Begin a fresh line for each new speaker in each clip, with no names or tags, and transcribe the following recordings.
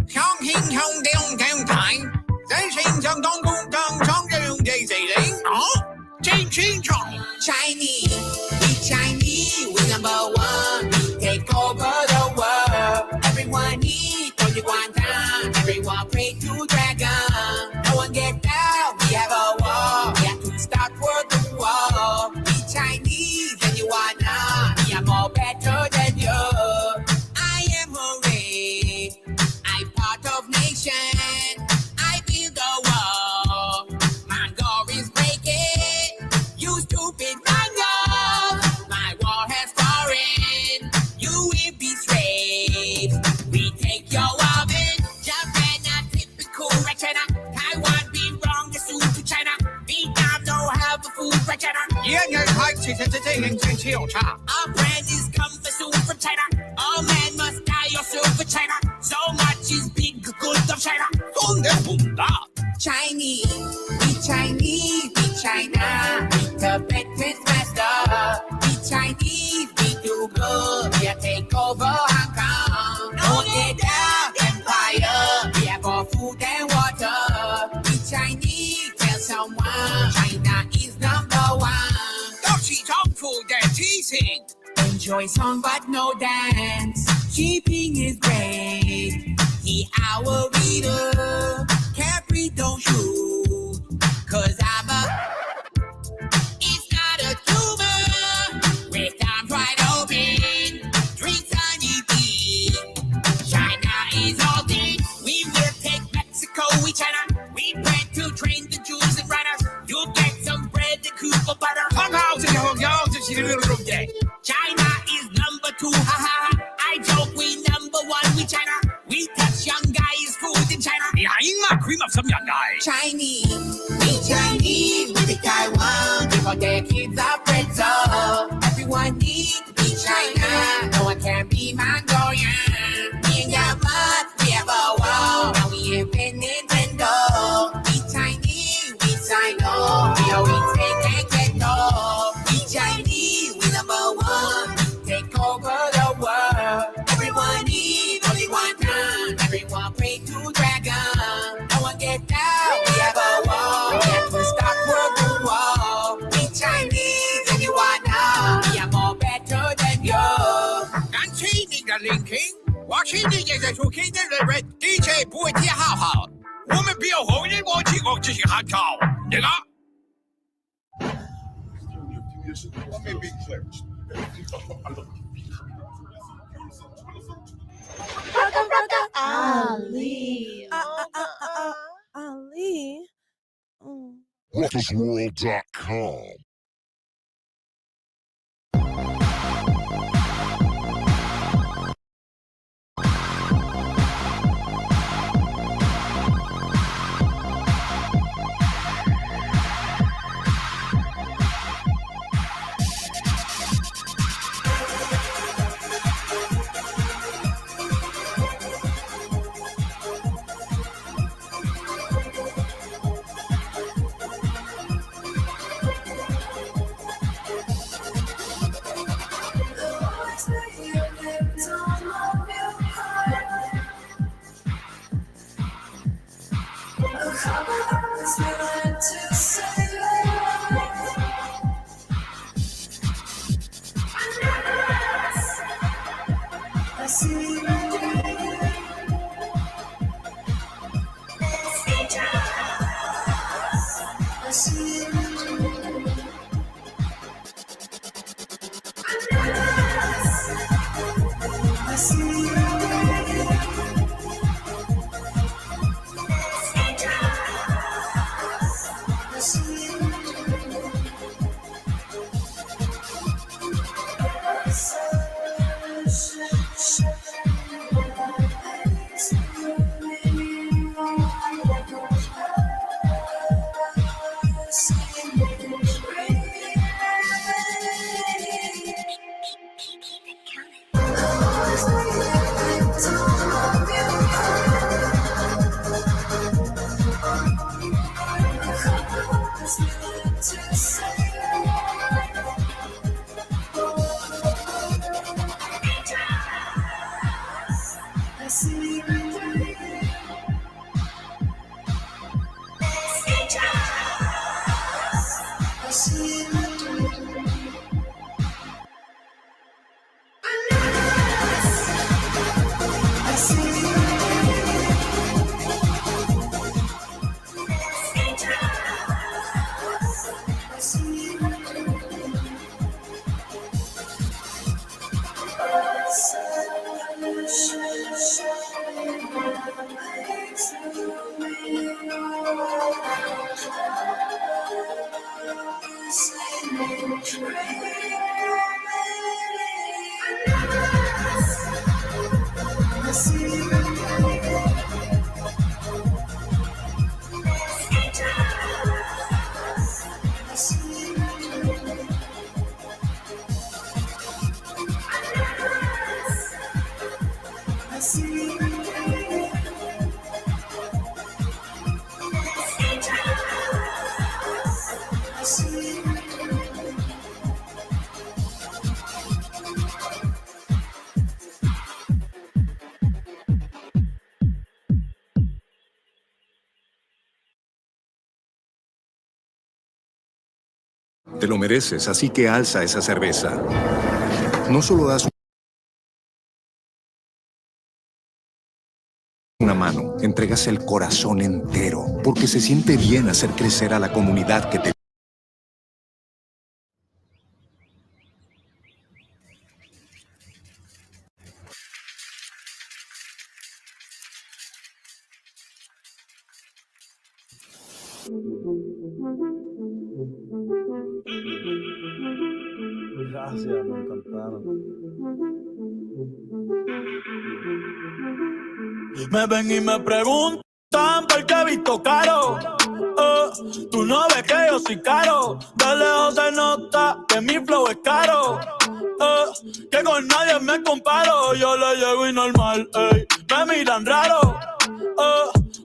相亲相定定台，人心相通共等常人用这谁人啊？真清楚。Chinese, we Chinese, we number one. We take over the world. Everyone eat, don't you want down? Everyone pray to dragon. No one get down. We have a war. We have to start world the war. We Chinese, and you are not. We are more better than you. I am hooray. I'm part of nation. I build the wall. Mongol is breaking. You stupid Mongol. My wall has fallen. You will be slaves. We take your woman. Japan not typical right China. Taiwan be wrong to sue to China. Vietnam don't have the food right China. Our brand is come for soon from China. All men must die or soon for China. So much is big good of China. Chinese, we Chinese, we China. We Tibetan master. We Chinese, we do good. We take over Hong Kong. No get down empire. We have all food and water. We Chinese, tell someone China is number one. Teasing. Enjoy song but no dance. Keeping is great. He our leader. Capri don't shoot. Cause I'm a. It's not a tumor. With arms wide open. Drinks honey bee. China is all in. We will take Mexico, we China. We plan to train the Jews and runners. You'll get some bread and Cuba butter. China is number two, ha ha ha. I joke we number one, we China. We touch young guys' food in China. Chinese, we Chinese, we the Taiwan. Give all their kids a pretzel. Everyone needs to be China. No one can be Mongolian. Me and Yamat, we have a wall. Now we invent Nintendo. We Chinese, we Sino. We always take and get no. We Chinese, we number one. Take over the world. Everyone needs only one time. Everyone pray to dragon. No one get down. We have a war. We have to stop world war. We Chinese and you are now. We are more better than you. 感谢你的聆听，我是你也在收听的人 DJ 不会贴好好，我们不要后人忘记我这些喊口，对吧
？Let me be clear.
Ali.
Ali.
RuckusWorld.com.
Te lo mereces, así que alza esa cerveza. No solo das una mano, entregas el corazón entero, porque se siente bien hacer crecer a la comunidad que te...
Gracias, me encantaron.
Me ven y me preguntan por qué he visto caro. Tú no ves que yo soy caro. De lejos se nota que mi flow es caro. Que con nadie me comparo. Yo le llego y normal, ey. Me miran raro.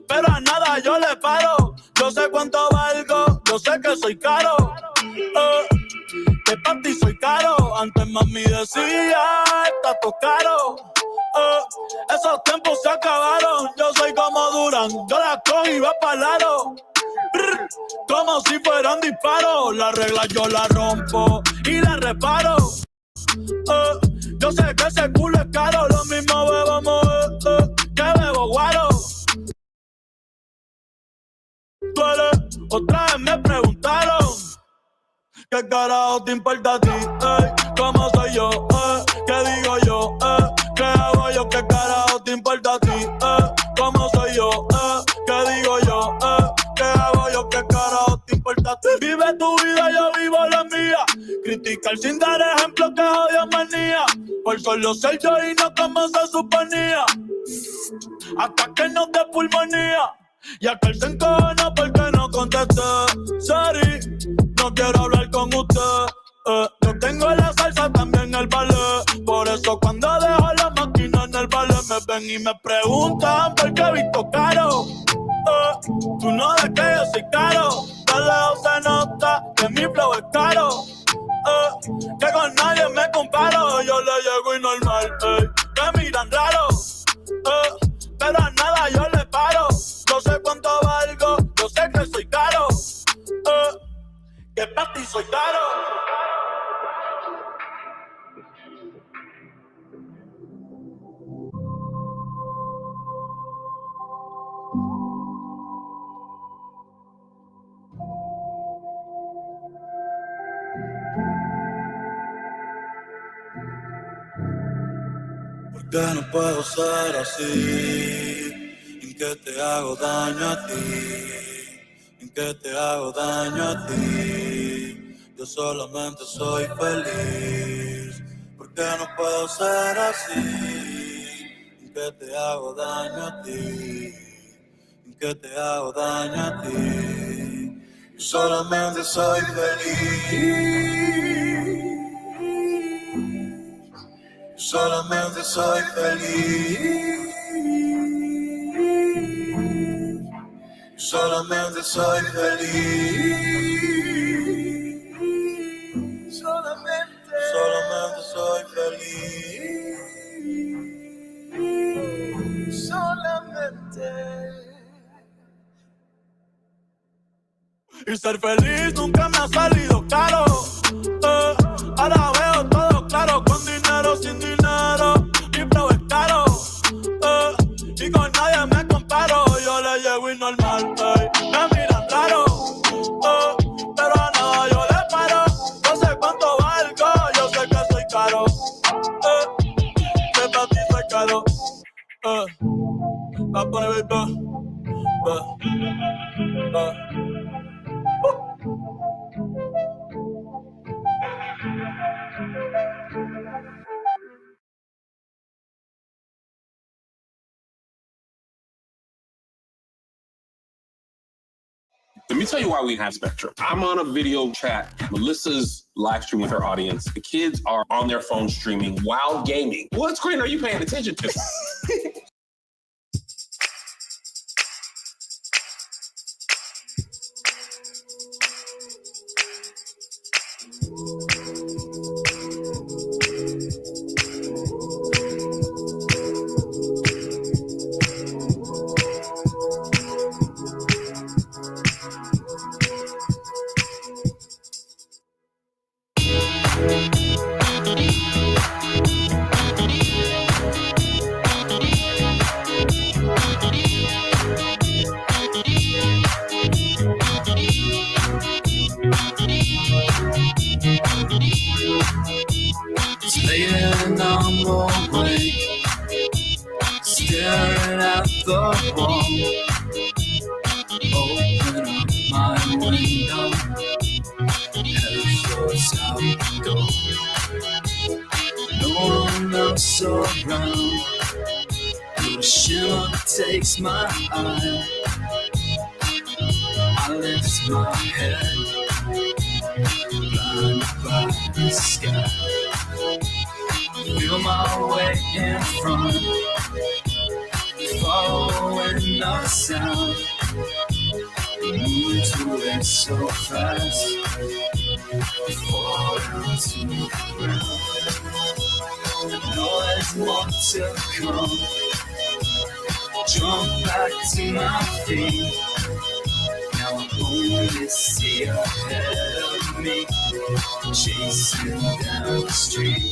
Pero a nada yo le paro. Yo sé cuánto valgo, yo sé que soy caro. Que para ti soy caro. Antes mami decía, está todo caro. Esos tiempos se acabaron. Yo soy como Durán, yo la cojo y va para lado. Como si fueran disparos. Las reglas yo las rompo y las reparo. Yo sé que ese culo es caro. Lo mismo bebamos que bebo guaro. Otra vez me preguntaron ¿qué carajo te importa a ti? ¿Cómo soy yo? ¿Qué digo yo? ¿Qué hago yo? ¿Qué carajo te importa a ti? ¿Cómo soy yo? ¿Qué digo yo? ¿Qué hago yo? ¿Qué carajo te importa a ti? Vive tu vida, yo vivo la mía. Criticar sin dar ejemplo que odio manía. Por solo ser yo y no como se suponía. Hasta que no te pulmonía. Y aquel se encojona porque no contesté. Sorry, no quiero hablar con usted. Yo tengo la salsa, también el ballet. Por eso cuando dejo la máquina en el ballet me ven y me preguntan por qué he visto caro. Tú no ves que yo soy caro. De lejos se nota que mi flow es caro. Que con nadie me comparo. Yo le llego y normal, me miran raro. Pero a nada yo le paro. Yo sé cuánto valgo, yo sé que soy caro. Que para ti soy caro. ¿Por qué no puedo ser así? ¿En qué te hago daño a ti? ¿En qué te hago daño a ti? Yo solamente soy feliz. ¿Por qué no puedo ser así? ¿En qué te hago daño a ti? ¿En qué te hago daño a ti? Yo solamente soy feliz. Solamente soy feliz. Solamente soy feliz. Solamente soy feliz. Solamente. Y ser feliz nunca me ha salido caro. Ahora veo todo claro, con dinero, sin dinero, mi flow es caro. Y con nadie me comparo, yo le llego y normal, me miran raro. Pero a nada yo le paro, no sé cuánto valgo, yo sé que soy caro. Que para ti soy caro. Va a poner baby.
Let me tell you why we have Spectrum. I'm on a video chat. Melissa's live streaming with her audience. The kids are on their phone streaming while gaming. What screen are you paying attention to?
Laying on the wake, staring at the wall. Open up my window, head towards out the door. No one else around, the shimmer takes my eye. I lift my head, blinded by the sky. Feel my way in front, following the sound. Move to it so fast, fall down to the ground. I know there's more to come. Jump back to my feet. Now I only see ahead of me, chasing down the street.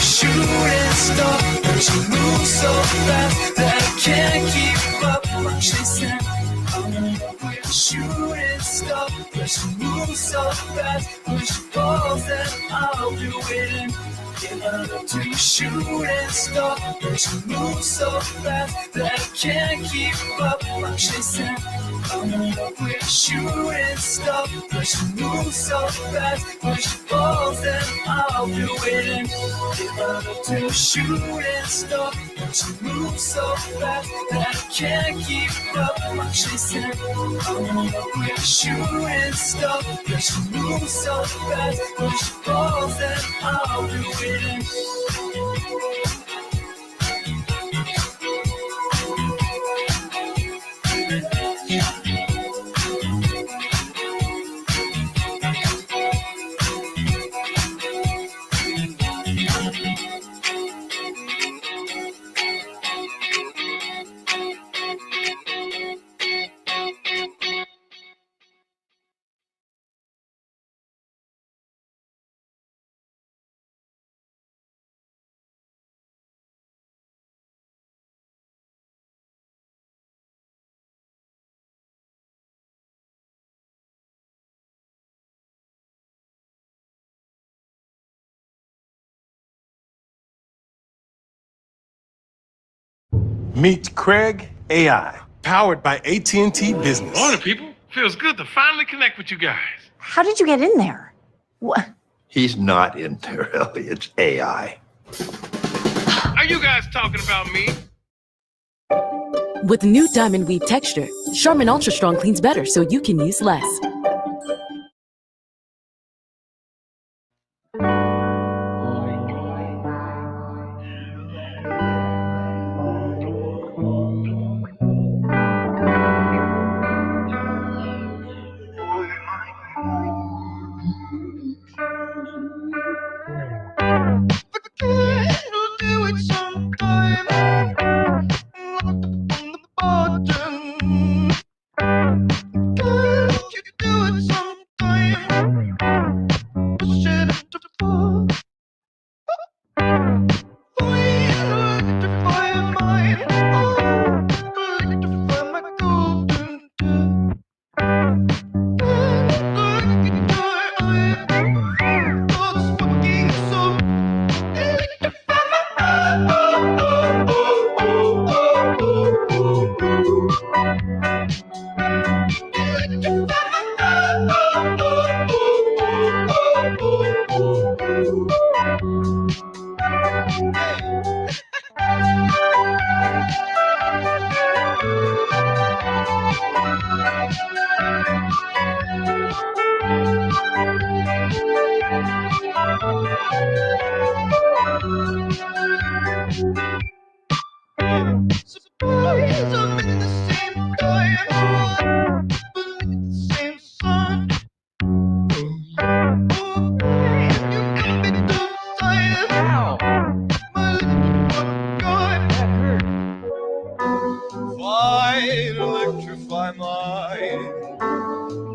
Shooting star, but she moves so fast that I can't keep up. I'm chasing, I'm a shooting star, but she moves so fast. When she falls, then I'll be waiting. Give her to shooting star, but she moves so fast that I can't keep up. I'm chasing, I'm a shooting star, but she moves so fast. When she falls, then I'll be waiting. Give her to shooting star, but she moves so fast that I can't keep up. I'm chasing, I'm a shooting star, but she moves so fast. When she falls, then I'll be waiting.
Meet Craig AI, powered by AT&T Business.
Morning, people. Feels good to finally connect with you guys.
How did you get in there? What?
He's not in there, Ellie. It's AI.
Are you guys talking about me?
With new Diamond Weave texture, Charmin Ultra Strong cleans better so you can use less.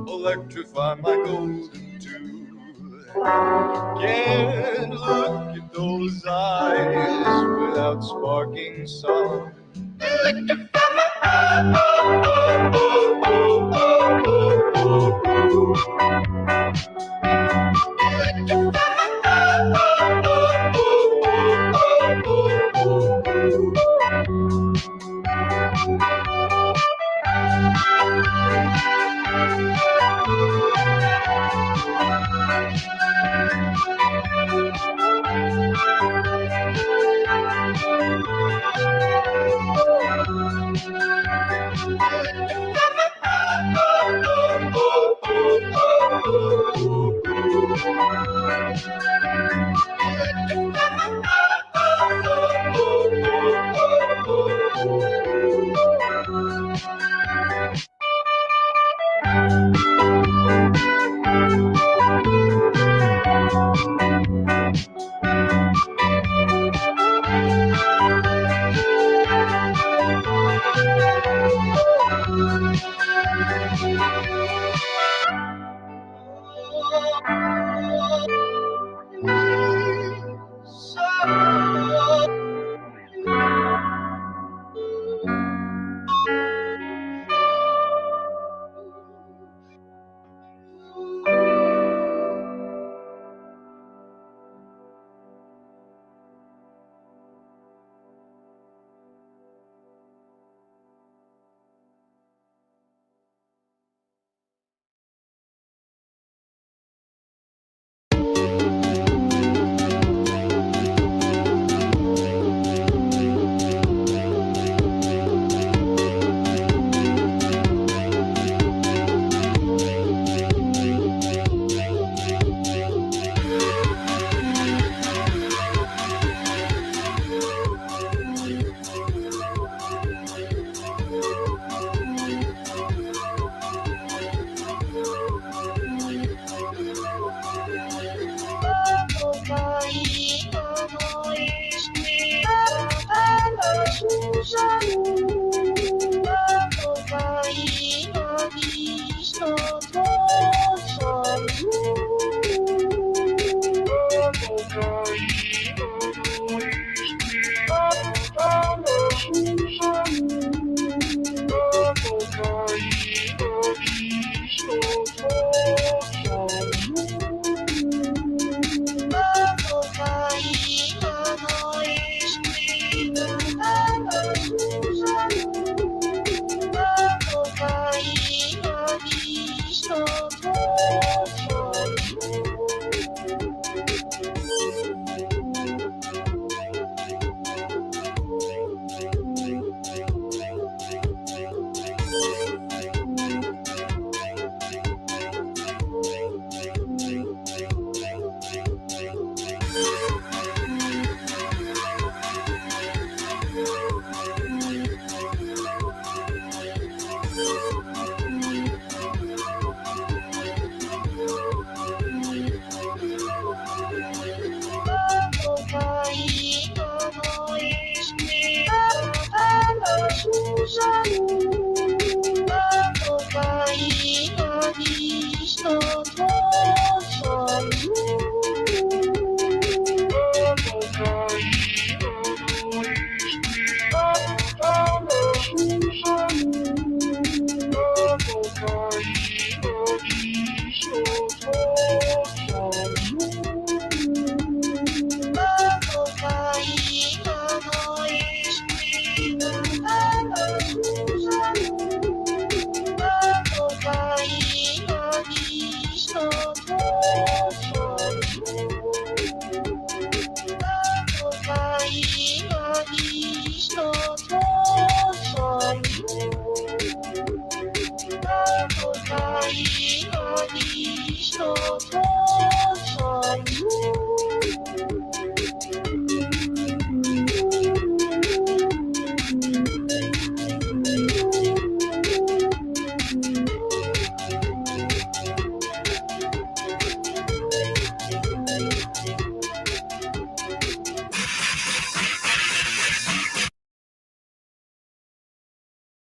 Electrify my golden tooth. Can't look at those eyes without sparking song. Electrify my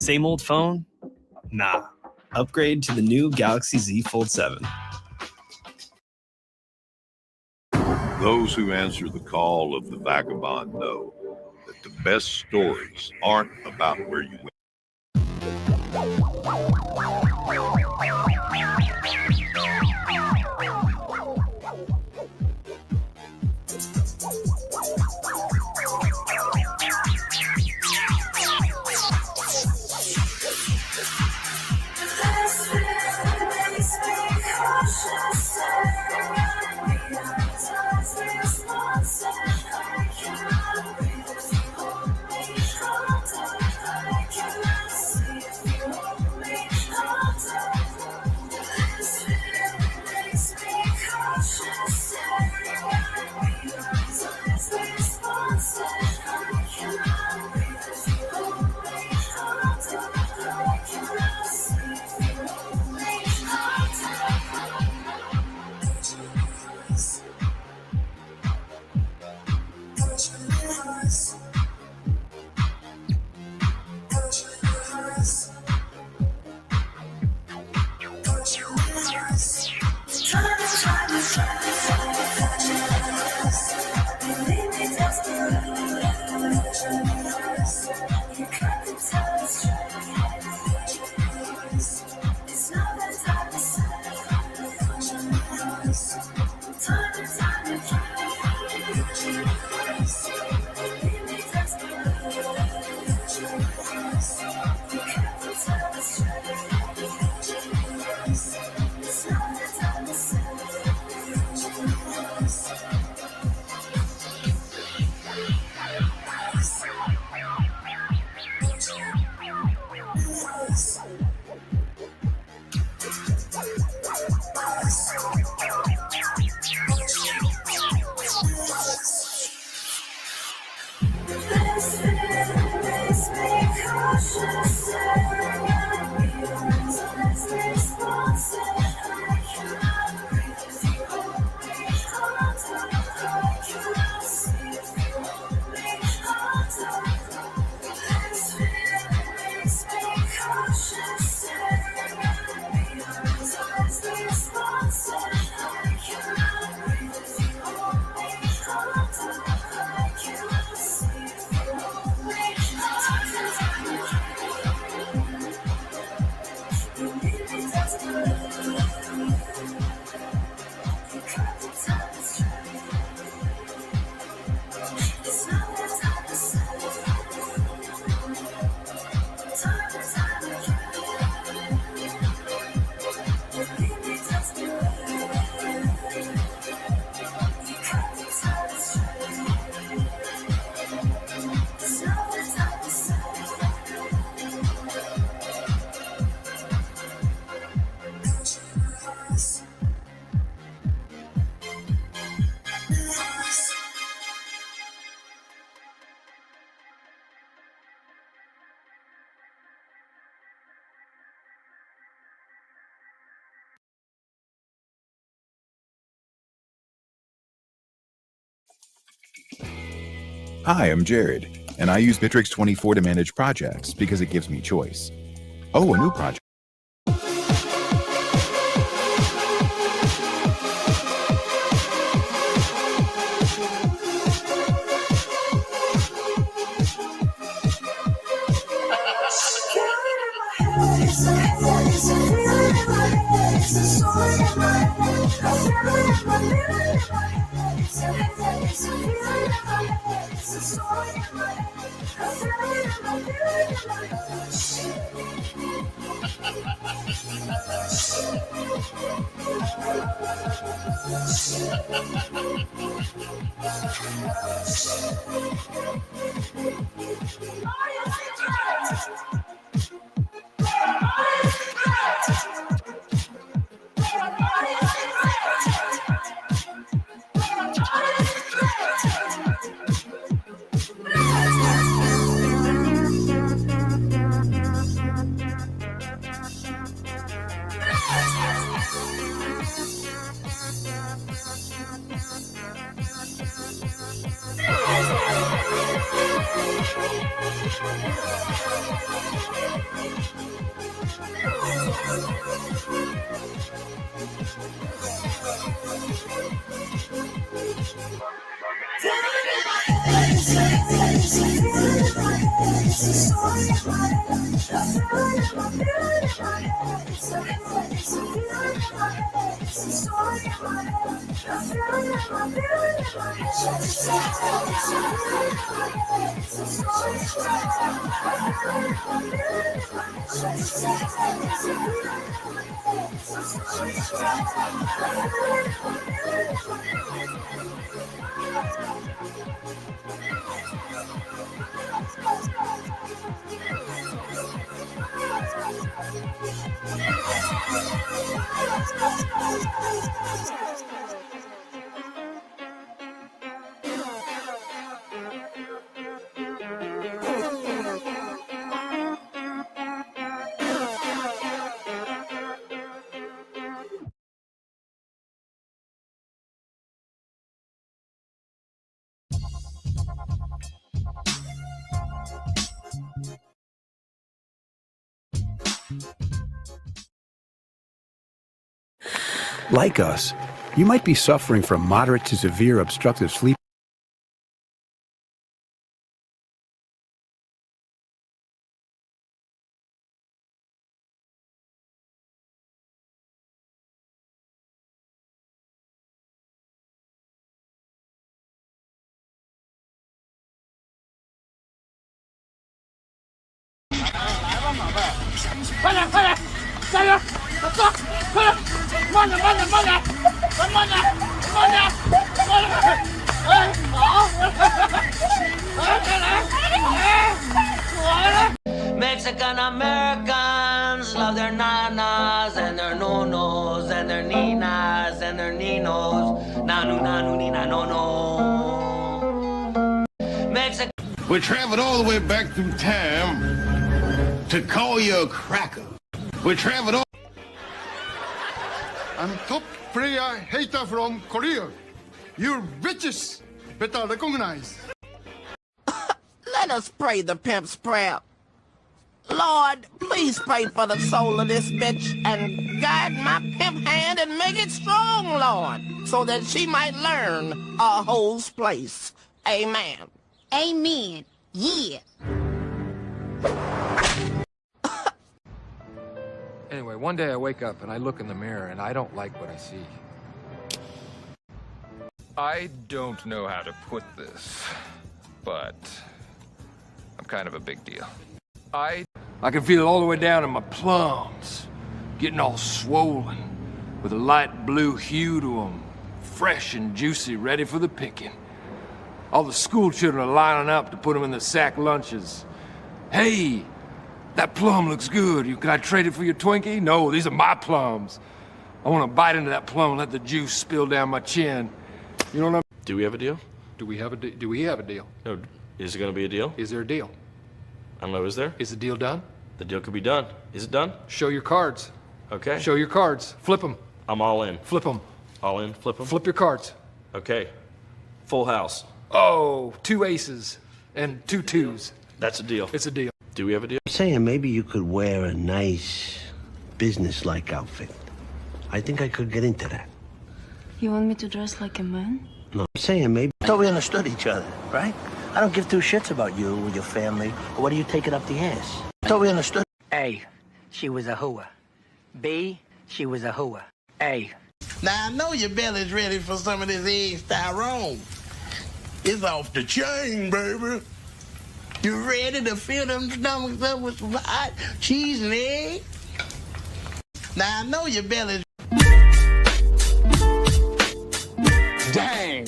Same old phone? Nah. Upgrade to the new Galaxy Z Fold 7.
Those who answer the call of the vagabond know that the best stories aren't about where you went.
Hi, I'm Jared, and I use Bittrex 24 to manage projects because it gives me choice. Oh, a new project.
Like us, you might be suffering from moderate to severe obstructive sleep.
Mexican Americans love their nanas and their nonos and their ninas and their ninos. Nanu, nanu, nina, no, no. Mexican.
We traveled all the way back through time to call you a cracker. We traveled all.
I'm top Freya hater from Korea. You bitches better recognize.
Let us pray the pimp's prayer. Lord, please pray for the soul of this bitch and guide my pimp hand and make it strong, Lord, so that she might learn a hole's place. Amen.
Amen. Yeah.
Anyway, one day I wake up and I look in the mirror and I don't like what I see.
I don't know how to put this, but I'm kind of a big deal. I
can feel it all the way down in my plums, getting all swollen, with a light blue hue to them, fresh and juicy, ready for the picking. All the school children are lining up to put them in the sack lunches. Hey, that plum looks good. Can I trade it for your Twinkie? No, these are my plums. I want to bite into that plum and let the juice spill down my chin. You know what I'm...
Do we have a deal?
Do we have a deal?
No, is it going to be a deal?
Is there a deal?
I don't know, is there?
Is the deal done?
The deal could be done. Is it done?
Show your cards.
Okay.
Show your cards. Flip them.
I'm all in.
Flip them.
All in, flip them?
Flip your cards.
Okay. Full house.
Oh, 2 aces and 2 twos.
That's a deal.
It's a deal.
Do we have a deal?
I'm saying maybe you could wear a nice business-like outfit. I think I could get into that.
You want me to dress like a man?
No, I'm saying maybe. I thought we understood each other, right? I don't give 2 shits about you or your family. Or what are you taking up the ass? I thought we understood.
A, she was a hooah. B, she was a hooah. A.
Now, I know your belly's ready for some of this egg styrone. It's off the chain, baby. You ready to fill them stomachs up with some hot cheese and egg? Now, I know your belly's...
Dang.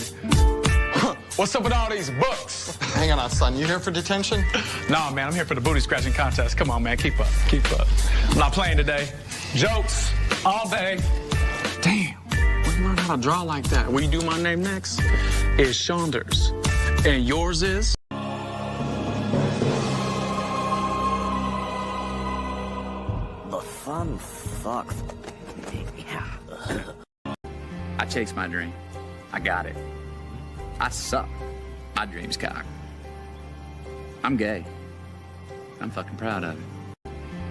What's up with all these books? Hang on, son. You here for detention? Nah, man. I'm here for the booty scratching contest. Come on, man. Keep up. Keep up. I'm not playing today. Jokes all day. Damn. Where you learn how to draw like that? Will you do my name next? It's Saunders. And yours is?
The fun fuck. Yeah. I chased my dream. I got it. I suck. My dream's cock. I'm gay. I'm fucking proud of it.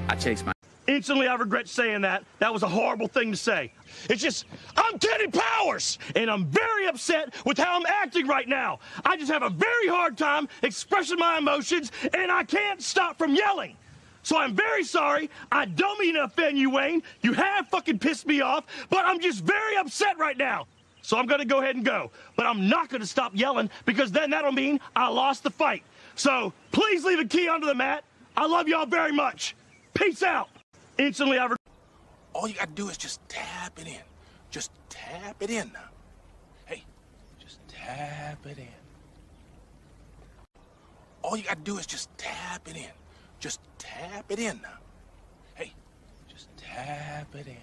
I chased my...
Instantly, I regret saying that. That was a horrible thing to say. It's just, I'm Teddy Powers, and I'm very upset with how I'm acting right now. I just have a very hard time expressing my emotions, and I can't stop from yelling. So I'm very sorry. I don't mean to offend you, Wayne. You have fucking pissed me off, but I'm just very upset right now. So I'm going to go ahead and go. But I'm not going to stop yelling, because then that'll mean I lost the fight. So please leave a key under the mat. I love y'all very much. Peace out. Instantly,
all you gotta do is just tap it in. Just tap it in now. Hey, just tap it in. All you gotta do is just tap it in. Just tap it in now. Hey, just tap it in.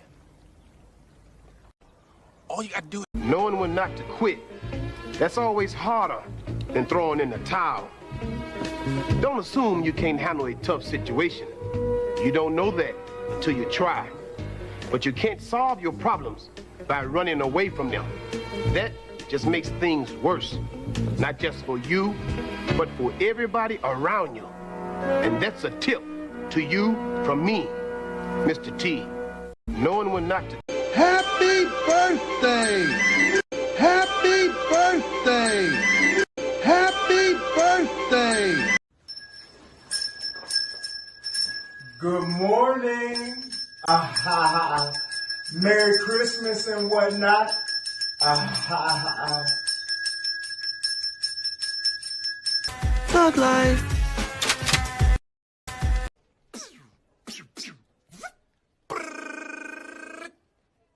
All you gotta do is
knowing when not to quit. That's always harder than throwing in the towel. Don't assume you can't handle a tough situation. You don't know that until you try. But you can't solve your problems by running away from them. That just makes things worse. Not just for you, but for everybody around you. And that's a tip to you from me, Mr. T. Knowing when not to.
Happy birthday! Happy birthday! Happy birthday!
Good morning. Merry Christmas and whatnot.
Thug life.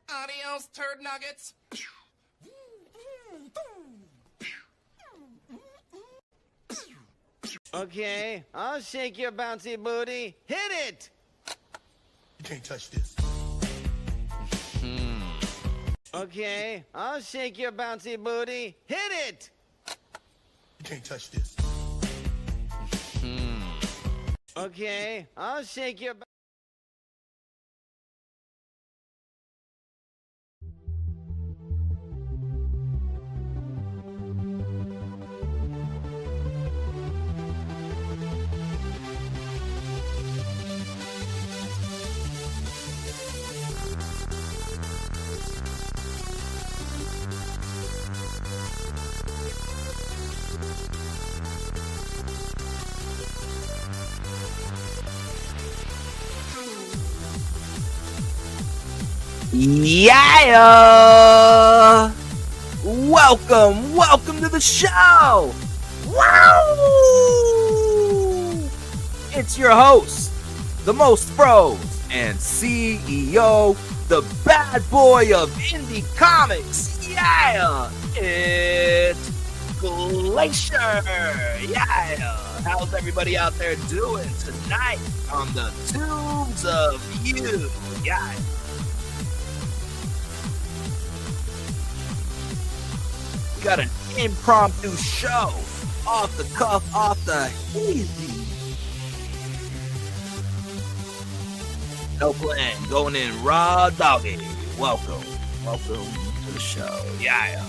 Adios, turd nuggets.
Okay, I'll shake your bouncy booty. Hit it!
You can't touch this.
Okay, I'll shake your bouncy booty. Hit it!
You can't touch this.
Okay, I'll shake your.
Yeah! Welcome to the show! Wow! It's your host, the most pros and CEO, the bad boy of indie comics. Yeah! It's Glacier! Yeah! How's everybody out there doing tonight on the tubes of you? Yeah! We got an impromptu show, off the cuff, off the easy. No plan, going in raw doggy. Welcome to the show. Yeah.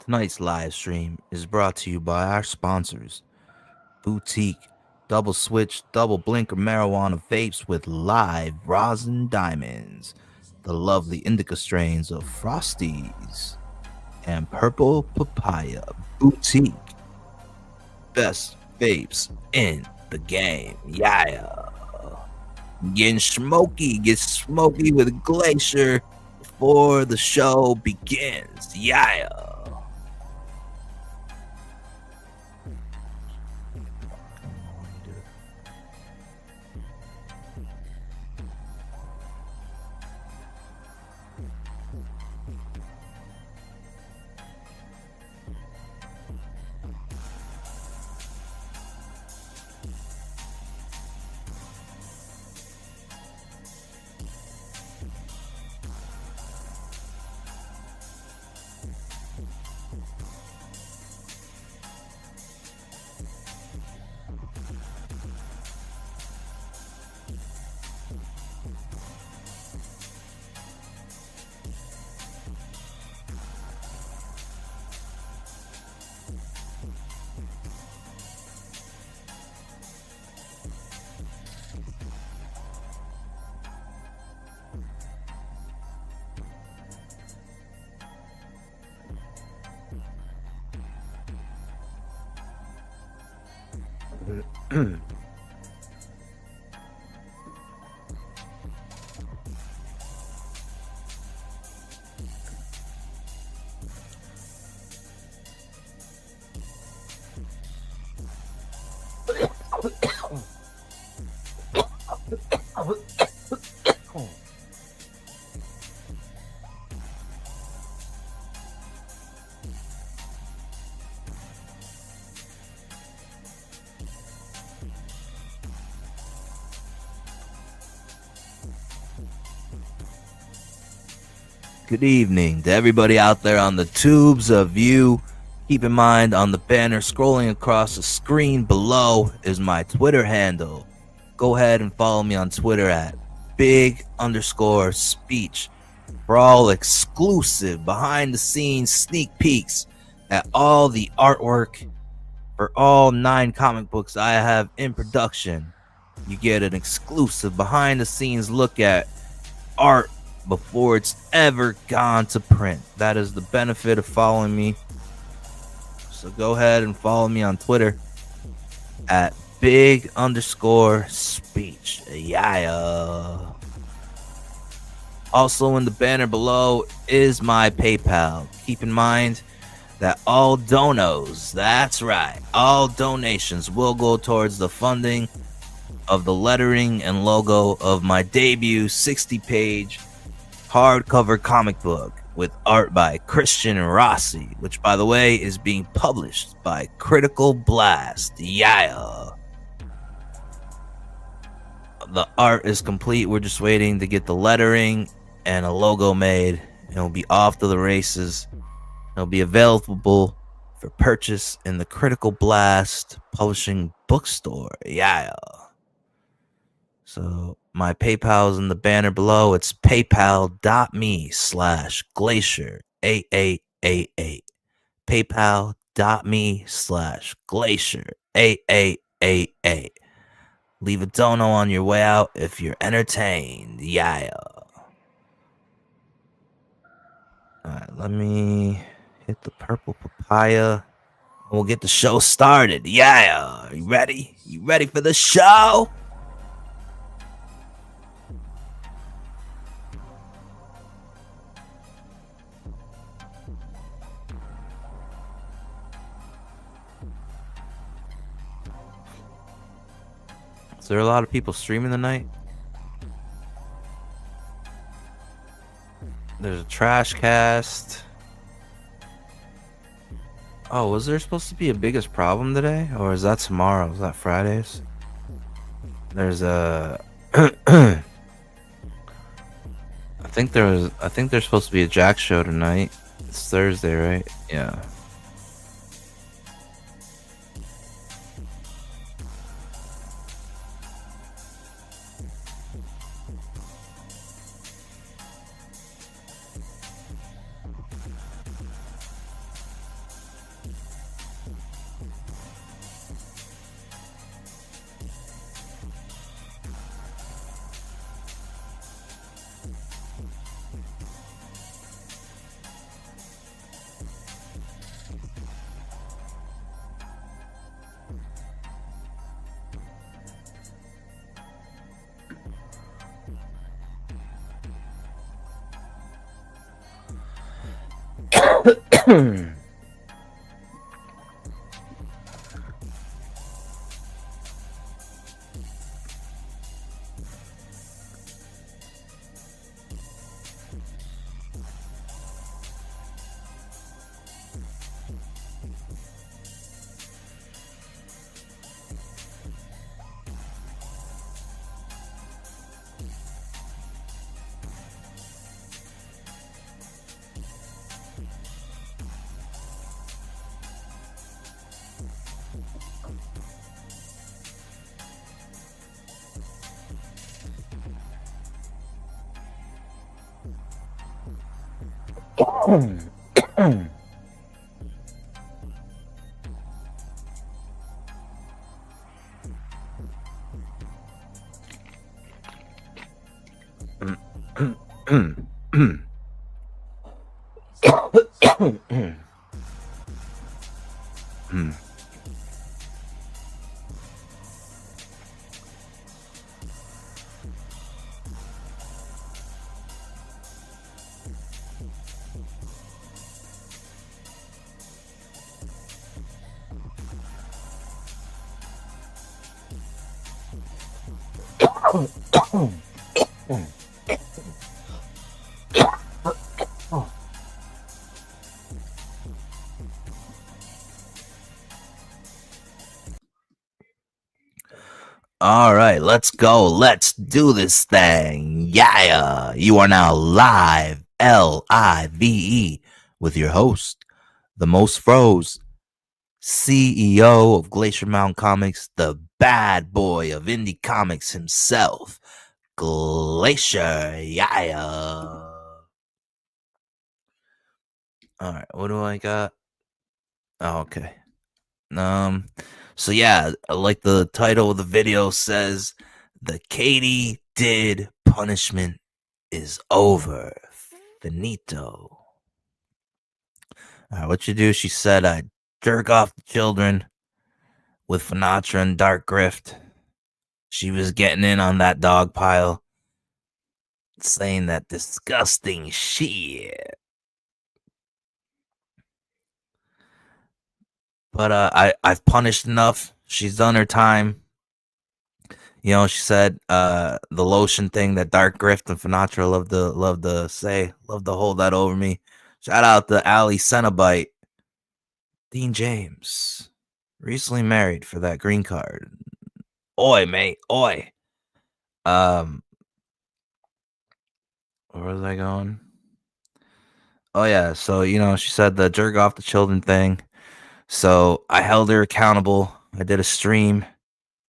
Tonight's live stream is brought to you by our sponsors, Boutique double switch, double blinker marijuana vapes with live rosin diamonds, the lovely indica strains of Frosties, and Purple Papaya Boutique. Best vapes in the game. Yeah. Get smoky with Glacier before the show begins. Yeah. Good evening to everybody out there on the tubes of you. Keep in mind, on the banner scrolling across the screen below is my Twitter handle. Go ahead and follow me on Twitter at big_speech for all exclusive behind the scenes sneak peeks at all the artwork for all 9 comic books I have in production. You get an exclusive behind the scenes look at art before it's ever gone to print. That is the benefit of following me. So go ahead and follow me on Twitter at big_speech. Yeah. Also in the banner below is my PayPal. Keep in mind that all donos, that's right, all donations will go towards the funding of the lettering and logo of my debut 60-page hardcover comic book with art by Christian Rossi, which, by the way, is being published by Critical Blast. Yeah. The art is complete. We're just waiting to get the lettering and a logo made. It'll be off to the races. It'll be available for purchase in the Critical Blast Publishing Bookstore. Yeah. So my PayPal is in the banner below. It's paypal.me/glacier8888. paypal.me/glacier8888. Leave a dono on your way out if you're entertained. Yeah. Alright, let me hit the purple papaya. We'll get the show started. Yeah. Are you ready? You ready for the show? Is there a lot of people streaming tonight? There's a trash cast. Oh, was there supposed to be a biggest problem today? Or is that tomorrow? Is that Fridays? There's a I think there's supposed to be a Jack show tonight. It's Thursday, right? Yeah. All right, let's go. Let's do this thing. Yeah. You are now live, LIVE, with your host, the most froze, CEO of Glacier Mountain Comics, the bad boy of indie comics himself, Glacier. Yeah. All right, what do I got? Oh, okay. So yeah, like the title of the video says, the Katy-Did punishment is over. Finito. What you do? She said I'd jerk off the children with Finatra and Dark Grift. She was getting in on that dog pile, saying that disgusting shit. But I've punished enough. She's done her time. You know, she said the lotion thing that Dark Grift and Finatra love to say, love to hold that over me. Shout out to Ali Cenobite. Dean James, recently married for that green card. Oi, mate, oi. Where was I going? Oh yeah, so you know, she said the jerk off the children thing. So I held her accountable. I did a stream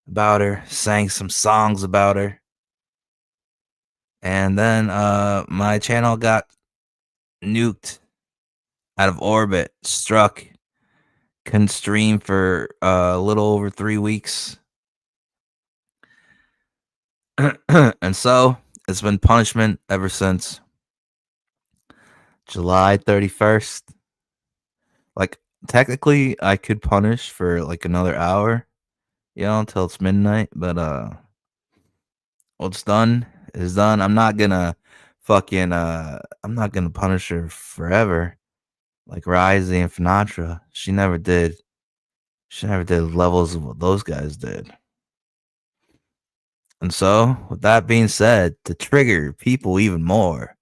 about her, sang some songs about her. And then my channel got nuked out of orbit, struck, couldn't stream for a little over 3 weeks. And so it's been punishment ever since July 31st. Like, technically, I could punish for like another hour, you know, until it's midnight. But what's done is done. I'm not gonna punish her forever. Like Rising and Finatra, she never did levels of what those guys did. And so, with that being said, to trigger people even more,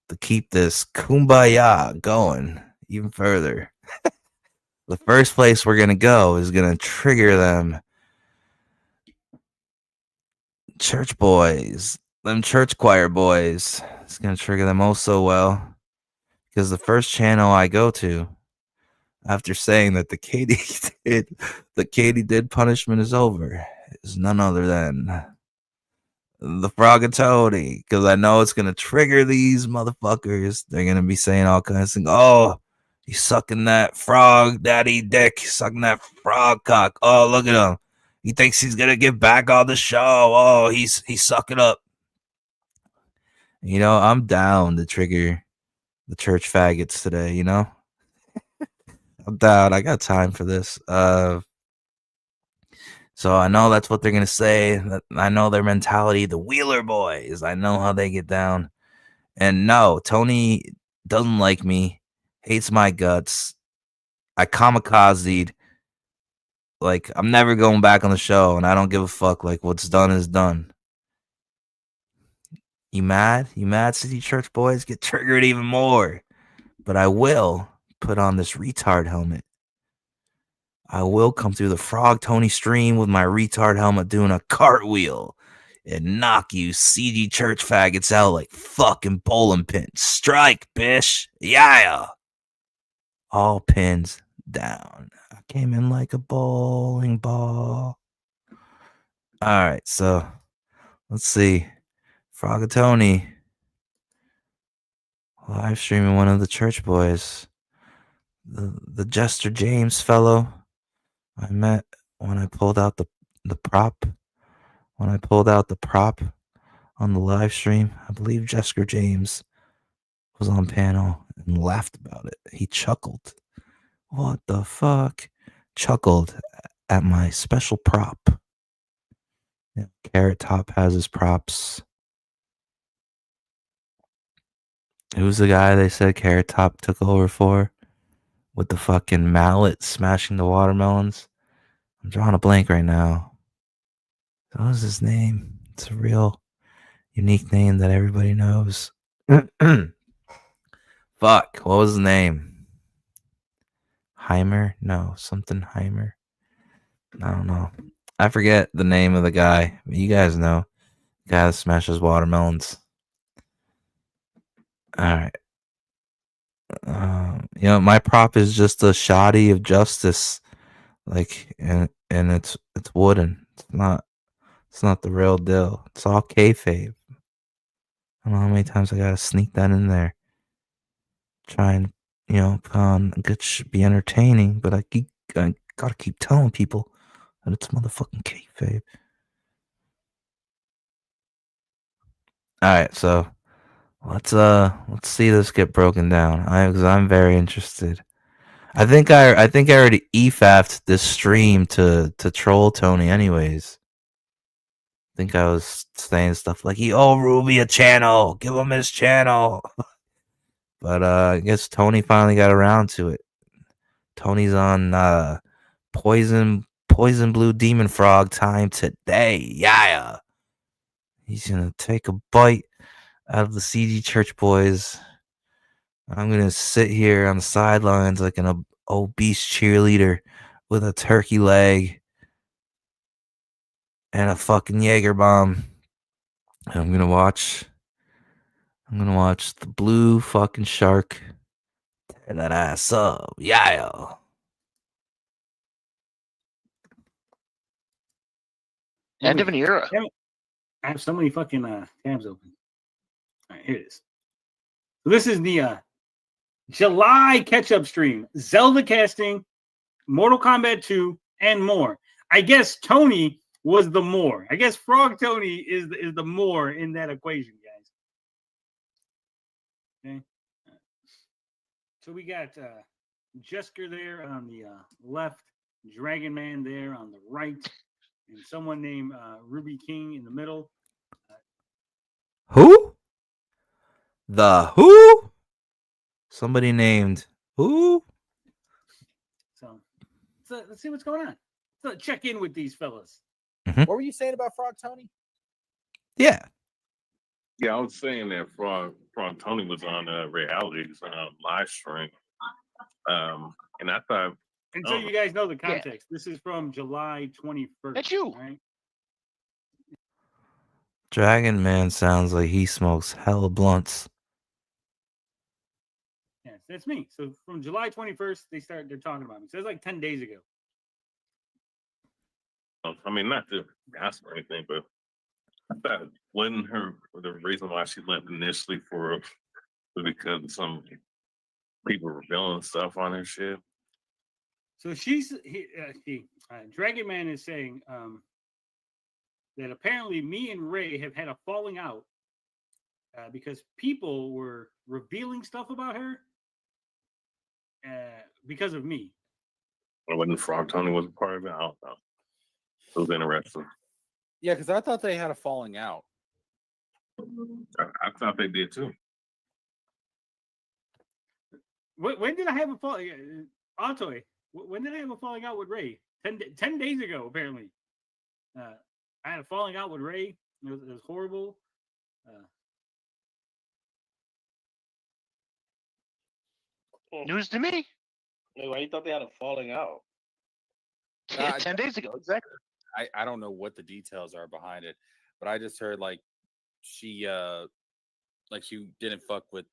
to keep this kumbaya going even further, the first place we're gonna go is gonna trigger them church boys, them church choir boys. It's gonna trigger them oh so well, because the first channel I go to after saying that the Katy-Did punishment is over is none other than the Frogatoady, because I know it's gonna trigger these motherfuckers. They're gonna be saying all kinds of things. Oh, he's sucking that frog daddy dick, he's sucking that frog cock. Oh, look at him. He thinks he's gonna get back on the show. Oh, he's sucking up. You know, I'm down to trigger the church faggots today, you know? I'm down. I got time for this. So I know that's what they're gonna say. I know their mentality, the Wheeler boys. I know how they get down. And no, Tony doesn't like me. hates my guts. I kamikazed. Like, I'm never going back on the show, and I don't give a fuck. Like, what's done is done. You mad? You mad, City Church boys? Get triggered even more. But I will put on this retard helmet. I will come through the Frog Tony stream with my retard helmet doing a cartwheel and knock you CG Church faggots out like fucking bowling pins. Strike, bish. Yeah. All pins down. I came in like a bowling ball. All right, so let's see. Frogatoni live streaming one of the church boys. The Jester James fellow I met when I pulled out the prop. When I pulled out the prop on the live stream, I believe Jester James was on panel and laughed about it. He chuckled. What the fuck? Chuckled at my special prop. Yeah, Carrot Top has his props. Who's the guy they said Carrot Top took over for? With the fucking mallet smashing the watermelons? I'm drawing a blank right now. What was his name? It's a real unique name that everybody knows. Fuck, what was his name? Heimer? No, something Heimer. I don't know. I forget the name of the guy. You guys know. The guy that smashes watermelons. Alright. My prop is just a shoddy of justice. Like, and it's wooden. It's not the real deal. It's all kayfabe. I don't know how many times I gotta sneak that in there. Try and, put on be entertaining, but I gotta keep telling people that it's motherfucking kayfabe. Alright, so let's see this get broken down. Because I'm very interested. I think I already EFAF'd this stream to troll Tony anyways. I think I was saying stuff like, he owe Ruby a channel. Give him his channel. But I guess Tony finally got around to it. Tony's on Poison Blue Demon Frog time today. Yeah. He's going to take a bite out of the CG Church boys. I'm going to sit here on the sidelines like an obese cheerleader with a turkey leg and a fucking Jaeger bomb. And I'm going to watch the blue fucking shark tear that ass up. Yeah.
End of an era.
I have so many fucking tabs open. All right, here it is. So this is the July catch-up stream. Zelda casting, Mortal Kombat 2, and more. I guess Tony was the more. I guess Frog Tony is the more in that equation, guys. Okay. So we got Jesker there on the left, Dragon Man there on the right, and someone named Ruby King in the middle.
Who? The who? Somebody named who?
So let's see what's going on. So check in with these fellas.
Mm-hmm.
What were you saying about Frog Tony?
Yeah.
Yeah, I was saying that Frog Tony was on Reality's live stream. And I thought...
And so you guys know the context. Yeah. This is from July 21st.
That's you.
Right?
Dragon Man sounds like he smokes hella blunts.
Yes, that's me. So from July 21st, they're talking about me. So it's like 10 days ago.
I mean, not to ask for anything, but I thought wasn't the reason why she left initially was because some people were revealing stuff on her shit.
So Dragon Man is saying that apparently me and Ray have had a falling out because people were revealing stuff about her because of me.
I wasn't Frog Tony was a part of it. I don't know. It was interesting.
Yeah, because I thought they had a falling out.
I thought they did too.
When did I have a falling Altoy? When did I have a falling out with Ray? 10 days ago, apparently. I had a falling out with Ray. It was horrible.
News to me.
Wait, why you thought they had a falling out?
Yeah, 10 days ago, exactly.
I don't know what the details are behind it, but I just heard like she didn't fuck with.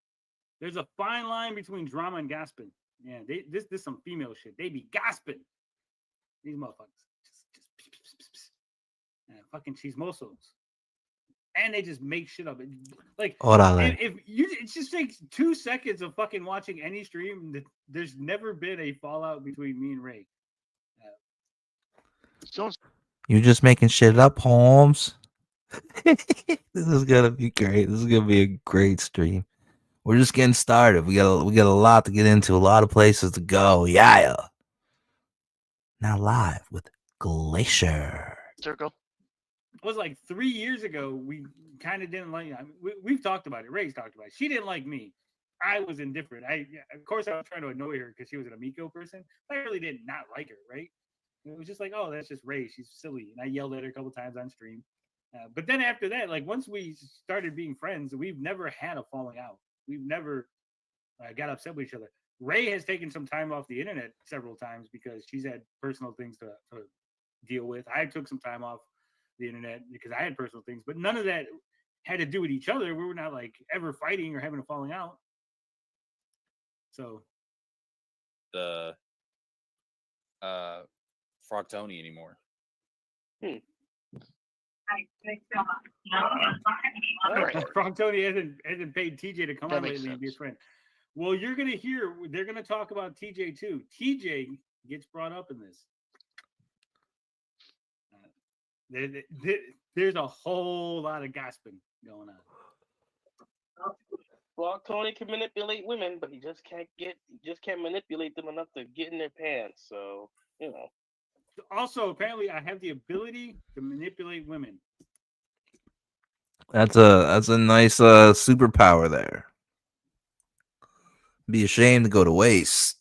There's a fine line between drama and gossiping. Yeah, this some female shit. They be gossiping. These motherfuckers just fucking chismosos, and they just make shit up. Like if you, it just takes 2 seconds of fucking watching any stream. There's never been a fallout between me and Ray.
You're just making shit up, Holmes. This is gonna be great. This is gonna be a great stream. We're just getting started. We got a lot to get into, a lot of places to go. Yeah. Now live with Glacier.
Circle.
It was like 3 years ago. We kind of didn't like. I mean, we've talked about it. Ray's talked about it. She didn't like me. I was indifferent. Of course, I was trying to annoy her because she was an Amico person. I really did not like her, right? It was just like, oh, that's just Ray. She's silly. And I yelled at her a couple times on stream. But then after that, like once we started being friends, we've never had a falling out. We've never got upset with each other. Ray has taken some time off the internet several times because she's had personal things to deal with. I took some time off the internet because I had personal things, but none of that had to do with each other. We were not like ever fighting or having a falling out. So
The Frog Tony anymore.
Frog Tony hasn't paid TJ to come on lately and be his friend. Well, you're gonna hear they're gonna talk about TJ too. TJ gets brought up in this. There's a whole lot of gossiping going on.
Well, Tony can manipulate women, but he just can't manipulate them enough to get in their pants. So, you know.
Also, apparently, I have the ability to manipulate women.
That's a nice superpower there. Be ashamed to go to waste.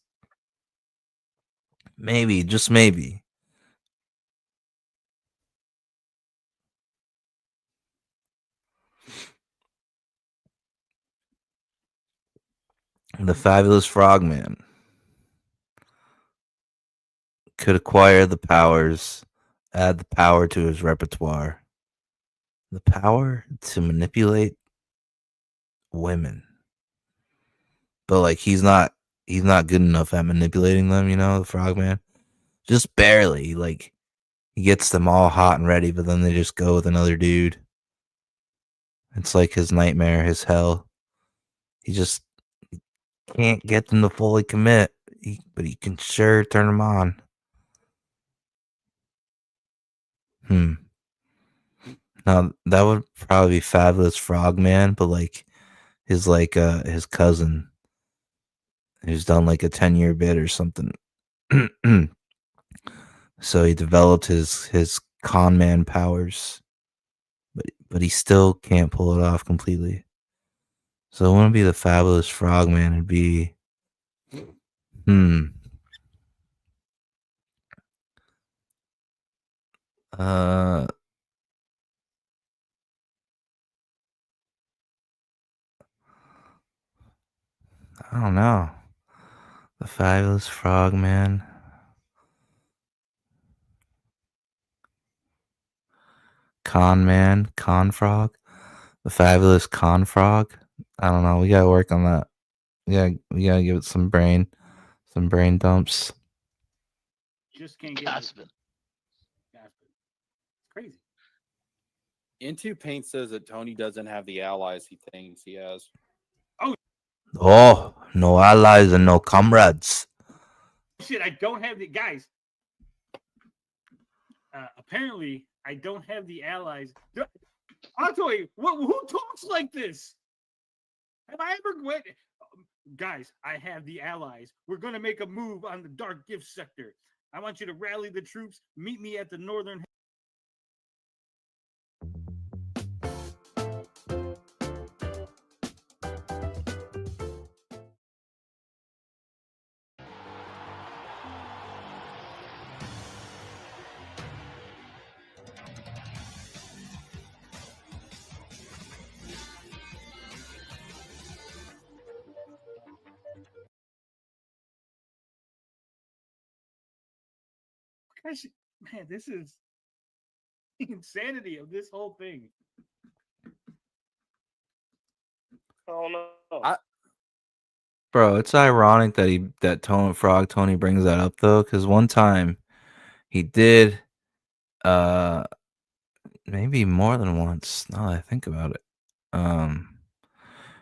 Maybe, just maybe. The Fabulous Frogman could acquire the powers, add the power to his repertoire. The power to manipulate women. But like he's not good enough at manipulating them, you know, the Frogman. Just barely. Like he gets them all hot and ready, but then they just go with another dude. It's like his nightmare, his hell. He just can't get them to fully commit, but he can sure turn them on. Now that would probably be Fabulous Frogman, but like his cousin who's done like a 10-year bid or something. So he developed his con man powers, but he still can't pull it off completely. So it wouldn't be the Fabulous Frogman. It'd be I don't know. The Fabulous Frogman. Con Frog. The Fabulous Con Frog. I don't know. We gotta work on that. We gotta give it some brain dumps.
Just can't get it. It's crazy.
Into Paint says that Tony doesn't have the allies he thinks he has.
Oh, no allies and no comrades.
Shit, I don't have the guys. Apparently, I don't have the allies. Antoy, who talks like this? Have I ever went? Guys, I have the allies. We're going to make a move on the dark gift sector. I want you to rally the troops. Meet me at the northern Man, this is the insanity of this whole thing.
Oh no.
Bro, it's ironic that Tony brings that up though, because one time he did, maybe more than once. Now that I think about it,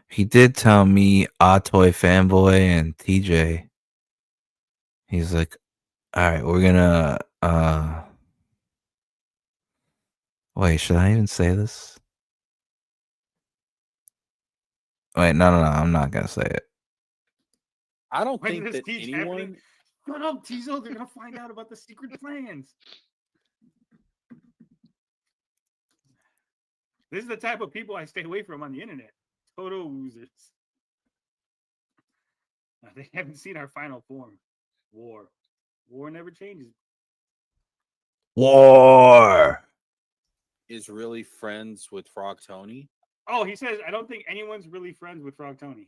he did tell me, Toy Fanboy and TJ. He's like, "All right, we're gonna wait. Should I even say this? Wait, no, I'm not gonna say it."
I don't
When
think
this
that
keeps
anyone.
happening, shut up, Tizo. They're gonna find out about the secret plans. This is the type of people I stay away from on the internet. Total losers. They haven't seen our final form. War. War never changes.
War
Is really friends with Frog Tony.
Oh, he says, I don't think anyone's really friends with Frog Tony.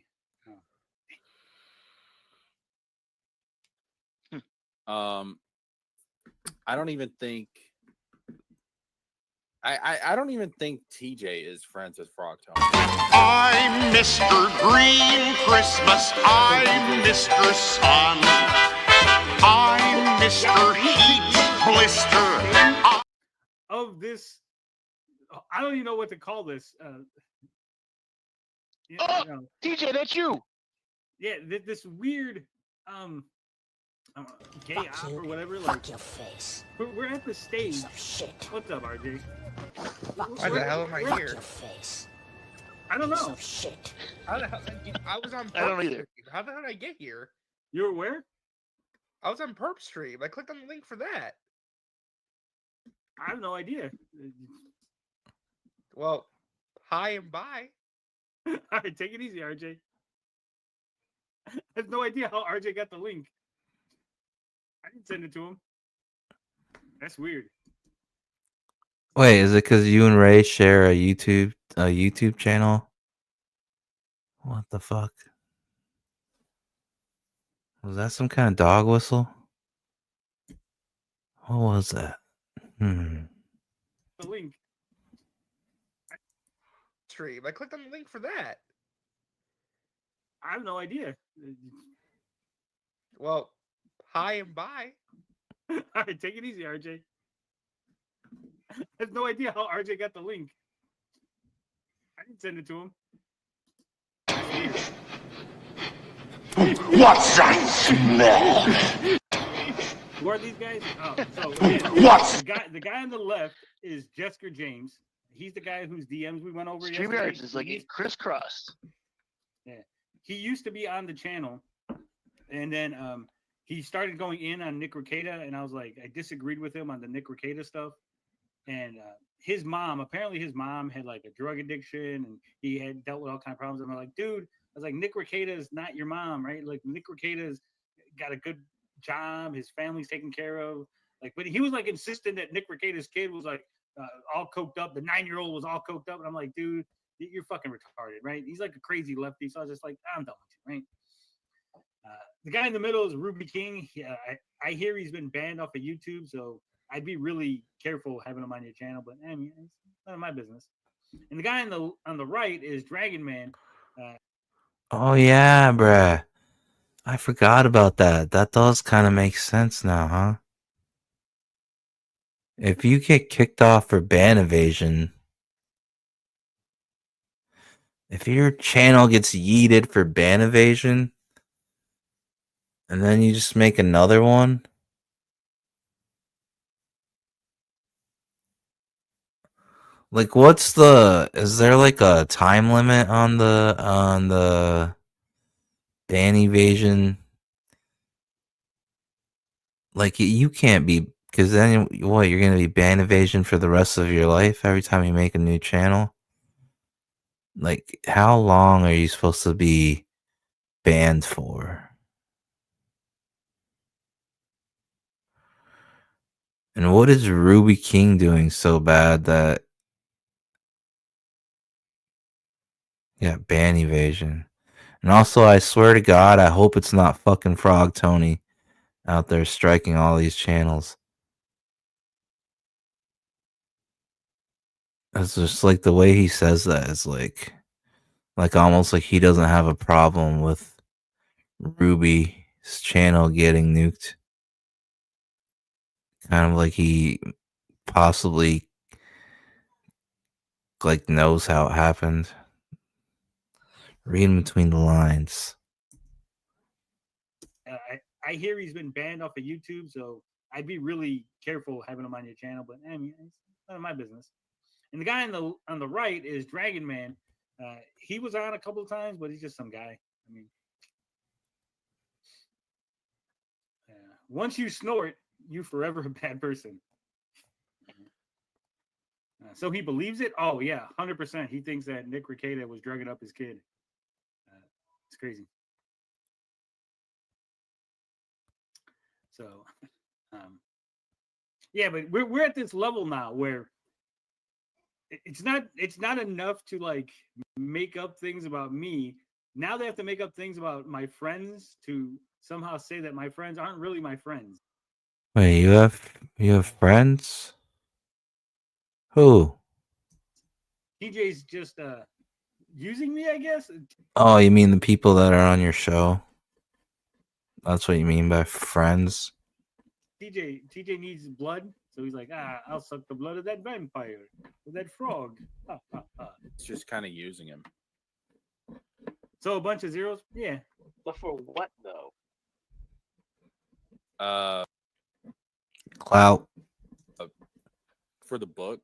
I don't even think. I don't even think TJ is friends with Frog Tony.
I'm Mr. Green Christmas. I'm Mr. Sun. I'm Mr. Heat Blister.
Of this, I don't even know what to call this.
TJ, that's you.
Yeah, this weird, gay op or whatever. Like
your face.
We're at the stage.
Shit.
What's up, RJ?
Why the hell am I here?
Your face.
I don't know.
Shit.
How the hell? I was on.
I don't either.
How the hell did I get here?
You were where?
I was on Perp Stream. I clicked on the link for that.
I have no idea.
Well, hi and bye.
All right, take it easy, RJ. I have no idea how RJ got the link. I didn't send it to him. That's weird.
Wait, is it because you and Ray share a YouTube channel? What the fuck? Was that some kind of dog whistle? What was that?
The link.
Stream. I clicked on the link for that.
I have no idea.
Well, hi and bye.
All right, take it easy, RJ. I have no idea how RJ got the link. I didn't send it to him.
What's that smell?
Who are these guys? Oh, so again,
What?
the guy on the left is Jessica James. He's the guy whose DMs we went over
StreamYards
yesterday.
is like a crisscrossed.
Yeah, he used to be on the channel, and then he started going in on Nick Rekieta, and I was like, I disagreed with him on the Nick Rekieta stuff. And his mom had like a drug addiction, and he had dealt with all kind of problems. And I'm like, dude, I was like, Nick Rekieta is not your mom, right? Like Nick Rekieta's got a good job, his family's taken care of. Like, but he was like insistent that Nick Rekieta's kid was like all coked up. The 9-year-old was all coked up, and I'm like, dude, you're fucking retarded, right? He's like a crazy lefty. So I was just like, I'm done with you, right? The guy in the middle is Ruby King. I hear he's been banned off of YouTube, so I'd be really careful having him on your channel. But I mean, it's none of my business. And the guy on the right is Dragon Man.
Oh yeah, bruh. I forgot about that. That does kind of make sense now, huh? If you get kicked off for ban evasion, if your channel gets yeeted for ban evasion, and then you just make another one, like is there like a time limit on the ban evasion? Like you can't be, because then what, you're gonna be ban evasion for the rest of your life every time you make a new channel? Like how long are you supposed to be banned for? And what is Ruby King doing so bad that ban evasion? And also, I swear to God, I hope it's not fucking Frog Tony out there striking all these channels.
It's just like the way he says that is like almost like he doesn't have a problem with Ruby's channel getting nuked. Kind of like he possibly like knows how it happened. Reading between the lines.
I hear he's been banned off of YouTube, so I'd be really careful having him on your channel. But I mean, it's none of my business. And the guy on the right is Dragon Man. He was on a couple of times, but he's just some guy. I mean, once you snort, you're forever a bad person. So he believes it? Oh, yeah, 100%. He thinks that Nick Rekieta was drugging up his kid. It's crazy. So, yeah, but we're at this level now where it's not enough to like make up things about me. Now they have to make up things about my friends to somehow say that my friends aren't really my friends.
Wait, you have friends? Who?
TJ's just using me, I guess.
Oh, you mean the people that are on your show? That's what you mean by friends?
TJ needs blood, so he's like, I'll suck the blood of that vampire, or that frog.
It's just kind of using him.
So a bunch of zeros? Yeah.
But for what though?
Clout.
For the book.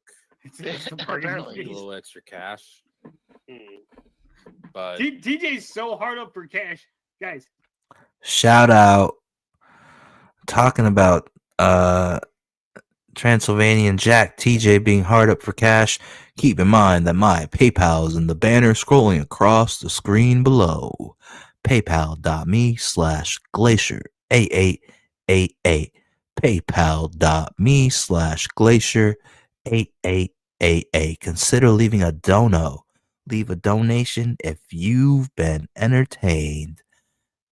Apparently.
A little extra cash. But
TJ's so hard up for cash, guys.
Shout out. Talking about Transylvanian Jack TJ being hard up for cash. Keep in mind that my PayPal is in the banner scrolling across the screen below. PayPal.me/Glacier8888. PayPal.me/Glacier8888. Consider leaving a dono. Leave a donation if you've been entertained.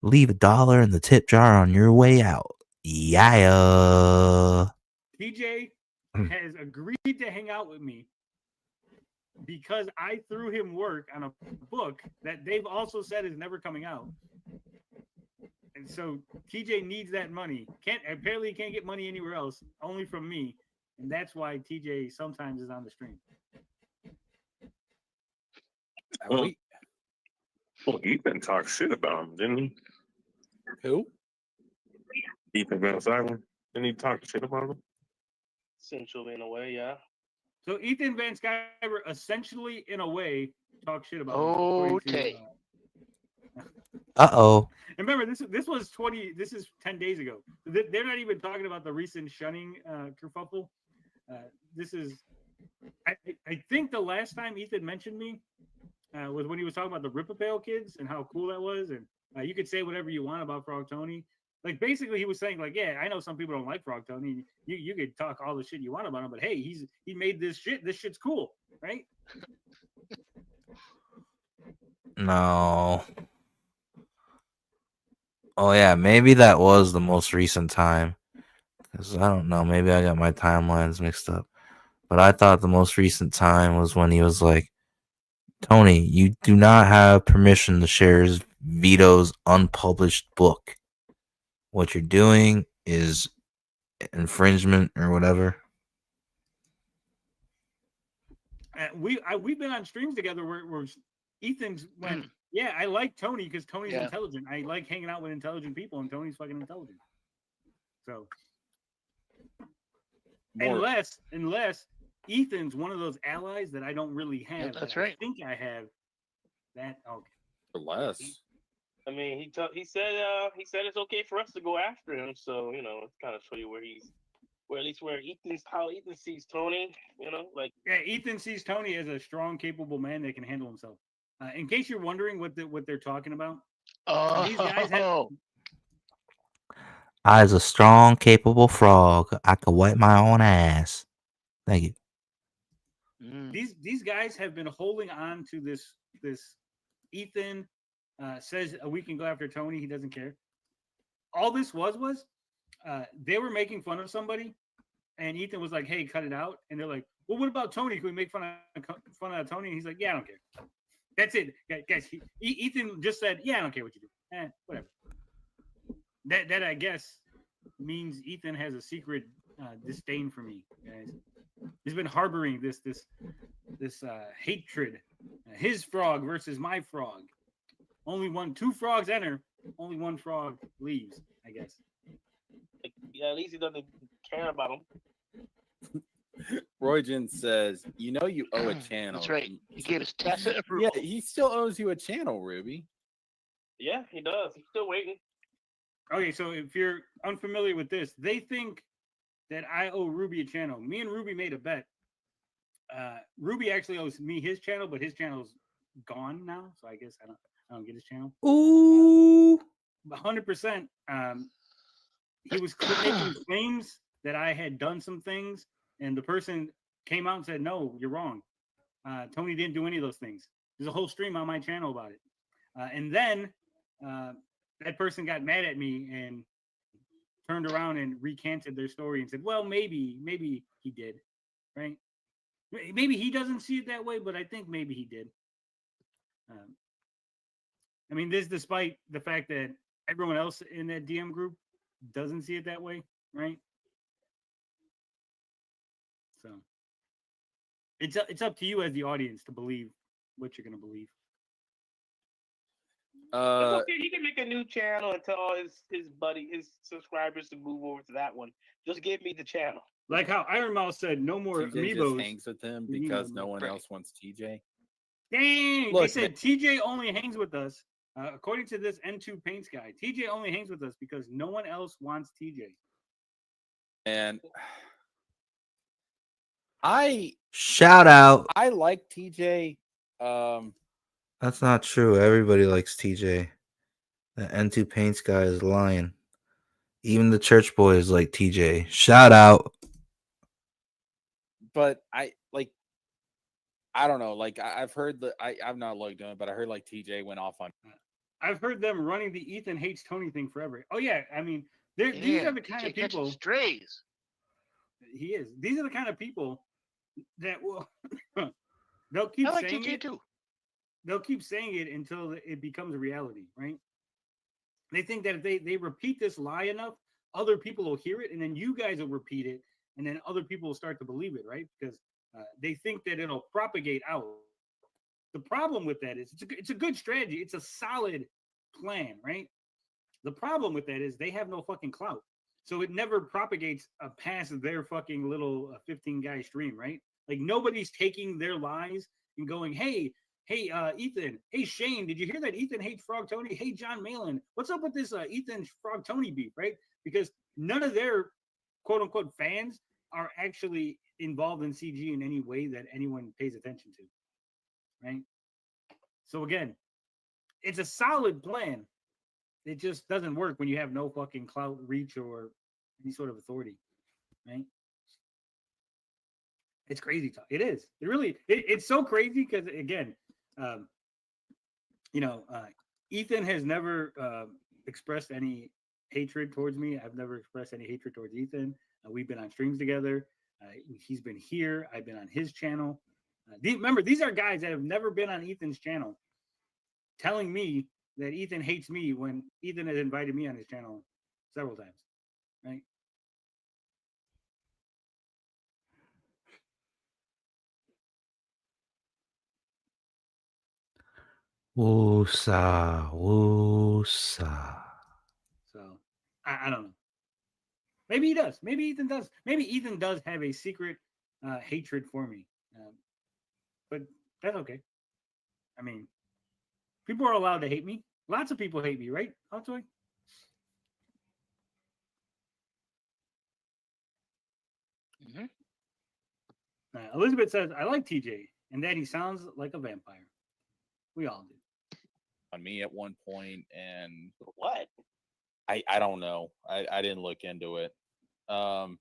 Leave $1 in the tip jar on your way out. Yeah.
TJ has agreed to hang out with me because I threw him work on a book that they've also said is never coming out. And so TJ needs that money. Apparently he can't get money anywhere else, only from me. And that's why TJ sometimes is on the stream.
Well, Ethan talked shit about him, didn't he?
Who?
Ethan Van Sciver. Didn't he talk shit about him?
Essentially, in a way, yeah.
So Ethan Van Sciver essentially, in a way, talked shit about him.
Okay.
Uh-oh.
And remember, this was 10 days ago. They're not even talking about the recent shunning kerfuffle. I think the last time Ethan mentioned me was when he was talking about the Ripapale kids and how cool that was. And you could say whatever you want about Frog Tony. Like, basically, he was saying, like, yeah, I know some people don't like Frog Tony. You could talk all the shit you want about him, but hey, he made this shit. This shit's cool, right?
No. Oh, yeah, maybe that was the most recent time. Because I don't know. Maybe I got my timelines mixed up. But I thought the most recent time was when he was like, Tony, you do not have permission to share Vito's unpublished book. What you're doing is infringement or whatever.
We've been on streams together where Ethan's went, yeah, I like Tony because Tony's intelligent. I like hanging out with intelligent people, and Tony's fucking intelligent. So unless Ethan's one of those allies that I don't really have.
Yeah, that's
that
right.
I think I have that. Okay.
For less.
I mean, he said it's okay for us to go after him. So it's kind of show you where how Ethan sees Tony. Like
Ethan sees Tony as a strong, capable man that can handle himself. In case you're wondering what they're talking about, these guys have.
I is a strong, capable frog. I can wipe my own ass. Thank you.
These guys have been holding on to this. Ethan says we can go after Tony. He doesn't care. All this was they were making fun of somebody, and Ethan was like, "Hey, cut it out." And they're like, well, what about Tony? Can we make fun of Tony? And he's like, yeah, I don't care. That's it, guys. Ethan just said, yeah, I don't care what you do. Whatever. That I guess means Ethan has a secret disdain for me, guys. He's been harboring this hatred. His frog versus my frog. Two frogs enter. Only one frog leaves, I guess.
Yeah, at least he doesn't care about him.
Roygen says, you know you owe a channel.
That's right. He gave us tacit approval.
Yeah, he still owes you a channel, Ruby.
Yeah, he does. He's still waiting.
Okay, so if you're unfamiliar with this, they think that I owe Ruby a channel. Me and Ruby made a bet. Ruby actually owes me his channel, but his channel's gone now, so I guess I don't get his channel.
Ooh,
100%. He was making claims that I had done some things, and the person came out and said, "No, you're wrong. Tony didn't do any of those things." There's a whole stream on my channel about it, and then that person got mad at me and turned around and recanted their story and said, "Well, maybe he did, right? Maybe he doesn't see it that way, but I think maybe he did." I mean, this despite the fact that everyone else in that DM group doesn't see it that way, right? So it's up to you as the audience to believe what you're going to believe.
It's okay. He can make a new channel and tell all his subscribers to move over to that one. Just give me the channel.
Like how Iron Mouse said, no more
TJ
amiibos.
just hangs with him because no one else wants TJ.
Dang,
Look,
they said TJ only hangs with us. According to this N2 Paints guy, TJ only hangs with us because no one else wants TJ.
And I
shout out.
I like TJ.
That's not true. Everybody likes TJ. The N2 Paints guy is lying. Even the church boys like TJ. Shout out.
But I don't know. Like I've heard I've not looked on it, but I heard like TJ went off on.
I've heard them running the Ethan hates Tony thing forever. Oh yeah, I mean, these are the kind of people.
Strays.
He is. These are the kind of people that will. They'll keep saying
TJ
it.
Too.
They'll keep saying it until it becomes a reality, right? They think that if they repeat this lie enough, other people will hear it, and then you guys will repeat it, and then other people will start to believe it, right? Because they think that it'll propagate out. The problem with that is it's a good strategy. It's a solid plan, right? The problem with that is they have no fucking clout. So it never propagates past their fucking little 15-guy stream, right? Like nobody's taking their lies and going, hey, Ethan, hey, Shane, did you hear that Ethan hates Frog Tony? Hey, John Malin, what's up with this Ethan Frog Tony beef, right? Because none of their quote-unquote fans are actually involved in CG in any way that anyone pays attention to, right? So again, it's a solid plan. It just doesn't work when you have no fucking clout, reach, or any sort of authority, right? It's crazy talk. It is. It really. It's so crazy because again, Ethan has never expressed any hatred towards me. I've never expressed any hatred towards Ethan. We've been on streams together. He's been here. I've been on his channel. Remember, these are guys that have never been on Ethan's channel, telling me that Ethan hates me when Ethan has invited me on his channel several times, right?
Woosa, woosa.
So I don't know. Maybe he does. Maybe Ethan does. Maybe Ethan does have a secret hatred for me. But that's okay. I mean, people are allowed to hate me. Lots of people hate me, right, Altoy?
Mm-hmm.
Elizabeth says, I like TJ and that he sounds like a vampire. We all do.
On me at one point, and
what?
I don't know. I didn't look into it.
That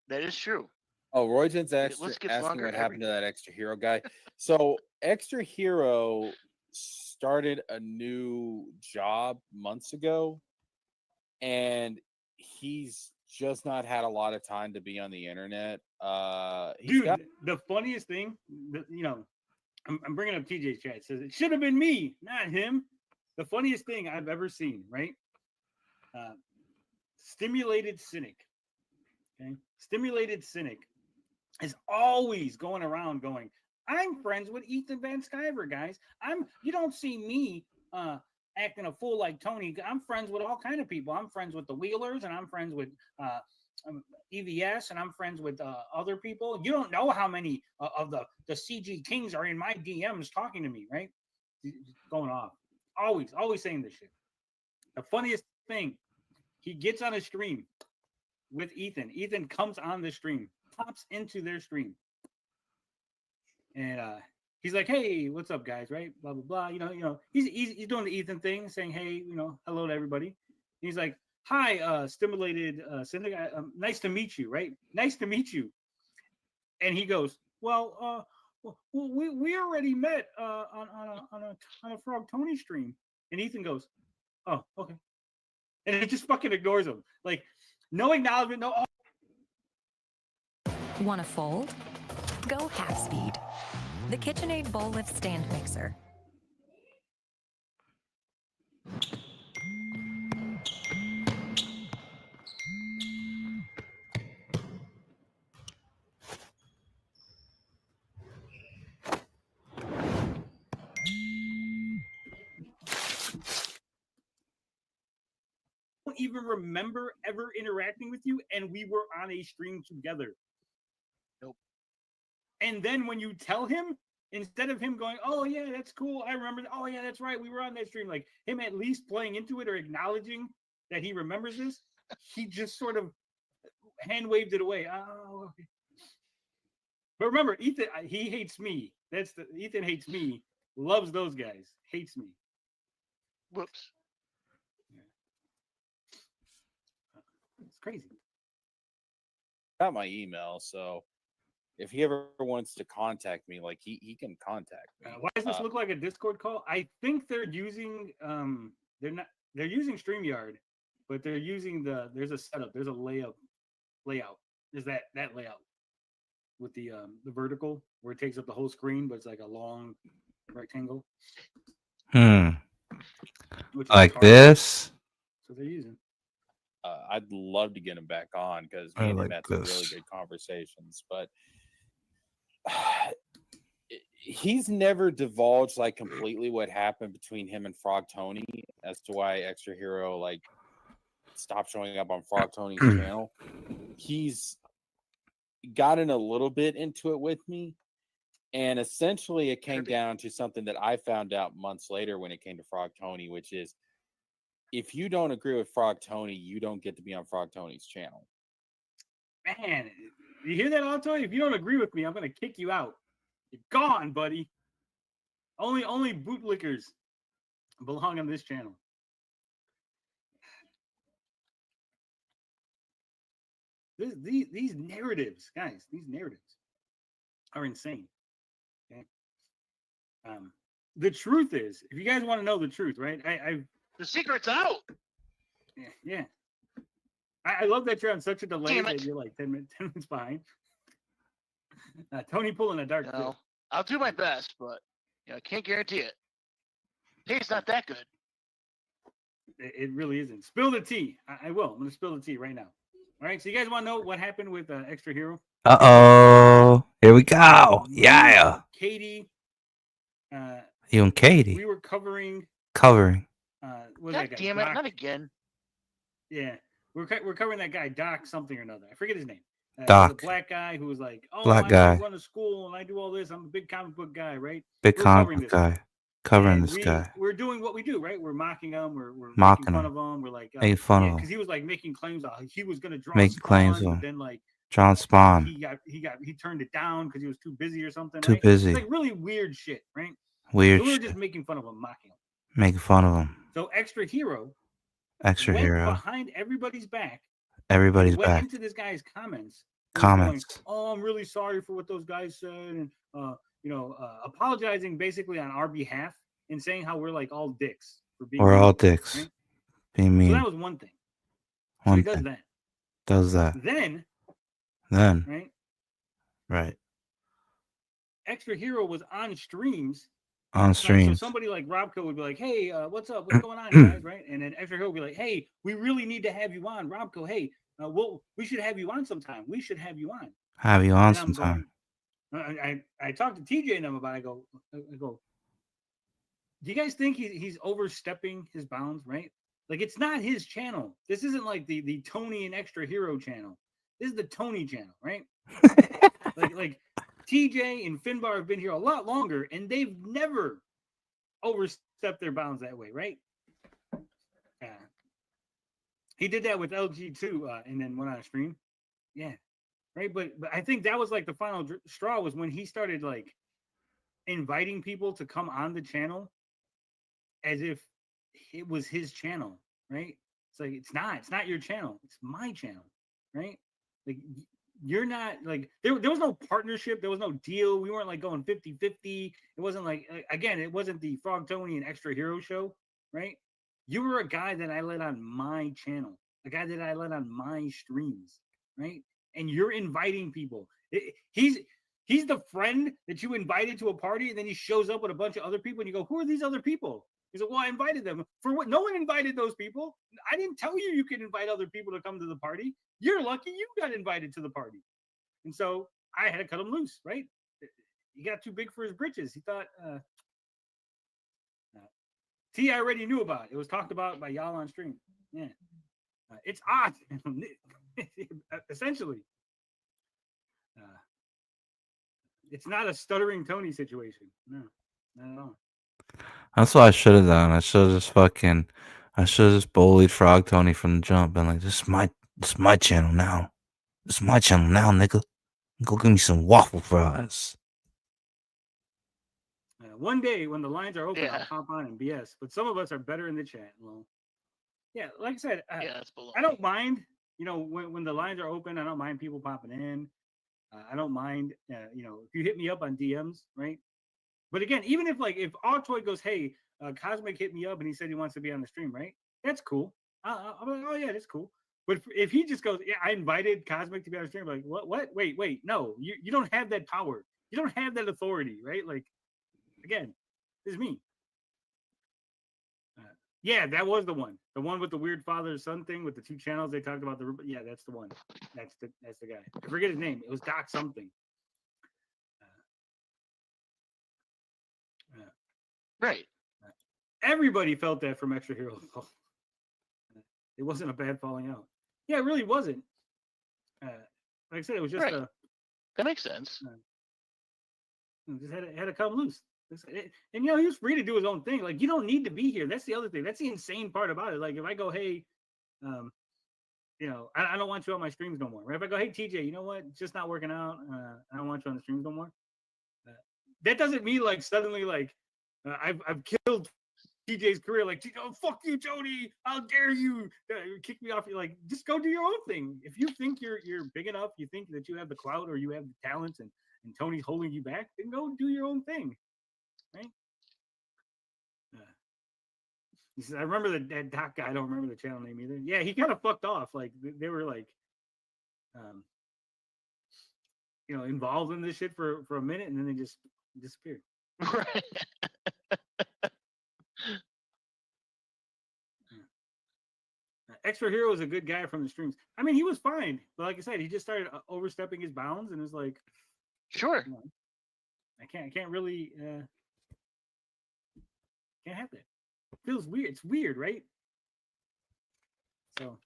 is true.
Oh, Roygen's
Let's
asking
get
what
longer
happened to that Extra Hero guy. So Extra Hero started a new job months ago, and he's just not had a lot of time to be on the internet.
Dude, the funniest thing, I'm bringing up TJ's chat. It says it should have been me, not him. The funniest thing I've ever seen, right? Stimulated Cynic. Okay, Stimulated Cynic is always going around going, I'm friends with Ethan Van Sciver, guys. You don't see me acting a fool like Tony. I'm friends with all kind of people. I'm friends with the Wheelers, and I'm friends with EVS, and I'm friends with other people. You don't know how many of the CG Kings are in my DMs talking to me, right? Going off. Always saying this shit. The funniest thing, he gets on a stream with Ethan. Ethan comes on the stream, pops into their stream. And he's like, "Hey, what's up, guys?" Right? Blah blah blah. He's doing the Ethan thing, saying, "Hey, hello to everybody." And he's like, "Hi, Stimulated Cynic. Nice to meet you." Right? Nice to meet you. And he goes, "Well, we already met on a Frog Tony stream." And Ethan goes, "Oh, okay." And it just fucking ignores him. Like, no acknowledgement, no.
Want to fold? Go half speed. The KitchenAid bowl lift stand mixer.
I don't even remember ever interacting with you, and we were on a stream together.
Nope.
And then when you tell him, instead of him going, "Oh yeah, that's cool, I remember. Oh yeah, that's right, we were on that stream," like him at least playing into it or acknowledging that he remembers this, he just sort of hand waved it away. Oh, okay. But remember, Ethan, he hates me. Ethan hates me. Loves those guys. Hates me.
Whoops.
It's crazy.
Got my email, so if he ever wants to contact me, like he can contact me.
Why does this look like a Discord call? I think they're using they're using StreamYard, but they're using there's a setup, there's a layout. There's that layout with the vertical where it takes up the whole screen, but it's like a long rectangle.
Like this?
So they're using.
I'd love to get him back on because
I
me and
like
him had some
this.
really good conversations, but he's never divulged like completely what happened between him and Frog Tony as to why Extra Hero like stopped showing up on Frog Tony's channel. He's gotten a little bit into it with me, and essentially it came down to something that I found out months later when it came to Frog Tony, which is if you don't agree with Frog Tony, you don't get to be on Frog Tony's channel.
Man, you hear that, Otto? If you don't agree with me, I'm gonna kick you out. You're gone, buddy. Only bootlickers belong on this channel. These narratives, guys, these narratives are insane. Okay. The truth is, if you guys want to know the truth, right?
The secret's out.
Yeah. I love that you're on such a delay that you're like 10 minutes behind. Tony pulling a dark.
No, I'll do my best, but I can't guarantee it. Taste's not that good.
It really isn't. Spill the tea. I will. I'm gonna spill the tea right now. All right. So you guys want to know what happened with Extra Hero?
Here we go. Yeah.
Katie.
You and Katie.
We were covering.
God damn it! Not again.
Yeah, we're covering that guy Doc something or another. I forget his name.
Doc.
The black guy who was like, "Oh,
Black
I
guy.
run a school and I do all this. I'm a big comic book guy, right?"
Big
We're
comic
covering
book
this
guy. Covering this guy.
We're doing what we do, right? We're mocking him. We're
Mocking
making fun
him.
of him. We're like
Making fun of him.
because he was like making claims that he was going to draw
Making claims
Spawn,
of
but
him.
then like
John Spawn.
he turned it down because he was too busy or something.
Too
right?
busy.
Like really weird shit, right?
Weird
So we were
shit.
just making fun of him, mocking him.
Making fun of him.
So Extra Hero
Extra
went
Hero.
behind everybody's back.
Everybody's
went
back.
into this guy's comments.
Comments.
Going, "Oh, I'm really sorry for what those guys said," and apologizing basically on our behalf and saying how we're like all dicks for being.
We're all
mean,
dicks.
right?
Being mean.
So that was one thing. So
One
he does
thing.
that.
Does that.
Then,
Right.
right, Extra Hero was on streams.
On
Like, so
streams.
somebody like Robco would be like, "Hey, what's up? What's going on, guys?" Right? And then Extra Hero would be like, "Hey, we really need to have you on, Robco. Hey, we should have you on sometime. We should have you on."
Have you on
And I'm
sometime.
going. I talked to TJ and them about it. I go, do you guys think he's overstepping his bounds, right? Like, it's not his channel. This isn't like the Tony and Extra Hero channel. This is the Tony channel, right? like TJ and Finbar have been here a lot longer, and they've never overstepped their bounds that way, right? He did that with LG too, and then went on a stream. Yeah, right. But I think that was like the final straw was when he started like inviting people to come on the channel as if it was his channel, right? It's like it's not your channel, it's my channel, right? Like, you're not like there was no partnership, there was no deal, we weren't like going 50-50. It wasn't like, again, it wasn't the Frog Tony and Extra Hero show, right? You were a guy that I let on my channel, a guy that I let on my streams, right? And you're inviting people. He's the friend that you invited to a party, and then he shows up with a bunch of other people, and you go, "Who are these other people?" He's like, "Well, I invited them." For what? No one invited those people. I didn't tell you could invite other people to come to the party. You're lucky you got invited to the party. And so I had to cut him loose, right? He got too big for his britches. He thought, T, I already knew about it. It was talked about by y'all on stream. Yeah. It's odd, essentially. It's not a stuttering Tony situation. No, not at all.
That's what I should have done. I should have just bullied Frog Tony from the jump and like, this is my channel now. This is my channel now, nigga. Go give me some waffle fries.
One day when the lines are open, I'll pop on and BS. But some of us are better in the chat. Well, yeah, like I said, I don't mind. You know, when the lines are open, I don't mind people popping in. I don't mind. You know, if you hit me up on DMs, right? But again, even if Altoid goes, "Hey, Cosmic hit me up and he said he wants to be on the stream," right? That's cool. I'm like, "Oh yeah, that's cool." But if he just goes, "Yeah, I invited Cosmic to be on the stream," I'm like, what? Wait, no, you don't have that power. You don't have that authority, right? Like, again, this is me. Yeah, that was the one with the weird father-son thing with the two channels. They talked about yeah, that's the one. That's the guy. I forget his name. It was Doc something.
Right.
Everybody felt that from Extra Hero. It wasn't a bad falling out. Yeah, it really wasn't. Like I said, it was just
right. That makes sense.
Just had to come loose. And he was free to do his own thing. Like, you don't need to be here. That's the other thing. That's the insane part about it. Like, if I go, "Hey, I don't want you on my streams no more." Right? If I go, "Hey, TJ, you know what? It's just not working out. I don't want you on the streams no more." That doesn't mean like suddenly like I've killed TJ's career. Like, "Oh, fuck you, Tony! How dare you kick me off?" You're like, just go do your own thing. If you think you're big enough, you think that you have the clout or you have the talents, and Tony's holding you back, then go do your own thing. Right? He says, "I remember that Doc guy. I don't remember the channel name either." Yeah, he kind of fucked off. Like, they were like, involved in this shit for a minute, and then they just disappeared.
Right.
Extra Hero is a good guy from the streams. I mean, he was fine, but like I said, he just started overstepping his bounds, and it's like,
sure,
I can't really, can't have that. It feels weird. It's weird, right? So,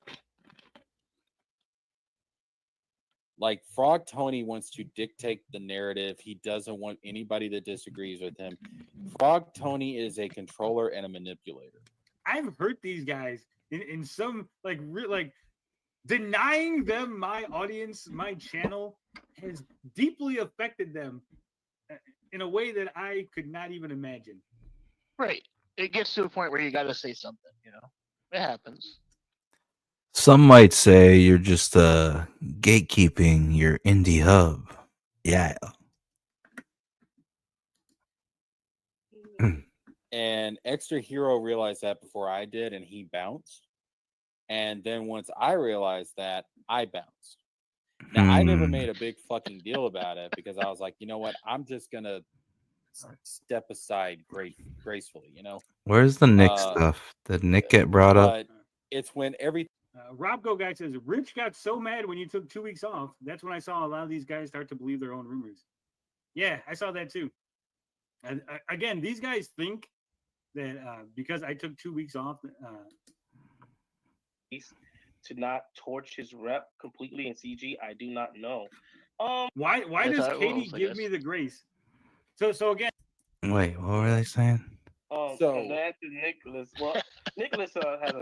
like, Frog Tony wants to dictate the narrative. He doesn't want anybody that disagrees with him. Frog Tony is a controller and a manipulator.
I've hurt these guys in some like denying them my audience, my channel has deeply affected them in a way that I could not even imagine.
Right. It gets to a point where you got to say something. It happens.
Some might say you're just gatekeeping your indie hub. Yeah.
And Extra Hero realized that before I did, and he bounced. And then once I realized that, I bounced. Now, I never made a big fucking deal about it because I was like, you know what? I'm just going to step aside gracefully, you know?
Where's the Nick stuff? Did Nick get brought up?
But it's when every
Rob Go Guy says, Rich got so mad when you took 2 weeks off. That's when I saw a lot of these guys start to believe their own rumors. Yeah, I saw that too. And again, these guys think that because I took 2 weeks off,
to not torch his rep completely in CG, I do not know.
why
That's
does
how it
Katie
rolls, I
give
guess.
me the grace? So again,
Wait, what were they saying?
And that to Nicholas. Well, Nicholas had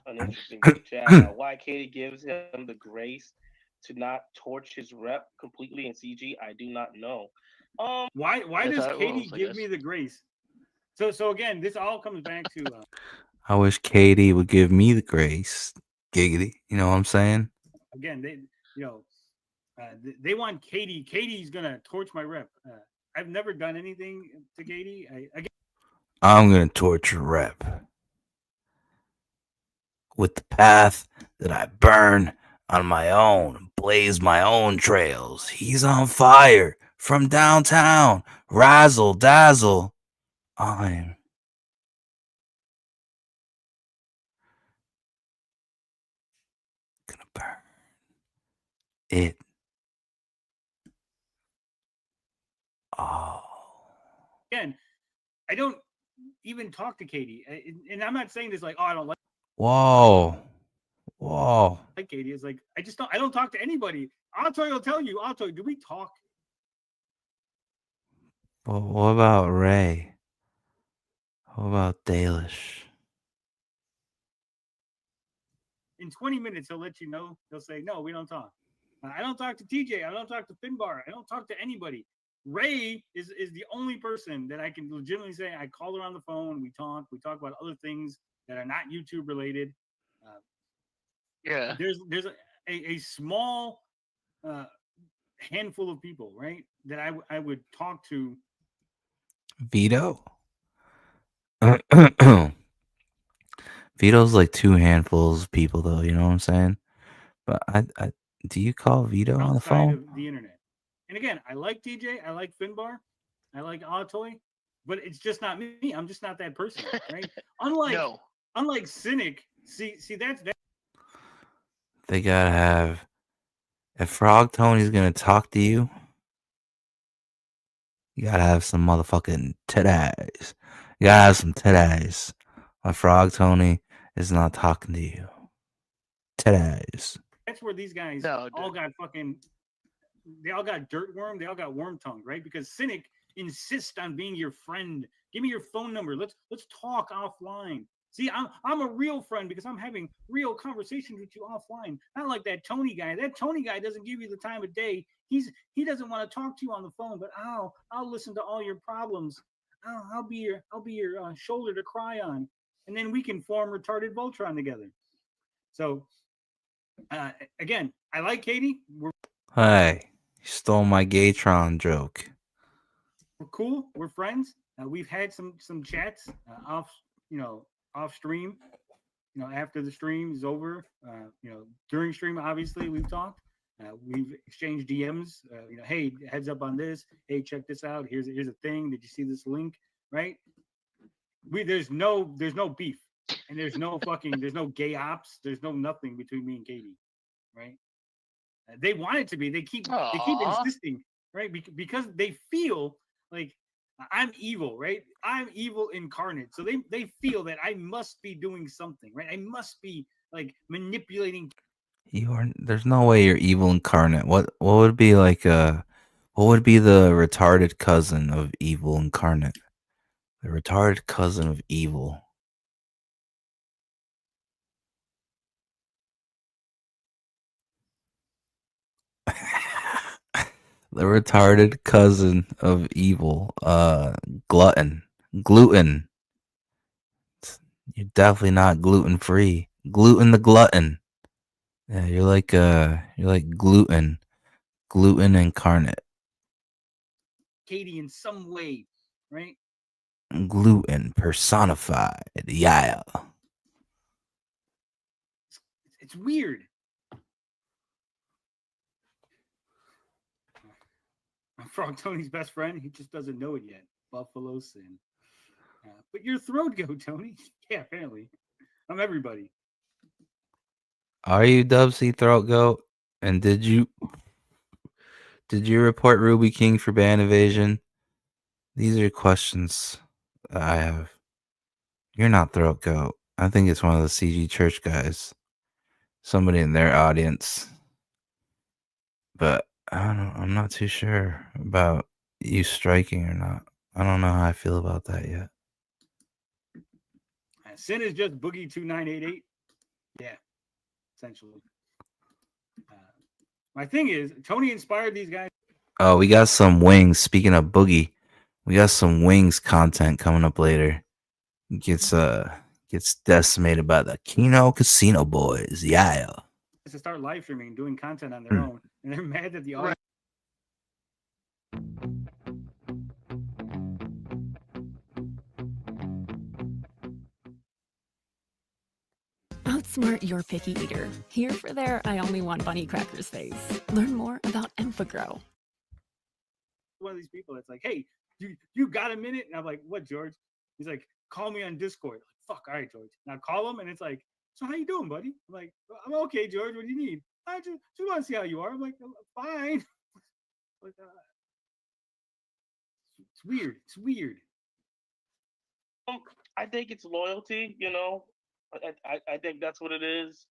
an interesting chat. Why Katie gives him the grace to not torch his rep completely in CG, I do not know.
why
That's
does
how it
Katie
rolls, I
give
guess.
me the grace? So again, this all comes back to
I wish Katie would give me the grace. Giggity. You know what I'm saying?
again, they want Katie. Katie's gonna torch my rep. I've never done anything to Katie.
I'm going to torture Rep with the path that I burn on my own, blaze my own trails. He's on fire from downtown, razzle dazzle. I'm gonna burn it all.
Again, I don't even talk to Katie, and I'm not saying this like, oh, I don't
Whoa.
like Katie. It's like I don't talk to anybody. I'll tell you. Do we talk?
Well, what about Ray? What about Dalish?
In 20 minutes, he'll let you know. He'll say, no, we don't talk. I don't talk to TJ. I don't talk to Finbar. I don't talk to anybody. Ray is the only person that I can legitimately say I call her on the phone. We talk about other things that are not YouTube related.
Yeah.
There's a small handful of people, right, that I would talk to.
Vito? Vito's like two handfuls of people, though. You know what I'm saying? But I do you call Vito on the
outside
phone?
of the internet. And again, I like TJ, I like Finbar, I like Altoy, but it's just not me. I'm just not that person, right? Unlike Cynic, see that's
They gotta have. If Frog Tony's gonna talk to you, you gotta have some motherfucking titties. You gotta have some titties. My Frog Tony is not talking to you. Titties.
that's where these guys all got fucking. They all got dirt worm. They all got worm tongue, right? Because Cynic insists on being your friend. Give me your phone number. Let's talk offline. See, I'm a real friend because I'm having real conversations with you offline. Not like that Tony guy. That Tony guy doesn't give you the time of day. He doesn't want to talk to you on the phone, but I'll listen to all your problems. I'll be your shoulder to cry on, and then we can form retarded Voltron together. So again, I like Katie.
Hey, you stole my Gatron joke.
We're cool. We're friends. We've had some chats off stream. After the stream is over. During stream, obviously we've talked. We've exchanged DMs. Hey, heads up on this. Hey, check this out. Here's a thing. Did you see this link? Right? There's no beef, and there's no gay ops. There's no nothing between me and Katie. Right? They want it to be. They keep insisting, right? Because they feel like I'm evil, right? I'm evil incarnate. So they feel that I must be doing something, right? I must be like manipulating.
You are. There's no way you're evil incarnate. What would be like what would be the retarded cousin of evil incarnate? The retarded cousin of evil. The retarded cousin of evil. Gluten. You're definitely not gluten free. Gluten the glutton. Yeah, you're like gluten incarnate.
Katie in some way, right?
Gluten personified. Yeah.
It's weird. I'm Frog Tony's best friend. He just doesn't know it yet. Buffalo Sin. But you're throat goat, Tony. Yeah, apparently. I'm everybody.
Are you Dubsy Throat Goat? And did you report Ruby King for ban evasion? These are questions that I have. You're not Throat Goat. I think it's one of the CG Church guys. Somebody in their audience. But I'm not too sure about you striking or not. I don't know how I feel about that yet.
Sin is just Boogie 2988. Yeah, essentially. My thing is, Tony inspired these guys.
Oh, we got some wings. Speaking of Boogie, we got some wings content coming up later. Gets decimated by the Kino Casino Boys. Yeah.
To start live streaming and doing content on their own, and they're mad that the audience.
Outsmart your picky eater. Here for their I only want bunny crackers phase. Learn more about Enfagrow.
One of these people that's like, hey, you got a minute? And I'm like, what, George? He's like, call me on Discord. Like, fuck, all right, George. And I call him, and it's like, so how you doing, buddy? I'm like, I'm okay, George. What do you need? I just want to see how you are. I'm like, fine. Like, it's weird. It's weird.
I think it's loyalty, you know. I think that's what it is.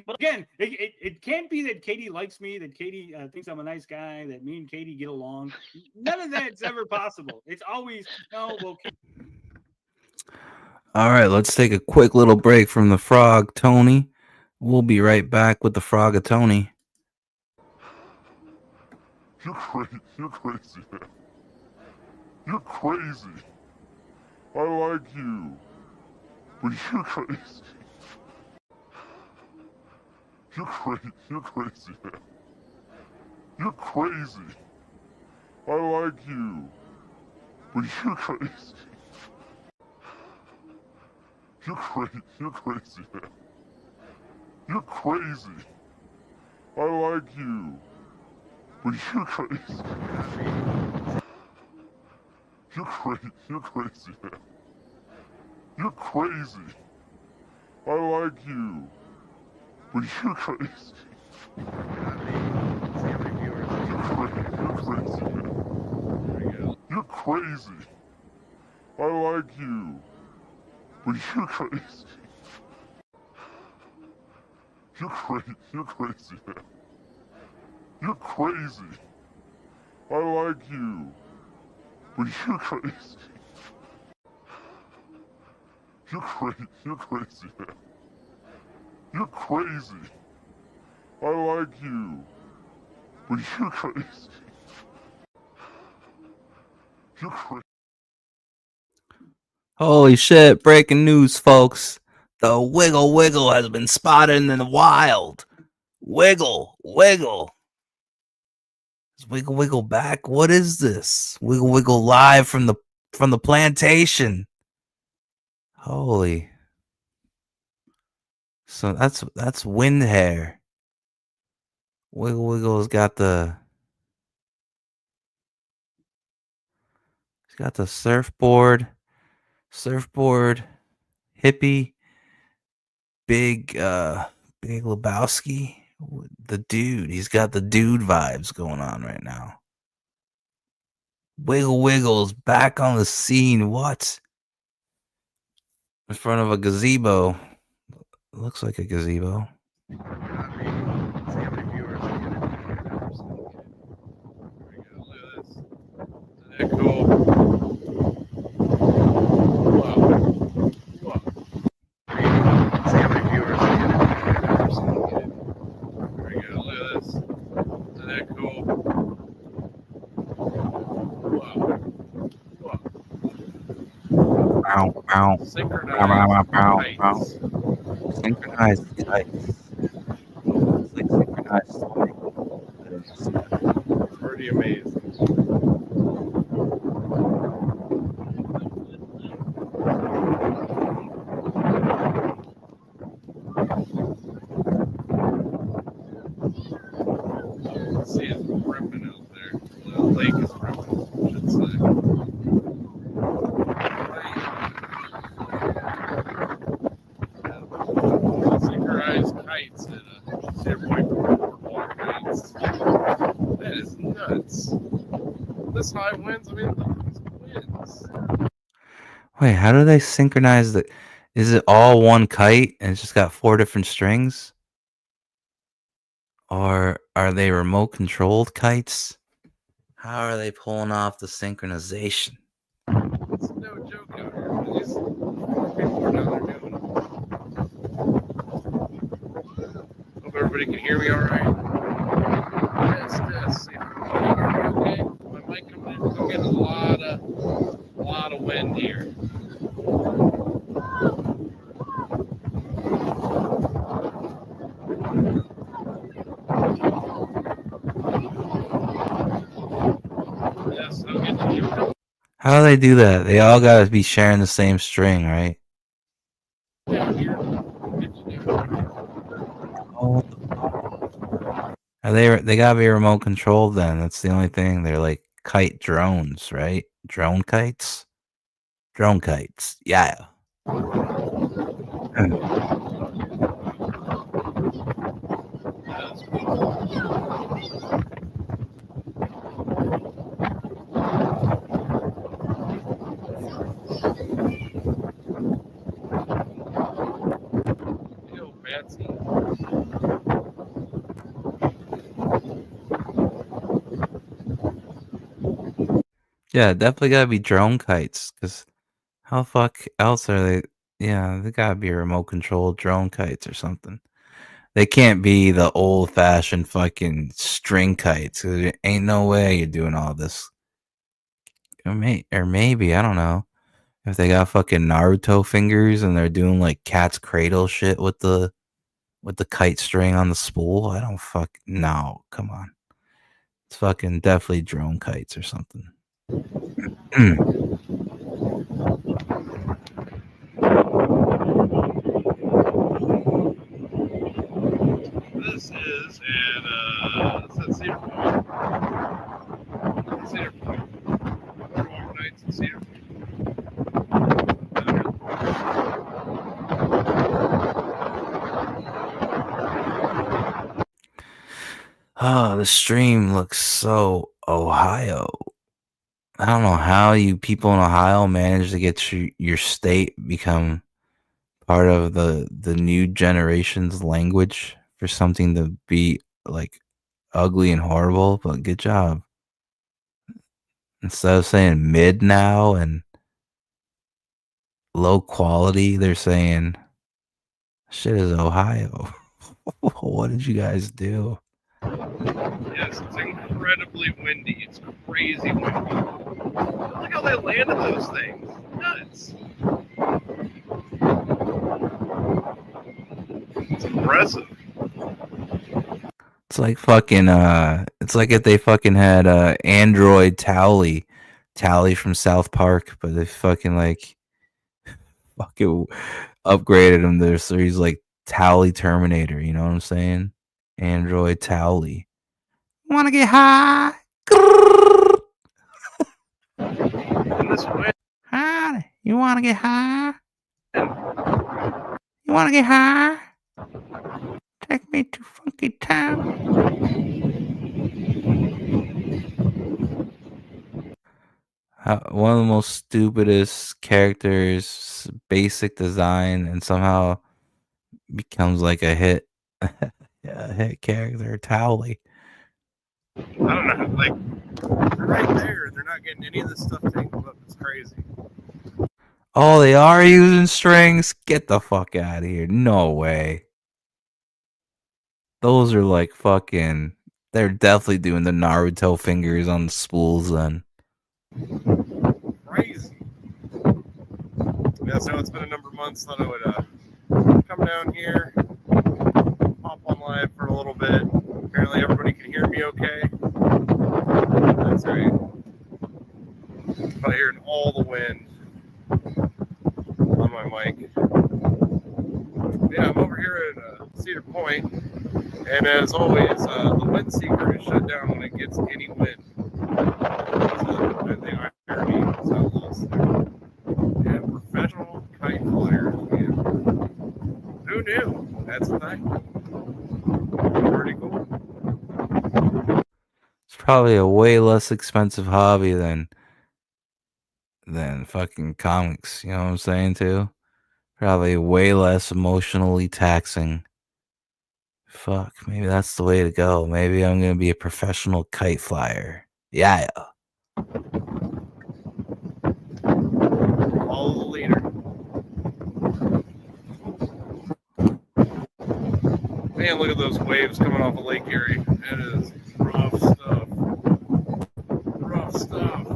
Again, it can't be that Katie likes me, that Katie thinks I'm a nice guy, that me and Katie get along. None of that's ever possible. It's always, no, well.
All right, let's take a quick little break from the frog, Tony. We'll be right back with the frog of Tony.
You're crazy. You're crazy, man. You're crazy. I like you. But you're crazy. You're crazy. You're crazy, man. You're crazy. I like you. But you're crazy. You're crazy. You're crazy, man. You're crazy. I like you. But you're crazy. You're crazy. You're crazy, man. You're crazy. I like you. But you're crazy. You're crazy, man. You're crazy. I like you. But you're crazy. You're crazy. You're crazy, man. You're crazy. I like you. But you're crazy. You're crazy. You're crazy, man. You're crazy. I like you. But you're crazy. You're crazy.
Holy shit, breaking news, folks. The Wiggle Wiggle has been spotted in the wild. Wiggle, Wiggle. Is Wiggle Wiggle back? What is this? Wiggle Wiggle live from the plantation. Holy. So that's wind hair. Wiggle Wiggle's got the surfboard hippie, big Lebowski. The dude, he's got the dude vibes going on right now. Wiggle Wiggle's back on the scene. What? In front of a gazebo. Looks like a gazebo.
Isn't that cool?
See how many viewers I get.
There we go. Look at this. Isn't that cool?
Bow, bow.
Synchronized
tights. Synchronized tights. It's like synchronized swimming.
Pretty amazing. this high winds. I mean, look at these winds.
Wait, how do they synchronize the? Is it all one kite and it's just got 4 different strings? Or are they remote controlled kites? How are they pulling off the synchronization?
It's no joke out here. These people are down there doing it. Hope everybody can hear me all right. Test. See if everybody can hear me okay. My mic coming in. We're getting a lot of wind here. Yes, I'm getting you.
How do they do that? They all gotta be sharing the same string, right?
Down here.
They gotta be remote controlled then. That's the only thing. They're like kite drones, right? Drone kites? Drone kites. Yeah.
Yo, fancy.
Yeah, definitely gotta be drone kites. Cause how the fuck else are they? Yeah, they gotta be remote controlled drone kites or something. They can't be the old fashioned fucking string kites. There ain't no way you're doing all this. Or maybe, I don't know. If they got fucking Naruto fingers and they're doing like cat's cradle shit with the kite string on the spool, I don't no, come on. It's fucking definitely drone kites or something.
This is at Cedar Point. Cedar Point. Boardwalk nights in Cedar Point.
Oh, the stream looks so Ohio. I don't know how you people in Ohio manage to get your state become part of the new generation's language for something to be like ugly and horrible, but good job. Instead of saying mid now and low quality, they're saying shit is Ohio. What did you guys do?
Yes, it's incredibly windy. It's crazy windy. Look how they landed those things. Nuts. It's impressive.
It's like fucking it's like if they fucking had Android Tally from South Park, but they fucking like fucking upgraded him there so he's like Tally Terminator, you know what I'm saying? Android Tally. Wanna get high?
And this wind.
Hi, you wanna get high? You wanna get high? Take me to Funky Town. One of the most stupidest characters, basic design, and somehow becomes like a hit. Yeah, hit character, Towley.
I don't know. Like, they're right there. They're not getting any of this stuff tangled up. It's crazy.
Oh, they are using strings? Get the fuck out of here. No way. Those are like fucking. They're definitely doing the Naruto fingers on the spools then.
Crazy. Yeah, so it's been a number of months. Thought I would come down here, hop on live for a little bit. Apparently everybody can hear me okay. That's right. About hearing all the wind on my mic. Yeah, I'm over here at Cedar Point, and as always, the wind seeker is shut down when it gets any wind. So the irony is not lost there. Yeah, professional kite flyers, man. Who knew? That's the thing. Pretty cool.
probably a way less expensive hobby than fucking comics. You know what I'm saying too? Probably way less emotionally taxing. Fuck, maybe that's the way to go. Maybe I'm gonna be a professional kite flyer. Yeah.
Follow the leader. Man, look at those waves coming off of Lake Erie. It is rough stuff. Rough stuff.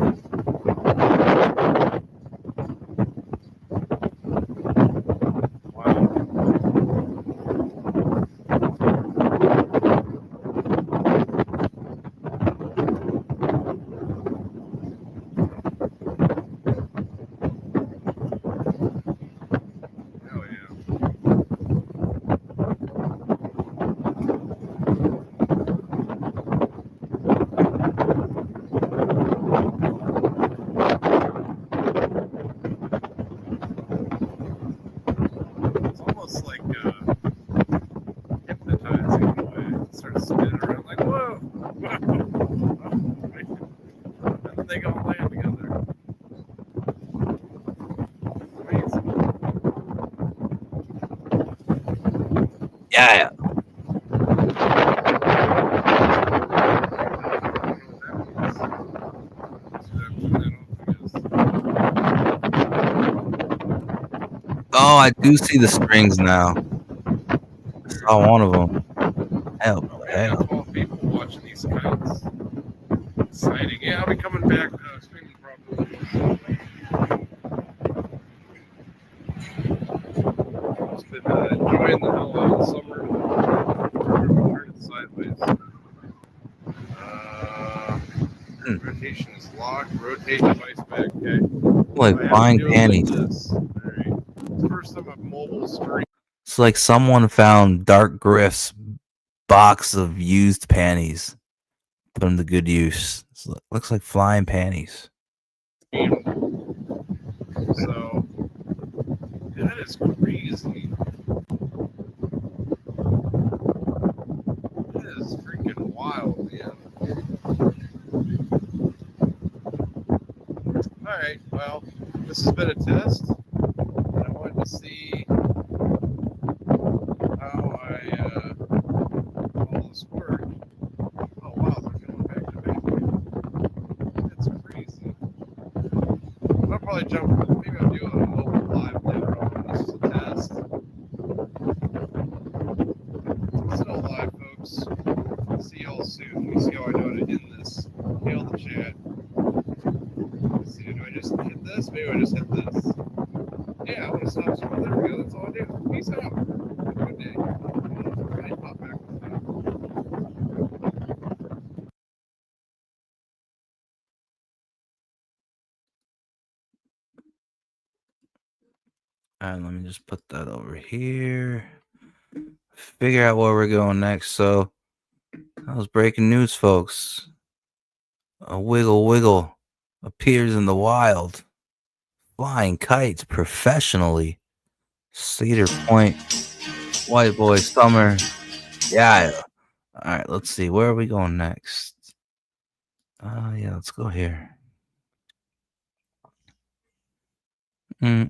It's almost like hypnotizing in a way. It starts spinning around like, whoa! And then they all land together.
Yeah. Oh, I do see the strings now. I saw one of them. Hell,
I got 12 people watching these kites. Exciting. Yeah, I'll be coming back streaming probably. Just been enjoying the hell out of the summer. Turn it sideways. Rotation is locked. Rotate device back. Okay.
Like
I have to
flying
do it
panties.
like this. All right. It's the first time I've mobile stream.
It's like someone found Dark Griff's box of used panties. Put them to good use. Looks like flying panties.
So that is crazy. That is freaking wild, man. Alright, well, this has been a test. I wanted to see how all this worked. Oh wow, they're going back to back. That's crazy. I'll probably jump, maybe I'll do a mobile live later on. This is a test. Still live, folks. See y'all soon. Let me see how I know how to end this. Hail the chat. Let's see, do I just hit this? Maybe I just hit this. Yeah, I want to stop scrolling. There we go. That's all I do. Peace out. Have a good day. Right, pop back.
And let me just put that over here. Figure out where we're going next. So that was breaking news, folks. A wiggle wiggle appears in the wild. Flying kites professionally. Cedar Point. White boy summer. Yeah. All right, let's see. Where are we going next? Yeah, let's go here. You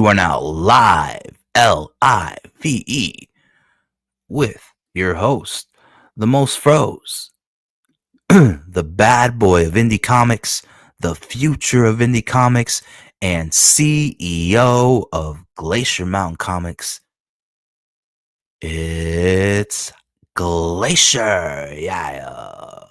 are now live, LIVE, with your host, the most froze, the bad boy of indie comics, the future of indie comics, and CEO of Glacier Mountain Comics. It's Glacier. Yeah.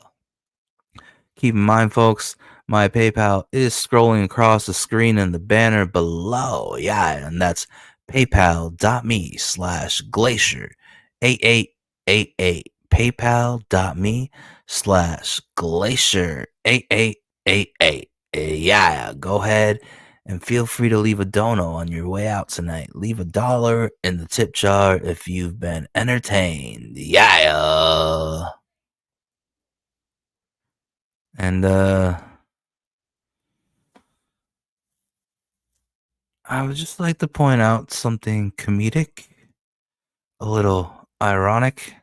Keep in mind, folks, my PayPal is scrolling across the screen in the banner below. Yeah, and that's paypal.me/glacier8888. paypal.me/glacier8888. Yeah, go ahead and feel free to leave a dono on your way out tonight. Leave $1 in the tip jar if you've been entertained. Yeah. And I would just like to point out something comedic, a little ironic.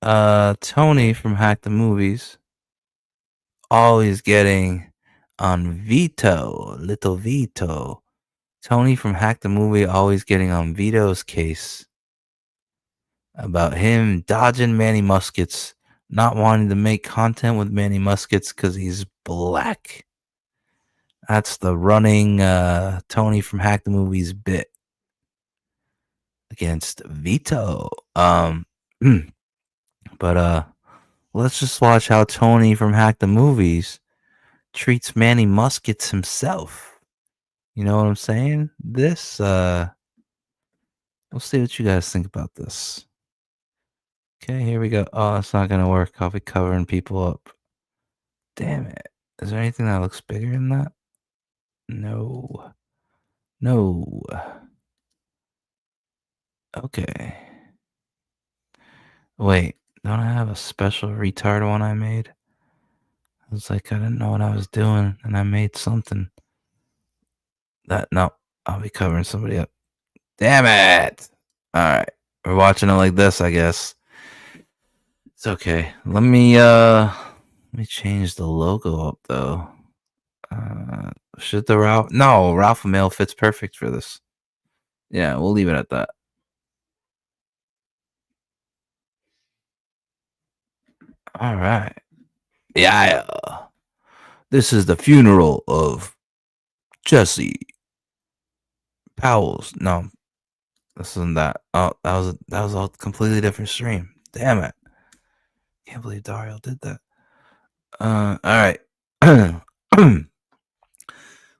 Tony from Hack the Movies always getting on Vito, little Vito. Tony from Hack the Movie always getting on Vito's case about him dodging Manny Muskets, not wanting to make content with Manny Muskets because he's black. That's the running Tony from Hack the Movies bit against Vito. But let's just watch how Tony from Hack the Movies treats Manny Muskets himself. You know what I'm saying? This we'll see what you guys think about this. Okay, here we go. Oh, that's not gonna work. I'll be covering people up. Damn it. Is there anything that looks bigger than that? No. No. Okay. Wait, don't I have a special retard one I made? I was like, I didn't know what I was doing, and I made something. No, I'll be covering somebody up. Damn it! Alright. We're watching it like this, I guess. It's okay. Let me change the logo up though. Should the Ralph? No, Ralph Mail fits perfect for this. Yeah, we'll leave it at that. All right. Yeah. This is the funeral of Jesse Powell's. No, this isn't that. Oh, that was a completely different stream. Damn it. Can't believe Dario did that. All right.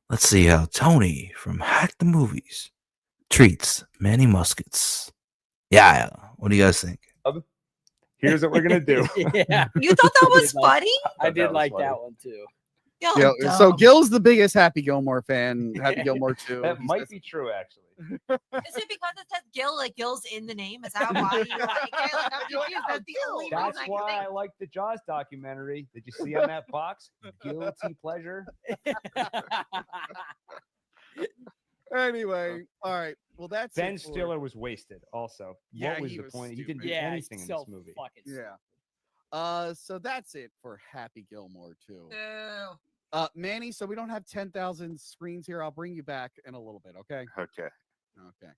Let's see how Tony from Hack the Movies treats Manny Muskets. Yeah. What do you guys think?
Here's what we're gonna do.
Yeah. You thought that was funny?
I did like
that one too.
Yeah, so Gil's the biggest Happy Gilmore fan. Happy Gilmore too.
That might be true, actually.
Is it because it says Gil, like Gil's in the name? Is that why you like it? Like, I'm confused. That's the only reason
That's
I can
why
think.
I like the Jaws documentary. Did you see on that box? Guilty pleasure.
Anyway, all right. Well, that's
Ben
it for-
Stiller was wasted. Also,
Yeah,
what was
he
the
was
point? He
stupid.
didn't do anything in this movie.
Yeah. So that's it for Happy Gilmore too.
Ew.
Manny, so we don't have 10,000 screens here. I'll bring you back in a little bit, okay?
Okay.
Okay.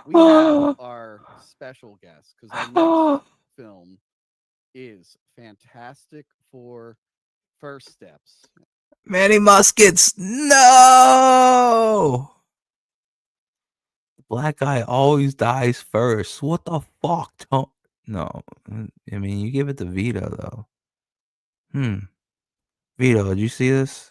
We have our special guest because our next film is Fantastic Four First Steps.
Manny Muskets. No. The black guy always dies first. What the fuck? No. I mean, you give it to Vito though. Vito, did you see this?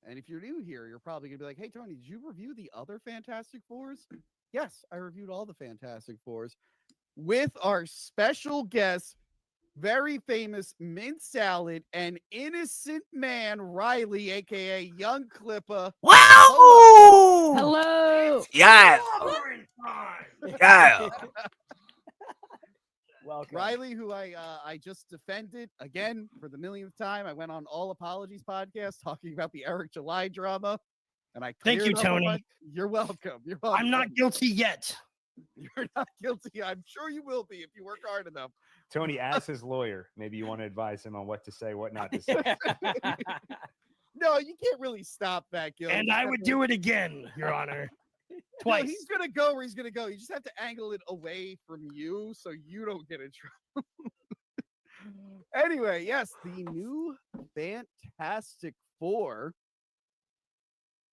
And if you're new here, you're probably gonna be like, "Hey, Tony, did you review the other Fantastic Fours?" Yes, I reviewed all the Fantastic Fours with our special guest, very famous mint salad and innocent man Riley, aka Young Clipper.
Wow!
Hello.
Yeah. Yeah.
Welcome. Riley, who I just defended again for the millionth time. I went on All Apologies podcast talking about the Eric July drama, and I
Thank you,
cleared up a
Tony.
bunch- You're welcome. You're welcome.
I'm not guilty yet.
You're not guilty. I'm sure you will be if you work hard enough.
Tony, as his lawyer, maybe you want to advise him on what to say, what not to say.
No, you can't really stop that, Gil.
And I would do it again, Your Honor. Twice.
No, he's gonna go where he's gonna go. You just have to angle it away from you so you don't get in trouble. Anyway, yes, the new Fantastic Four.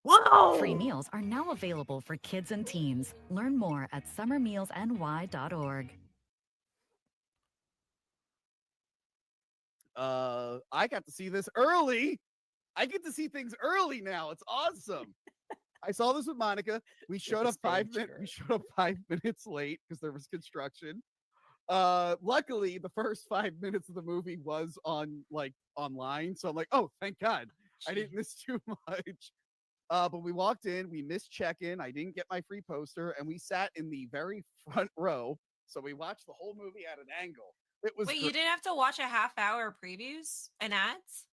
Whoa!
Free meals are now available for kids and teens. Learn more at summermealsny.org.
I got to see this early. I get to see things early now. It's awesome. I saw this with Monica. We showed up 5 minutes. We showed up 5 minutes late because there was construction. Luckily, the first 5 minutes of the movie was online, so I'm like, oh, thank God, I didn't miss too much. But we walked in, we missed check-in. I didn't get my free poster, and we sat in the very front row. So we watched the whole movie at an angle. It was
Wait, you didn't have to watch a half-hour previews and ads?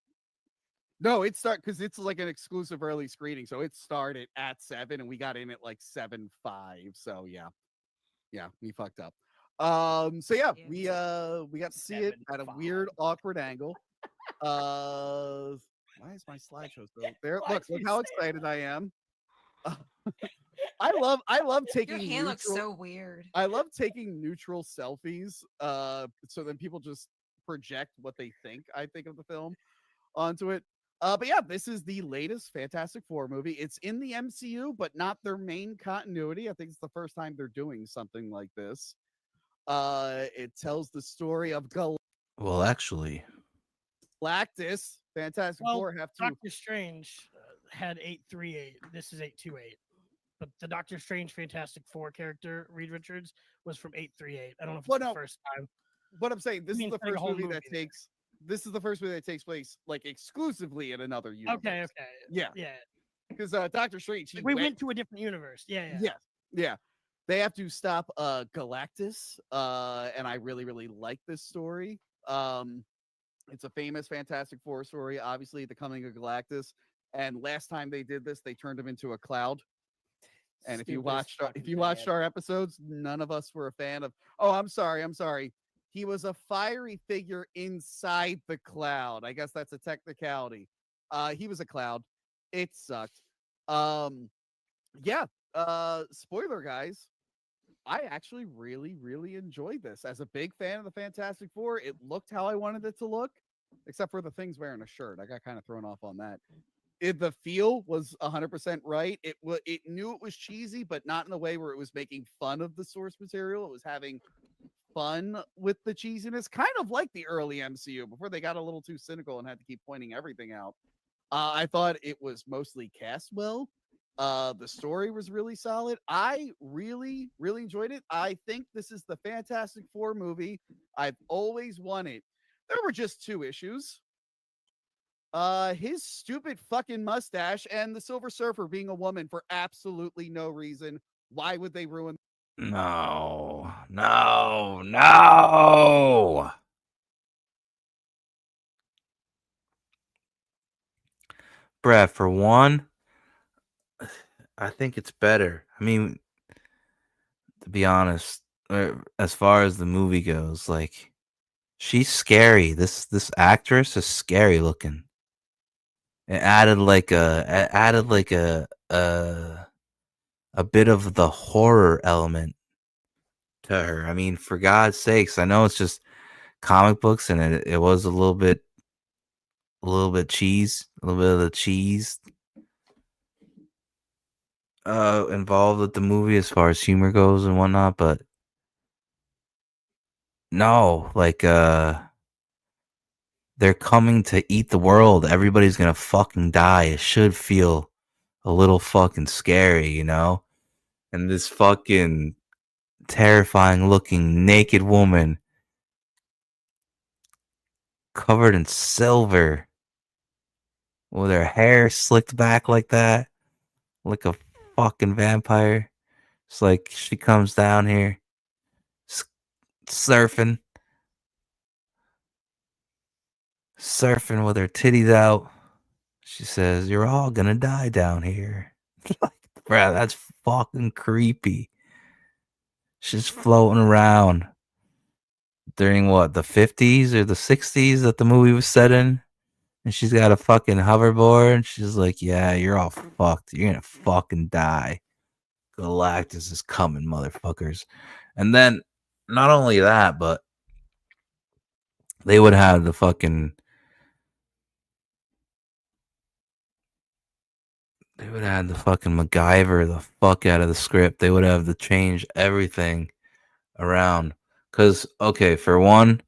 No, it started because it's like an exclusive early screening. So it started at 7 and we got in at like 7:05. So yeah. Yeah, we fucked up. So yeah, we got to see it at a weird, awkward angle. Why is my slideshow so there? Look how excited I am. I love taking
Your hand looks
neutral.
so weird.
I love taking neutral selfies. So then people just project what they think I think of the film onto it. But yeah, this is the latest Fantastic Four movie. It's in the MCU, but not their main continuity. I think it's the first time they're doing something like this. It tells the story of
Well, actually,
Galactus. Fantastic
Well,
Four have to.
Doctor Strange had 838. This is 828. But the Doctor Strange Fantastic Four character, Reed Richards, was from 838. I don't know if it's the first time.
What I'm saying, this is
mean,
the
it's like a
first
whole
movie that
movie there.
takes. This is the first movie that takes place like exclusively in another universe.
Okay.
Yeah.
Yeah.
Because Doctor Strange,
Like, we went to a different universe. Yeah.
Yeah. They have to stop Galactus. And I really, really like this story. It's a famous Fantastic Four story, obviously, the coming of Galactus. And last time they did this, they turned him into a cloud. And if you watched our episodes, none of us were a fan of. Oh, I'm sorry. He was a fiery figure inside the cloud. I guess that's a technicality. He was a cloud. It sucked. Yeah. Spoiler, guys. I actually really, really enjoyed this. As a big fan of the Fantastic Four, it looked how I wanted it to look, except for the things wearing a shirt. I got kind of thrown off on that. The feel was 100% right. It knew it was cheesy, but not in a way where it was making fun of the source material. It was having fun with the cheesiness, kind of like the early MCU before they got a little too cynical and had to keep pointing everything out. I thought it was mostly cast well. The story was really solid. I really, really enjoyed it. I think this is the Fantastic Four movie I've always wanted. There were just two issues. His stupid fucking mustache and the Silver Surfer being a woman for absolutely no reason. Why would they ruin?
no. Brad, for one, I think it's better. I mean, to be honest, as far as the movie goes, like, she's scary. This actress is scary looking. It added like a bit of the horror element to her. I mean, for God's sakes, I know it's just comic books and it was a little bit cheese, a little bit of the cheese involved with the movie as far as humor goes and whatnot, but no, like they're coming to eat the world. Everybody's gonna fucking die. It should feel a little fucking scary, you know? And this fucking terrifying looking naked woman covered in silver with her hair slicked back like that, like a fucking vampire. It's like she comes down here surfing with her titties out. She says, "You're all gonna die down here." Like, bruh, that's fucking creepy. She's floating around during what, the 50s or the 60s that the movie was set in, and she's got a fucking hoverboard, and she's like, "Yeah, you're all fucked. You're gonna fucking die. Galactus is coming, motherfuckers." And then not only that, but they would have the fucking MacGyver the fuck out of the script. They would have to change everything around. Cause okay, for one,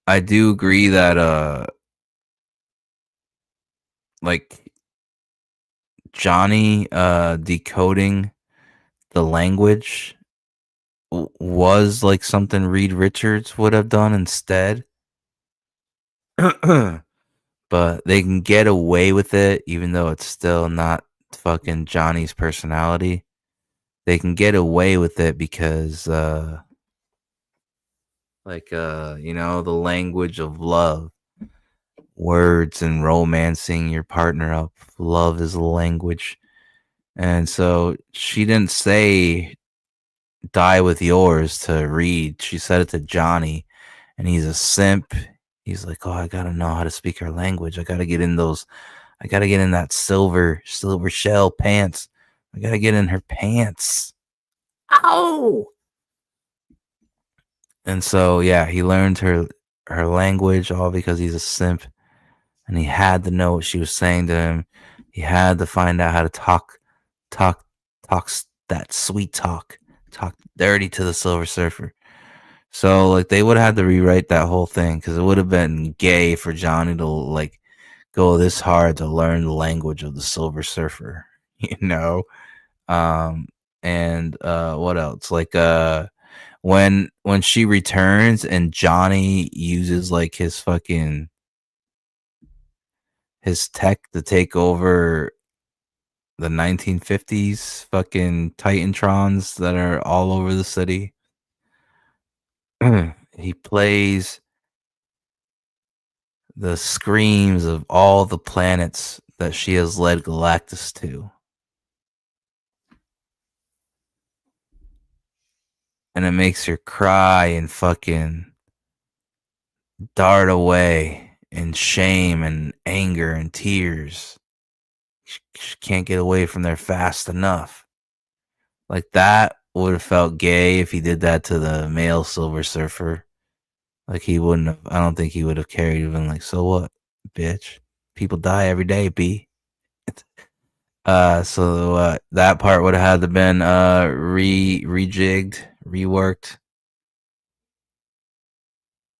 I do agree that like Johnny decoding the language was like something Reed Richards would have done instead. But they can get away with it, even though it's still not fucking Johnny's personality. They can get away with it because, you know, the language of love, words and romancing your partner up. Love is a language. And so she didn't say die with yours to Reed. She said it to Johnny, and he's a simp. He's like, oh, I gotta know how to speak her language. I gotta get in that silver shell pants. I gotta get in her pants. Ow! And so yeah, he learned her language all because he's a simp, and he had to know what she was saying to him. He had to find out how to talk that sweet talk dirty to the Silver Surfer. So like they would have had to rewrite that whole thing because it would have been gay for Johnny to like go this hard to learn the language of the Silver Surfer, you know. And what else? Like when she returns and Johnny uses like his tech to take over the 1950s fucking Titantrons that are all over the city. He plays the screams of all the planets that she has led Galactus to. And it makes her cry and fucking dart away in shame and anger and tears. She can't get away from there fast enough. Like that would have felt gay if he did that to the male Silver Surfer. Like he wouldn't have, I don't think he would have cared. Even like, so what, bitch? People die every day, B. So that part would have had to been rejigged, reworked.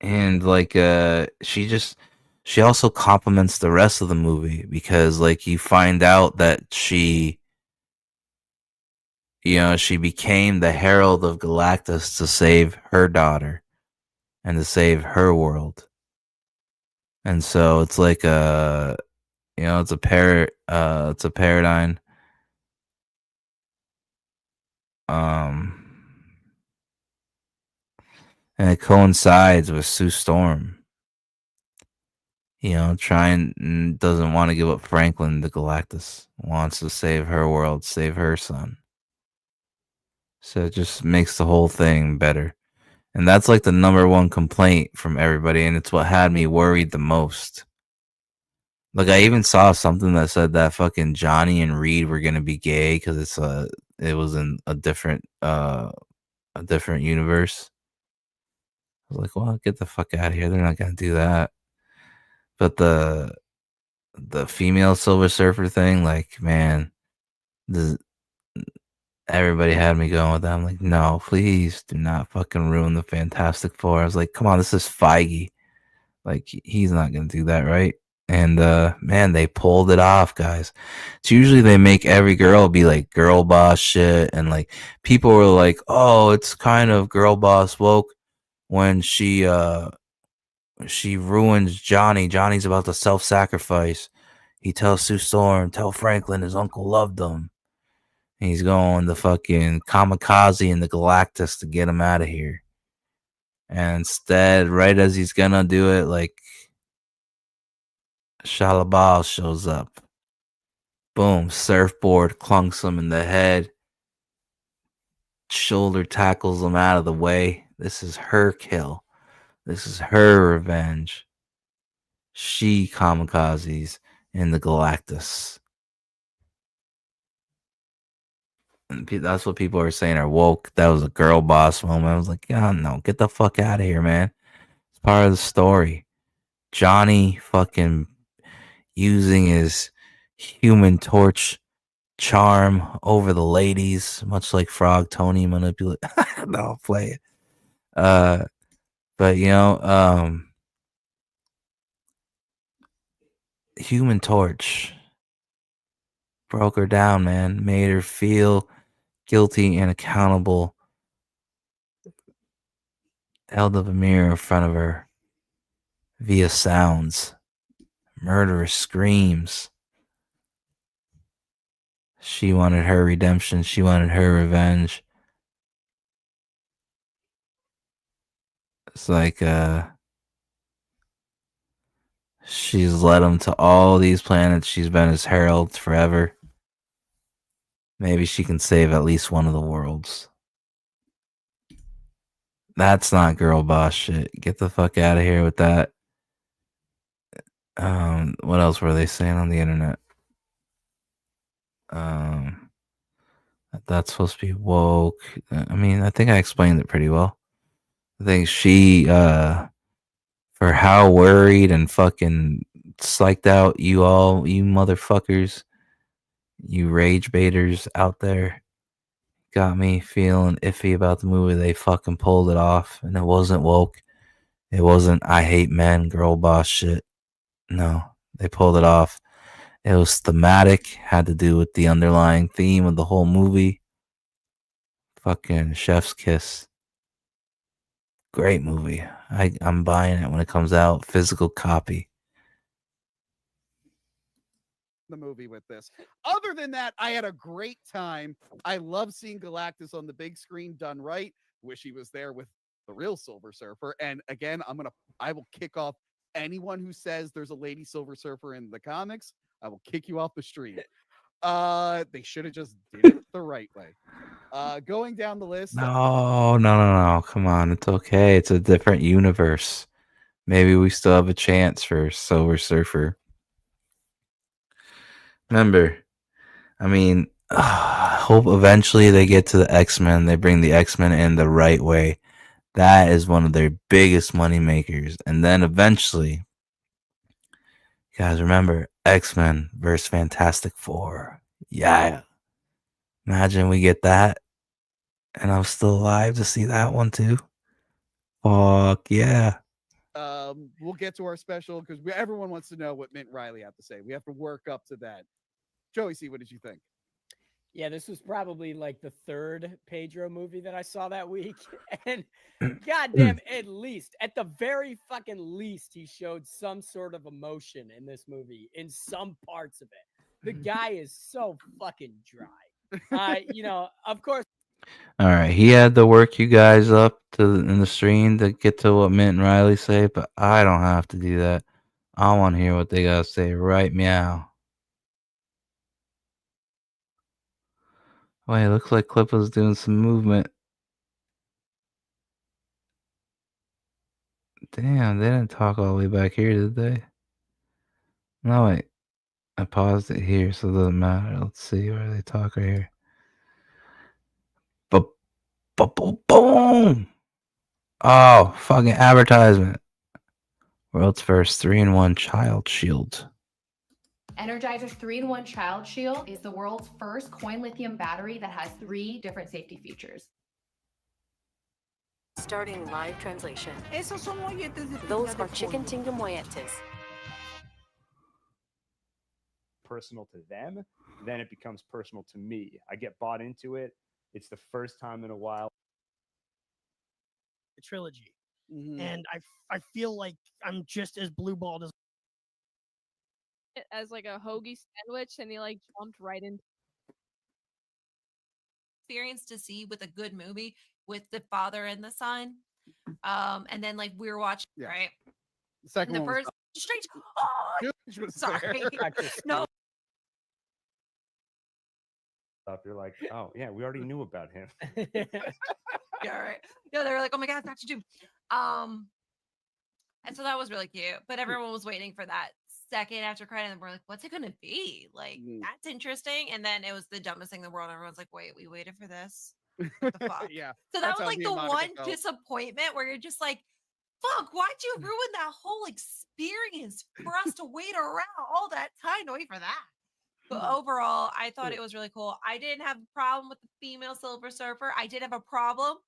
And like she also complements the rest of the movie because like you find out that she became the herald of Galactus to save her daughter and to save her world. And so it's like it's a paradigm. And it coincides with Sue Storm. Doesn't want to give up Franklin to Galactus. Wants to save her world, save her son. So it just makes the whole thing better. And that's like the number one complaint from everybody, and it's what had me worried the most. Like I even saw something that said that fucking Johnny and Reed were gonna be gay because it was in a different universe. I was like, well, get the fuck out of here. They're not gonna do that. But the female Silver Surfer thing, like, man, everybody had me going with that. I'm like, no, please do not fucking ruin the Fantastic Four. I was like, come on, this is Feige. Like, he's not gonna do that, right? And man, they pulled it off, guys. It's usually they make every girl be like girl boss shit, and like people were like, oh, it's kind of girl boss woke when she ruins Johnny. Johnny's about to self-sacrifice. He tells Sue Storm, tell Franklin his uncle loved him. And he's going the fucking kamikaze in the Galactus to get him out of here. And instead, right as he's gonna do it, like Shalabal shows up. Boom, surfboard clunks him in the head. Shoulder tackles him out of the way. This is her kill. This is her revenge. She kamikazes in the Galactus. And that's what people are saying are woke. That was a girl boss moment. I was like, yeah, no, get the fuck out of here, man. It's part of the story. Johnny fucking using his Human Torch charm over the ladies, much like Frog Tony manipulate. No, I'll play it. But Human Torch broke her down, man. Made her feel guilty and accountable. Held up a mirror in front of her via sounds, murderous screams. She wanted her redemption. She wanted her revenge. It's like she's led him to all these planets. She's been his herald forever. Maybe she can save at least one of the worlds. That's not girl boss shit. Get the fuck out of here with that. What else were they saying on the internet? That's supposed to be woke. I mean, I think I explained it pretty well. I think she, for how worried and fucking psyched out you motherfuckers, you rage baiters out there, got me feeling iffy about the movie. They fucking pulled it off, and it wasn't woke. It wasn't I hate men, girl boss shit. No, they pulled it off. It was thematic, had to do with the underlying theme of the whole movie. Fucking Chef's Kiss. Great movie. I'm buying it when it comes out. Physical copy.
The movie with this. Other than that, I had a great time. I love seeing Galactus on the big screen done right. Wish he was there with the real Silver Surfer. And again, I will kick off anyone who says there's a lady Silver Surfer in the comics. I will kick you off the street. They should have just did it the right way. Going down the list.
No. Come on. It's okay. It's a different universe. Maybe we still have a chance for Silver Surfer. Remember, I mean, hope eventually they get to the X-Men. They bring the X-Men in the right way. That is one of their biggest money makers. And then eventually, guys, remember X-Men versus Fantastic Four. Yeah. Imagine we get that. And I'm still alive to see that one too. Fuck yeah.
We'll get to our special because everyone wants to know what Mint Riley had to say. We have to work up to that. Joey C, what did you think?
Yeah, this was probably like the third Pedro movie that I saw that week. And goddamn, at the very fucking least, he showed some sort of emotion in this movie, in some parts of it. The guy is so fucking dry. Of course.
All right, he had to work you guys up in the stream to get to what Mint and Riley say, but I don't have to do that. I want to hear what they gotta say right meow. Wait, it looks like Clippo's doing some movement. Damn, they didn't talk all the way back here, did they? No, wait. I paused it here, so it doesn't matter. Let's see where they talk right here. Boom! Oh, fucking advertisement. World's first 3-in-1 child shield.
Energizer's 3-in-1 Child Shield is the world's first coin lithium battery that has 3 different safety features.
Starting live translation. Those are chicken tinga molletes.
Personal to them, then it becomes personal to me. I get bought into it. It's the first time in a while.
The trilogy. And I feel like I'm just as blue-balled
as like a hoagie sandwich, and he like jumped right into
experience to see with a good movie with the father and the son. And then like we were watching, right?
The second
and the
one
first straight. Oh, sorry. No.
You're like, oh yeah, we already knew about him.
Yeah, right. No, they were like, oh my god, Dr. Doom. And so that was really cute. But everyone was waiting for that second after credit, and we're like, what's it gonna be? Like, that's interesting. And then it was the dumbest thing in the world. Everyone's like, wait, we waited for this. What the fuck?
Yeah.
So that was like the one disappointment where you're just like, fuck, why'd you ruin that whole experience for us to wait around all that time to wait for that? But overall, I thought it was really cool. I didn't have a problem with the female Silver Surfer. I did have a problem.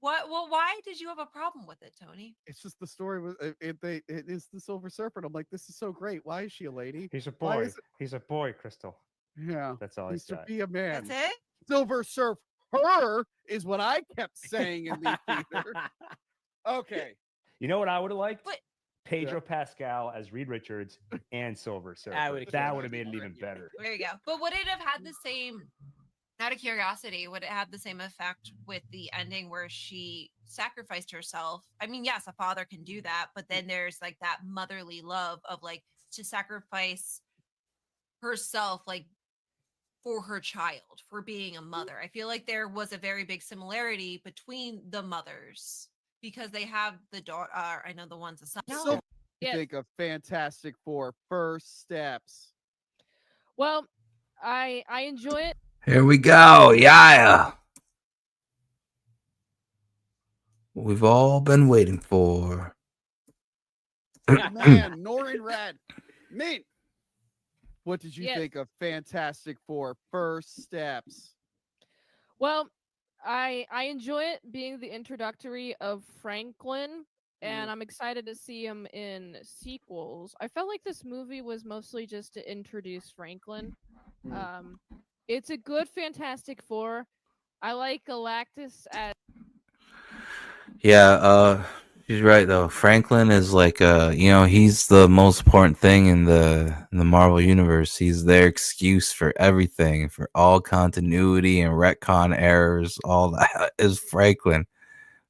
What? Well, why did you have a problem with it, Tony?
It's just the story was it is the Silver Surfer. And I'm like, this is so great. Why is she a lady?
He's a
Why
boy.
is
He's a boy, Crystal.
Yeah,
That's all
he's
he's
to
got.
be a man.
That's it?
Silver Surf her is what I kept saying in the theater. Okay.
You know what I would have liked?
But
Pedro Pascal as Reed Richards and Silver Surfer. That would have made it even better.
There you go. But would it have had the same, out of curiosity, would it have the same effect with the ending where she sacrificed herself? I mean, yes, a father can do that, but then there's like that motherly love of like to sacrifice herself, like for her child, for being a mother. I feel like there was a very big similarity between the mothers because they have the daughter. I know the one's a son.
So you think of Fantastic Four first steps?
Well, I enjoy it.
Here we go. Yeah. We've all been waiting for.
Man, Norin Rad. Mint, what did you
Yes.
think of Fantastic Four first steps?
Well, I enjoy it being the introductory of Franklin, and I'm excited to see him in sequels. I felt like this movie was mostly just to introduce Franklin. It's a good Fantastic Four. I like Galactus as
Yeah, she's right though. Franklin is like he's the most important thing in the Marvel universe. He's their excuse for everything, for all continuity and retcon errors. All that is Franklin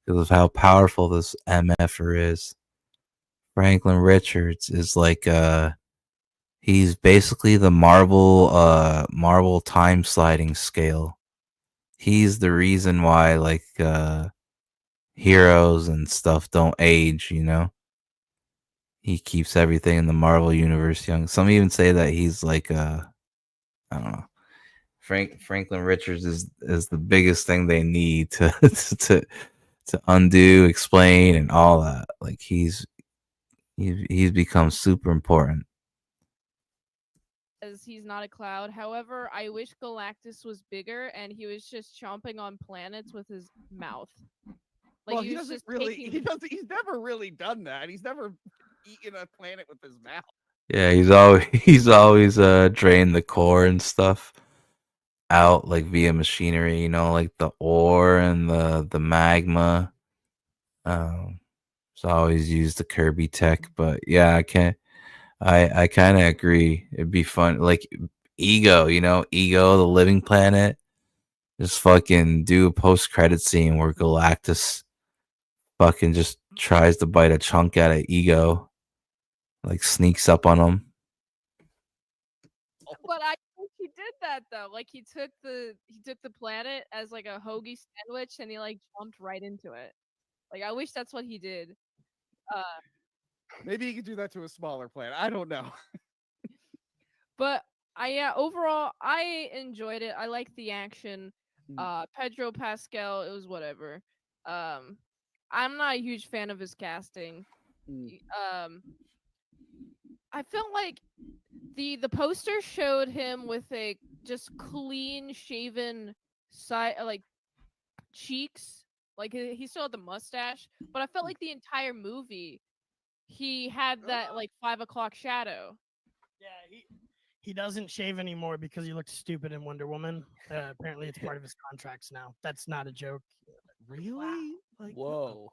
because of how powerful this MFer is. Franklin Richards is like he's basically the Marvel time sliding scale. He's the reason why like heroes and stuff don't age, He keeps everything in the Marvel universe young. Some even say that he's like I don't know. Franklin Richards is the biggest thing they need to to undo, explain, and all that. Like he's become super important.
he's not a cloud. However, I wish Galactus was bigger and he was just chomping on planets with his mouth. Like
Well,
he
he
was
doesn't
just
really.
taking-
He doesn't. He's never really done that. He's never eaten a planet with his mouth.
Yeah, he's always drained the core and stuff out like via machinery, like the ore and the magma. It's always used the Kirby tech, but yeah, I kind of agree. It'd be fun, like Ego, Ego, the living planet. Just fucking do a post credit scene where Galactus fucking just tries to bite a chunk out of Ego, like sneaks up on him.
But I think he did that though. Like he took the planet as like a hoagie sandwich and he like jumped right into it. Like I wish that's what he did.
Maybe he could do that to a smaller planet. I don't know.
But overall I enjoyed it. I liked the action. Pedro Pascal, it was whatever. I'm not a huge fan of his casting. I felt like the poster showed him with a just clean shaven side like cheeks. Like he still had the mustache, but I felt like the entire movie he had that like 5 o'clock shadow.
Yeah, he doesn't shave anymore because he looked stupid in Wonder Woman. Apparently, it's part of his contracts now. That's not a joke.
Really? Like,
whoa.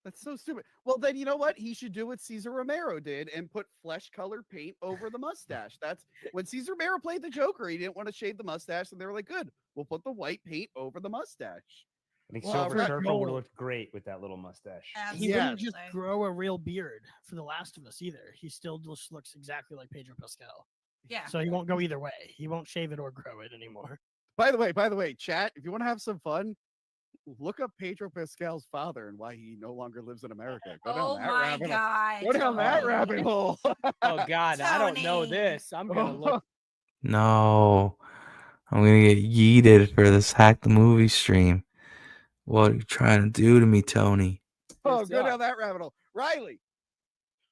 That's so stupid. Well, then you know what? He should do what Cesar Romero did and put flesh-colored paint over the mustache. That's when Cesar Romero played the Joker. He didn't want to shave the mustache, and they were like, "Good, we'll put the white paint over the mustache."
I think
Well,
Silver
for
Surfer
Joel-
would have looked great with that little mustache.
He wouldn't just grow a real beard for The Last of Us either. He still just looks exactly like Pedro Pascal.
Yeah.
So he won't go either way. He won't shave it or grow it anymore.
By the way, chat, if you want to have some fun, look up Pedro Pascal's father and why he no longer lives in America. Go down that rabbit hole. Go down that rabbit hole.
Oh God, I don't know this. I'm gonna look.
No, I'm gonna get yeeted for this Hack the Movie stream. What are you trying to do to me, Tony?
Oh, go down that rabbit hole. Riley,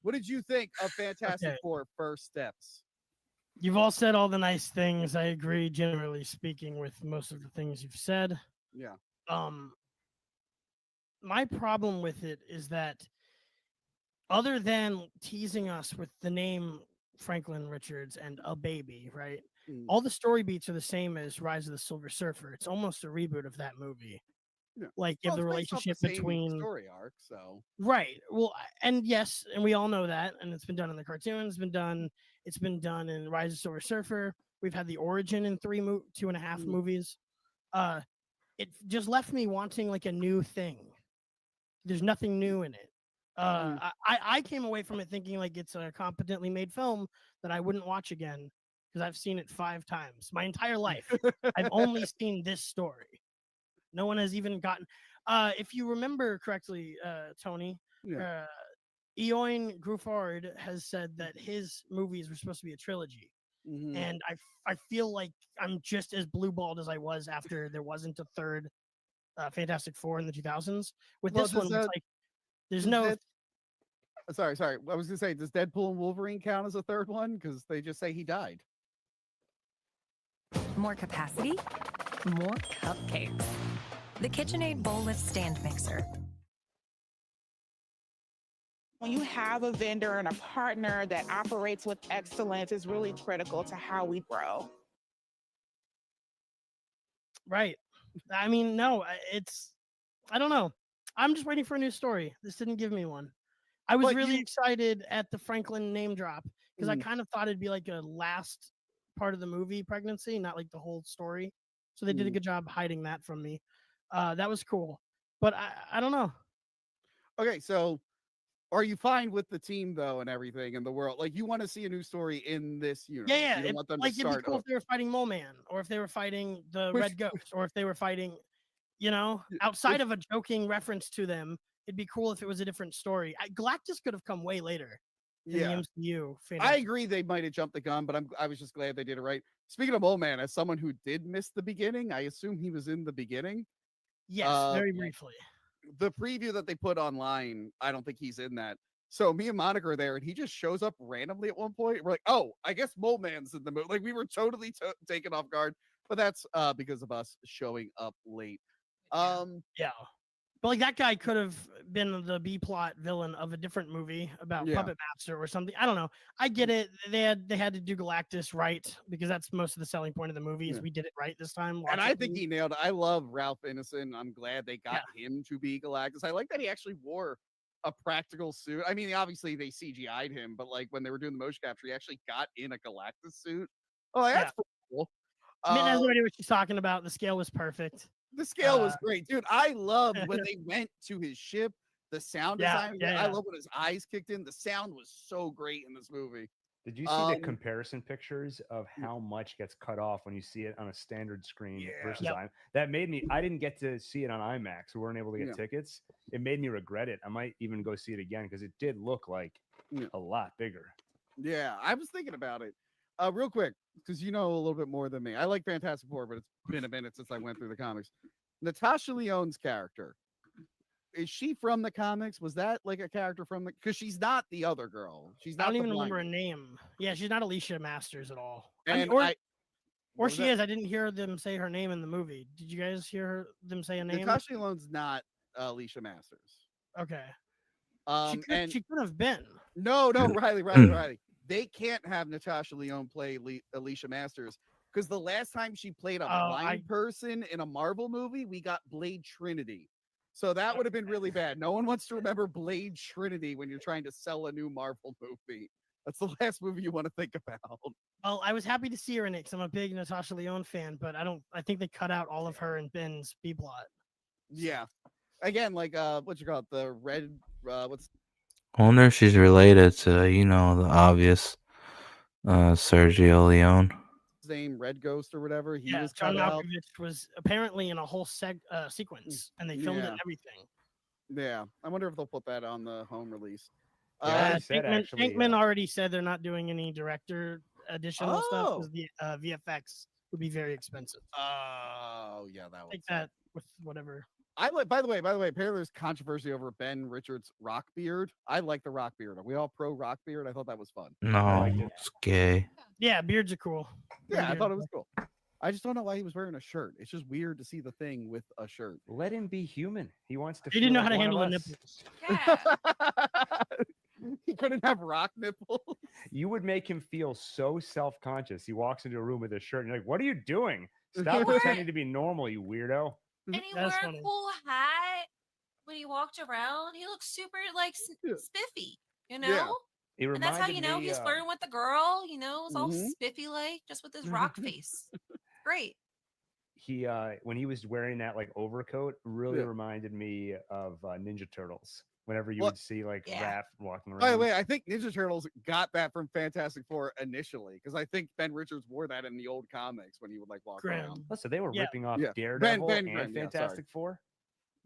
what did you think of Fantastic Four first steps?
You've all said all the nice things. I agree, generally speaking, with most of the things you've said.
Yeah.
My problem with it is that other than teasing us with the name Franklin Richards and a baby, right? All the story beats are the same as Rise of the Silver Surfer. It's almost a reboot of that movie.
Yeah.
Like you have the
it's based off
relationship
the same
between
story arc, so
right. Well, and yes, and we all know that, and it's been done in the cartoon. It's been done in Rise of Silver Surfer. We've had the origin in 2.5 movies. It just left me wanting like a new thing. There's nothing new in it. I came away from it thinking like it's a competently made film that I wouldn't watch again because I've seen it 5 times my entire life. I've only seen this story. No one has even gotten. If you remember correctly, Tony,
Yeah.
Eoin Grufard has said that his movies were supposed to be a trilogy,
Mhm.
and I feel like I'm just as blueballed as I was after there wasn't a third Fantastic Four in the 2000s. With
Well,
this one, it's like there's no.
Sorry. I was gonna say, does Deadpool and Wolverine count as a third one? Because they just say he died.
More capacity, more cupcakes. The KitchenAid Bowl Lift Stand Mixer.
When you have a vendor and a partner that operates with excellence, is really critical to how we grow.
Right. I mean, no, it's. I don't know. I'm just waiting for a new story. This didn't give me one. I was really excited at the Franklin name drop because I kind of thought it'd be like a last part of the movie pregnancy, not like the whole story. So they did a good job hiding that from me. That was cool. But I don't know.
Okay, so are you fine with the team though and everything in the world? Like you want to see a new story in this universe?
Yeah.
You don't want them
Like
to
it'd be
start.
cool if they were fighting Mole Man, or if they were fighting the Red Ghost, or if they were fighting, outside of a joking reference to them. It'd be cool if it was a different story. Galactus could have come way later in the MCU.
I agree they might have jumped the gun, but I was just glad they did it right. Speaking of Mole Man, as someone who did miss the beginning, I assume he was in the beginning.
Yes, very briefly.
The preview that they put online, I don't think he's in that. So me and Monica are there, and he just shows up randomly at one point. We're like, oh, I guess Mole Man's in the movie. Like we were totally taken off guard, but that's because of us showing up late.
Yeah. But like that guy could have been the B plot villain of a different movie about Puppet Master or something. I don't know. I get it. They had to do Galactus right because that's most of the selling point of the movie is we did it right this time.
And I think he nailed it. I love Ralph Ineson. I'm glad they got him to be Galactus. I like that he actually wore a practical suit. I mean, obviously they CGI'd him, but like when they were doing the motion capture, he actually got in a Galactus suit. Oh, that's pretty cool.
Min has no idea what she's talking about. The scale was perfect.
The scale was great, dude. I loved when they went to his ship. The sound design. I love when his eyes kicked in. The sound was so great in this movie.
Did you see the comparison pictures of how much gets cut off when you see it on a standard screen versus IMAX? That made me. I didn't get to see it on IMAX. We weren't able to get tickets. It made me regret it. I might even go see it again because it did look like a lot bigger.
Yeah, I was thinking about it. Real quick, because you know a little bit more than me. I like Fantastic Four, but it's been a minute since I went through the comics. Natasha Lyonne's character, is she from the comics? Was that like a character from the? Because she's not the other girl. She's not.
I don't
the
even
blind
remember her
girl.
name. Yeah, she's not Alicia Masters at all.
And
or she is. I didn't hear them say her name in the movie. Did you guys hear them say a name?
Natasha Lyonne's not Alicia Masters.
Okay.
She
could have been.
No, Riley. They can't have Natasha Lyonne play Alicia Masters because the last time she played a blind person in a Marvel movie, we got Blade Trinity. So that would have been really bad. No one wants to remember Blade Trinity when you're trying to sell a new Marvel movie. That's the last movie you want to think about.
Well, I was happy to see her in it because I'm a big Natasha Lyonne fan, but I think they cut out all of her and Ben's B plot.
Yeah. Again, like what you call it, the red
I wonder if she's related to, the obvious Sergio Leone.
his name, Red Ghost or whatever. He was
John
cut out.
Malkovich was apparently in a whole sequence, and they filmed it and everything.
Yeah, I wonder if they'll put that on the home release.
Pinkman already said they're not doing any director additional stuff because the VFX would be very expensive.
Oh, yeah, that would
take that with whatever.
I like. By the way, apparently there's controversy over Ben Richards' rock beard. I like the rock beard. Are we all pro rock beard? I thought that was fun.
No, it's gay.
Yeah, beards are cool.
Yeah, I thought it was cool. I just don't know why he was wearing a shirt. It's just weird to see the thing with a shirt.
Let him be human. He wants to.
He didn't know how to handle the nipples.
He couldn't have rock nipples.
You would make him feel so self-conscious. He walks into a room with a shirt and you're like, what are you doing? Stop pretending to be normal, you weirdo.
And he wore a cool hat when he walked around. He looked super like spiffy, you know?
Yeah.
And
that's how he's flirting with the girl, it's all spiffy like just with his rock face. Great.
He when he was wearing that like overcoat really reminded me of Ninja Turtles. Whenever you
Well,
would see like
yeah.
Raph walking around.
By the way, I think Ninja Turtles got that from Fantastic Four initially because I think Ben Richards wore that in the old comics when he would like walk around.
Listen, they were
Yeah.
ripping off
Yeah.
Daredevil
Ben
and
Grimm, yeah, sorry.
Fantastic Four.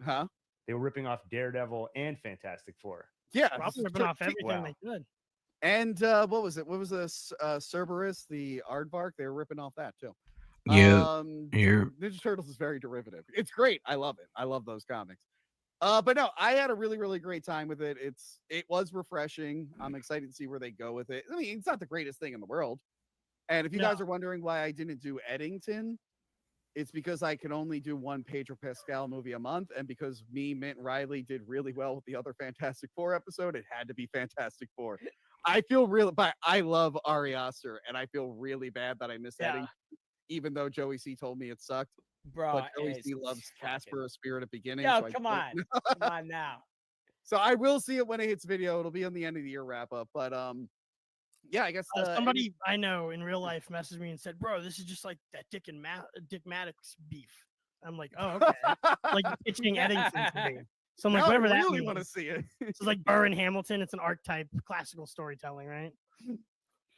Huh?
They were ripping off Daredevil and Fantastic Four.
Yeah,
Probably ripping off everything they could.
And what was it? What was this? Cerberus, the Aardvark. They were ripping off that too.
You're
Ninja Turtles is very derivative. It's great. I love it. I love those comics. But no, I had a really, really great time with it. It was refreshing. I'm excited to see where they go with it. I mean, it's not the greatest thing in the world. And if you guys are wondering why I didn't do Eddington, it's because I can only do one Pedro Pascal movie a month, and because me, Mint, and Riley did really well with the other Fantastic Four episode, it had to be Fantastic Four. I feel really, but I love Ari Aster, and I feel really bad that I missed Eddington, even though Joey C told me it sucked.
Bro,
But Joey
it's
C loves Casper, a Spirit of Beginning.
Yo,
so I
come
don't-
on. Come on now.
So I will see it when it hits video. It'll be on the end of the year wrap up. But yeah, I guess
Somebody I know in real life messaged me and said, "Bro, this is just like that Dick Maddox beef." I'm like, "Oh, okay." Like pitching Eddington to me. So I'm like,
Now I
whatever that
really
means.
want to see it.
So it's like Burr and Hamilton. It's an archetype, classical storytelling, right?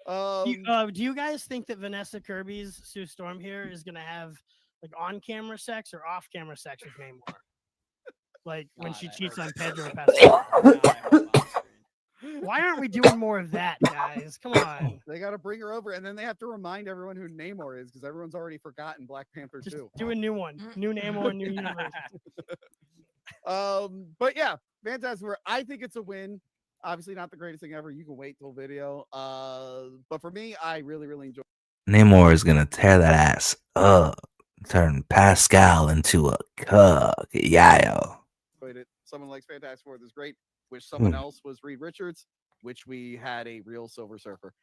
Do you guys think that Vanessa Kirby's Sue Storm here is gonna have like on-camera sex or off-camera sex with Namor? Like when she cheats on Pedro Pascal. Why aren't we doing more of that, guys? Come on.
They got to bring her over, and then they have to remind everyone who Namor is because everyone's already forgotten Black Panther 2.
Do a new one. New Namor, new universe.
But yeah, Fantastic Four. I think it's a win. Obviously, not the greatest thing ever. You can wait till video. But for me, I really, really enjoy.
Namor is gonna tear that ass up, turn Pascal into a cuck. Yeah.
It. Someone likes Fantastic Four. This is great. Wish someone else was Reed Richards. Which we had a real Silver Surfer.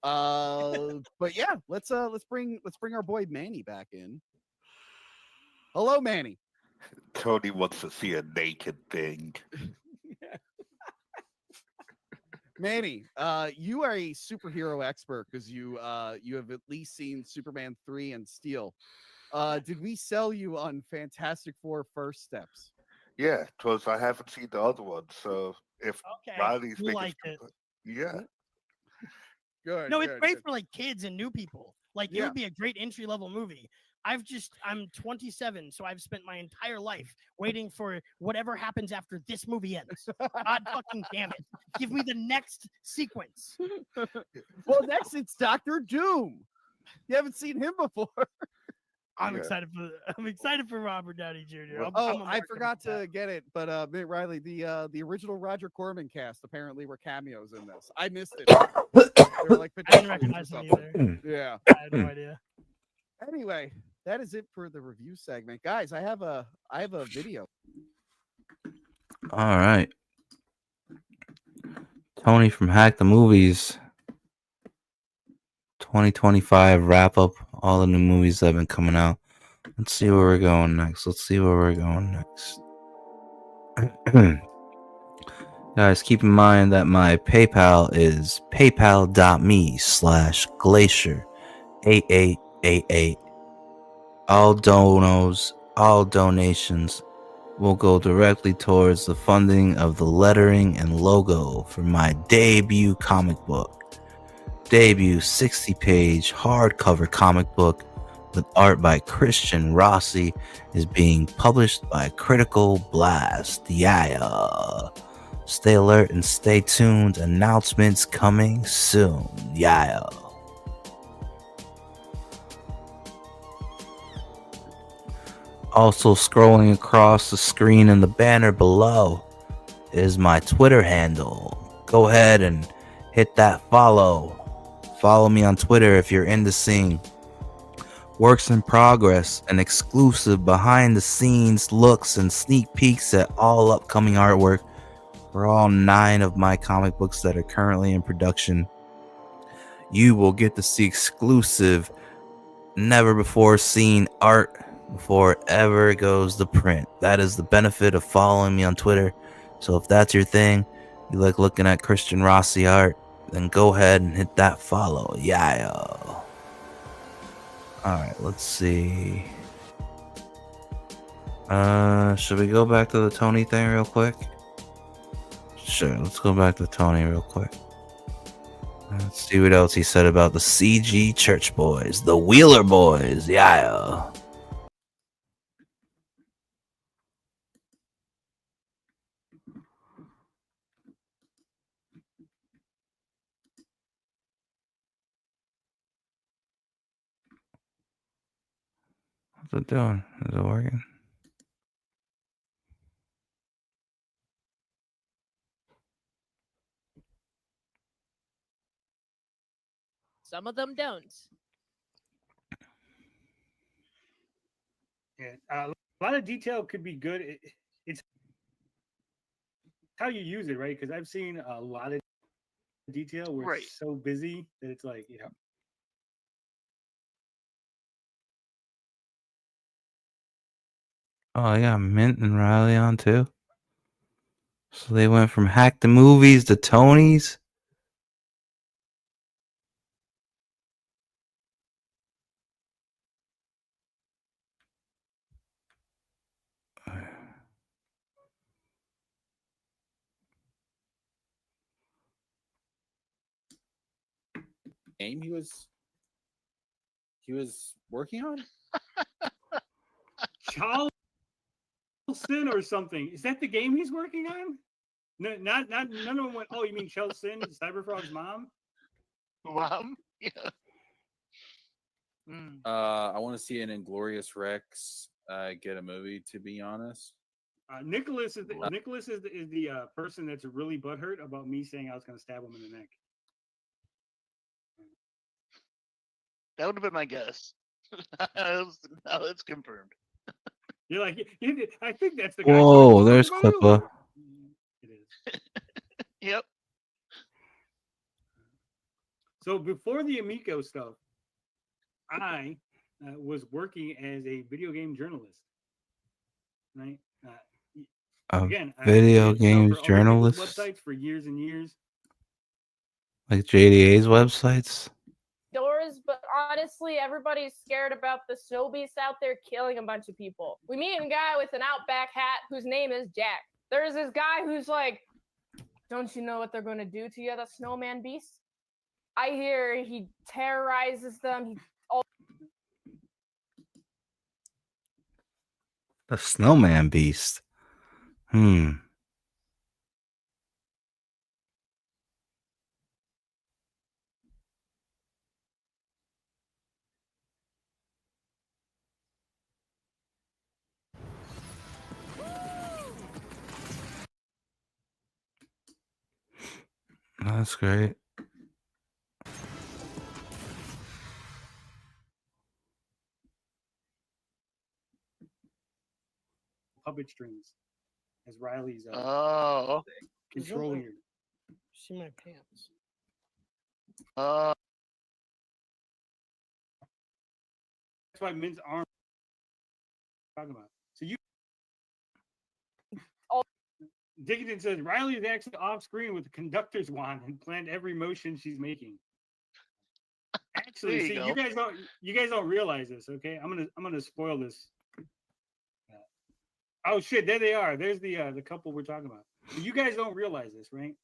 But yeah, let's bring our boy Manny back in. Hello, Manny.
Tony wants to see a naked thing.
Manny, you are a superhero expert because you have at least seen Superman 3 and Steel. Did we sell you on Fantastic Four First Steps?
Yeah, because I haven't seen the other one. So if Riley's
you
making,
liked it.
yeah,
good.
No, it's great for like kids and new people. Like it
Yeah.
would be a great entry level movie. I'm 27, so I've spent my entire life waiting for whatever happens after this movie ends. God fucking damn it. Give me the next sequence.
Well, next it's Doctor Doom. You haven't seen him before.
I'm excited for Robert Downey Jr.
I forgot to get it, but Mitt Riley, the original Roger Corman cast apparently were cameos in this. I missed it. They were like
I didn't recognize them either.
Yeah.
I had no idea.
Anyway, that is it for the review segment. Guys, I have a video.
All right. Tony from Hack the Movies 2025 wrap up all the new movies that have been coming out. Let's see where we're going next. Guys, keep in mind that my PayPal is paypal.me/glacier8888. All donations will go directly towards the funding of the lettering and logo for my debut comic book. Debut 60-page hardcover comic book with art by Christian Rossi is being published by Critical Blast. Yeah. Stay alert and stay tuned. Announcements coming soon. Yeah. Also scrolling across the screen in the banner below is my Twitter handle. Go ahead and hit that follow. Follow me on Twitter if you're into seeing works in progress and exclusive behind the scenes looks and sneak peeks at all upcoming artwork for all 9 of my comic books that are currently in production. You will get to see exclusive, never before seen art before it ever goes to print. That is the benefit of following me on Twitter. So if that's your thing, you like looking at Christian Rossi art, then go ahead and hit that follow. Yeah. Alright, let's see. Should we go back to the Tony thing real quick? Sure, let's go back to Tony real quick. Let's see what else he said about the CG Church Boys, the Wheeler Boys. Yeah. What's it doing? Is it working?
Some of them don't.
Yeah, a lot of detail could be good. It's how you use it, right? Because I've seen a lot of detail where it's so busy that it's like,
Oh, I got Mint and Riley on too. So they went from Hack the Movies to Tony's.
Game he was working on?
Charleston or something. Is that the game he's working on? No, not none of them went. Oh, you mean Chelsea, Cyberfrog's mom?
Mom, yeah.
I want to see an Inglorious Rex get a movie. To be honest,
Nicholas is the person that's really butthurt about me saying I was going to stab him in the neck.
That would have been my guess. Now it's confirmed.
You're like, I think that's the guy.
Whoa, there's Clipper.
It is.
Yep.
So before the Amico stuff, I was working as a video game journalist. Right.
Video games journalist,
websites for years and years.
like JDA's websites.
Doors, but honestly, everybody's scared about the snow beast out there killing a bunch of people. We meet a guy with an Outback hat whose name is Jack. There's this guy who's like, don't you know what they're going to do to you, the snowman beast? I hear he terrorizes them.
The Snowman Beast. That's great.
Puppet strings as Riley's
controlling
her.
See my pants.
That's why Mint's arm. Talking about. So you. Dickinson says Riley is actually off screen with the conductor's wand and planned every motion she's making. Actually, you guys don't realize this, okay? I'm gonna spoil this. Oh shit, there they are. There's the couple we're talking about. So you guys don't realize this, right?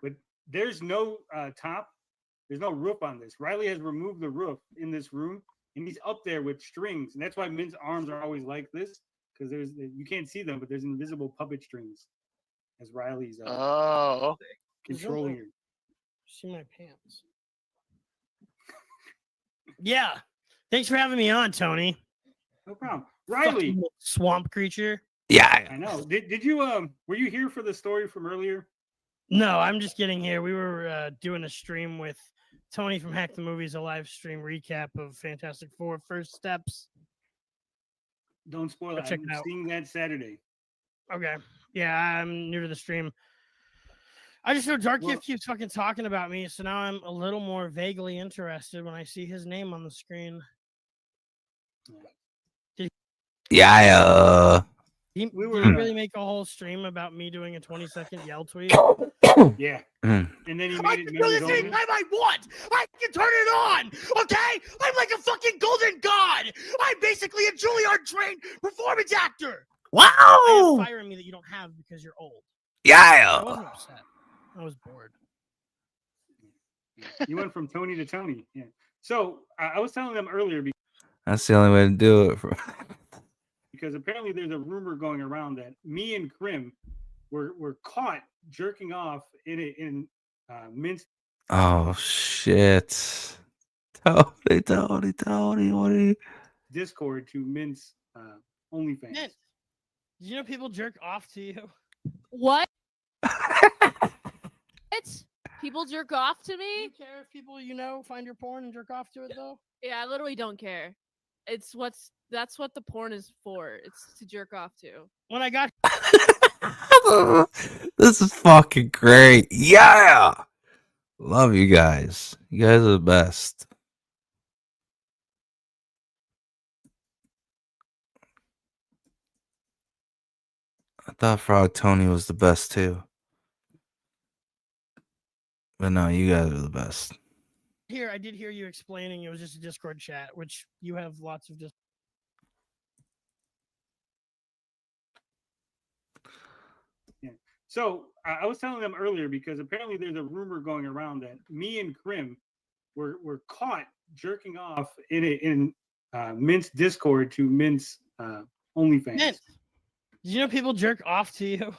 But there's no top. There's no roof on this. Riley has removed the roof in this room, and he's up there with strings, and that's why Mint's arms are always like this, because you can't see them, but there's invisible puppet strings as Riley's controlling her.
See my pants. Yeah. Thanks for having me on, Tony.
No problem. Riley.
Swamp creature.
Yeah.
I know. Did you were you here for the story from earlier?
No, I'm just getting here. We were doing a stream with Tony from Hack the Movies, a live stream recap of Fantastic Four First Steps.
Don't spoil it.
Check
I'm
it out.
seeing that Saturday.
Okay. Yeah, I'm new to the stream. I just know Dark Gift keeps fucking talking about me, so now I'm a little more vaguely interested when I see his name on the screen.
Yeah.
Did he really make a whole stream about me doing a 20-second yell tweet?
Yeah.
Mm.
And then he
I
made
can
it
do this
known
anytime I want. I can turn it on. Okay? I'm like a fucking golden god. I'm basically a Juilliard trained performance actor.
I have fire in me that you don't have because you're old. I wasn't upset. I was bored.
You went from Tony to Tony. Yeah. So I was telling them earlier
That's the only way to do it.
because apparently there's a rumor going around that me and Krim were caught jerking off in Minsk.
Oh shit! Tony.
Discord to Mince OnlyFans.
Mint, did you know people jerk off to you?
What? What? People jerk off to
Do
me?
you care if people you know find your porn and jerk off to it though?
Yeah, I literally don't care. That's what the porn is for. It's to jerk off to.
When I got
This is fucking great. Yeah. Love you guys. You guys are the best. I thought Frog Tony was the best too. But no, you guys are the best.
here, I did hear you explaining it was just a Discord chat, which you have lots of just.
Yeah. So I was telling them earlier because apparently there's a rumor going around that me and Krim were caught jerking off in Mince Discord to Mince OnlyFans.
Mint, did you know people jerk off to you?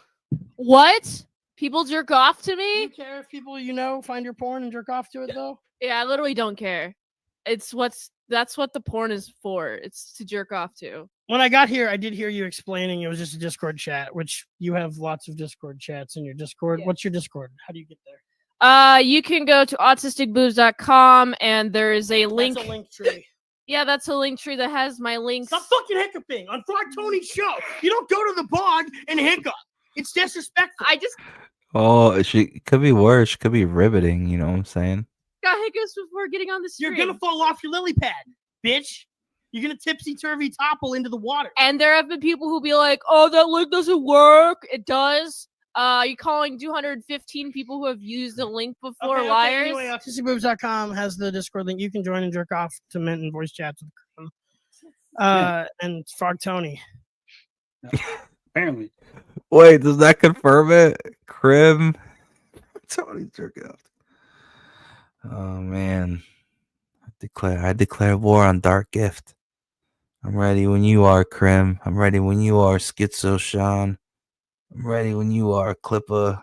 What? People jerk off to
Do
me?
you care if people you know find your porn and jerk off to it though?
Yeah, I literally don't care. That's what the porn is for. It's to jerk off to.
When I got here, I did hear you explaining it was just a Discord chat, which you have lots of Discord chats in your Discord.
Yeah.
What's your Discord? How do you get there?
You can go to autisticboobs.com and there is a link.
That's a link tree.
Yeah, that's a link tree that has my links.
Stop fucking hiccuping on Frog Tony's show. You don't go to the bog and hiccup. It's disrespectful.
I just
Oh, it could be worse. Could be riveting. You know what I'm saying?
got hiccups before getting on the stream.
You're gonna fall off your lily pad, bitch. You're gonna tipsy turvy topple into the water.
And there have been people who be like, "Oh, that link doesn't work." It does. You're calling 215 people who have used the link before liars.
Anyway, autisticboobs.com has the Discord link. You can join and jerk off to Mint and voice chats with Krim. And Frog Tony.
Apparently.
Wait, does that confirm it? Krim? Tony jerking off. Oh man. I declare war on Dark Gift. I'm ready when you are, Krim. I'm ready when you are, Schizo Sean. I'm ready when you are, Clipper.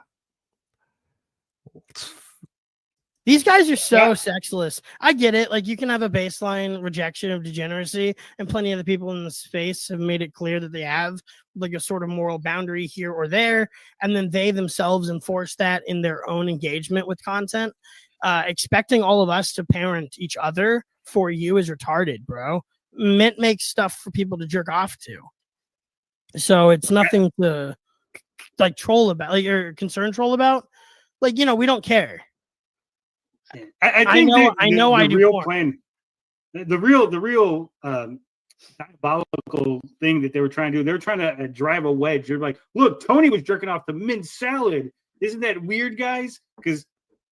These guys are so sexless. I get it. Like, you can have a baseline rejection of degeneracy, and plenty of the people in the space have made it clear that they have like a sort of moral boundary here or there, and then they themselves enforce that in their own engagement with content. Expecting all of us to parent each other for you is retarded, bro. Mint makes stuff for people to jerk off to, so it's nothing to like troll about, like, or concern troll about. Like, you know, we don't care.
I think
I know.
The
I do
real
more.
plan, the real diabolical thing that they were trying to do. They were trying to drive a wedge. They're like, look, Tony was jerking off the mint salad. Isn't that weird, guys? Because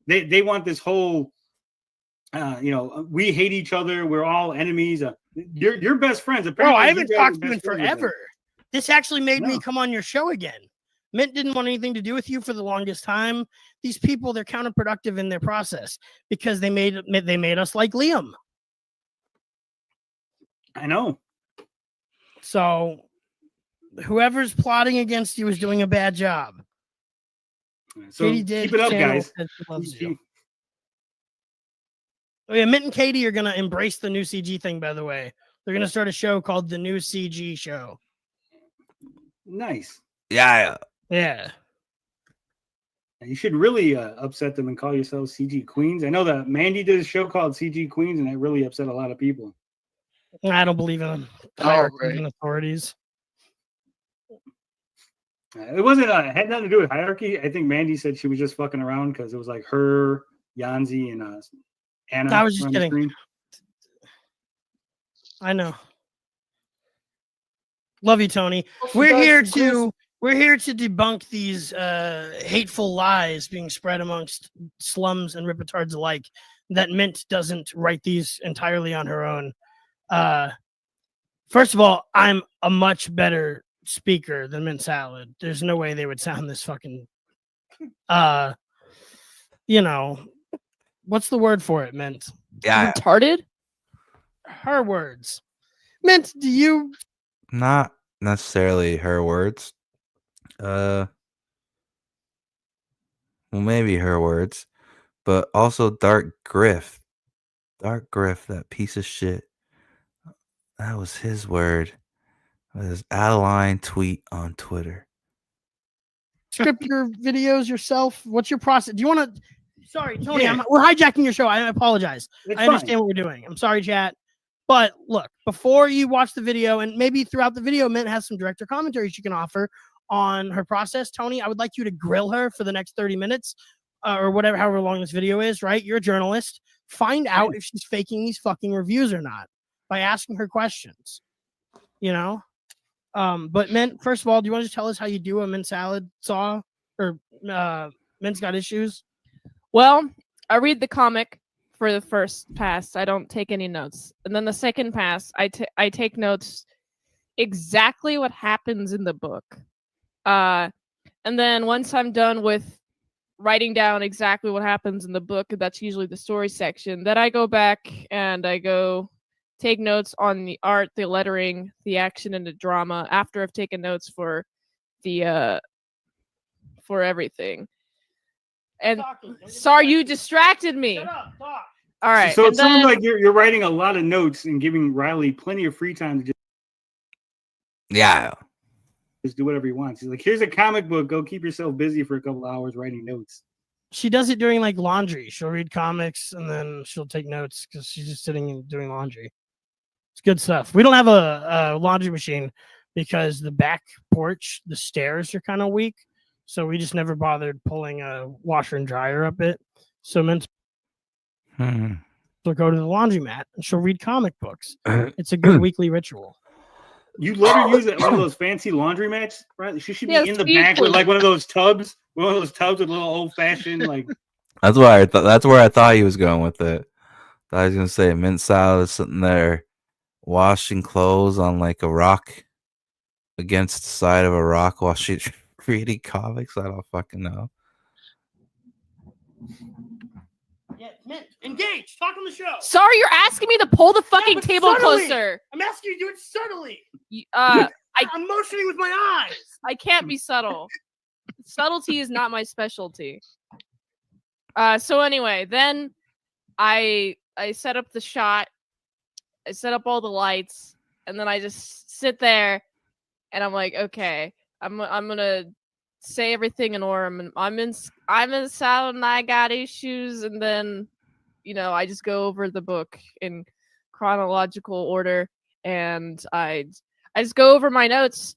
they want this whole, we hate each other. We're all enemies. You're best friends.
Bro, I haven't
you guys
talked
are
to you in
best friends with
forever.
them.
This actually made me come on your show again. Mint didn't want anything to do with you for the longest time. These people, they're counterproductive in their process because they made us like Liam.
I know.
So whoever's plotting against you is doing a bad job.
So
Katy-Did
keep it up,
channel
guys.
said she loves you. Oh, yeah, Mint and Katy are gonna embrace the new CG thing, by the way. They're gonna start a show called The New CG Show.
Nice.
Yeah.
Yeah.
You should really upset them and call yourselves CG Queens. I know that Mandy did a show called CG Queens, and that really upset a lot of people.
I don't believe in hierarchies and authorities.
It wasn't had nothing to do with hierarchy. I think Mandy said she was just fucking around because it was like her, Yanzi, and Anna.
I was just
on the
kidding.
screen.
I know. Love you, Tony.
Well,
We're here to debunk these hateful lies being spread amongst slums and ripitards alike. That Mint doesn't write these entirely on her own. First of all, I'm a much better speaker than Mint Salad. There's no way they would sound this fucking You know, what's the word for it, Mint?
Yeah.
Retarded?
Her words. Mint, do you
Not necessarily her words. Well, maybe her words, but also Dark Griff. Dark Griff, that piece of shit. That was his word. His out-of-line tweet on Twitter.
script your videos yourself? What's your process? Do you want to? Sorry, Tony,
Yeah.
we're hijacking your show. I apologize.
It's
I understand
fine.
what we're doing. I'm sorry, chat. But look, before you watch the video, and maybe throughout the video, Mint has some director commentary she can offer on her process. Tony, I would like you to grill her for the next 30 minutes or whatever, however long this video is, right? You're a journalist. Find out if she's faking these fucking reviews or not by asking her questions, you know? But Mint, first of all, do you want to just tell us how you do a mint salad saw or Mint's got issues?
Well, I read the comic for the first pass. I don't take any notes. And then the second pass, I take notes exactly what happens in the book. And then once I'm done with writing down exactly what happens in the book, that's usually the story section, then I go back and I go take notes on the art, the lettering, the action, and the drama after I've taken notes for the for everything. And sorry, you distracted me. All right.
So
and
it sounds
then-
like you're writing a lot of notes and giving Riley plenty of free time to just do whatever he wants. He's like, here's a comic book. Go keep yourself busy for a couple hours writing notes.
She does it during like laundry. She'll read comics and then she'll take notes because she's just sitting and doing laundry. It's good stuff. We don't have a laundry machine because the back porch, the stairs are kind of weak. So we just never bothered pulling a washer and dryer up it. So Mint will go to the laundromat and she'll read comic books. It's a good weekly ritual.
You let her use one of those fancy laundromats, right? She should be
Yes,
in the back with
seriously.
like one of those tubs with little old fashioned like.
That's why I thought. That's where I thought he was going with it. I was gonna say mint salad is sitting there washing clothes on like a rock against the side of a rock while she's reading comics. I don't fucking know.
Yeah, Mint, engage. Talk on the show.
Sorry, you're asking me to pull the fucking
but
table
subtly.
closer.
I'm asking you to do it subtly.
I'm
motioning with my eyes.
I can't be subtle. Subtlety is not my specialty. So anyway, then I set up the shot. I set up all the lights, and then I just sit there, and I'm like, okay, I'm gonna say everything in order. I'm in salad, and I got issues, and then, I just go over the book in chronological order, and I just go over my notes.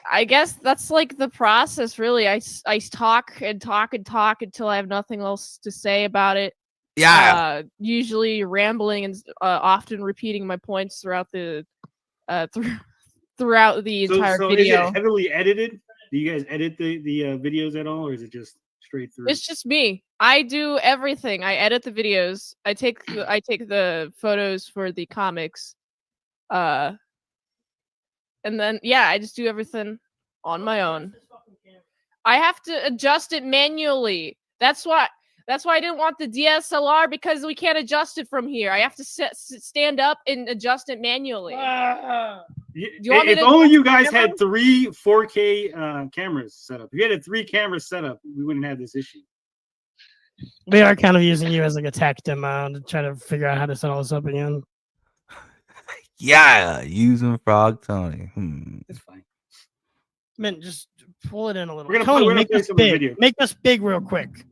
I guess that's like the process, really. I talk and talk and talk until I have nothing else to say about it.
Yeah.
Usually rambling and often repeating my points throughout the throughout the entire
So
video.
is it heavily edited? Do you guys edit the videos at all, or is it just straight through?
It's just me. I do everything. I edit the videos. I take the photos for the comics. And then I just do everything on my own. I have to adjust it manually. That's why I didn't want the DSLR, because we can't adjust it from here. I have to stand up and adjust it manually.
If only you guys had 3 4K cameras set up. If you had a 3 camera setup, we wouldn't have this issue.
We are kind of using you as like a tech demo to try to figure out how to set all this up again.
Yeah, using Frog Tony.
It's fine.
Mint, just pull it in a little.
We're gonna
Tony,
play
make us
some of the
big.
video.
Make us big real quick.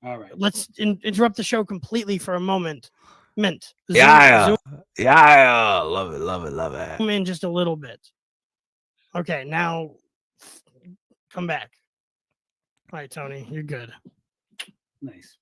All right.
Let's interrupt the show completely for a moment. Mint. Zoom
Yeah, love it.
in just a little bit. Okay, now come back. All right, Tony, you're good.
Nice.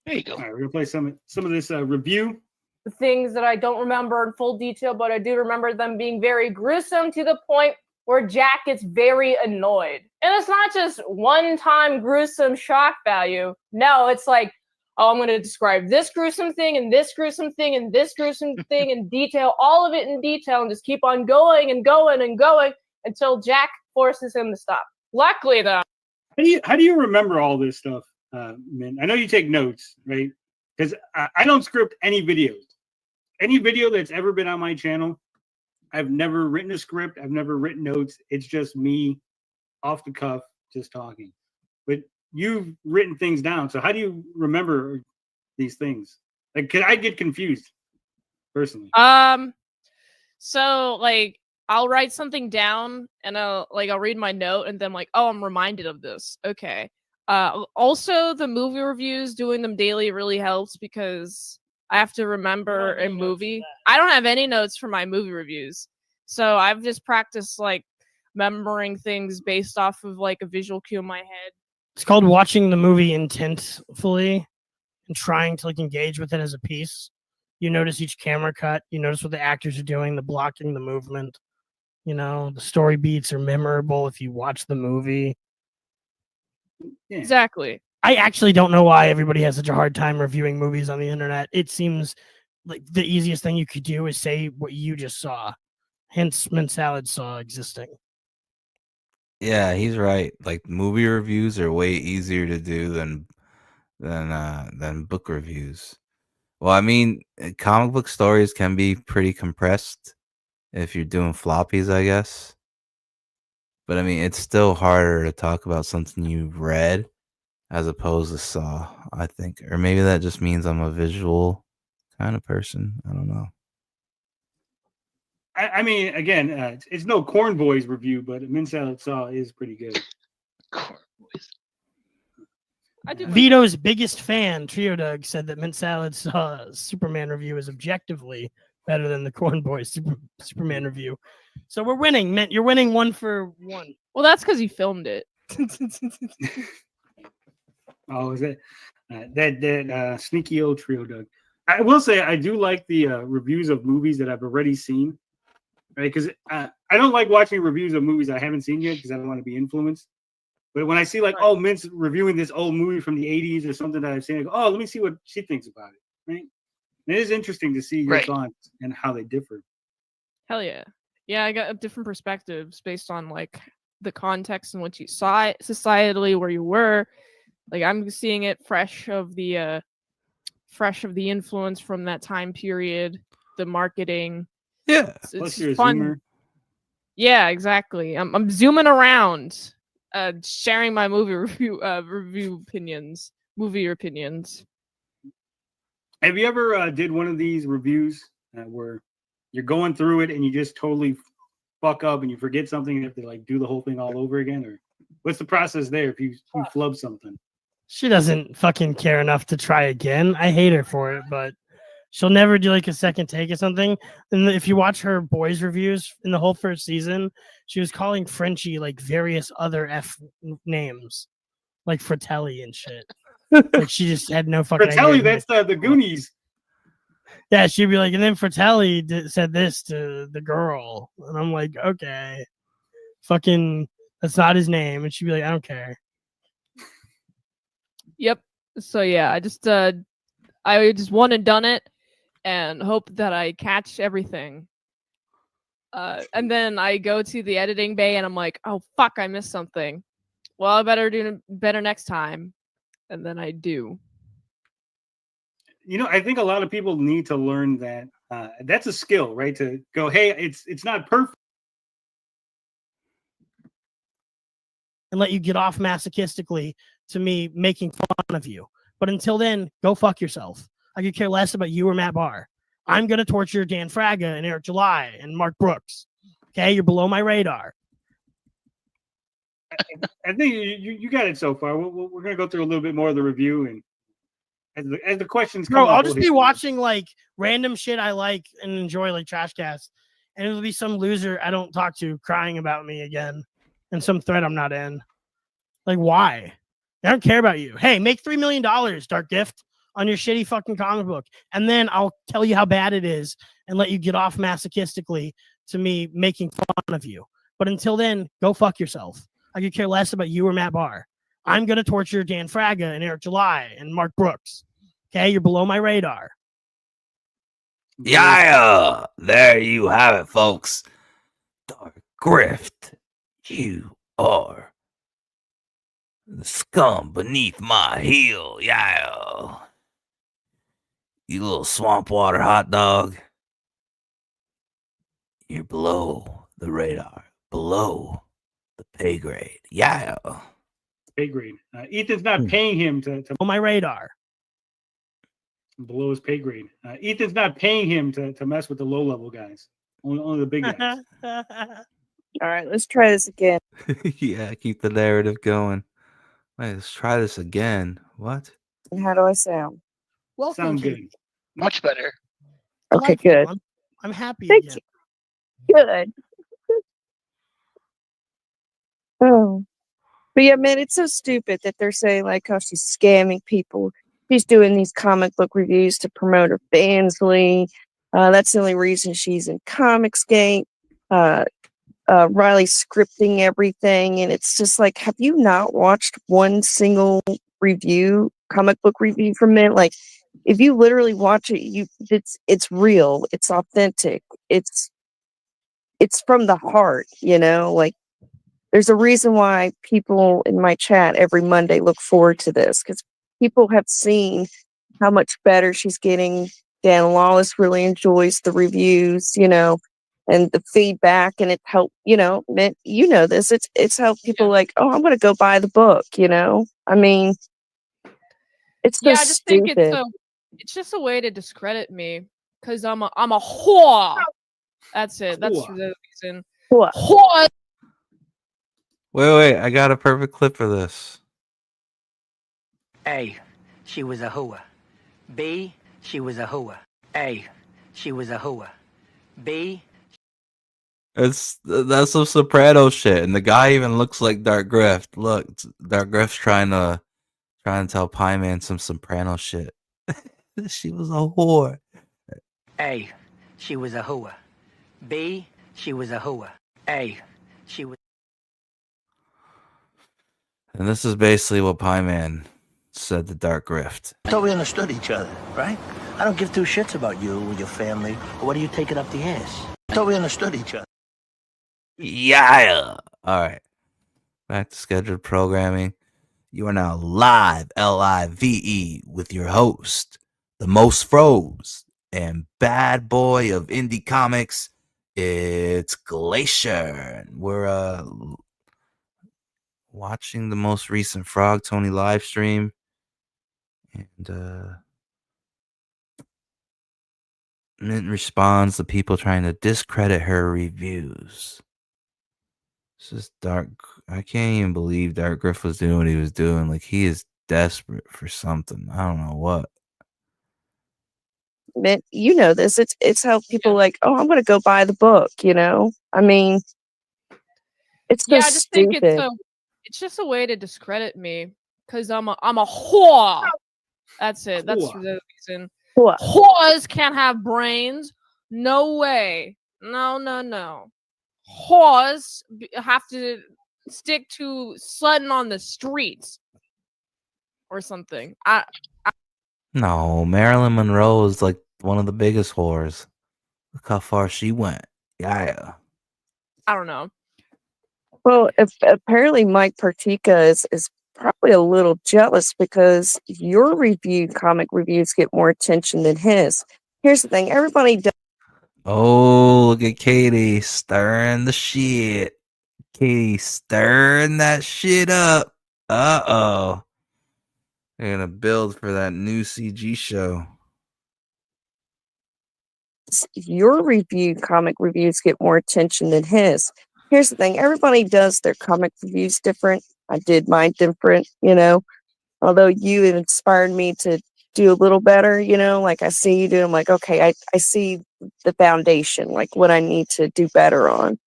There you go.
All right, we're gonna play some of this review.
The things that I don't remember in full detail, but I do remember them being very gruesome to the point where Jack gets very annoyed. And it's not just one-time gruesome shock value. No, it's like, oh, I'm going to describe this gruesome thing and this gruesome thing and this gruesome thing in detail, all of it in detail, and just keep on going and going and going until Jack forces him to stop. Luckily, though.
How do you remember all this stuff, Min? I know you take notes, right? Because I don't script any videos. Any video that's ever been on my channel, I've never written a script. I've never written notes. It's just me off the cuff, just talking. But you've written things down. So how do you remember these things? Like, I get confused personally.
So like I'll write something down and I'll read my note and then like, oh, I'm reminded of this. Okay. Also the movie reviews, doing them daily really helps because I have to remember a movie. I don't have any notes for my movie reviews. So I've just practiced like remembering things based off of like a visual cue in my head.
It's called watching the movie intentfully and trying to like engage with it as a piece. You notice each camera cut. You notice what the actors are doing, the blocking, the movement. You know, the story beats are memorable if you watch the movie.
Yeah.
Exactly.
I actually don't know why everybody has such a hard time reviewing movies on the internet. It seems like the easiest thing you could do is say what you just saw. Hence, Mint Salad saw existing.
Yeah, he's right. Like movie reviews are way easier to do than book reviews. Well, I mean, comic book stories can be pretty compressed if you're doing floppies, I guess. But I mean, it's still harder to talk about something you've read as opposed to saw, I think. Or maybe that just means I'm a visual kind of person. I don't know.
I mean, again, it's no Corn Boys review, but Mint Salad Saw is pretty good.
Vito's biggest fan, Trio Doug, said that Mint Salad Saw Superman review is objectively better than the Corn Boys Superman review. So we're winning, Mint. You're winning 1-1.
Well, that's because you filmed it.
Oh, is it that sneaky old Trio Doug? I will say I do like the reviews of movies that I've already seen, right? Because I don't like watching reviews of movies I haven't seen yet because I don't want to be influenced. But when I see like, oh, Mint's reviewing this old movie from the 80s or something that I've seen, I go, oh, let me see what she thinks about it, right? And it is interesting to see your thoughts and how they differ.
Hell yeah. Yeah, I got different perspectives based on like the context in which you saw it societally, where you were. Like I'm seeing it fresh of the influence from that time period, the marketing.
Yeah.
Plus you're a
fun.
zoomer.
Yeah, exactly. I'm zooming around, sharing my movie movie opinions.
Have you ever did one of these reviews where you're going through it and you just totally fuck up and you forget something and you have to like do the whole thing all over again? Or what's the process there if you flub something?
She doesn't fucking care enough to try again. I hate her for it, but she'll never do like a second take of something. And if you watch her boys reviews in the whole first season, she was calling Frenchie like various other F names, like Fratelli and shit. Like she just had no fucking
Fratelli,
idea.
that's the Goonies.
Yeah, she'd be like, and then Fratelli said this to the girl. And I'm like, okay, fucking, that's not his name. And she'd be like, I don't care.
Yep. So yeah, I just one and done it and hope that I catch everything. And then I go to the editing bay and I'm like, oh fuck, I missed something. Well, I better do better next time. And then I do.
You know, I think a lot of people need to learn that that's a skill, right? To go, hey, it's not perfect.
And let you get off masochistically to me making fun of you. But until then, go fuck yourself. I could care less about you or Matt Barr. I'm going to torture Dan Fraga and Eric July and Mark Brooks. Okay, you're below my radar.
I think you got it so far. We're going to go through a little bit more of the review and as the questions come
Bro, I'll
up,
just be watching like random shit I like and enjoy, like Trashcast, and it'll be some loser I don't talk to crying about me again and some thread I'm not in. Like, why? I don't care about you. Hey, make $3 million, Dark Gift, on your shitty fucking comic book, and then I'll tell you how bad it is and let you get off masochistically to me making fun of you. But until then, go fuck yourself. I could care less about you or Matt Barr. I'm going to torture Dan Fraga and Eric July and Mark Brooks. Okay, you're below my radar.
Yeah, there you have it, folks. Dark Grift, you are The scum beneath my heel, yeah. You little swamp water hot dog. You're below the radar, below the pay grade, yeah.
Pay grade. Ethan's not paying him to
on my radar.
Below his pay grade. Ethan's not paying him to mess with the low level guys. Only the big guys.
All right, let's try this again.
Yeah, keep the narrative going. Wait, let's try this again. What?
And how do I sound?
Welcome,
Sound
Katie.
good.
Much better.
Okay,
Delightful.
good.
I'm happy
Thank
again.
you. Good. Oh. But yeah, man, it's so stupid that they're saying like, oh, she's scamming people. She's doing these comic book reviews to promote her Bansley. That's the only reason she's in Comicsgate. Riley's scripting everything, and it's just like, have you not watched one single comic book review from it? Like, if you literally watch it, it's real, it's authentic, it's from the heart, like. There's a reason why people in my chat every Monday look forward to this, because people have seen how much better she's getting. Dan Lawless really enjoys the reviews, and the feedback, and it helped, this. It's helped people like, oh, I'm going to go buy the book, I mean, it's so
Yeah, I just think
stupid.
it's just a way to discredit me because I'm a whore. That's it. That's
Whore.
the reason.
Whore.
Wait, I got a perfect clip for this.
A, she was a hooah. B, she was a hooah. A, she was a hooah. B,
That's some Soprano shit, and the guy even looks like Dark Grift. Look, Dark Grift's trying to tell Pie Man some Soprano shit. She was a whore.
A, she was a hooah. B, she was a hooah. A, she was.
And this is basically what Pie Man said to Dark Grift.
I thought we understood each other, right? I don't give two shits about you or your family, or what are you taking up the ass? I thought we understood each other.
Yeah. All right. Back to scheduled programming. You are now live, LIVE, with your host, the most froze and bad boy of indie comics. It's Glacier. We're watching the most recent Frog Tony live stream, and Mint responds to people trying to discredit her reviews. This is Dark. I can't even believe Dark Griff was doing what he was doing. Like, he is desperate for something. I don't know what.
Man, this. It's helped people like, oh, I'm going to go buy the book, I mean, it's so
Yeah, I just think
stupid.
it's just a way to discredit me because I'm a whore. That's it. That's
Whore.
the reason.
Whore.
Whores can't have brains. No way. No. Whores have to stick to slutting on the streets or something.
No, Marilyn Monroe is like one of the biggest whores. Look how far she went. Yeah.
I don't know.
Well, apparently Mike Partika is probably a little jealous because your comic reviews get more attention than his. Here's the thing, everybody does.
Oh, look at Katie stirring the shit. Katie stirring that shit up. Uh-oh. They're gonna build for that new CG show.
Your comic reviews get more attention than his. Here's the thing, everybody does their comic reviews different. I did mine different, although you inspired me to do a little better, like I see you do. I'm like, okay, I see the foundation, like what I need to do better on.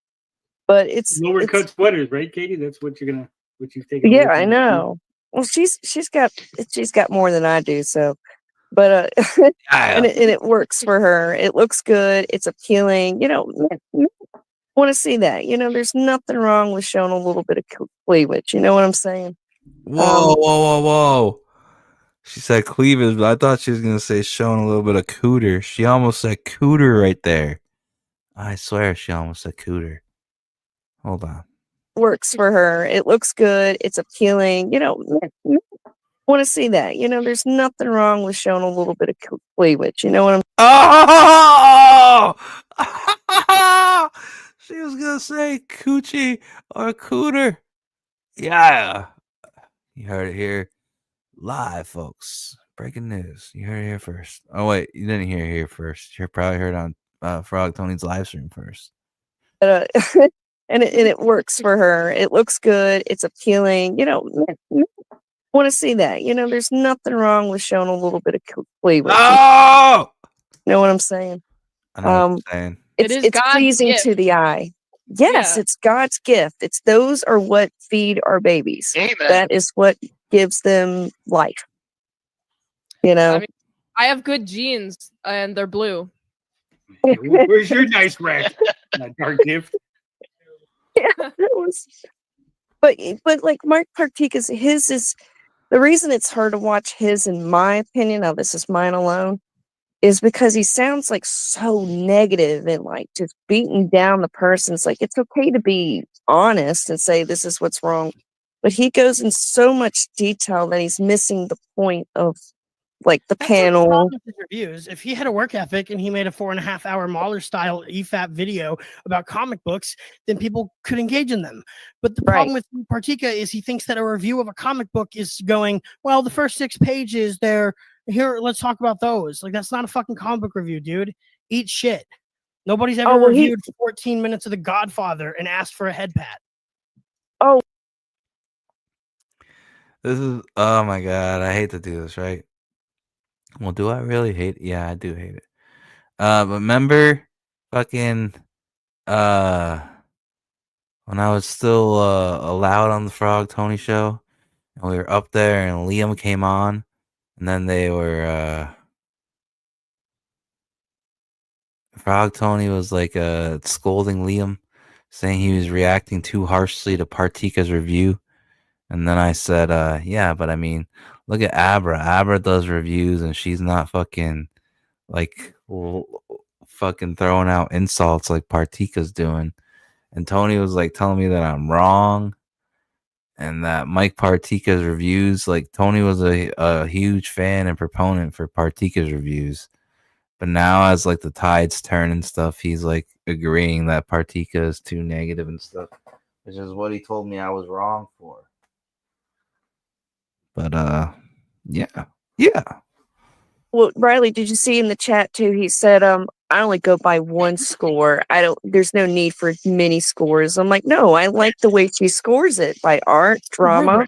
But it's
lower cut sweaters, right, Katie? That's what you've taken.
Yeah, I know. Well, she's got more than I do, so. But and it works for her. It looks good. It's appealing. Want to see that. There's nothing wrong with showing a little bit of cleavage. You know what I'm saying?
Whoa. She said cleavage, but I thought she was going to say showing a little bit of cooter. She almost said cooter right there. I swear she almost said cooter. Hold on.
works for her. It looks good. It's appealing. Want to see that. There's nothing wrong with showing a little bit of cleavage. You know what I'm
Oh! She was gonna say coochie or cooter. Yeah. You heard it here live, folks. Breaking news. You heard it here first. Oh, wait. You didn't hear it here first. You probably heard it on Frog Tony's live stream first.
and it works for her. It looks good. It's appealing. Want to see that. There's nothing wrong with showing a little bit of cleavage.
Oh!
You know what I'm saying?
I know what you're saying.
It's
God's
pleasing
gift.
to the eye. Yes,
Yeah.
it's God's gift. Those are what feed our babies.
Amen.
That is what gives them life.
I mean, I have good genes and they're blue.
Where's your nice rack? Dark gift.
Yeah, that was. But like Mark Partika's, his is the reason it's hard to watch his, in my opinion. Now this is mine alone, is because he sounds like so negative and like just beating down the person. It's like it's okay to be honest and say this is what's wrong, but he goes in so much detail that he's missing the point of like the panel.
problem with his reviews. If he had a work ethic and he made a 4.5-hour Mahler style EFAP video about comic books, then people could engage in them. But the problem with Partika is he thinks that a review of a comic book is going, well, the first 6 pages there, here, let's talk about those. Like, that's not a fucking comic book review, dude. Eat shit. Nobody's ever reviewed 14 minutes of The Godfather and asked for a head pat.
Oh.
This is, oh my God, I hate to do this, right? Well, do I really hate it? Yeah, I do hate it. But remember fucking when I was still allowed on the Frog Tony show and we were up there and Liam came on and then they were Frog Tony was like scolding Liam, saying he was reacting too harshly to Partika's review. And then I said, yeah, but I mean, look at Abra. Abra does reviews and she's not fucking like fucking throwing out insults like Partika's doing. And Tony was like telling me that I'm wrong and that Mike Partika's reviews, like Tony was a huge fan and proponent for Partika's reviews. But now as like the tides turn and stuff, he's like agreeing that Partika is too negative and stuff, which is what he told me I was wrong for. But yeah.
Well, Riley, did you see in the chat too? He said, I only go by one score. There's no need for many scores. I'm like, no, I like the way she scores it by art, drama.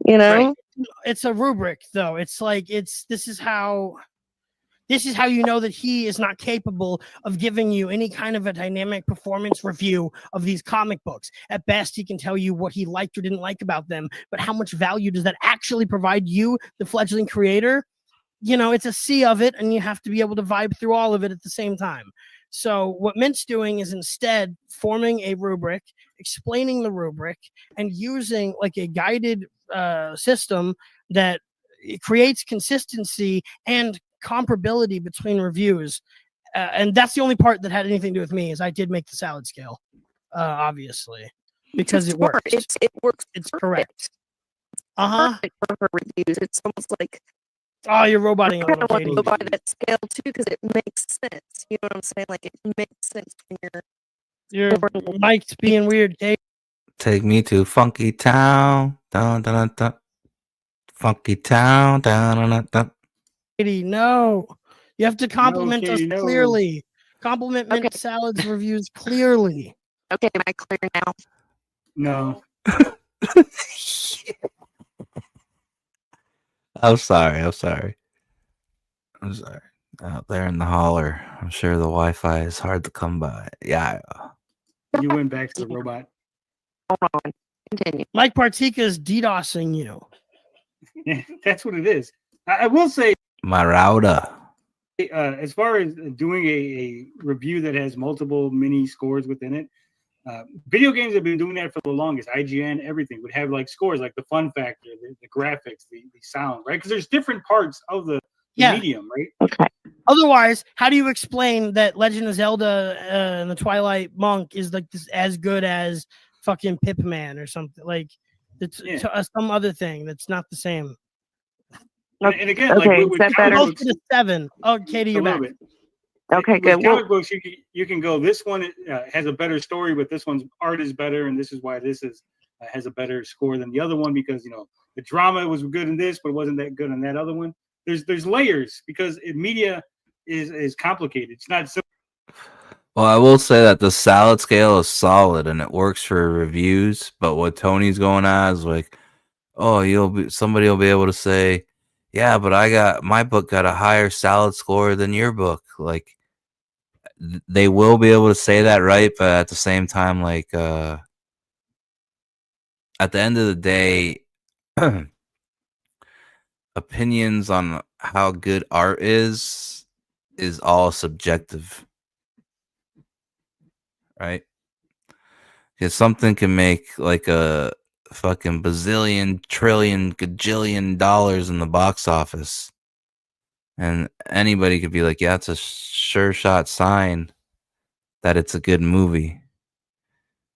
Right. It's a rubric, though. It's like this is how you know that he is not capable of giving you any kind of a dynamic performance review of these comic books. At best, he can tell you what he liked or didn't like about them, but how much value does that actually provide you, the fledgling creator? It's a sea of it, and you have to be able to vibe through all of it at the same time. So what Mint's doing is instead forming a rubric, explaining the rubric, and using like a guided system that creates consistency and comparability between reviews. And that's the only part that had anything to do with me, is I did make the salad scale, obviously, because it works.
It works.
It's correct.
Perfect for her reviews. It's almost like,
oh, you're roboting a little,
want
Katie.
to go by that scale too, because it makes sense. You know what I'm saying? Like, it makes sense when
your mic's being weird, Kate.
Take me to Funky Town. Dun, dun, dun, dun. Funky Town. Dun, dun, dun, dun.
Katie, no. You have to compliment us
Katie, no.
clearly. Compliment Mint Salad's reviews clearly.
Okay, am I clear now?
No.
I'm sorry. Out there in the holler, I'm sure the Wi-Fi is hard to come by. Yeah.
You went back to the robot.
Hold on. Continue.
Mike Partika's DDoSing you.
Yeah, that's what it is. I will say,
My router.
as far as doing a review that has multiple mini scores within it, video games have been doing that for the longest. IGN, everything would have like scores, like the fun factor, the graphics, the sound, right? Because there's different parts of the medium, right?
Okay.
Otherwise, how do you explain that Legend of Zelda and the Twilight Monk is like this, as good as fucking Pip Man or something like it's some other thing that's not the same.
And again,
Okay,
like
is
with
that
comic
better?
books,
Close to the 7. Oh, Katie,
a
you're
little
back.
bit.
Okay,
With
good.
comic books, you can go. This one has a better story, but this one's art is better, and this is why this is has a better score than the other one because the drama was good in this, but it wasn't that good in that other one. There's layers because media is complicated. It's not so.
Well, I will say that the salad scale is solid and it works for reviews. But what Tony's going at is like, oh, somebody will be able to say, yeah, but my book got a higher salad score than your book. Like, they will be able to say that, right? But at the same time, like, at the end of the day, opinions on how good art is all subjective, right? Because something can make like a fucking bazillion, trillion, gajillion dollars in the box office. And anybody could be like, yeah, it's a sure shot sign that it's a good movie.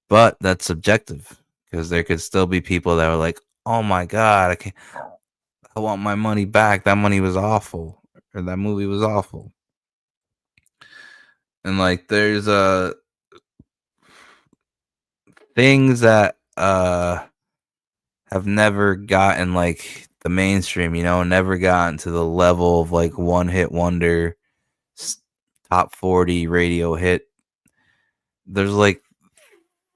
But that's subjective because there could still be people that are like, oh my God, I want my money back. That money was awful. Or that movie was awful. And like, there's things that have never gotten like the mainstream, never gotten to the level of like one hit wonder, top 40 radio hit. There's like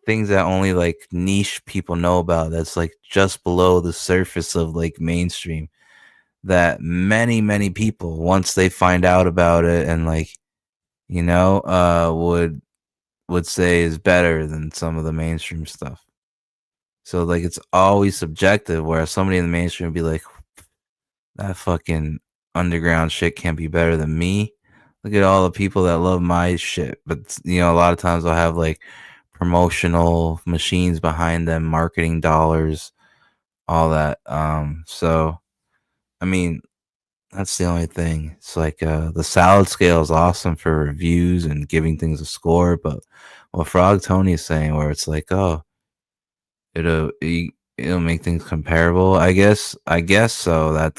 things that only like niche people know about that's like just below the surface of like mainstream that many people once they find out about it and like would say is better than some of the mainstream stuff. So like it's always subjective, whereas somebody in the mainstream would be like, that fucking underground shit can't be better than me. Look at all the people that love my shit. But a lot of times I'll have like promotional machines behind them, marketing dollars, all that. So I mean, that's the only thing. It's like the salad scale is awesome for reviews and giving things a score, but what Frog Tony is saying, where it's like, oh, it'll make things comparable. I guess so.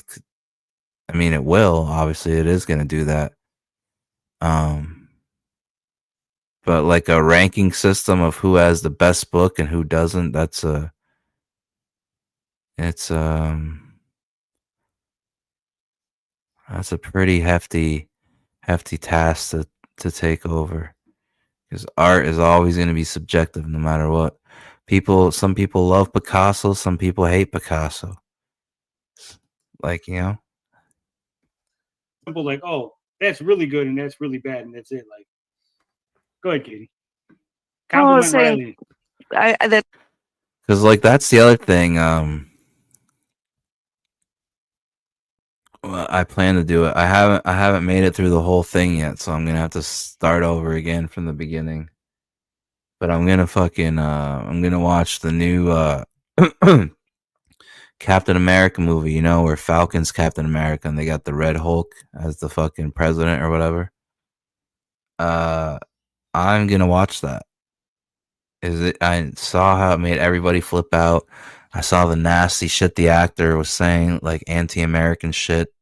It will. Obviously, it is going to do that. But like a ranking system of who has the best book and who doesn't, that's a pretty hefty task to take over, because art is always going to be subjective no matter what. Some people love Picasso, some people hate Picasso. Like,
simple, like, oh, that's really good and that's really bad and that's it. Like, go ahead, Katie. Compliment Riley.
because like that's the other thing. Well, I plan to do it. I haven't made it through the whole thing yet, so I'm gonna have to start over again from the beginning. But I'm gonna watch the new Captain America movie, where Falcon's Captain America and they got the Red Hulk as the fucking president or whatever. I'm gonna watch that. I saw how it made everybody flip out. I saw the nasty shit the actor was saying, like anti-American shit.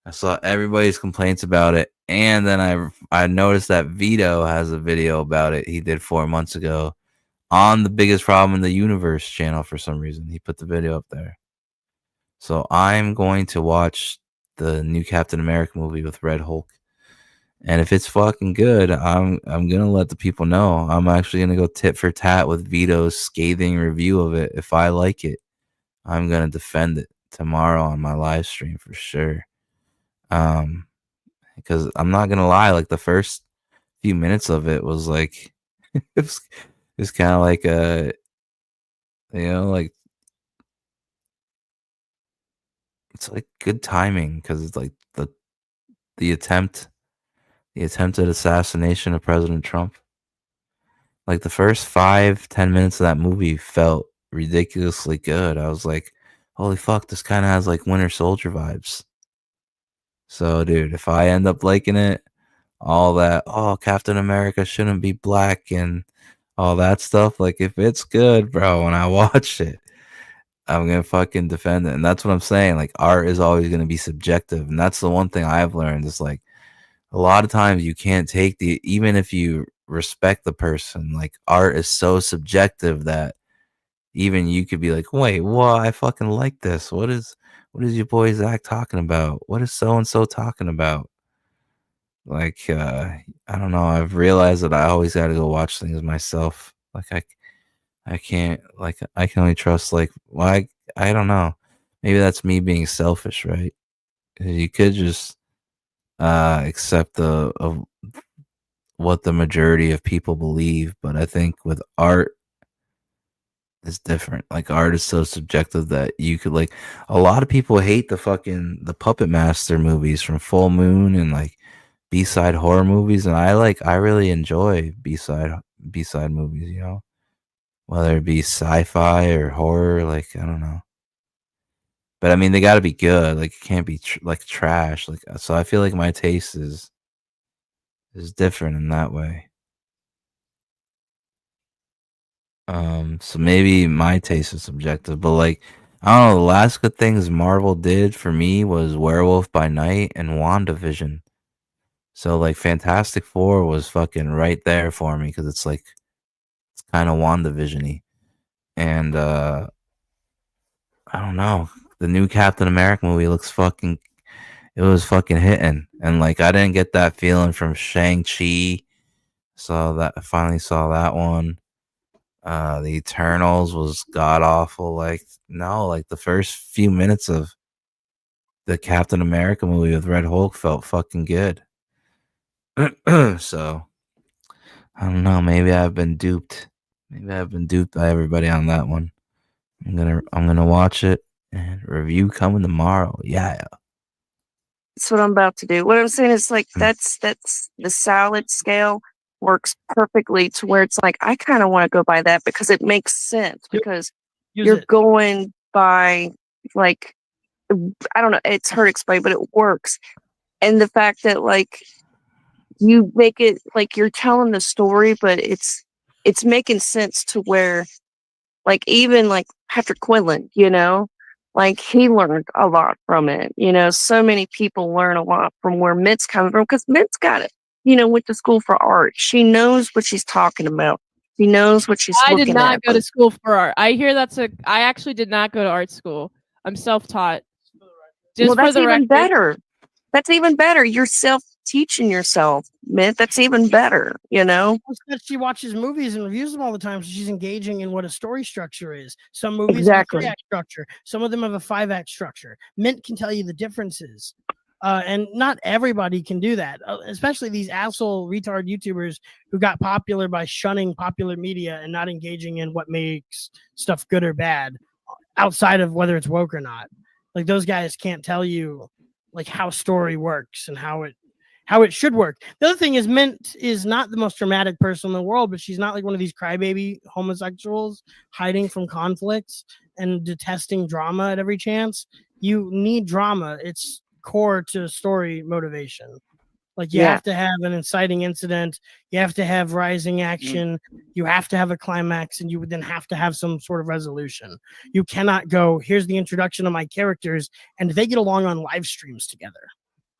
I saw everybody's complaints about it, and then I noticed that Vito has a video about it he did 4 months ago on the Biggest Problem in the Universe channel for some reason. He put the video up there. So I'm going to watch the new Captain America movie with Red Hulk. And if it's fucking good, I'm gonna let the people know. I'm actually gonna go tit for tat with Vito's scathing review of it. If I like it, I'm gonna defend it tomorrow on my live stream for sure. Because I'm not gonna lie, like the first few minutes of it was like it's kind of like like it's like good timing because it's like the attempted assassination of President Trump. Like the first 5-10 minutes of that movie felt ridiculously good. I was like, holy fuck, this kind of has like Winter Soldier vibes. So dude, if I end up liking it, all that, oh, Captain America shouldn't be black and all that stuff. Like if it's good, bro, when I watch it, I'm gonna fucking defend it. And that's what I'm saying. Like art is always gonna be subjective. And that's the one thing I've learned is like a lot of times you can't take even if you respect the person, like art is so subjective that even you could be like, wait, well, I fucking like this. What is your boy Zach talking about? What is so and so talking about? Like, I don't know. I've realized that I always got to go watch things myself. Like, I can't. Like, I can only trust. Like, well, I don't know. Maybe that's me being selfish, right? 'Cause you could just accept of what the majority of people believe, but I think with art, it's different. Like art is so subjective that you could like a lot of people hate the Puppet Master movies from Full Moon and like B-side horror movies, and I really enjoy B-side movies, you know, whether it be sci-fi or horror. Like I don't know, but I mean they got to be good. Like it can't be like trash. Like so, I feel like my taste is different in that way. So maybe my taste is subjective, but like I don't know, the last good things Marvel did for me was Werewolf by Night and WandaVision. So like Fantastic Four was fucking right there for me because it's like it's kind of WandaVision-y. And I don't know, the new Captain America movie looks fucking it was fucking hitting. And like I didn't get that feeling from Shang-Chi. So that I finally saw that one. The Eternals was god awful. Like no, like the first few minutes of the Captain America movie with Red Hulk felt fucking good. So I don't know. Maybe I've been duped. Maybe I've been duped by everybody on that one. I'm gonna watch it and review coming tomorrow. Yeah.
That's what I'm about to do. What I'm saying is like that's the salad scale works perfectly to where it's like I kind of want to go by that because it makes sense because you're going by like I don't know, it's hard to explain, but it works. And the fact that like you make it like you're telling the story, but it's making sense to where like even like Patrick Quinlan, you know, like he learned a lot from it. You know, so many people learn a lot from where Mint's coming from because Mint's got it. You know, went to school for art. She knows what she's talking about. She knows what she's
I
looking
did not
at.
go to school for art. I hear I actually did not go to art school. I'm self-taught. Just
Well,
for
that's
the
even
record.
better. That's even better. You're teaching yourself, Mint. That's even better, you know?
She watches movies and reviews them all the time, so she's engaging in what a story structure is. Some movies
Exactly.
have a 3-act structure. Some of them have a 5-act structure. Mint can tell you the differences. And not everybody can do that, especially these asshole retard YouTubers who got popular by shunning popular media and not engaging in what makes stuff good or bad outside of whether it's woke or not. Like those guys can't tell you like how story works and how it should work. The other thing is Mint is not the most dramatic person in the world, but she's not like one of these crybaby homosexuals hiding from conflicts and detesting drama at every chance. You need drama. It's core to story motivation. Like you have to have an inciting incident, you have to have rising action, you have to have a climax, and you would then have to have some sort of resolution. You cannot go, here's the introduction of my characters, and they get along on live streams together.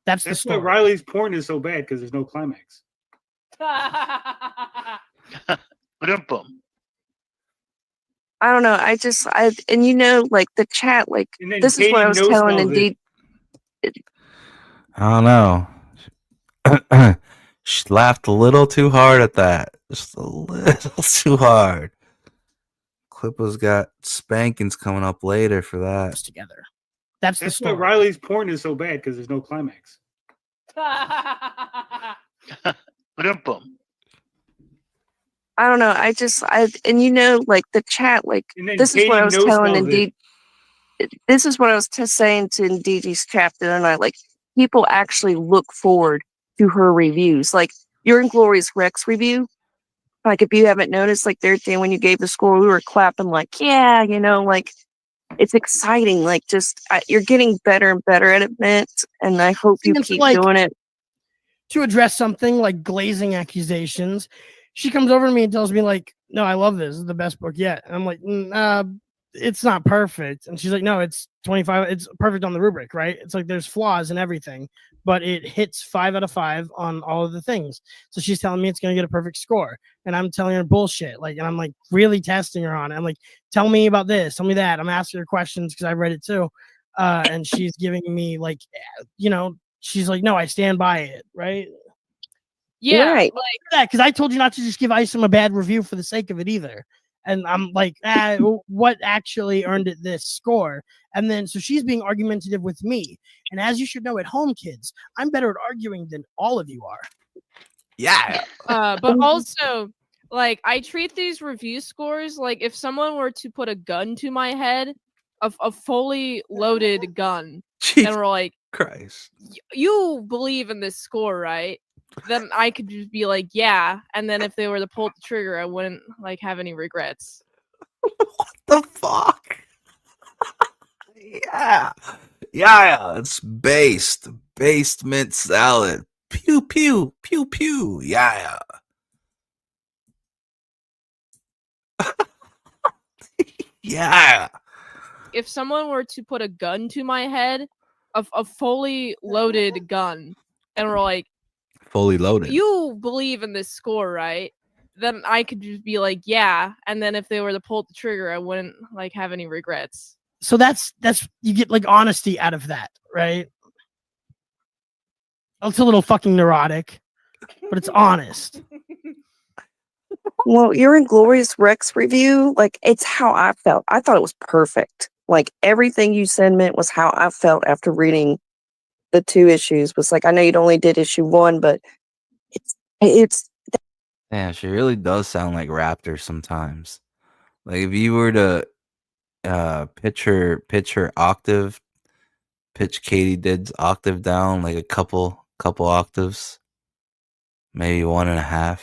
That's the
That's why
story.
Riley's porn is so bad because there's no climax.
I don't know. And you know, like the chat, like
And then
this is what
Katie
I was
no
telling
smells it.
Indeed.
I don't know. She laughed a little too hard at that. Just a little too hard. Clippo's got spankings coming up later for that.
Together. That's the
That's why
story.
Riley's porn is so bad because there's no climax.
I don't know. And you know, like the chat, like
And then
this is what
Katie
I was
no
telling
smells it.
Indeed. This is what I was saying to Indeed's chat the other night. Like people actually look forward to her reviews. Like your Inglorious Rex review. Like if you haven't noticed, like there thing when you gave the score, we were clapping like, yeah, you know, like it's exciting. Like just you're getting better and better at it, Mint, and I hope you
And
keep
like,
doing it.
To address something like glazing accusations, she comes over to me and tells me like, no, I love this. This is the best book yet. And I'm like, it's not perfect. And she's like, no, it's 25. It's perfect on the rubric, right? It's like there's flaws and everything, but it hits 5 out of 5 on all of the things. So she's telling me it's going to get a perfect score. And I'm telling her bullshit. Like, and I'm like really testing her on it. I'm like, tell me about this. Tell me that. I'm asking her questions because I read it too. And she's giving me like, she's like, no, I stand by it. Right.
Yeah,
Right.
like
that because I told you not to just give Isom a bad review for the sake of it either. And I'm like, what actually earned it this score? And then so she's being argumentative with me. And as you should know at home, kids, I'm better at arguing than all of you are.
Yeah.
But also, like, I treat these review scores like if someone were to put a gun to my head, a fully loaded gun, and we're like,
Christ.
you believe in this score, right? Then I could just be like, yeah. And then if they were to pull the trigger, I wouldn't like have any regrets.
The fuck? Yeah. Yeah, it's based mint salad. Pew pew pew pew. Yeah. Yeah.
If someone were to put a gun to my head, a fully loaded gun, and we're like,
Fully loaded.
you believe in this score, right? Then I could just be like, yeah. And then if they were to pull the trigger, I wouldn't like have any regrets.
So that's you get like honesty out of that, right? It's a little fucking neurotic, but it's honest.
Well, your Inglorious Rex review, like, it's how I felt. I thought it was perfect. Like, everything you said meant was how I felt after reading the 2 issues. Was like, I know you'd only did issue 1, but it's
Yeah, she really does sound like Raptor sometimes. Like if you were to pitch her octave, pitch Katy-Did's octave down like a couple octaves, maybe 1.5.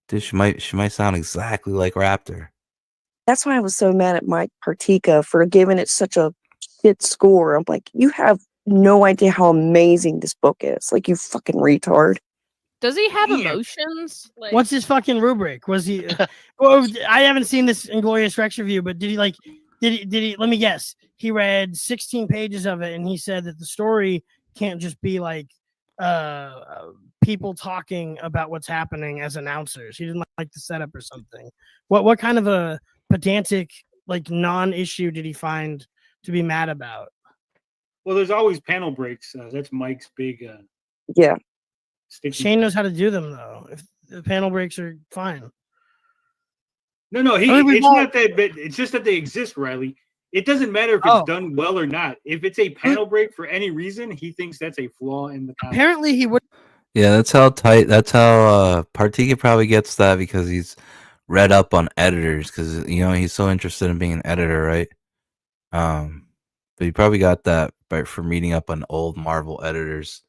Dude, she might sound exactly like Raptor.
that's why I was so mad at Mike Partika for giving it such a shit score. I'm like, you have no idea how amazing this book is. Like, you fucking retard.
Does he have emotions? Like,
What's his fucking rubric? Was he? Well, I haven't seen this Inglorious Rex review, but did he? Let me guess. He read 16 pages of it, and he said that the story can't just be like people talking about what's happening as announcers. He didn't like the setup or something. What kind of a pedantic like non-issue did he find to be mad about?
Well, there's always panel breaks. That's Mike's big.
Yeah.
Shane knows how to do them though. If the panel breaks are fine.
No, it's not that. But it's just that they exist, Riley. It doesn't matter if it's done well or not. If it's a panel break for any reason, he thinks that's a flaw in the comic.
Apparently, he would.
Yeah, that's how Partika probably gets that because he's read up on editors because he's so interested in being an editor, right? But he probably got that from reading up on old Marvel editors.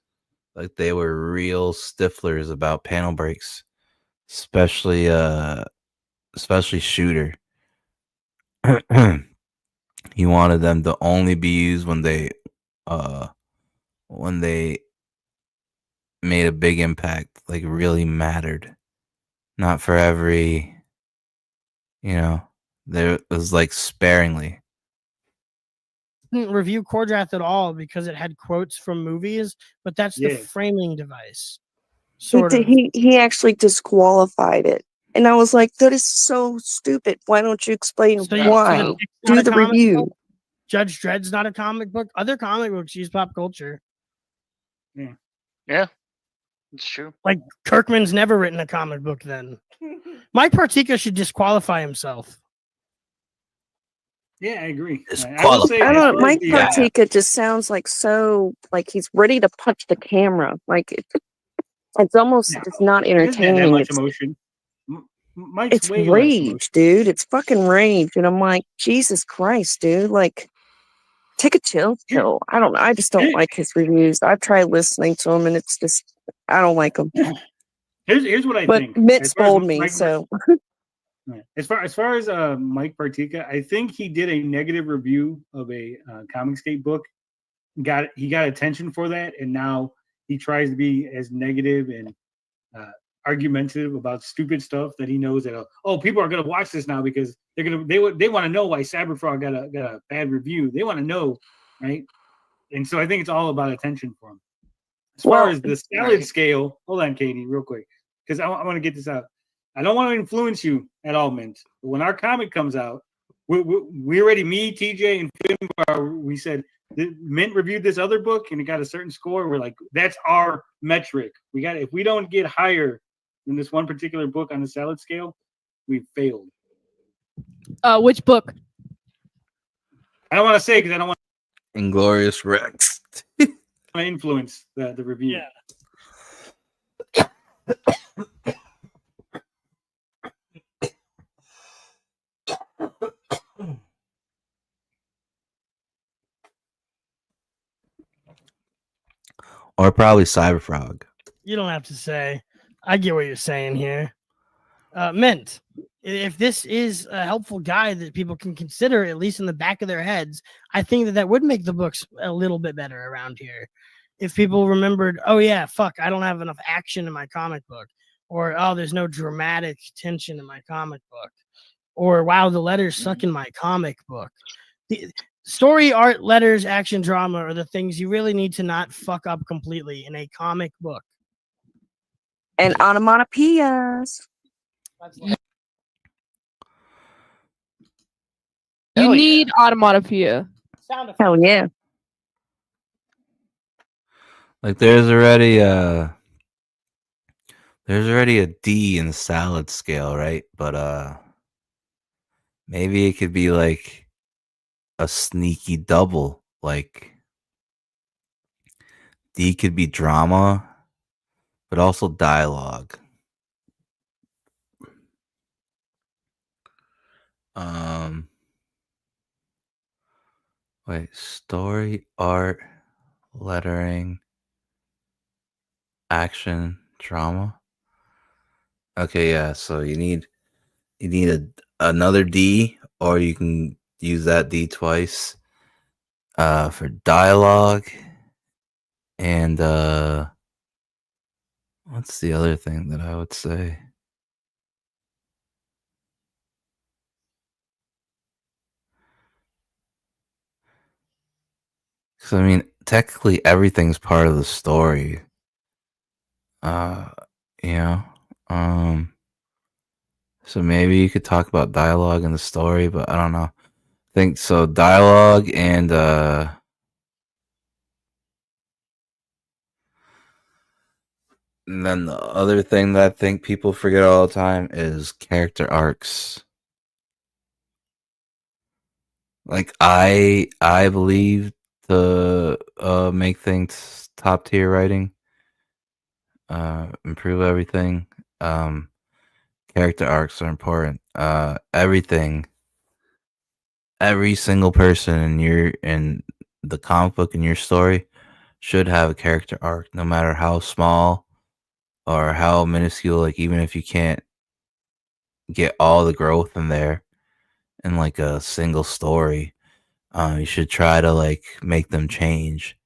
Like they were real stiflers about panel breaks, especially Shooter. He wanted them to only be used when they made a big impact, like really mattered. Not for every, there was like sparingly.
Didn't review Core Draft at all because it had quotes from movies, but that's the framing device.
He actually disqualified it. And I was like, that is so stupid. Why don't you explain why? Do the review.
Judge Dredd's not a comic book. Other comic books use pop culture.
Yeah, it's true.
Like Kirkman's never written a comic book then. Mike Partika should disqualify himself.
Yeah, I agree.
I don't know. Mike Partika just sounds like so like he's ready to punch the camera. Like it's almost it's not entertaining.
That much
It's,
emotion.
it's rage, dude. It's fucking rage. And I'm like, Jesus Christ, dude. Like, take a chill pill. I don't know. I just don't like his reviews. I've tried listening to him, and it's just I don't like him.
Here's what I think.
But Mitt spoiled me, so.
As far as Mike Partika, I think he did a negative review of a Comicsgate book. He got attention for that, and now he tries to be as negative and argumentative about stupid stuff that he knows that people are gonna watch this now because they want to know why Cyberfrog got a bad review. They want to know, right? And so I think it's all about attention for him. As far as the salad scale, hold on, Katie, real quick, because I want to get this out. I don't want to influence you at all, Mint. But when our comic comes out, we already, me, TJ, and Finbar, we said Mint reviewed this other book and it got a certain score. We're like, that's our metric. If we don't get higher than this one particular book on the salad scale, we failed.
Which book?
I don't want to say because I don't want
Inglorious Rex.
to influence the review.
Yeah.
Or probably Cyberfrog.
You don't have to say. I get what you're saying here. Mint, if this is a helpful guide that people can consider, at least in the back of their heads, I think that would make the books a little bit better around here. If people remembered, oh yeah, fuck, I don't have enough action in my comic book. Or, oh, there's no dramatic tension in my comic book. Or, wow, the letters suck in my comic book. The story, art, letters, action, drama are the things you really need to not fuck up completely in a comic book.
And onomatopoeias.
You need onomatopoeia.
Hell yeah.
Like there's already a D in the salad scale, right? But maybe it could be like a sneaky double. Like D could be drama, but also dialogue. Wait, story, art, lettering, action, drama. Okay, yeah. So you need another D, or you can use that D twice for dialogue. And what's the other thing that I would say? Because I mean, technically everything's part of the story. You know, so maybe you could talk about dialogue in the story, but I don't know. I think so. Dialogue and then the other thing that I think people forget all the time is character arcs. Like I believe to make things top tier writing, improve everything. Character arcs are important. Everything, every single person in the comic book in your story should have a character arc, no matter how small or how minuscule. Like even if you can't get all the growth in there in like a single story, you should try to like make them change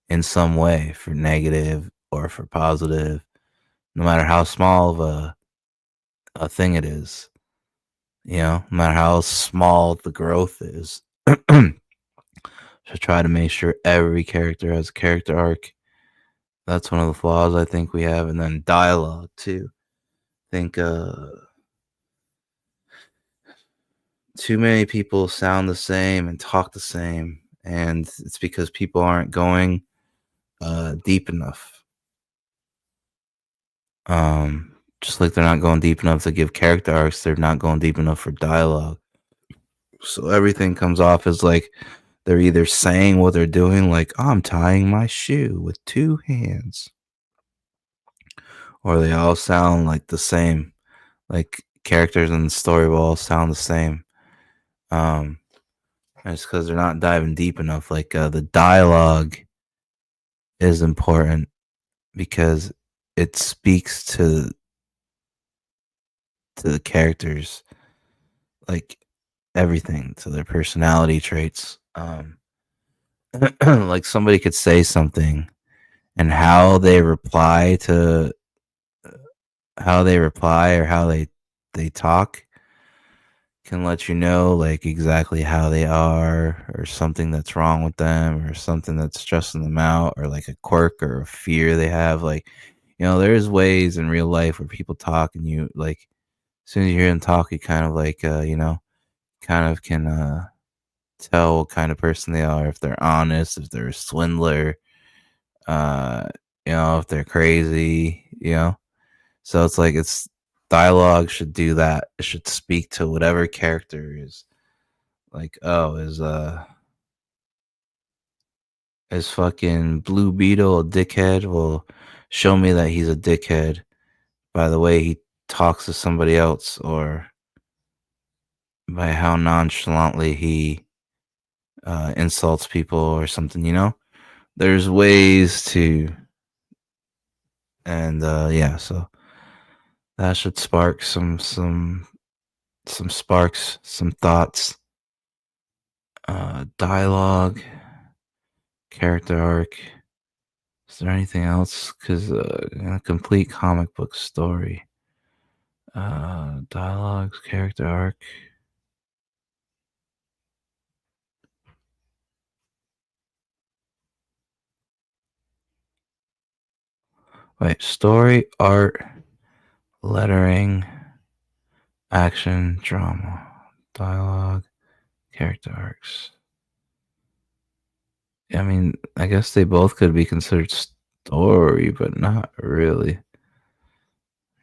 in some way for negative or for positive, no matter how small of a thing it is. You know, no matter how small the growth is. So try to make sure every character has a character arc. That's one of the flaws I think we have. And then dialogue too. I think too many people sound the same and talk the same, and it's because people aren't going deep enough. Just like they're not going deep enough to give character arcs, they're not going deep enough for dialogue. So everything comes off as like they're either saying what they're doing, like, oh, I'm tying my shoe with 2 hands, or they all sound like the same. Like characters in the story will all sound the same. It's because they're not diving deep enough. Like the dialogue is important because it speaks to the characters, like everything, to their personality traits. Like somebody could say something and how they reply to how they reply or how they talk can let you know like exactly how they are or something that's wrong with them or something that's stressing them out or like a quirk or a fear they have. Like, there's ways in real life where people talk and you like as soon as you hear them talk, you kind of like kind of can tell what kind of person they are, if they're honest, if they're a swindler, uh, if they're crazy. So it's like it's dialogue should do that. It should speak to whatever character is like, oh, is fucking Blue Beetle a dickhead? Well, show me that he's a dickhead by the way he talks to somebody else or by how nonchalantly he insults people or something. There's ways to, and yeah, so that should spark some sparks, some thoughts, dialogue, character arc. Is there anything else? Because a complete comic book story, dialogues, character arc. Wait, story, art, lettering, action, drama, dialogue, character arcs. I mean, I guess they both could be considered story, but not really.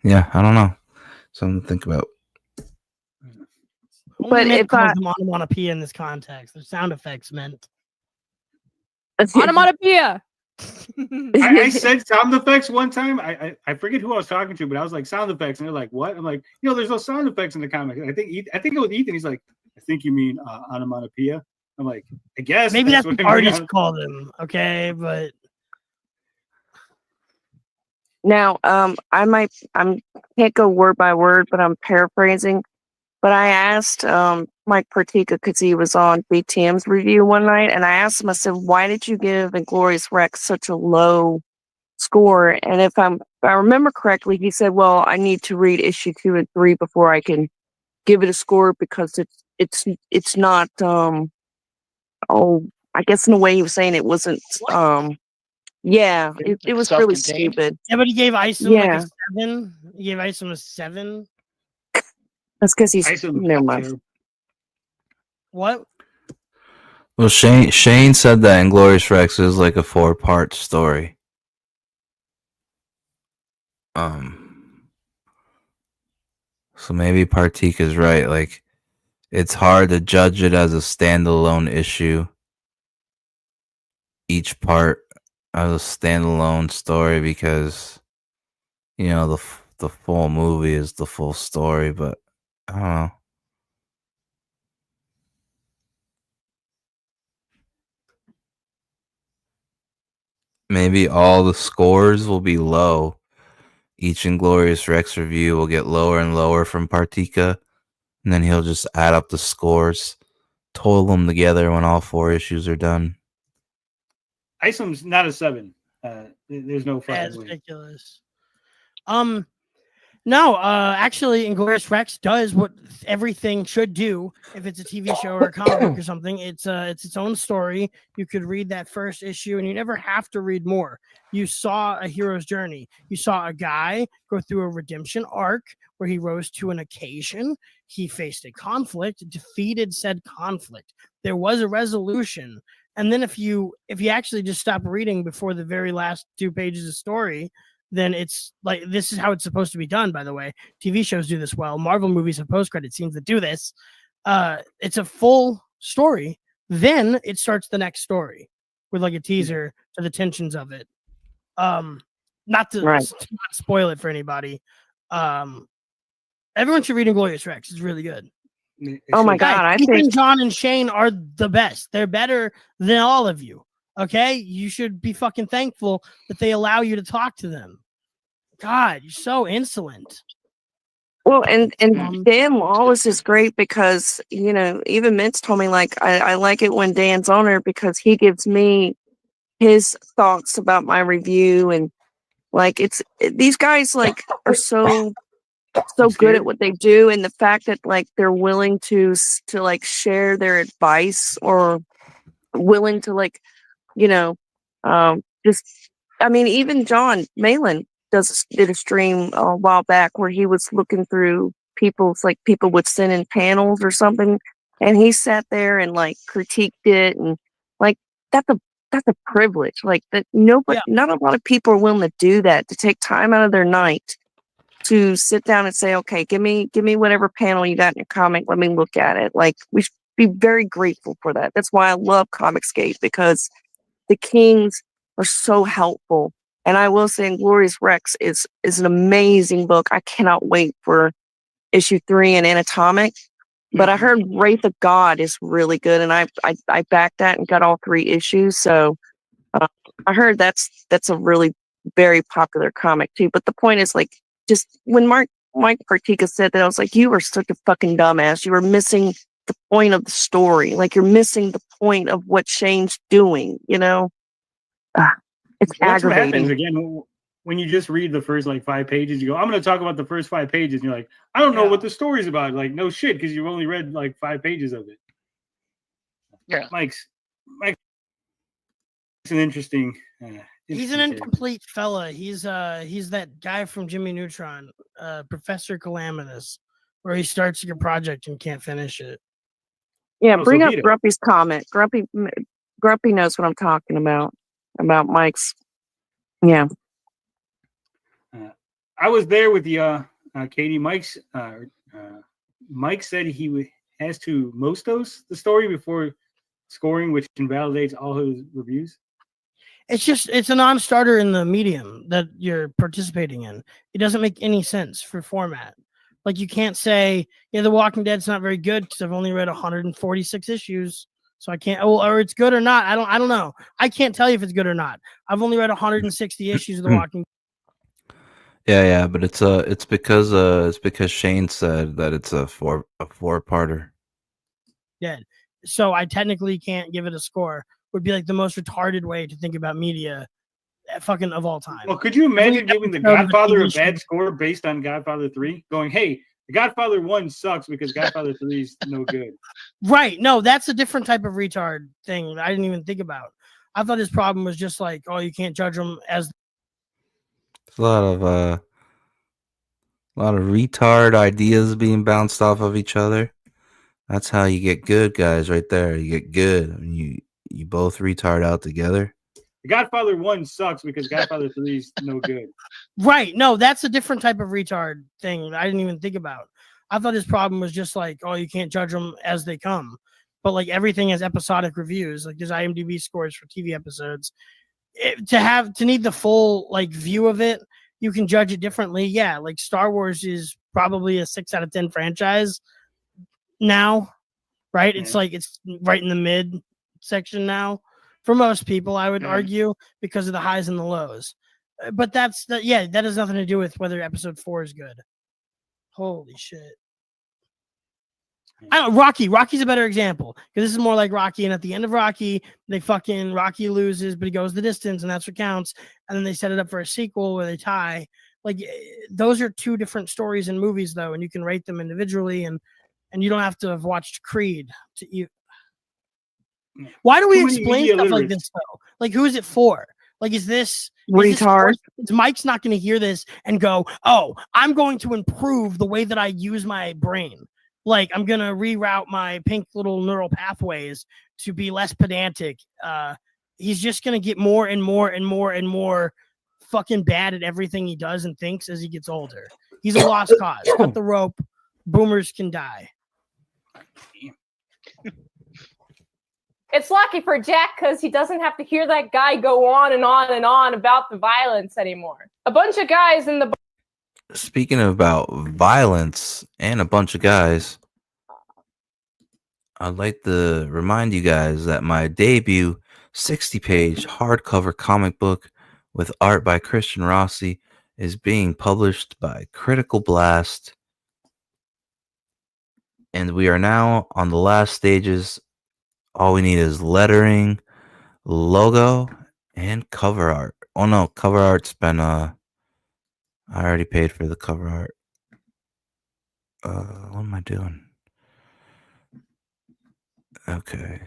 Yeah, I don't know. Something to think about.
But if calls them onomatopoeia in this context, the sound effects meant
onomatopoeia.
I said sound effects one time. I forget who I was talking to, but I was like sound effects, and they're like, "What?" I'm like, there's no sound effects in the comic. I think it was Ethan. He's like, "I think you mean onomatopoeia." I'm like, I guess
maybe that's what
I mean.
artists call them. Okay, but
now I can't go word by word, but I'm paraphrasing. But I asked Mike Partika because he was on BTM's review one night, and I asked him, I said, "Why did you give Inglorious Rex such a low score?" And if I remember correctly, he said, "Well, I need to read issue 2 and 3 before I can give it a score because it's not I guess in a way he was saying it wasn't yeah, it was really stupid."
Yeah, but he gave Isom like a 7. He gave Isom a 7.
That's because he's never mind.
What?
Well, Shane said that Inglorious Rex is like a 4-part story. So maybe Partik is right. Like, it's hard to judge it as a standalone issue. Each part as a standalone story because, the full movie is the full story. But I don't know. Maybe all the scores will be low. Each Inglorious Rex review will get lower and lower from Partika, and then he'll just add up the scores, total them together when all 4 issues are done.
Isom's not a 7. There's no fucking
That's
way.
ridiculous. No, actually, Inglorious Rex does what everything should do if it's a TV show or a comic book or something. It's its own story. You could read that first issue, and you never have to read more. You saw a hero's journey. You saw a guy go through a redemption arc where he rose to an occasion. He faced a conflict, defeated said conflict. There was a resolution. And then if you actually just stop reading before the very last 2 pages of story, then it's like, this is how it's supposed to be done, by the way. TV shows do this well. Marvel movies have post-credit scenes that do this. It's a full story. Then it starts the next story with like a teaser to the tensions of it. Not to spoil it for anybody. Everyone should read Inglorious Rex. It's really good.
Oh my God, I
Ethan,
think
John, and Shane are the best. They're better than all of you. Okay? You should be fucking thankful that they allow you to talk to them. God, you're so insolent.
Well, and Dan Lawless is great because, even Mintz told me, like, I like it when Dan's on her because he gives me his thoughts about my review, and Like these guys like are so good
scared.
at what they do, and the fact that like they're willing to like share their advice, or willing to like, you know, just, I mean, even John Malin did a stream a while back where he was looking through people would send in panels or something, and he sat there and like critiqued it, and like that's a privilege, like that nobody, not a lot of people are willing to do that, to take time out of their night to sit down and say, okay, give me whatever panel you got in your comic, let me look at it. Like, we should be very grateful for that. That's why I love Comicsgate, because the Kings are so helpful. And I will say, Inglorious Rex is an amazing book. I cannot wait for issue 3 in Anatomic. But I heard Wraith of God is really good, and I backed that and got all 3 issues. So I heard that's a really very popular comic too. But the point is, like, just when Mike Partika said that, I was like, you are such a fucking dumbass. You are missing the point of the story. Like, you're missing the point of what Shane's doing, you know? It's
That's what happens
aggravating.
again when you just read the first like 5 pages. You go, I'm going to talk about the first 5 pages. And you're like, I don't know what the story's about. Like, no shit, because you've only read like 5 pages of it.
Yeah,
Mike's an interesting.
He's an incomplete fella. He's that guy from Jimmy Neutron, Professor Calamitous, where he starts your project and can't finish it.
Yeah, bring up Grumpy's comment. Grumpy knows what I'm talking about Mike's. Yeah.
I was there with the Katie. Mike said he has to Mostos the story before scoring, which invalidates all his reviews.
It's a non-starter in the medium that you're participating in. It doesn't make any sense for format. Like, you can't say, The Walking Dead's not very good because I've only read 146 issues, so I can't. Or it's good or not. I don't know. I can't tell you if it's good or not. I've only read 160 issues of The Walking Dead.
Yeah, but it's because Shane said that it's a four-parter.
Dead. So I technically can't give it a score. Would be like the most retarded way to think about media fucking of all time.
Well, could you imagine giving The Godfather a bad score based on Godfather 3? Going, hey, The Godfather 1 sucks because Godfather 3 is no good.
Right. No, that's a different type of retard thing that I didn't even think about. I thought his problem was just like, oh, you can't judge them as.
There's a lot of retard ideas being bounced off of each other. That's how you get good, guys, right there. You get good. I mean, you both retard out together.
The Godfather 1 sucks because Godfather 3 is no good.
Right. No, that's a different type of retard thing that I didn't even think about. I thought his problem was just like, oh, you can't judge them as they come. But like, everything has episodic reviews. Like, there's IMDb scores for TV episodes. To need the full like view of it, you can judge it differently. Yeah, like Star Wars is probably a 6 out of 10 franchise now, right?
Yeah.
It's like it's right in the mid section now for most people, I would argue, because of the highs and the lows. But that has nothing to do with whether episode 4 is good. Holy shit. I don't Rocky's a better example, because this is more like Rocky, and at the end of Rocky, Rocky loses, but he goes the distance, and that's what counts. And then they set it up for a sequel where they tie. Like, those are 2 different stories in movies, though, and you can rate them individually, and you don't have to have watched Creed to you. Why do we explain stuff like this, though? Like, who is it for? Like, is this
retard?
Mike's not going to hear this and go, oh, I'm going to improve the way that I use my brain. Like, I'm going to reroute my pink little neural pathways to be less pedantic. He's just going to get more and more and more and more fucking bad at everything he does and thinks as he gets older. He's a lost cause. Cut the rope. Boomers can die.
It's lucky for Jack because he doesn't have to hear that guy go on and on and on about the violence anymore. A bunch of guys in the...
Speaking about violence and a bunch of guys, I'd like to remind you guys that my debut 60-page hardcover comic book with art by Christian Rossi is being published by Critical Blast. And we are now on the last stages. All we need is lettering, logo, and cover art. Oh no, cover art's been I already paid for the cover art. What am I doing? Okay.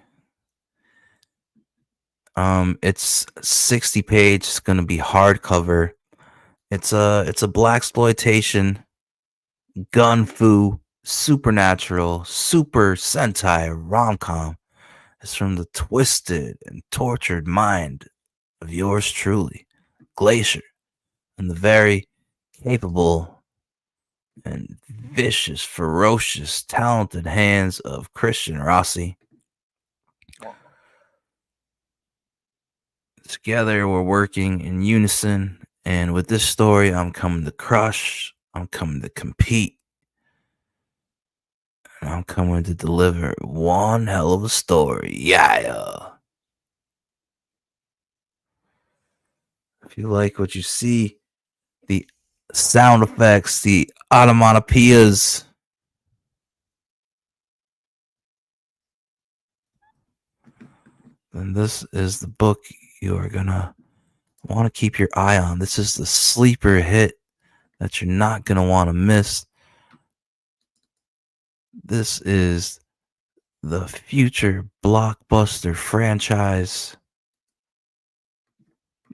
It's 60 page. It's gonna be hardcover. It's a blaxploitation, gun fu, supernatural, super sentai rom-com. It's from the twisted and tortured mind of yours truly, Glacier, and the very capable and vicious, ferocious, talented hands of Christian Rossi. Together, we're working in unison, and with this story, I'm coming to crush, I'm coming to compete, and I'm coming to deliver one hell of a story. Yeah. If you like what you see, the sound effects, the onomatopoeias, then this is the book you are gonna want to keep your eye on. This is the sleeper hit that you're not gonna want to miss. This is the future blockbuster franchise.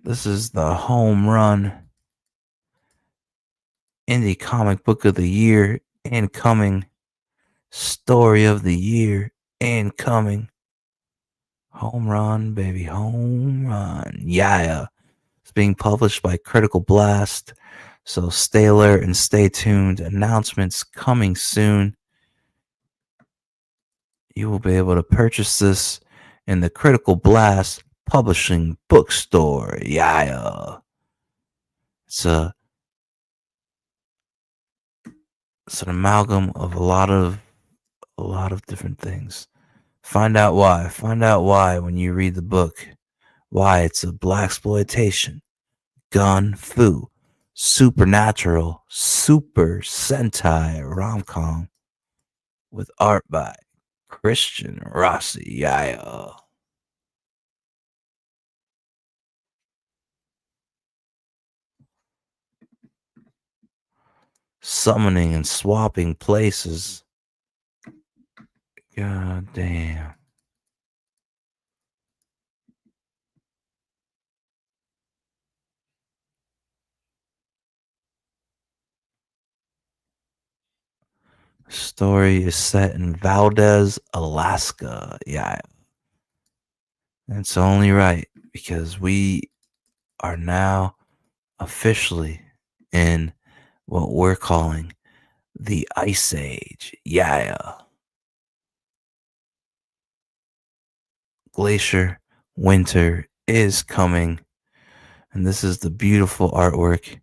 This is the home run indie comic book of the year incoming, story of the year incoming. Home run, baby, home run. Yeah. It's being published by Critical Blast. So stay alert and stay tuned. Announcements coming soon. You will be able to purchase this in the Critical Blast Publishing Bookstore. Yeah. It's an amalgam of a lot of different things. Find out why. Find out why when you read the book. Why it's a blaxploitation, gun fu, supernatural, super sentai rom-com with art by Christian Rossi. Yeah. Summoning and swapping places. God damn. Story is set in Valdez, Alaska. Yeah. And it's only right because we are now officially in what we're calling the Ice Age. Yeah. Glacier winter is coming, and this is the beautiful artwork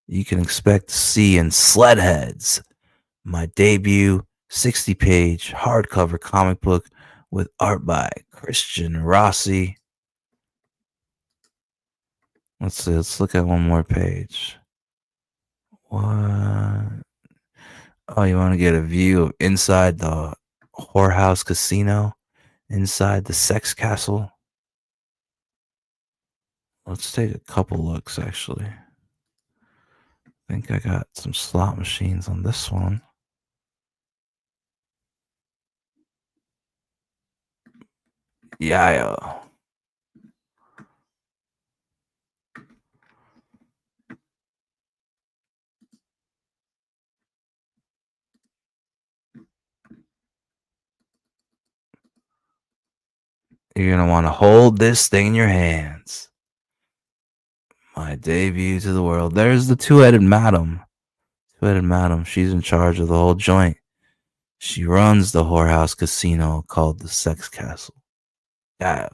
you can expect to see in Sledheads, my debut 60-page hardcover comic book with art by Christian Rossi. Let's see, let's look at one more page. What? Oh, you want to get a view of inside the whorehouse casino, inside the sex castle? Let's take a couple looks, actually. I think I got some slot machines on this one. Yeah. You're going to want to hold this thing in your hands. My debut to the world. There's the two-headed madam. Two-headed madam. She's in charge of the whole joint. She runs the whorehouse casino called the Sex Castle. Yeah.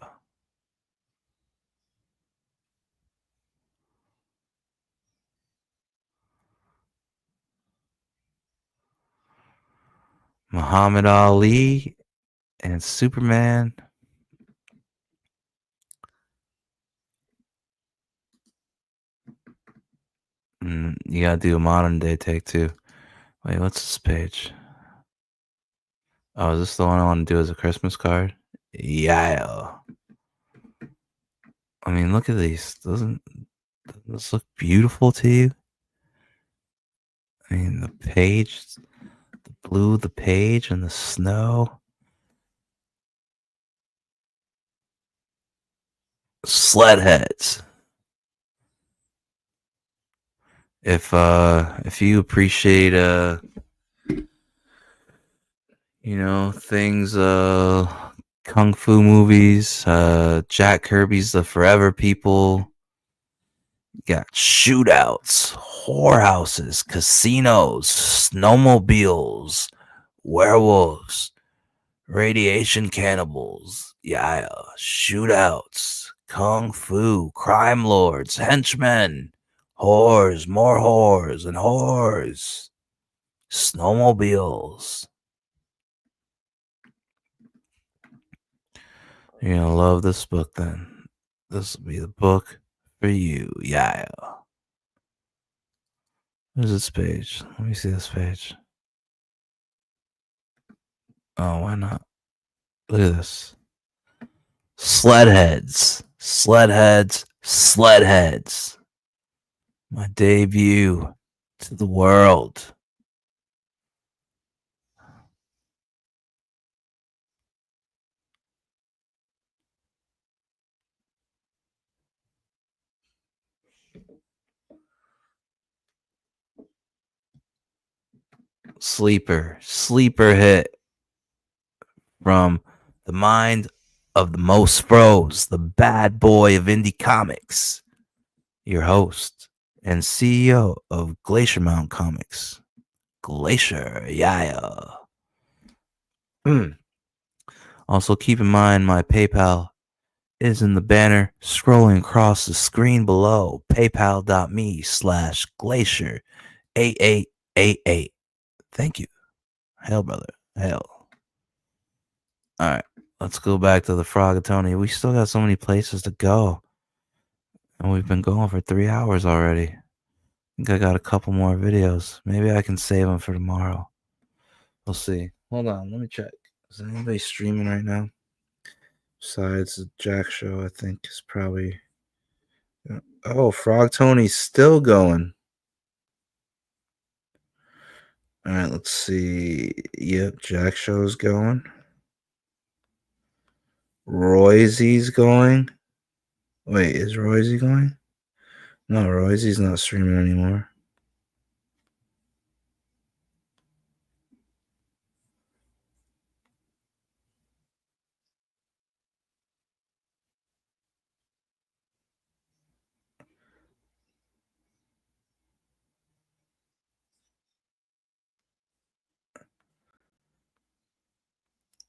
Muhammad Ali and Superman. You gotta do a modern day take too. Wait, what's this page? Oh, is this the one I want to do as a Christmas card? Yeah. I mean, look at these. Doesn't this look beautiful to you? I mean, the page, the blue, the page, and the snow. Sledheads. If you appreciate things kung fu movies, Jack Kirby's The Forever People, you got shootouts, whorehouses, casinos, snowmobiles, werewolves, radiation cannibals, yeah, shootouts, kung fu, crime lords, henchmen, whores, more whores and whores, snowmobiles. You're gonna love this book then. This will be the book for you, yeah. Where's this page? Let me see this page. Oh, why not? Look at this. Sledheads. Sledheads. Sledheads. My debut to the world. Sleeper hit from the mind of the most froze, the bad boy of indie comics, your host and CEO of Glacier Mountain Comics, Glacier, yeah. Also, keep in mind my PayPal is in the banner scrolling across the screen below, paypal.me/glacier8888. Thank you. Hell, brother. Hell. All right. Let's go back to the Frogatoni. We still got so many places to go. And we've been going for 3 hours already. I think I got a couple more videos. Maybe I can save them for tomorrow. We'll see. Hold on. Let me check. Is anybody streaming right now? Besides the Jack Show, I think is probably... Oh, Frog Tony's still going. All right, let's see. Yep, Jack Show's going. Royzy's going. Wait, is Royzy going? No, Royzy's not streaming anymore.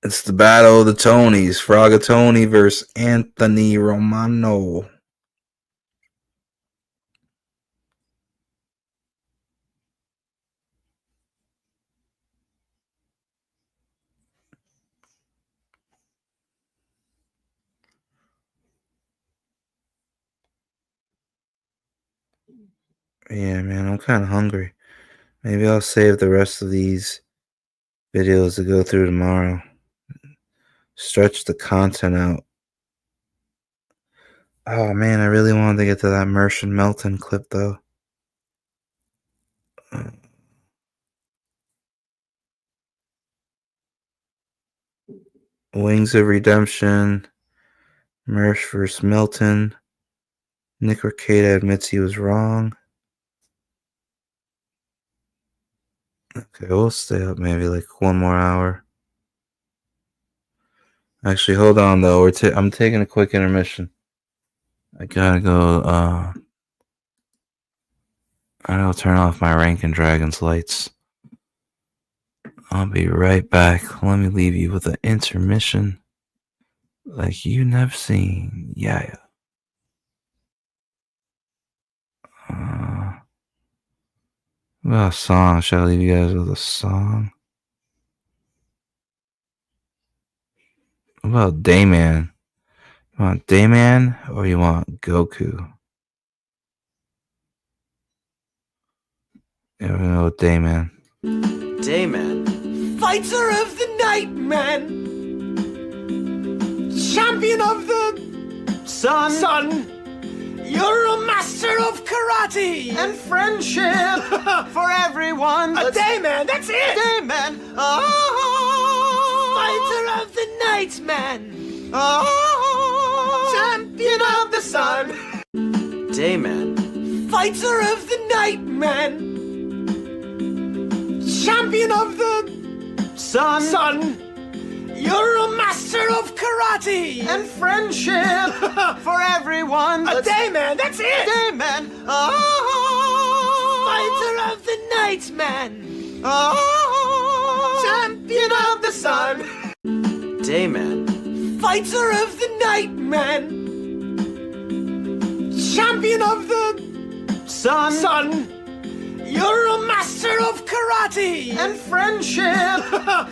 It's the battle of the Tonys. Frogatoni versus Anthony Romano. Yeah, man, I'm kind of hungry. Maybe I'll save the rest of these videos to go through tomorrow. Stretch the content out. Oh, man, I really wanted to get to that Mershon Melton clip, though. Wings of Redemption. Mersh versus Melton. Nick Rekieta admits he was wrong. Okay, we'll stay up maybe like 1 more hour. Actually, hold on though. I'm taking a quick intermission. I gotta go. I gotta turn off my Rankin' Dragons lights. I'll be right back. Let me leave you with an intermission like you never seen. Yeah. What about a song? Shall I leave you guys with a song? What about Dayman? You want Dayman or you want Goku? Yeah, we're gonna go with Dayman.
Dayman. Fighter of the night, man. Champion of the sun. You're a master of karate and friendship for everyone. A day man, that's it. Day man. Fighter of the night man. Champion of the sun. Day man. Fighter of the night man. Champion of the sun. You're a master of karate and friendship for everyone. A day man, that's it. Day man. Fighter of the night man. Champion of the sun. Day man. Fighter of the night man. Champion of the sun. You're a master of karate and friendship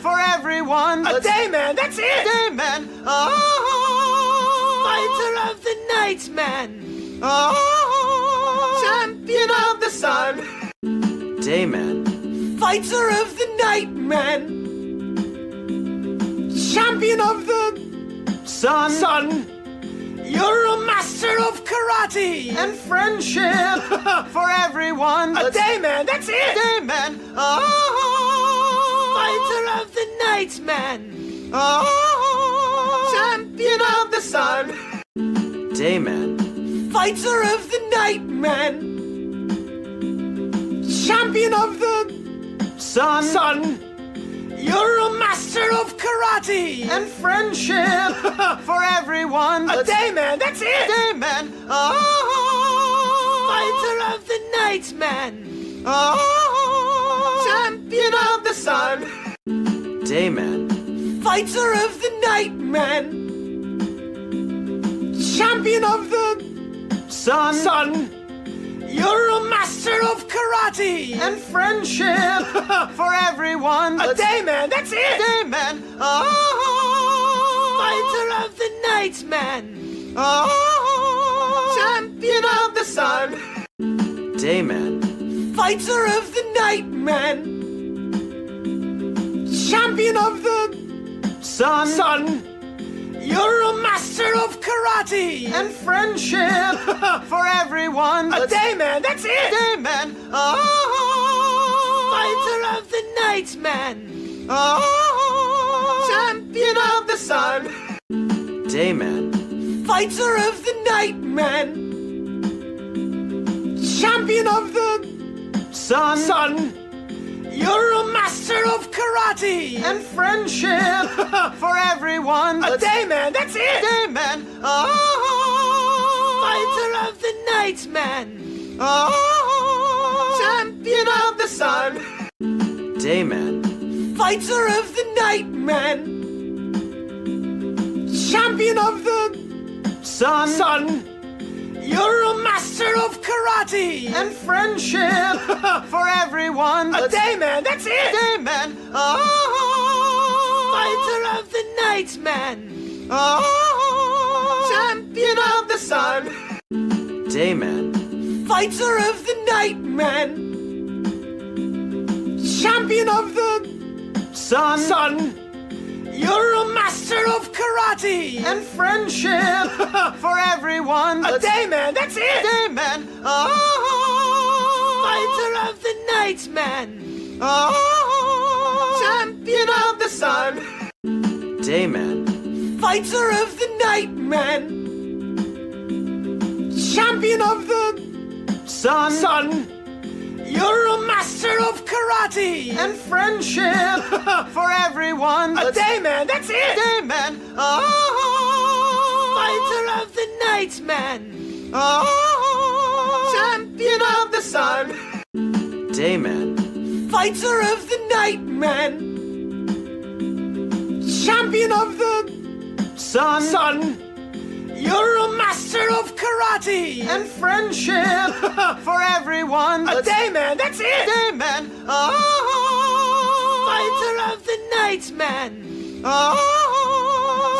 for everyone. A day man, that's it. Day man. Fighter of the night man. Champion of the sun. Day man. Fighter of the night man. Champion of the sun. You're a master of karate and friendship for everyone. A day man, that's it. Day man. Fighter of the night man. Champion of the sun. Day man. Fighter of the night man. Champion of the sun. You're a master of karate and friendship for everyone. A day man, that's it. Day man. Fighter of the night man. Champion of the sun. Day man. Fighter of the night man. Champion of the sun. You're a master of karate and friendship for everyone. A day man, that's it. Day man. Fighter of the night man. Champion of the sun. Day man. Fighter of the night man. Champion of the sun. You're a master of karate and friendship for everyone. A day man, that's it. Day man. Fighter of the night man. Champion of the sun. Day man. Fighter of the night man. Champion of the sun. You're a master of karate and friendship for everyone. A day man, that's it. Day man. Fighter of the night man. Champion of the sun. Day man. Fighter of the night man. Champion of the sun. You're a master of karate and friendship for everyone. A day man, that's it. Day man. Fighter of the night man. Champion of the sun. Day man. Fighter of the night man. Champion of the sun. You're a master of karate and friendship for everyone. A day man, that's it. Day man. Fighter of the night man. Champion of the sun. Day man. Fighter of the night man. Champion of the sun. You're a master of karate and friendship for everyone. A day man, that's it. Day man. Fighter of the night man. Champion of the sun. Day man. Fighter of the night man. Champion of the sun. You're a master of karate and friendship for everyone. A day man, that's it. Day man. Fighter of the night man.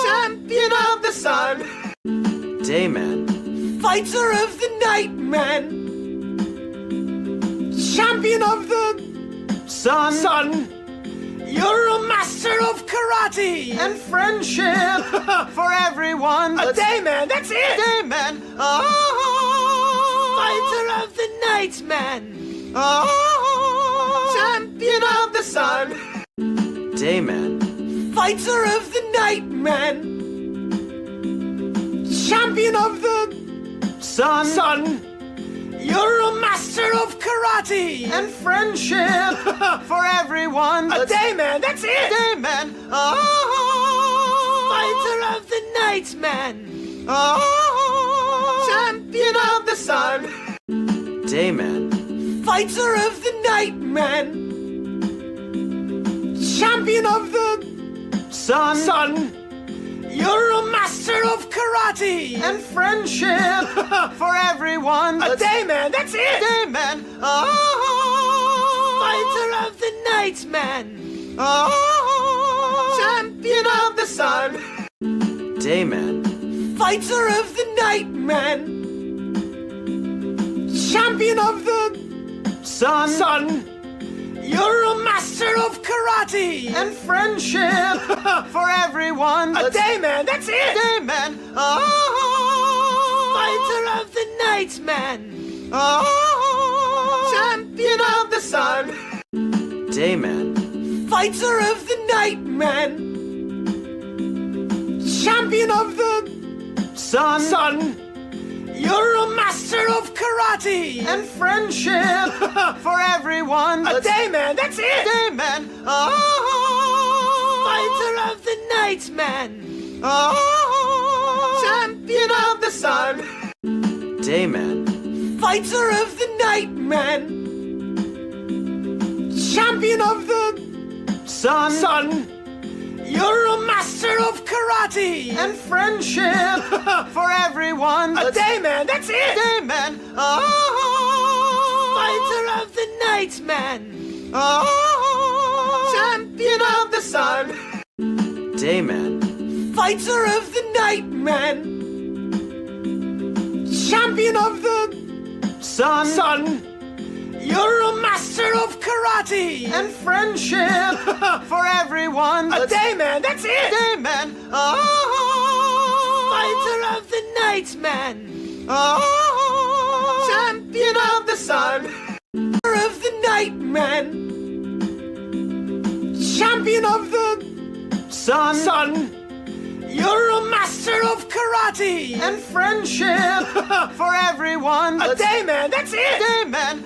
Champion of the sun. Day man. Fighter of the night man. Champion of the sun. You're a master of karate and friendship for everyone. A day man, that's it. Day man. Fighter of the night, man. Champion of the sun.
Dayman.
Fighter of the night, man. Champion of the sun. You're a master of karate and friendship for everyone. A dayman, that's it. Dayman. Fighter of the night, man. Champion of the sun.
Dayman.
Fighter of the night, man. Champion of the sun. You're a master of karate and friendship for everyone. A dayman, that's it. Dayman. Fighter of the night, man. Champion of the sun.
Dayman.
Fighter of the night, man. Champion of the sun. You're a master of karate and friendship for everyone. A dayman, that's it. Dayman. Fighter of the night, man. Champion of the sun.
Dayman.
Fighter of the night, man. Champion of the sun. You're a master of karate and friendship for everyone. A dayman, that's it. Dayman. Fighter of the night, man. Champion of the sun.
Dayman.
Fighter of the night, man. Champion of the sun. You're a master of karate and friendship for everyone. A dayman, that's it. Dayman. Fighter of the night, man. Champion of the sun.
Dayman.
Fighter of the night, man. Champion of the sun. You're a master of karate and friendship for everyone. A dayman, that's it. Dayman. Fighter of the night, man. Champion of the sun. Fighter of the night, man. Champion of the sun. You're a master of karate and friendship for everyone. A dayman, that's it. Dayman.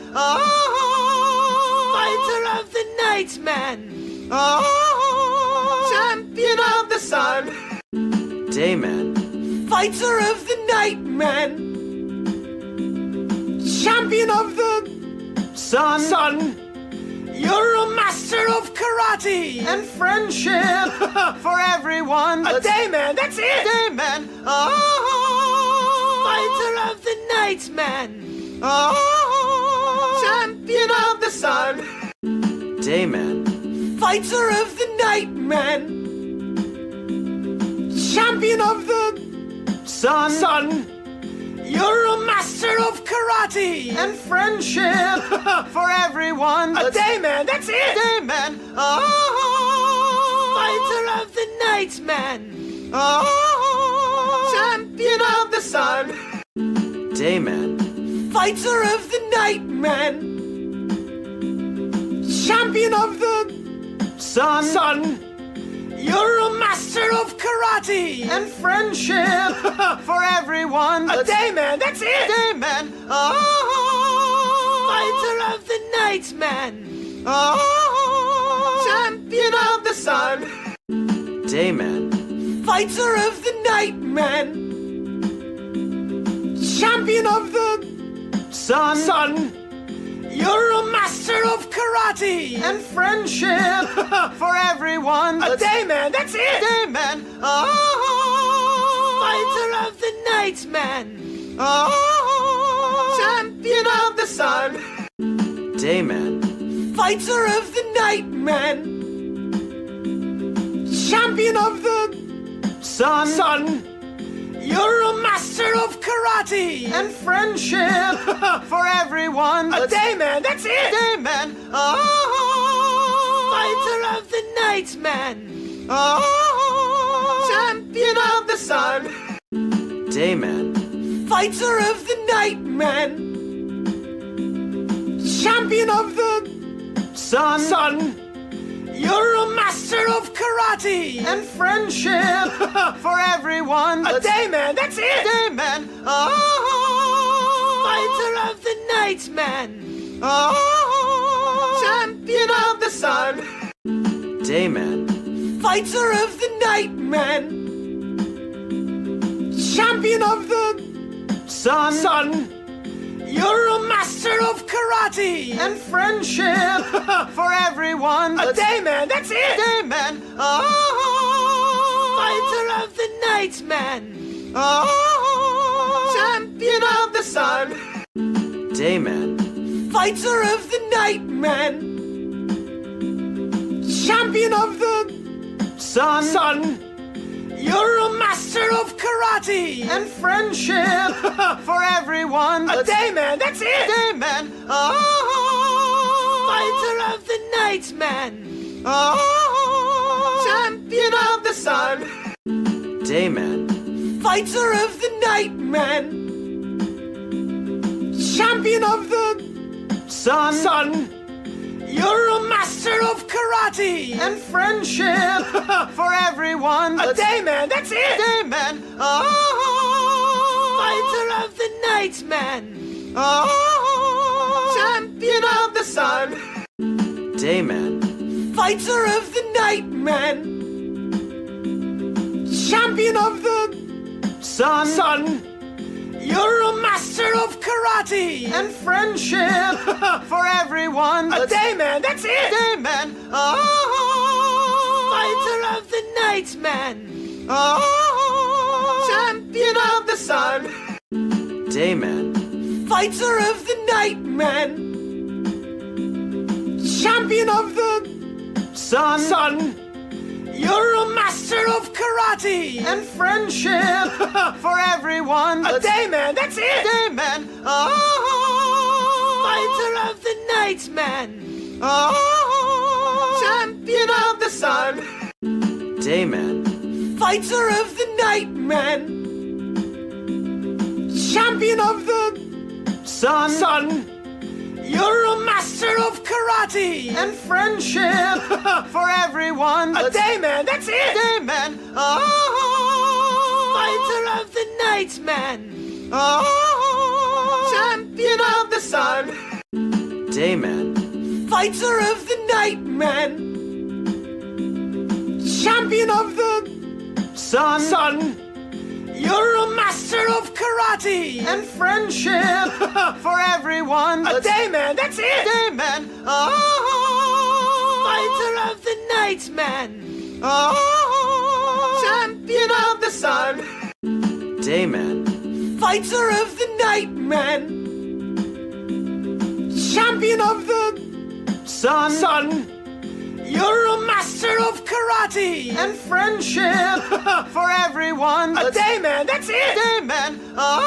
Fighter of the night, man. Champion of the sun.
Dayman.
Fighter of the night, man. Champion of the sun. You're a master of karate and friendship for everyone. A dayman, that's it. Dayman. Fighter of the night, man. Champion of the sun.
Dayman.
Fighter of the night, man. Champion of the sun. You're a master of karate and friendship for everyone. A dayman, that's it. Dayman. Fighter of the night, man. Champion of the sun.
Dayman.
Fighter of the night, man. Champion of the sun. You're a master of karate and friendship for everyone. A dayman, that's it. Dayman. Fighter of the night, man. Champion of the sun.
Dayman.
Fighter of the night, man. Champion of the sun. You're a master of karate and friendship for everyone. A dayman, that's it. Dayman. Fighter of the night, man. Champion of the sun.
Dayman.
Fighter of the night, man. Champion of the sun. You're a master of karate and friendship for everyone. A dayman, that's it. Dayman. Fighter of the night, man. Champion of the sun.
Dayman.
Fighter of the night, man. Champion of the sun. You're a master of karate and friendship for everyone. A dayman, that's it. Dayman. Oh, fighter of the night, man. Oh, champion of the sun. Dayman. Fighter of the night, man. Champion of the sun. You're a master of karate and friendship for everyone. A dayman, that's it. Dayman. Oh, fighter of the night, man. Oh, champion of the sun. Dayman. Fighter of the night, man. Champion of the sun. You're a master of karate and friendship for everyone. A dayman, that's it. Dayman. Oh, fighter of the night, man. Oh, champion of the sun. Dayman. Fighter of the night, man. Champion of the sun. You're a master of karate and friendship for everyone. A dayman, that's it. Dayman. Oh, fighter of the night, man. Oh, champion of the sun. Dayman. Fighter of the night, man. Champion of the sun. You're a master of karate and friendship for everyone. A dayman, that's it. Dayman. Oh, fighter of the night, man. Oh, champion of the sun. Dayman. Fighter of the night, man. Champion of the sun. You're a master of karate and friendship for everyone. A dayman, that's it. Dayman. Oh, fighter of the night, man. Oh, champion of the sun. Dayman. Fighter of the night, man. Champion of the sun. You're a master of karate and friendship for everyone. A dayman, that's it. Dayman. Oh, fighter of the night, man. Oh, champion of the sun. Dayman. Fighter of the night, man. Champion of the sun. You're a master of karate and friendship for everyone. A dayman, that's it. Dayman. Oh, fighter of the night, man. Oh, champion of the sun. Dayman. Fighter of the night, man. Champion of the sun. You're a master of karate and friendship for everyone. A dayman, that's it. Dayman. Oh,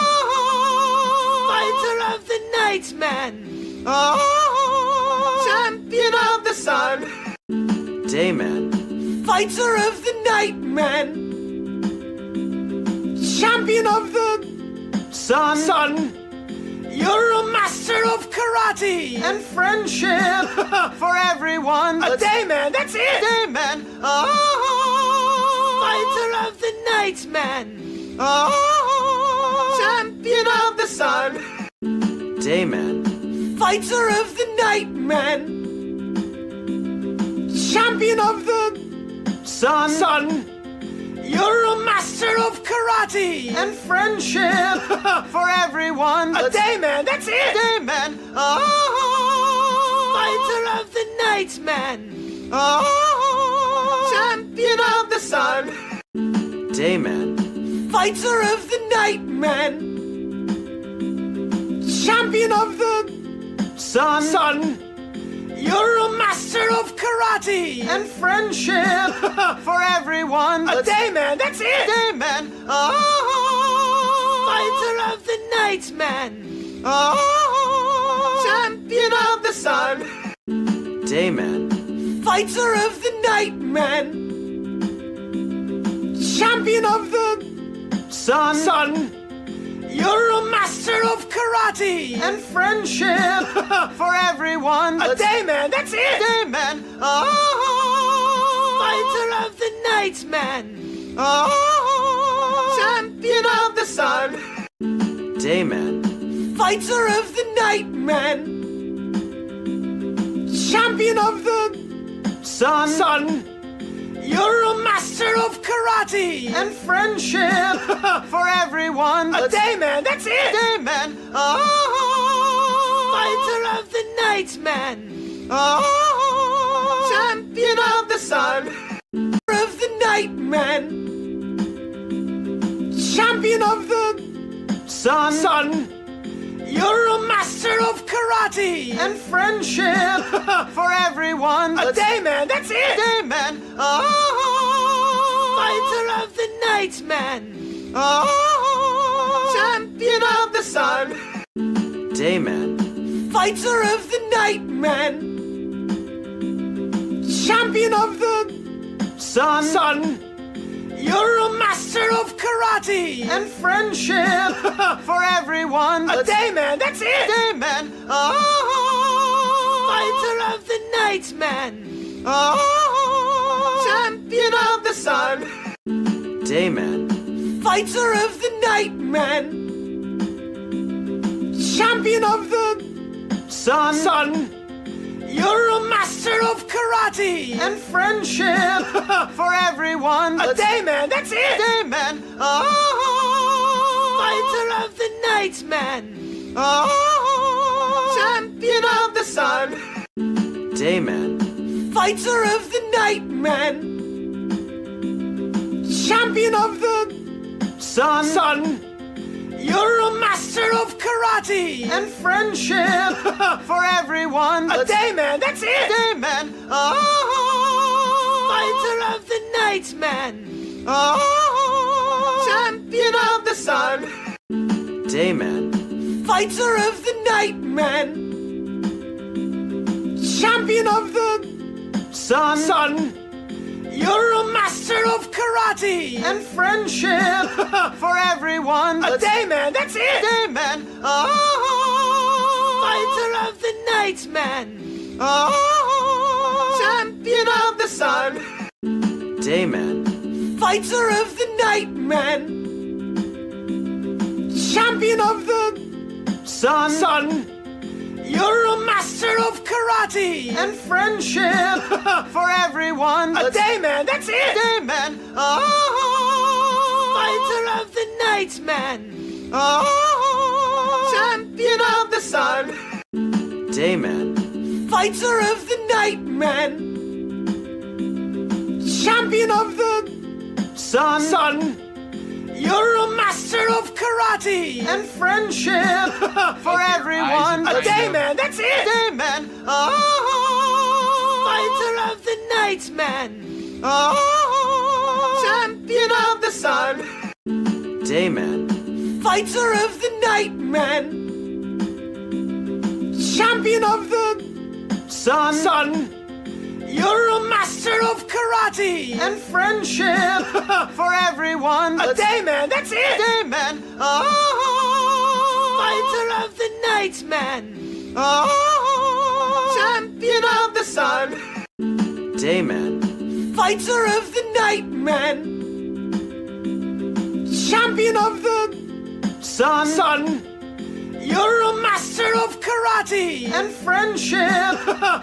fighter of the night, man. Oh, champion of the sun. Dayman. Fighter of the night, man. Champion of the sun. You're a master of karate and friendship for everyone. A dayman, that's it. Dayman. Oh, fighter of the night, man. Oh, champion of the sun. Dayman. Fighter of the night, man. Champion of the sun. You're a master of karate and friendship for everyone. A dayman, that's it. Dayman. Oh, fighter of the night, man. Oh, champion of the sun. Dayman. Fighter of the night, man. Champion of the sun. You're a master of karate and friendship for everyone. A dayman, that's it. Dayman. Oh, fighter of the night, man. Oh, champion of the sun. Dayman. Fighter of the night, man. Champion of the sun. You're a master of karate and friendship for everyone. A day man, that's it. Day man. Fighter of the night man. Champion of the sun. Day man. Fighter of the night man. Champion of the sun. You're a master of karate and friendship for everyone. A day man, that's it. Day man. Fighter of the night man. Champion of the sun. Of the night man. Champion of the sun. You're a master of karate and friendship for everyone. A day man, that's it. Day man. Fighter of the night man. Champion of the sun. Day man. Fighter of the night man. Champion of the sun. You're a master of karate and friendship for everyone. A day man, that's it. Day man. Fighter of the night man. Champion of the sun. Day man. Fighter of the night man. Champion of the sun. You're a master of karate and friendship for everyone. A day man, that's it. Day man. Fighter of the night man. Champion of the sun. Day man. Fighter of the night man. Champion of the sun. You're a master of karate and friendship for everyone. A day man, that's it. Day man. Fighter of the night man. Champion of the sun. Day man. Fighter of the night man. Champion of the sun. You're a master of karate and friendship for everyone. A day man, that's it. Day man. Fighter of the night man. Champion of the sun. Day man. Fighter of the night man. Champion of the sun. You're a master of karate and friendship for everyone. A day man, that's it. Day man. Fighter of the night man. Champion of the sun. Day man. Fighter of the night man. Champion of the sun. You're a master of karate and friendship for everyone. A day man, that's it. Day man. Fighter of the night man. Champion of the sun. Day man. Fighter of the night man. Champion of the sun. You're a master of karate and friendship for everyone. A day man, that's it. Day man. Fighter of the night man. Champion of the sun. Day man. Fighter of the night man. Champion of the sun. You're a master of karate and friendship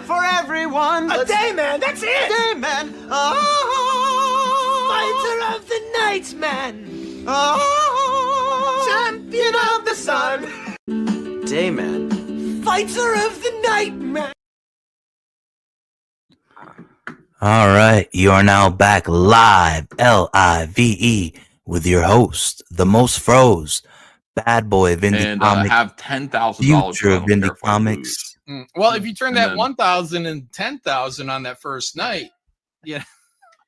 for everyone. A day man, that's it. Day man. Fighter of the night man. Champion of the sun. Day man. Fighter of the night man.
All right, you are now back live, LIVE, with your host, the most froze, bad boy of indie
and
comics,
have $10,000
future of indie comics.
Well, if you turn
And
that
then-
1,000 and 10,000 on that first night, yeah.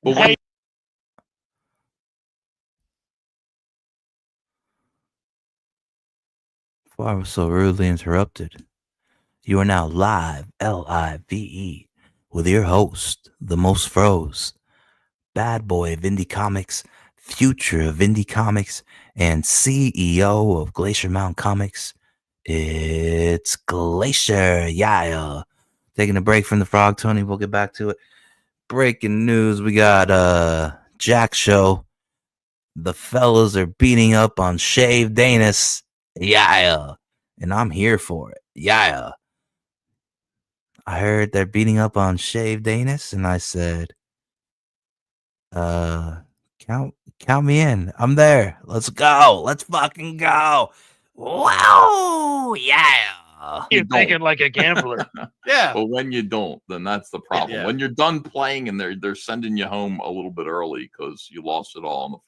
But when-
Before I was so rudely interrupted, you are now live, LIVE, with your host, the most froze, bad boy of indie comics, future of indie comics and CEO of Glacier Mountain Comics. It's Glacier. Yeah. Taking a break from the Frog, Tony. We'll get back to it. Breaking news. We got Jack Show. The fellas are beating up on Shave Danis. Yeah. And I'm here for it. Yeah. I heard they're beating up on Shave Danis, and I said, count me in. I'm there. Let's go. Let's fucking go. Wow. Yeah.
You're thinking like a gambler.
Yeah. Well, when you don't, then that's the problem.
Yeah.
When you're done playing and they're sending you home a little bit early because you lost it all on the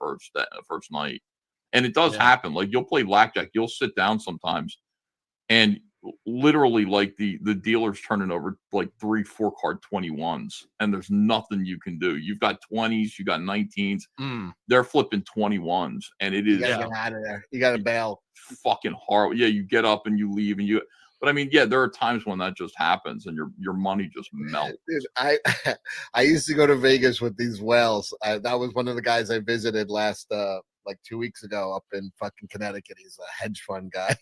first night. And it does happen. Like you'll play blackjack, you'll sit down sometimes, and literally like the dealer's turning over like 3-4 card 21s, and there's nothing you can do. You've got 20s, you got 19s. They're flipping 21s, and it is
You gotta get out of there. You gotta bail.
Fucking horrible. Yeah, you get up and you leave, and but I mean, yeah, there are times when that just happens and your money just melts.
Dude, I used to go to Vegas with these whales. That was one of the guys I visited last like 2 weeks ago up in fucking Connecticut. He's a hedge fund guy.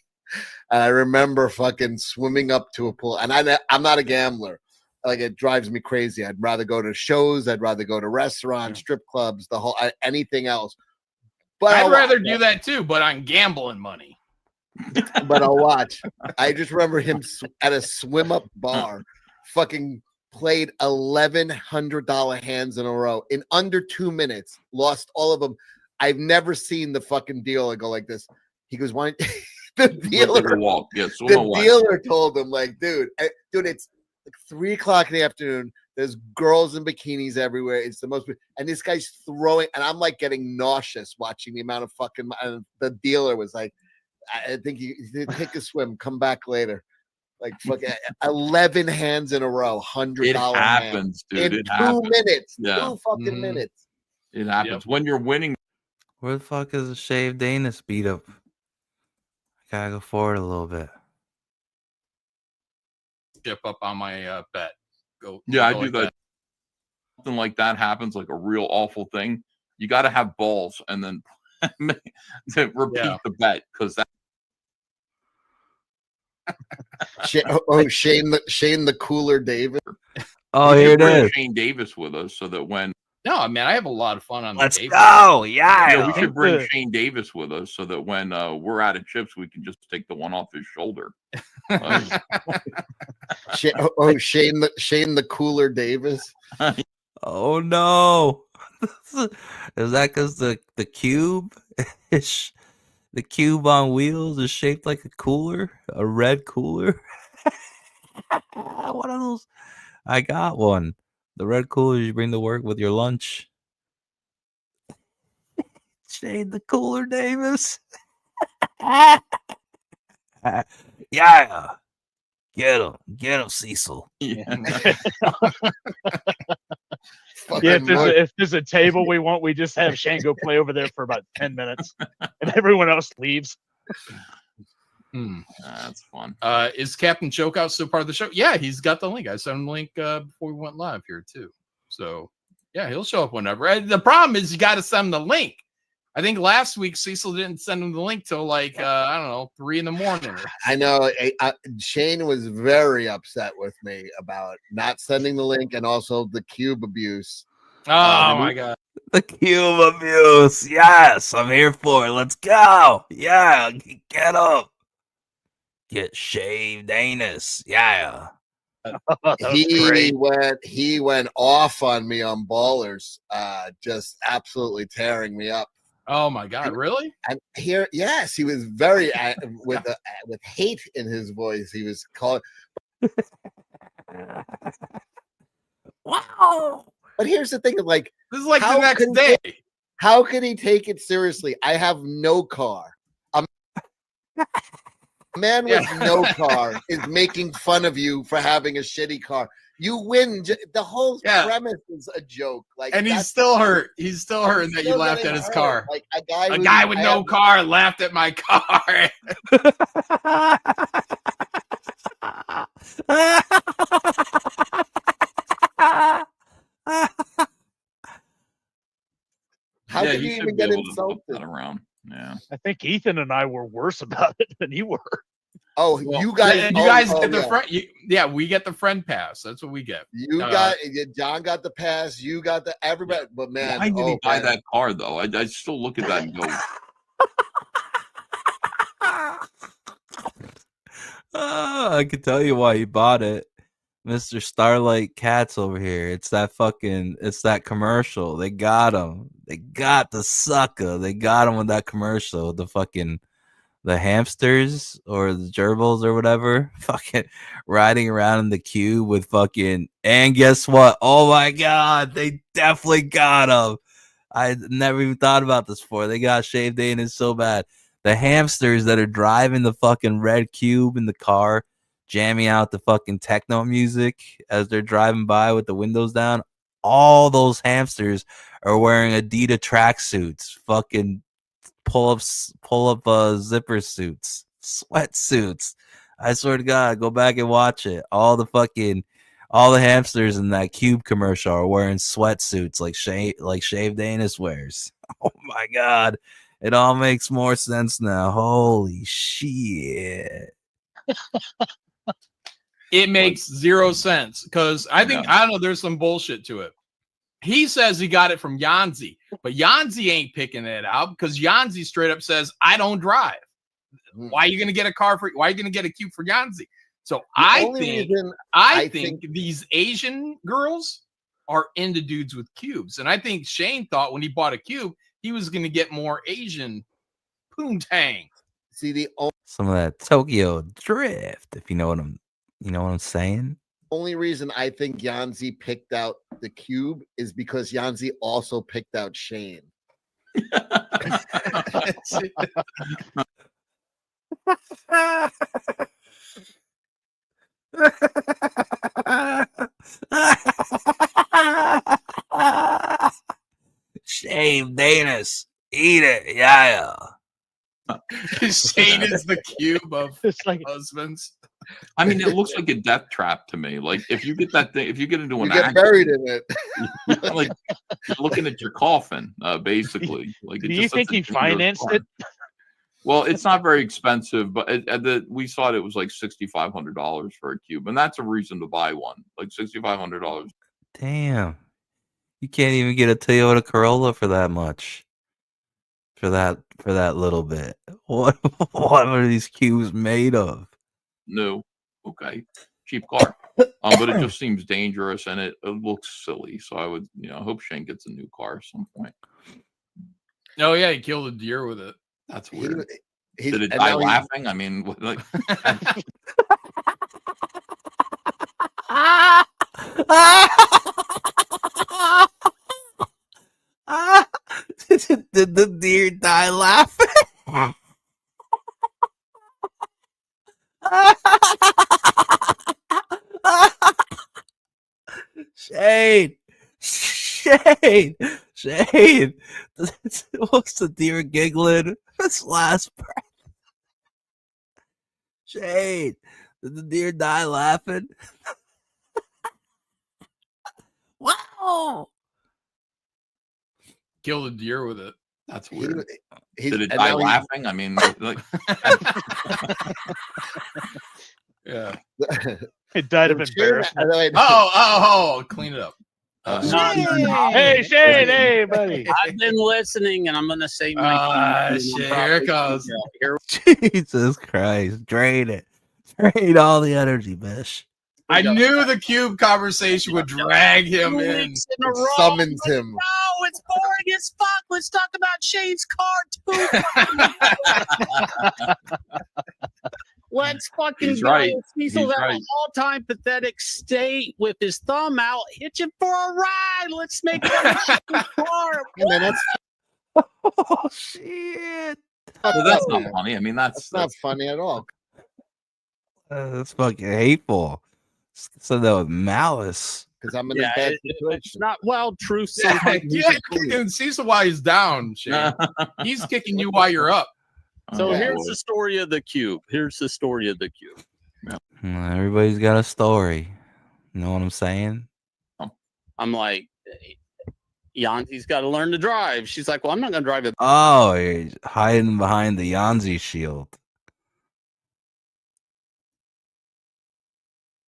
And I remember fucking swimming up to a pool. And I'm not a gambler. Like, it drives me crazy. I'd rather go to shows. I'd rather go to restaurants, strip clubs, anything else. But
I'd rather do that too, but on gambling money.
But I'll watch. I just remember him at a swim up bar, fucking played $1,100 hands in a row in under 2 minutes, lost all of them. I've never seen the fucking dealer go like this. He goes, "Why?" The dealer told him, like, dude, it's like 3:00 in the afternoon. There's girls in bikinis everywhere. It's the most, and this guy's throwing, and I'm like getting nauseous watching the amount of fucking. And the dealer was like, I think you take a swim, come back later. Like fucking 11 hands in a row, $100.
It happens, dude.
In 2 minutes.
Yeah.
2 fucking minutes.
It happens when you're winning.
Where the fuck is the Shave Danis beat up? I gotta go forward a little bit.
Skip up on my bet.
Yeah, I do that. Something like that happens, like a real awful thing. You got to have balls and then to repeat the bet, because that.
Shane the Cooler Davis.
Oh, here it is.
Shane Davis with us so that when.
No, man, I have a lot of fun on the
Let's
table.
go. Yeah.
We should bring Shane Davis with us so that when we're out of chips, we can just take the one off his shoulder.
Shane the Cooler Davis.
Oh no. Is that because the cube is the cube on wheels is shaped like a cooler, a red cooler? One of those. I got one. The red cooler you bring to work with your lunch. Shane the Cooler Davis. Yeah. Get him, Cecil.
Yeah, if there's a table we just have Shane go play over there for about 10 minutes and everyone else leaves.
That's fun.
Is Captain Chokeout still part of the show? Yeah, he's got the link. I sent him the link before we went live here too. So yeah, he'll show up whenever. And the problem is you got to send him the link. I think last week Cecil didn't send him the link till like I don't know, 3 a.m.
I know. Shane was very upset with me about not sending the link and also the cube abuse.
Oh my god.
The cube abuse. Yes, I'm here for it. Let's go. Yeah, get up. Get Shaved Anus. Yeah.
He went off on me on Ballers, just absolutely tearing me up.
Oh my god, really?
And here, yes, he was very with hate in his voice. He was calling.
Wow.
But here's the thing: like,
this is like the next day.
How could he take it seriously? I have no car. A man with no car is making fun of you for having a shitty car. You win. The whole premise is a joke. Like,
and he's still hurt. He's still hurting that you laughed at his car.
Like
a guy with no car laughed at my car.
How
Yeah,
could
he
you
should
even
be
get
able to flip
insulted?
that around. Yeah.
I think Ethan and I were worse about it than you were.
Oh,
Well,
you guys,
you guys
oh,
get the
yeah.
friend. Yeah, we get the friend pass. That's what we get.
You got John got the pass. You got the everybody. But man,
Why did he buy
man.
that car though? I still look at that and go,
I can tell you why he bought it. Mr. Starlight Cats over here. It's that commercial. They got him. They got the sucker. They got him with that commercial. The hamsters or the gerbils or whatever, fucking riding around in the cube with fucking, and guess what? Oh my God, they definitely got him. I never even thought about this before. They got Shaved Anus so bad. The hamsters that are driving the fucking red cube in the car, jamming out the fucking techno music as they're driving by with the windows down. All those hamsters are wearing Adidas tracksuits, fucking pull up zipper suits, sweatsuits. I swear to God, go back and watch it. All the hamsters in that cube commercial are wearing sweatsuits like Shaved Anus wears. Oh my God. It all makes more sense now. Holy shit.
It makes zero sense because I don't know, there's some bullshit to it. He says he got it from Yanzi, but Yanzi ain't picking it out because Yanzi straight up says, I don't drive. Why are you going to get a car why are you going to get a cube for Yanzi? So I think these Asian girls are into dudes with cubes. And I think Shane thought when he bought a cube, he was going to get more Asian poontang.
See,
some of that Tokyo drift, if you know what I'm saying.
Only reason I think Yanzi picked out the cube is because Yanzi also picked out Shane.
Shaved Anus, eat it, yeah.
Shane is the cube of husbands.
I mean, it looks like a death trap to me. Like if you get that thing, if you get into an
You get
accident,
buried in it.
like you're looking at your coffin, basically. Like,
Do you think he financed it?
Well, it's not very expensive, but we saw it was like $6,500 for a cube, and that's a reason to buy one. Like $6,500.
Damn, you can't even get a Toyota Corolla for that much. For that little bit. What are these cubes made of?
No, okay, cheap car. But it just seems dangerous and it looks silly. So I would, hope Shane gets a new car at some point.
Oh yeah, he killed a deer with it.
That's weird. Did it die laughing? I mean, like.
Did the deer die laughing? Shane. What's the deer giggling? His last breath. Shane, did the deer die laughing? Wow.
Killed a deer with it.
That's weird. Did it die laughing? I mean, like.
Yeah.
It died of embarrassment.
Clean it up.
Hey, Shane, hey, buddy.
I've been listening, and I'm going to say my
shit, here it goes.
Jesus Christ. Drain it. Drain all the energy, Bish.
I knew the cube conversation would drag him in.
Summons him.
No, it's boring as fuck. Let's talk about Shane's car, too. Let's fucking
He's
go.
right.
Cecil's
He's
at
right.
an all-time pathetic state with his thumb out, hitching for a ride. Let's make it a car.
Oh, shit.
Well, that's not funny. I mean, that's
not funny at all.
That's fucking hateful. So that was malice.
Because I'm in a bad situation.
It's not truth.
Yeah, Cecil while he's down, Shane. He's kicking you while you're up.
So here's the story of the cube.
Everybody's got a story. You know what I'm saying?
I'm like, Yanzi's got to learn to drive. She's like, well, I'm not going to drive it.
Oh, you're hiding behind the Yanzi shield.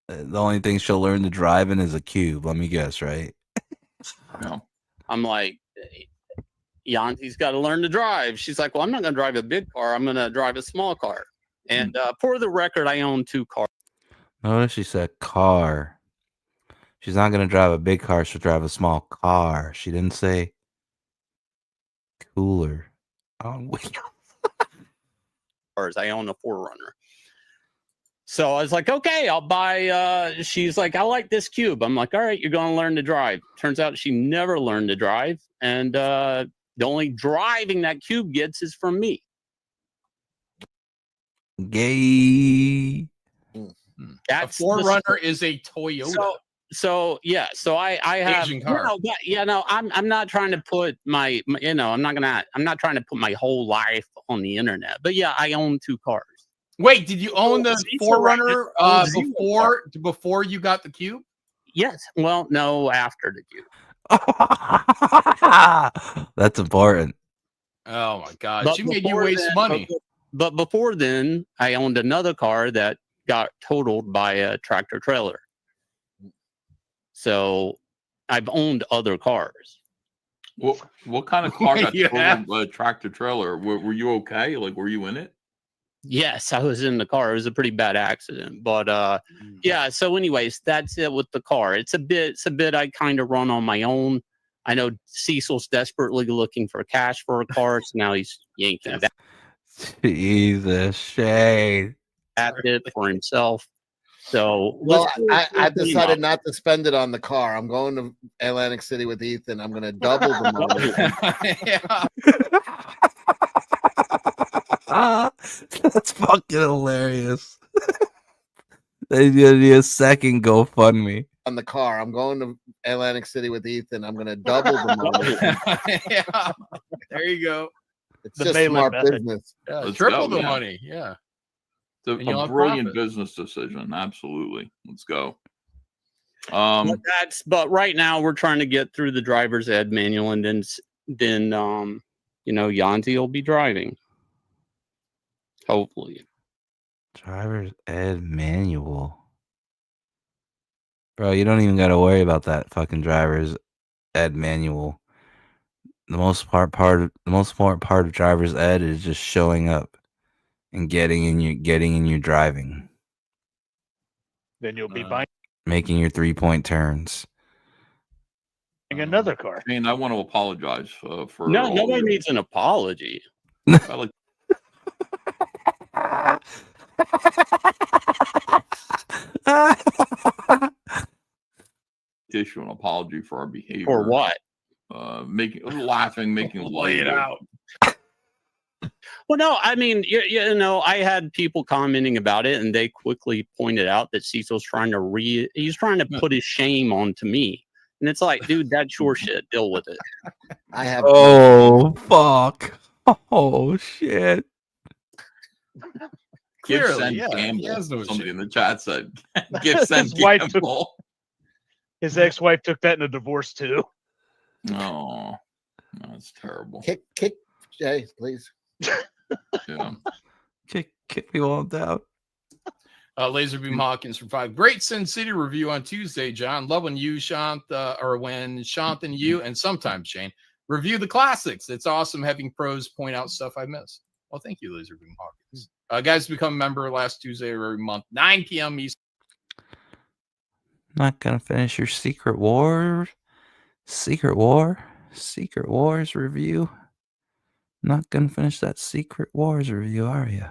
The only thing she'll learn to drive in is a cube. Let me guess, right?
No.
I'm like, Yanzi's got to learn to drive. She's like, well, I'm not going to drive a big car. I'm going to drive a small car. And for the record, I own 2 cars.
Notice she said car. She's not going to drive a big car. She'll drive a small car. She didn't say cooler. Oh,
I own a 4Runner. So I was like, okay, I'll buy. She's like, I like this cube. I'm like, all right, you're going to learn to drive. Turns out she never learned to drive. And the only driving that cube gets is from me.
Gay.
That's
a 4Runner is a Toyota.
So yeah, so I have,
Asian car.
I'm not trying to put I'm not trying to put my whole life on the internet. But yeah, I own 2 cars.
Wait, did you own the 4Runner before you got the cube?
Yes. Well, no, after the cube.
That's important.
Oh my God,
But
she made you
before
waste
then-
money.
But before then, I owned another car that got totaled by a tractor trailer. So I've owned other cars.
What kind of car got
Yeah.
totaled by a tractor trailer? Were you okay? Like, were you in it?
Yes, I was in the car. It was a pretty bad accident. But yeah, so anyways, that's it with the car. It's a bit I kind of run on my own. I know Cecil's desperately looking for cash for a car, so now he's yanking that
Jesus, Shane.
at it for himself. So
Well,
let's do
I
it
decided not to spend it on the car. I'm going to Atlantic City with Ethan. I'm going to double the money.
That's fucking hilarious. There's gonna be a second GoFundMe.
On the car. I'm going to Atlantic City with Ethan. I'm going to double the money.
Yeah, there you go.
It's
The
just
Malin
smart
method.
business.
Yeah,
Let's
triple
go,
the
man.
money. Yeah.
It's
And you'll
a
have
brilliant
profit.
business decision. Absolutely. Let's go.
But right now we're trying to get through the driver's ed manual, and then Yanzi will be driving. Hopefully.
Driver's ed manual. Bro, you don't even gotta worry about that fucking driver's ed manual. The most important part of driver's ed is just showing up and getting in your driving,
Then you'll be buying
making your 3-point turns.
another car.
I mean, I want to apologize for
No,
all
nobody
your-
needs an apology.
I like to issue an apology for our behavior.
For what?
Laughing, making
Lay it
light of-
out.
Well, no, I mean, I had people commenting about it, and they quickly pointed out that Cecil's trying to put his shame onto me. And it's like, dude, that's your shit. Deal with it.
I have.
Oh fuck! Oh shit!
Give
Clearly,
Sen
yeah, he
Campbell.
has no
Somebody
shit.
in the chat said, "Give Sen
His wife took-
Campbell."
His ex-wife took that in a divorce too.
Oh, that's terrible.
Kick Jay, please.
Yeah.
Kick me while I'm down.
Laserbeam Hawkins for 5. Great Sin City review on Tuesday, John. Love when you, Shant, or when Shant and you, and sometimes Shane, review the classics. It's awesome having pros point out stuff I missed. Well, thank you, Laserbeam Hawkins. Guys, become a member last Tuesday of every month, 9 p.m. Eastern.
Not gonna finish your Secret Wars review. Not gonna finish that Secret Wars review, are you?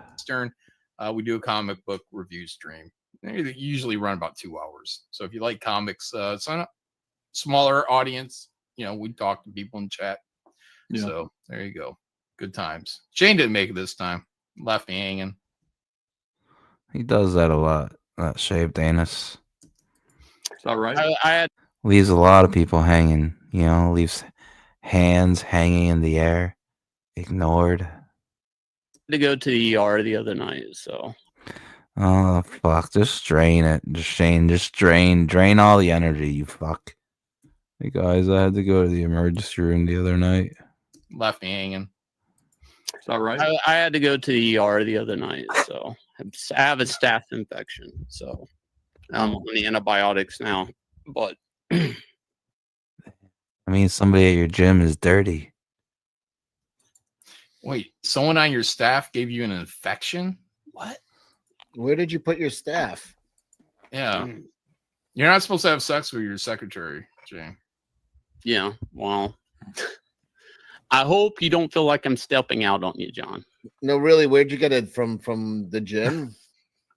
We do a comic book review stream. They usually run about 2 hours. So if you like comics, sign up. Smaller audience, we talk to people in chat.
Yeah.
So there you go. Good times. Shane didn't make it this time. Left me hanging.
He does that a lot. That shaved anus
Is that right?
I had
leaves a lot of people hanging. Leaves hands hanging in the air, ignored.
to go to the ER the other night, so
Oh fuck! Just drain it, Shane. Just drain all the energy. You fuck. Hey guys, I had to go to the emergency room the other night.
Left me hanging.
Is that right?
I had to go to the ER the other night, so I have a staph infection, so I'm on the antibiotics now. But
I mean, somebody at your gym is dirty.
Wait, someone on your staff gave you an infection? What?
Where did you put your staff?
Yeah. You're not supposed to have sex with your secretary, Jay.
yeah, well, I hope you don't feel like I'm stepping out on you, John.
No, really, where'd you get it from the gym?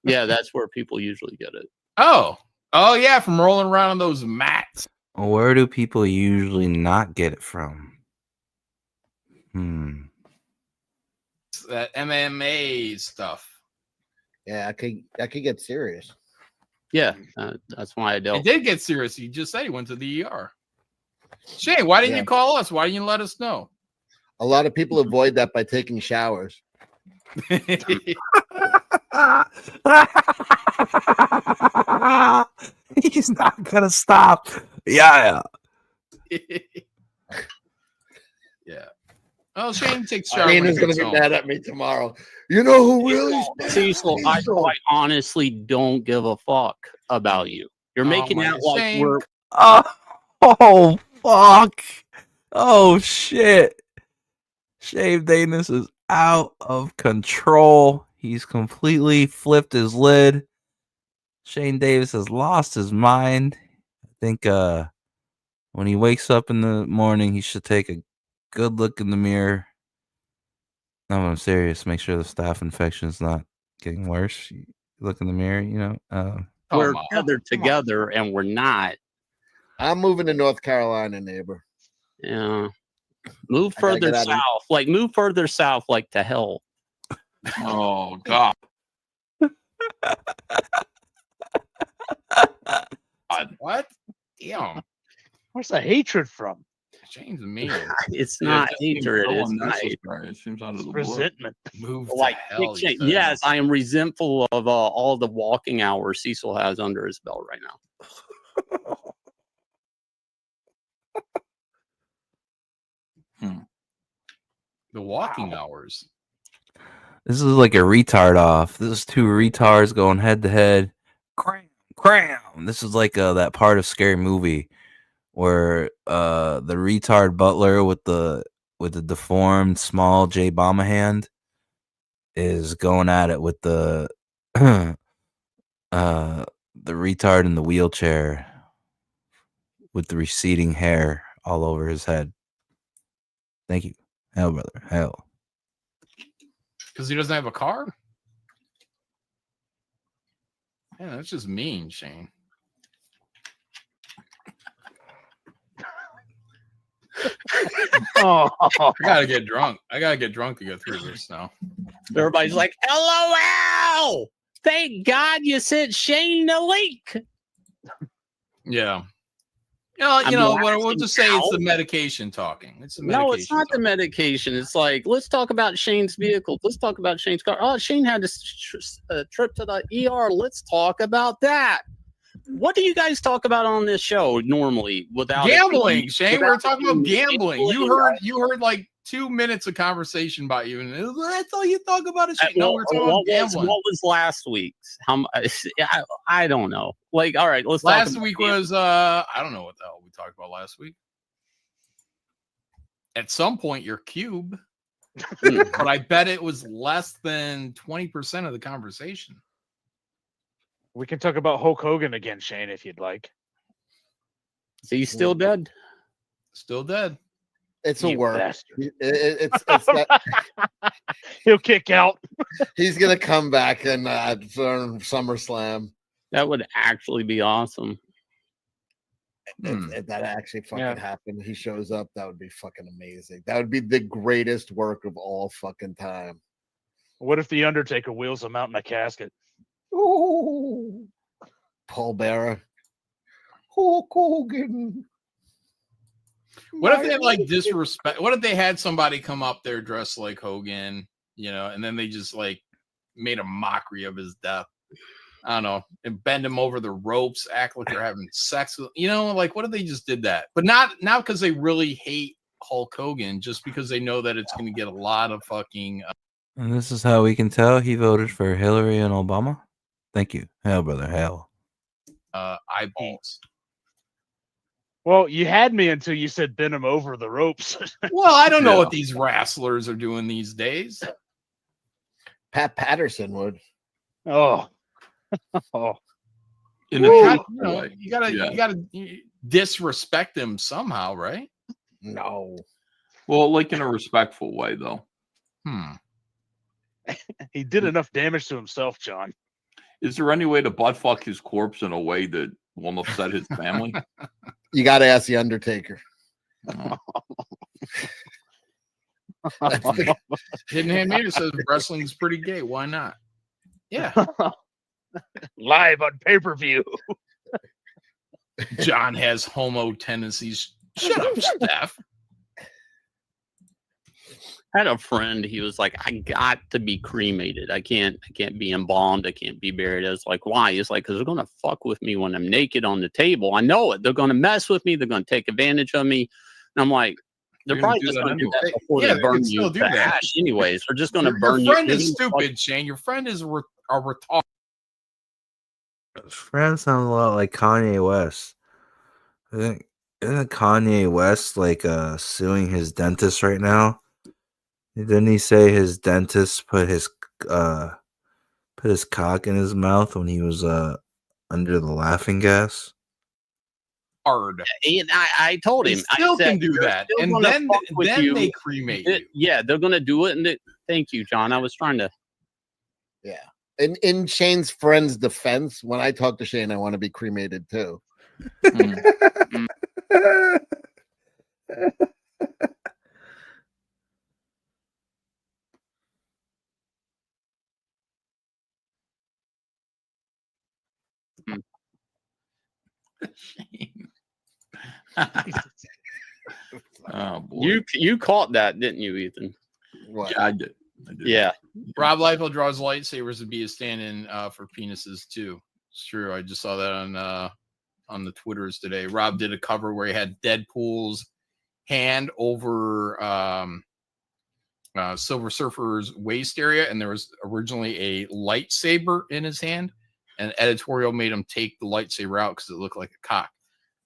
Yeah, that's where people usually get it.
Oh yeah, from rolling around on those mats.
Where do people usually not get it from?
That MMA stuff.
Yeah, I could get serious.
Yeah, that's why I don't.
It did get serious. You just said he went to the ER. Shane, why didn't you call us? Why didn't you let us know?
A lot of people avoid that by taking showers.
He's not gonna stop. Yeah.
Yeah. Oh, Shane takes
I
shower.
mean,
when
is
he
going
gets
to be
home.
mad at me tomorrow. You know who really?
Cecil, I honestly don't give a fuck about you. You're making out like
Shane.
we're.
Oh fuck. Oh shit. Shave Davis is out of control. He's completely flipped his lid. Shane Davis has lost his mind. I think when he wakes up in the morning, he should take a good look in the mirror. No, I'm serious. Make sure the staph infection is not getting worse. You look in the mirror, you know.
We're tethered together, and we're not.
I'm moving to North Carolina, neighbor.
Yeah. Move
I gotta
further
get out of-
south. Like, move further south, like to hell.
Oh God.
What? Damn.
Where's the hatred from?
Shane's mean.
It's
Yeah,
not
it seems
hatred.
so
It's not
unnecessary. It seems out of the blue.
Resentment.
Move
like
to hell,
Shane,
he said.
yes, I am resentful of all the walking hours Cecil has under his belt right now.
The walking hours.
This is like a retard off. This is two retards going head to head. Cram. This is like that part of Scary Movie where the retard butler with the deformed small J Bomba hand is going at it with the retard in the wheelchair with the receding hair all over his head. Thank you. Hell, brother. Hell.
Because he doesn't have a car? Yeah, that's just mean, Shane.
Oh,
I gotta get drunk. I gotta get drunk to get through this now.
Everybody's like, LOL! Thank God you sent Shane the link.
Yeah. We'll just say it's the medication talking. It's the medication.
No, it's not the medication. It's like, let's talk about Shane's vehicle. Let's talk about Shane's car. Oh, Shane had a trip to the ER. Let's talk about that. What do you guys talk about on this show normally without
gambling, Shane? We're talking about
gambling.
gambling. You heard like 2 minutes of conversation about you, and that's all you talk about is Shane. No, we're talking about gambling.
What was last week's? I don't know. Like, all right, let's talk
Last
about
week
gambling.
was I don't know what the hell we talked about last week. At some point, your cube, but I bet it was less than 20% of the conversation.
we can talk about Hulk Hogan again, Shane, if you'd like.
Is he still dead?
Still dead.
It's a
You
work.
bastard.
It's that,
He'll kick out.
he's gonna come back and during SummerSlam.
That would actually be awesome.
If that actually fucking happened, he shows up. That would be fucking amazing. That would be the greatest work of all fucking time.
What if the Undertaker wheels him out in a casket?
Ooh. Paul Bearer. Hulk Hogan.
What if they had like disrespect? What if they had somebody come up there dressed like Hogan, and then they just like made a mockery of his death? I don't know, and bend them over the ropes, act like they're having sex with, like what if they just did that? But not because they really hate Hulk Hogan, just because they know that it's going to get a lot of fucking.
And this is how we can tell he voted for Hillary and Obama. Thank you. Hell, brother, hell.
Eyeballs.
Well, you had me until you said bend him over the ropes.
Well, I don't know what these wrestlers are doing these days.
Pat Patterson would.
Oh. Oh.
In a you gotta disrespect him somehow, right?
No.
Well, like in a respectful way, though.
He did enough damage to himself, John.
Is there any way to butt fuck his corpse in a way that won't upset his family?
You got to ask the Undertaker.
Hidden Handmaiden says wrestling's pretty gay. Why not? Yeah.
Live on pay-per-view.
John has homo tendencies. Shut up, Steph.
I had a friend. He was like, "I got to be cremated. I can't be embalmed. I can't be buried." I was like, "Why?" He's like, "Because they're gonna fuck with me when I'm naked on the table. I know it. They're gonna mess with me. They're gonna take advantage of me." And I'm like, "They're probably just gonna do that before they burn you to ash, anyways. They're just gonna burn you."
Your friend is stupid, Shane. Your friend is a retard.
His friend sounds a lot like Kanye West. I think isn't Kanye West like suing his dentist right now? Didn't he say his dentist put his cock in his mouth when he was under the laughing gas?
Hard.
And I told him,
They still
I said,
can do
"They're
that,
still
and
gonna
then
fuck with you."
they cremate you.
Yeah, they're gonna do it. And thank you, John. I was trying to.
Yeah. In Shane's friend's defense, when I talk to Shane, I want to be cremated too.
Oh boy.
You caught that, didn't you, Ethan?
What?
Yeah, I did.
Yeah.
Rob Liefeld draws lightsabers to be a stand-in for penises too. It's true. I just saw that on the Twitters today. Rob did a cover where he had Deadpool's hand over Silver Surfer's waist area, and there was originally a lightsaber in his hand, and editorial made him take the lightsaber out because it looked like a cock.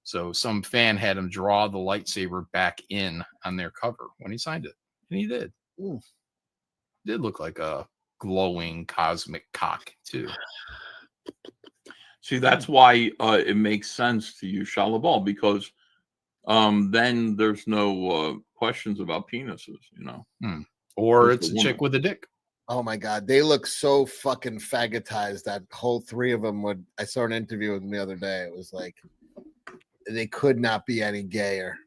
So some fan had him draw the lightsaber back in on their cover when he signed it, and he did.
Ooh.
Did look like a glowing cosmic cock too.
See, that's why it makes sense to use Shalabal, because then there's no questions about penises,
Or
Just
it's
a
a chick
woman.
with a dick.
Oh my God, they look so fucking faggotized. That whole three of them would. I saw an interview with them the other day. It was like they could not be any gayer.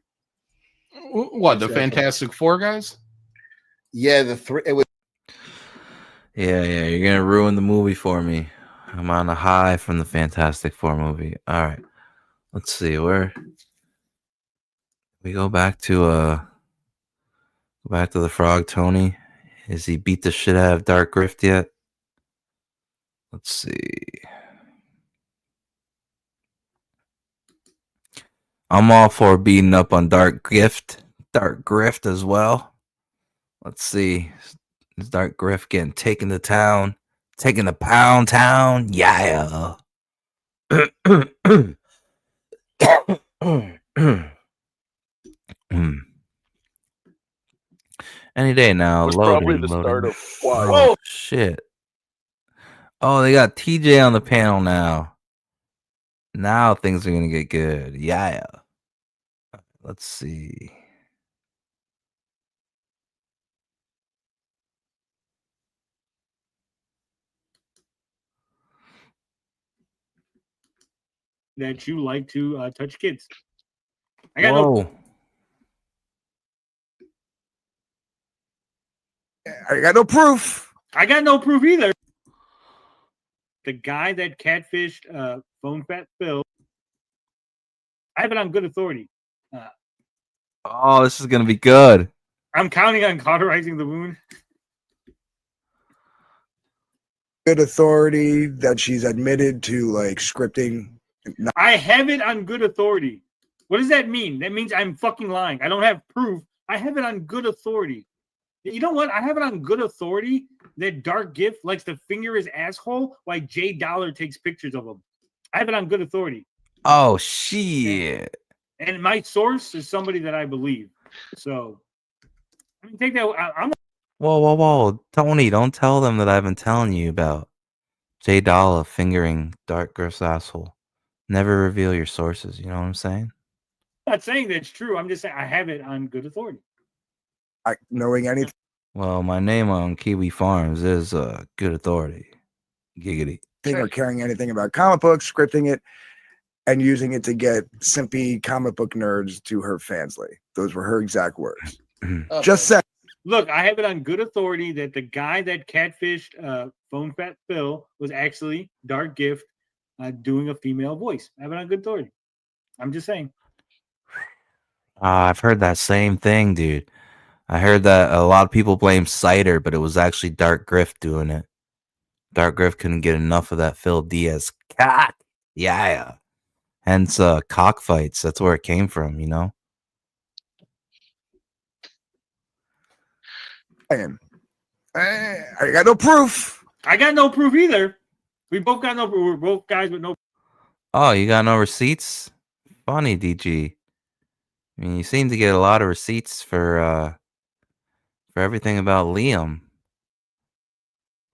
What, the Fantastic Four guys?
Yeah, the three. It was.
Yeah, you're gonna ruin the movie for me. I'm on a high from the Fantastic Four movie. All right, let's see where we go back to the Frog Tony. Has he beat the shit out of Dark Grift yet? Let's see. I'm all for beating up on Dark Grift as well. Let's see. Is Dark Griff getting taken to town? Taking to Pound Town? Yeah. Any day now.
Was
Loading,
probably the start
loading.
of why.
Oh, shit. Oh, they got TJ on the panel now. Now things are going to get good. Yeah. Let's see.
That you like to touch kids. I got
Whoa. I got no proof.
I got no proof either. The guy that catfished Phone Fat Phil, I have it on good authority.
Oh, this is going to be good.
I'm counting on cauterizing the wound.
good authority that she's admitted to like scripting.
I have it on good authority. What does that mean? That means I'm fucking lying. I don't have proof. I have it on good authority. You know what? I have it on good authority that Dark Gift likes to finger his asshole while Jay Dollar takes pictures of him. I have it on good authority.
Oh shit!
And my source is somebody that I believe. So I mean, take that. I'm
Whoa, Tony! Don't tell them that I've been telling you about Jay Dalla fingering Dark Griff's asshole. Never reveal your sources. You know what I'm saying?
not saying that's true. I'm just saying I have it on good authority.
Knowing anything.
Well, my name on Kiwi Farms is good authority. Giggity.
Or caring anything about comic books, scripting it, and using it to get simpy comic book nerds to her fansly. Those were her exact words. Just said.
Look, I have it on good authority that the guy that catfished Phone Fat Phil was actually Dark Gift doing a female voice. I have it on good authority. I'm just saying.
I've heard that same thing, dude. I heard that a lot of people blame Cider, but it was actually Dark Griff doing it. Dark Griff couldn't get enough of that Phil Diaz cock. Yeah. Hence, cockfights. That's where it came from, you know?
I got no proof.
I got no proof either. We both got no proof. We're both guys with no.
Oh, you got no receipts? Funny, DG. I mean, you seem to get a lot of receipts for everything about Liam.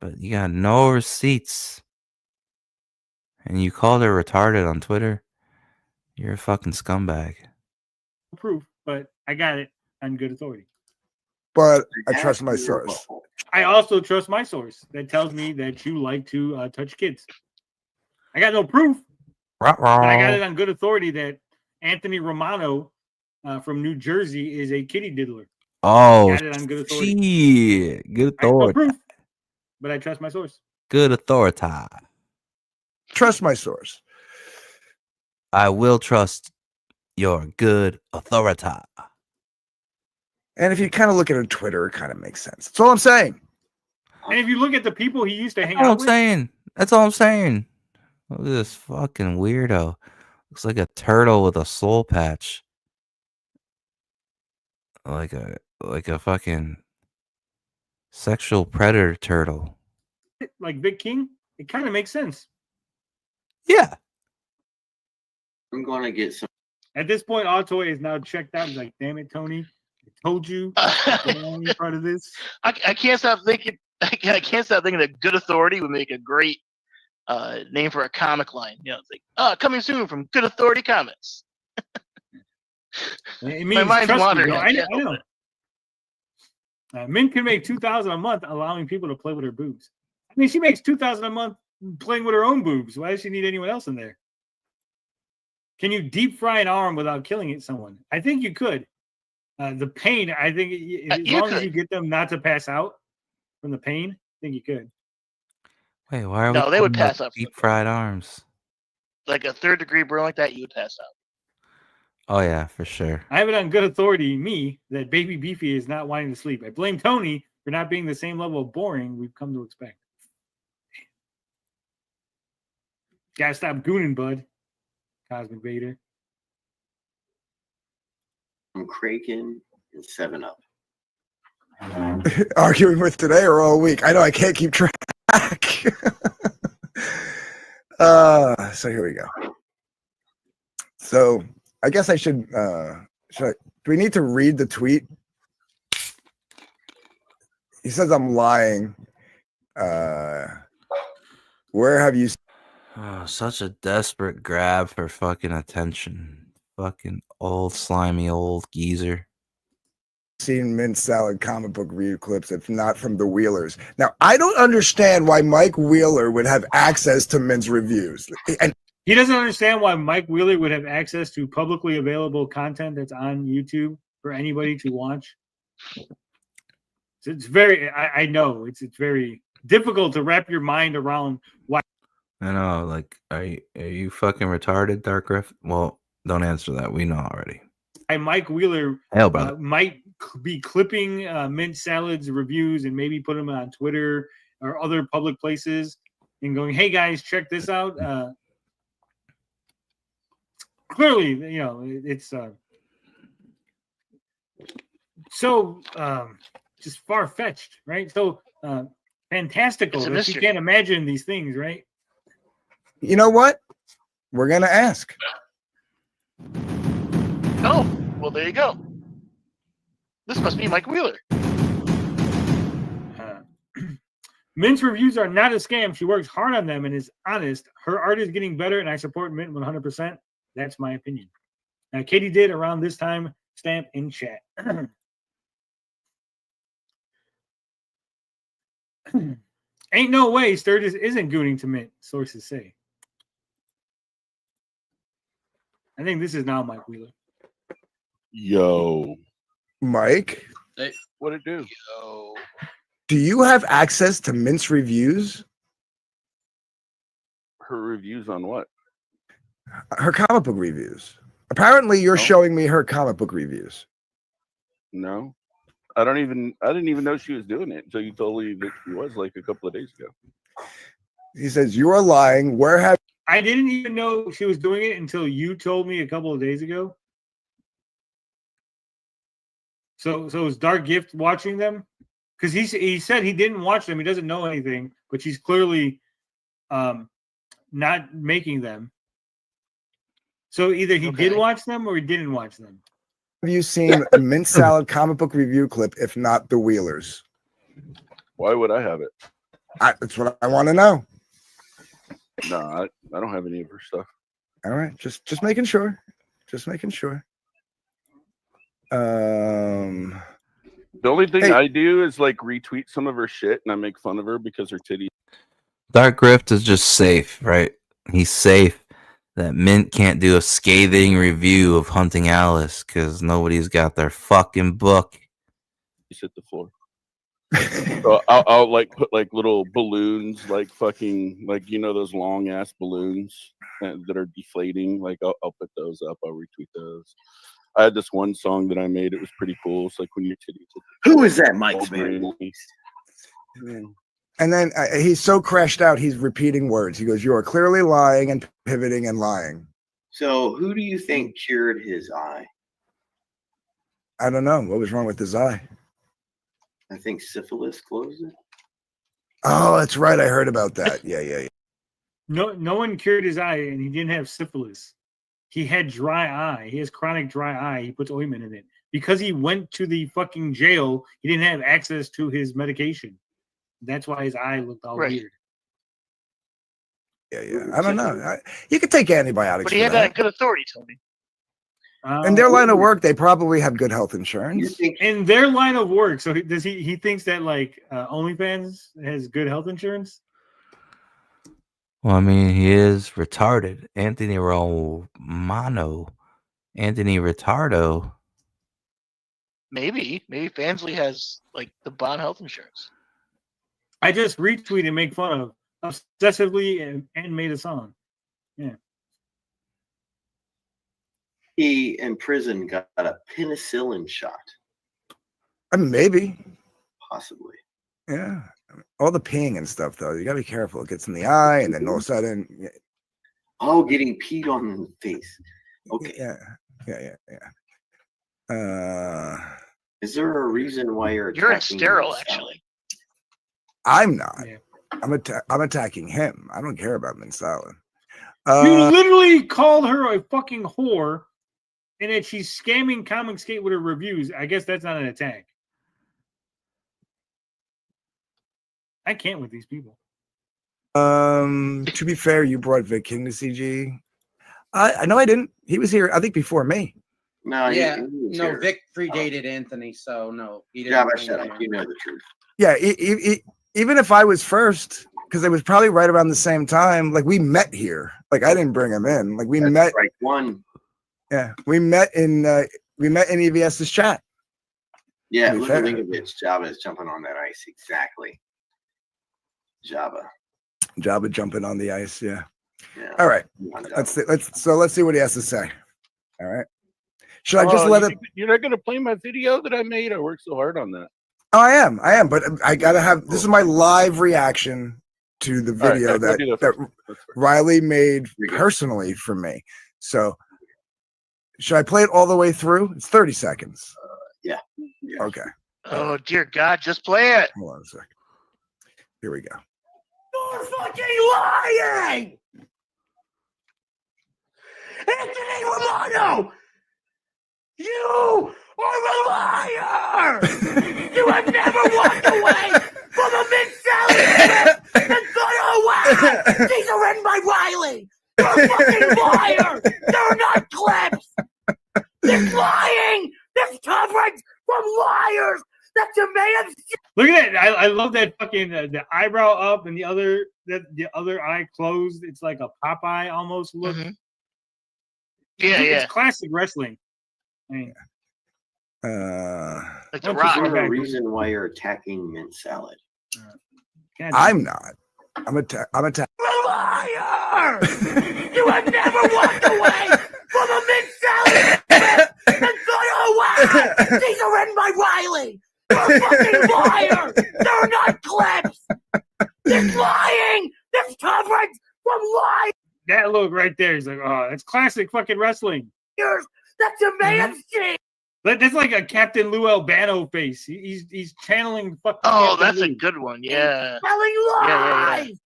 But you got no receipts. And you called her retarded on Twitter? You're a fucking scumbag.
Proof, but I got it on good authority.
But I trust my source.
I also trust my source that tells me that you like to touch kids. I got no proof, but I got it on good authority that Anthony Romano from New Jersey is a kitty diddler.
Oh,
got it on good authority.
shit. Good
I have no
authority.
proof, but I trust my source.
Good authority.
Trust my source.
I will trust your good authority.
And if you kind of look at her Twitter, it kind of makes sense. That's all I'm saying.
And if you look at the people he used to hang
That's all
out
I'm
with,
saying. That's all I'm saying. Look at this fucking weirdo. Looks like a turtle with a soul patch. Like a fucking sexual predator turtle.
like Vic King, it kind of makes sense.
Yeah.
I'm going to get some.
At this point, Autoy is now checked out. He's like, damn it, Tony. I told you. Don't be part of this.
I can't stop thinking. I can't stop thinking that Good Authority would make a great name for a comic line. You know, it's like, coming soon from Good Authority Comics.
It
My mind's
trust me,
wandering.
bro.
I
I
can't
know. Min can make $2,000 a month allowing people to play with her boobs. I mean, she makes $2,000 a month playing with her own boobs. Why does she need anyone else in there? Can you deep fry an arm without killing it? Someone? I think you could. The pain, I think, as long as you get them not to pass out from the pain, I think you could.
Wait, why are
No,
we
they would
talking about
pass out.
deep fried arms?
Like a third degree burn like that, you would pass out.
Oh yeah, for sure.
I have it on good authority, me, that Baby Beefy is not wanting to sleep. I blame Tony for not being the same level of boring we've come to expect. Gotta stop gooning, bud. Cosmic Vader.
I'm Kraken and 7-Up.
Arguing with today or all week? I know I can't keep track. So here we go. So I guess I should do we need to read the tweet? He says I'm lying. Where have you
Oh, such a desperate grab for fucking attention. Fucking old slimy old geezer.
seen Mint Salad comic book review clips if not from the Wheelers? Now, I don't understand why Mike Wheeler would have access to Mint's reviews. And
he doesn't understand why Mike Wheeler would have access to publicly available content that's on YouTube for anybody to watch. So it's very, I know, it's very difficult to wrap your mind around why.
I know, like, are you fucking retarded, Dark Griff? Well, don't answer that. We know already.
Mike Wheeler
Hell, brother.
might be clipping Mint Salad's reviews and maybe put them on Twitter or other public places and going, "Hey guys, check this out." Clearly, it's so just far fetched, right? So fantastical
It's a
that you
mystery.
can't imagine these things, right?
You know what? We're gonna ask.
Oh, well, there you go. This must be Mike Wheeler.
Mint's reviews are not a scam. She works hard on them and is honest. Her art is getting better, and I support Mint 100%. That's my opinion. Katy-Did around this time. Stamp in chat. Ain't no way Sturgis isn't gooning to Mint, sources say. I think this is now Mike Wheeler.
Yo.
Mike,
Hey, what it do?
Yo.
do you have access to Mint's reviews?
Her reviews on what?
Her comic book reviews. Apparently, you're showing me her comic book reviews.
No. I didn't even know she was doing it until you told me that she was like a couple of days ago.
He says, "You are lying. Where have?"
I didn't even know she was doing it until you told me a couple of days ago. So is Dark Gift watching them? Because he said he didn't watch them. He doesn't know anything, but she's clearly not making them. So either he did watch them or he didn't watch them.
Have you seen a Mint Salad comic book review clip? If not, The Wheelers.
Why would I have it?
That's what I want to know.
No, I don't have any of her stuff.
All right, just making sure. Just making sure.
The only thing I do is like retweet some of her shit, and I make fun of her because her titties.
Dark Grift is just safe, right? He's safe that Mint can't do a scathing review of Hunting Alice because nobody's got their fucking book.
Just hit the floor. So I'll like put like little balloons, like fucking like those long ass balloons that are deflating. Like I'll put those up. I'll retweet those. I had this one song that I made. It was pretty cool. It's like when your titties.
Who is that, Mike's man?
And then he's so crashed out, he's repeating words. He goes, "You are clearly lying and pivoting and lying."
So, who do you think cured his eye?
I don't know. What was wrong with his eye?
I think syphilis closed it.
Oh, that's right. I heard about that. Yeah.
No one cured his eye, and he didn't have syphilis. He had dry eye. He has chronic dry eye. He puts ointment in it. Because he went to the fucking jail, he didn't have access to his medication. That's why his eye looked all weird.
Yeah. I don't know. You could take antibiotics.
But he had that at Good Authority, Tony.
In their line of work, they probably have good health insurance.
In their line of work, so he thinks that like OnlyFans has good health insurance?
Well, I mean, he is retarded. Anthony Romano. Anthony Retardo.
Maybe Fansley has like the bond health insurance.
I just retweet and make fun of obsessively and made a song. Yeah.
He in prison got a penicillin shot.
Maybe.
Possibly.
Yeah. All the peeing and stuff, though. You got to be careful. It gets in the eye, and then all of a sudden.
Oh, getting peed on in the face. Okay.
Yeah.
Is there a reason why you're
sterile, actually?
I'm not. Yeah. I'm attacking him. I don't care about Mint Salad.
You literally called her a fucking whore, and that she's scamming Comic Skate with her reviews. I guess that's not an attack. I can't with these people.
To be fair, you brought Vic King to CG. I know I didn't. He was here, I think, before me.
No,
no, Vic predated Anthony, so no, he didn't.
Yeah, but shut up. You know the truth.
Yeah, even if I was first, because it was probably right around the same time. Like we met here. Like I didn't bring him in. Like we met.
Right one.
Yeah, we met in EVS's chat.
Yeah, look at Java is jumping on that ice. Exactly. Java
jumping on the ice. Yeah.
Yeah.
All right. Let's see what he has to say. All right. Should I just let it?
You're not going to play my video that I made? I worked so hard on that.
Oh, I am, but I gotta have. This is my live reaction to the
All right,
video
go do
that
first.
Riley made personally for me. So, should I play it all the way through? It's 30 seconds.
Yeah.
Okay.
Oh dear God, just play it.
Hold on a second. Here we go.
You're fucking lying! Anthony Romano! You are a liar! You have never walked away from a mid-salad clip and thought, oh wow, these are written by Riley! You're a fucking liar! They're not clips! They're lying! There's coverage from liars that you may have seen!
Look at that! I love that fucking the eyebrow up and the other eye closed. It's like a Popeye almost look. It's classic wrestling. I mean,
like
the Rock. Is there a reason why you're attacking mint salad?
I'm not. I'm attacking.
A liar! You have never walked away from a mid-salad clip and thought, oh wow, these are written by Riley! You're a fucking liar! They're not clips! They're lying! There's coverage from liars!
that look right there. He's like, oh, that's classic fucking wrestling.
That you may have seen!
That's like a Captain Lou Albano face. He's channeling fucking.
Oh,
Captain
that's
Lou.
a good one. Yeah.
Telling lies!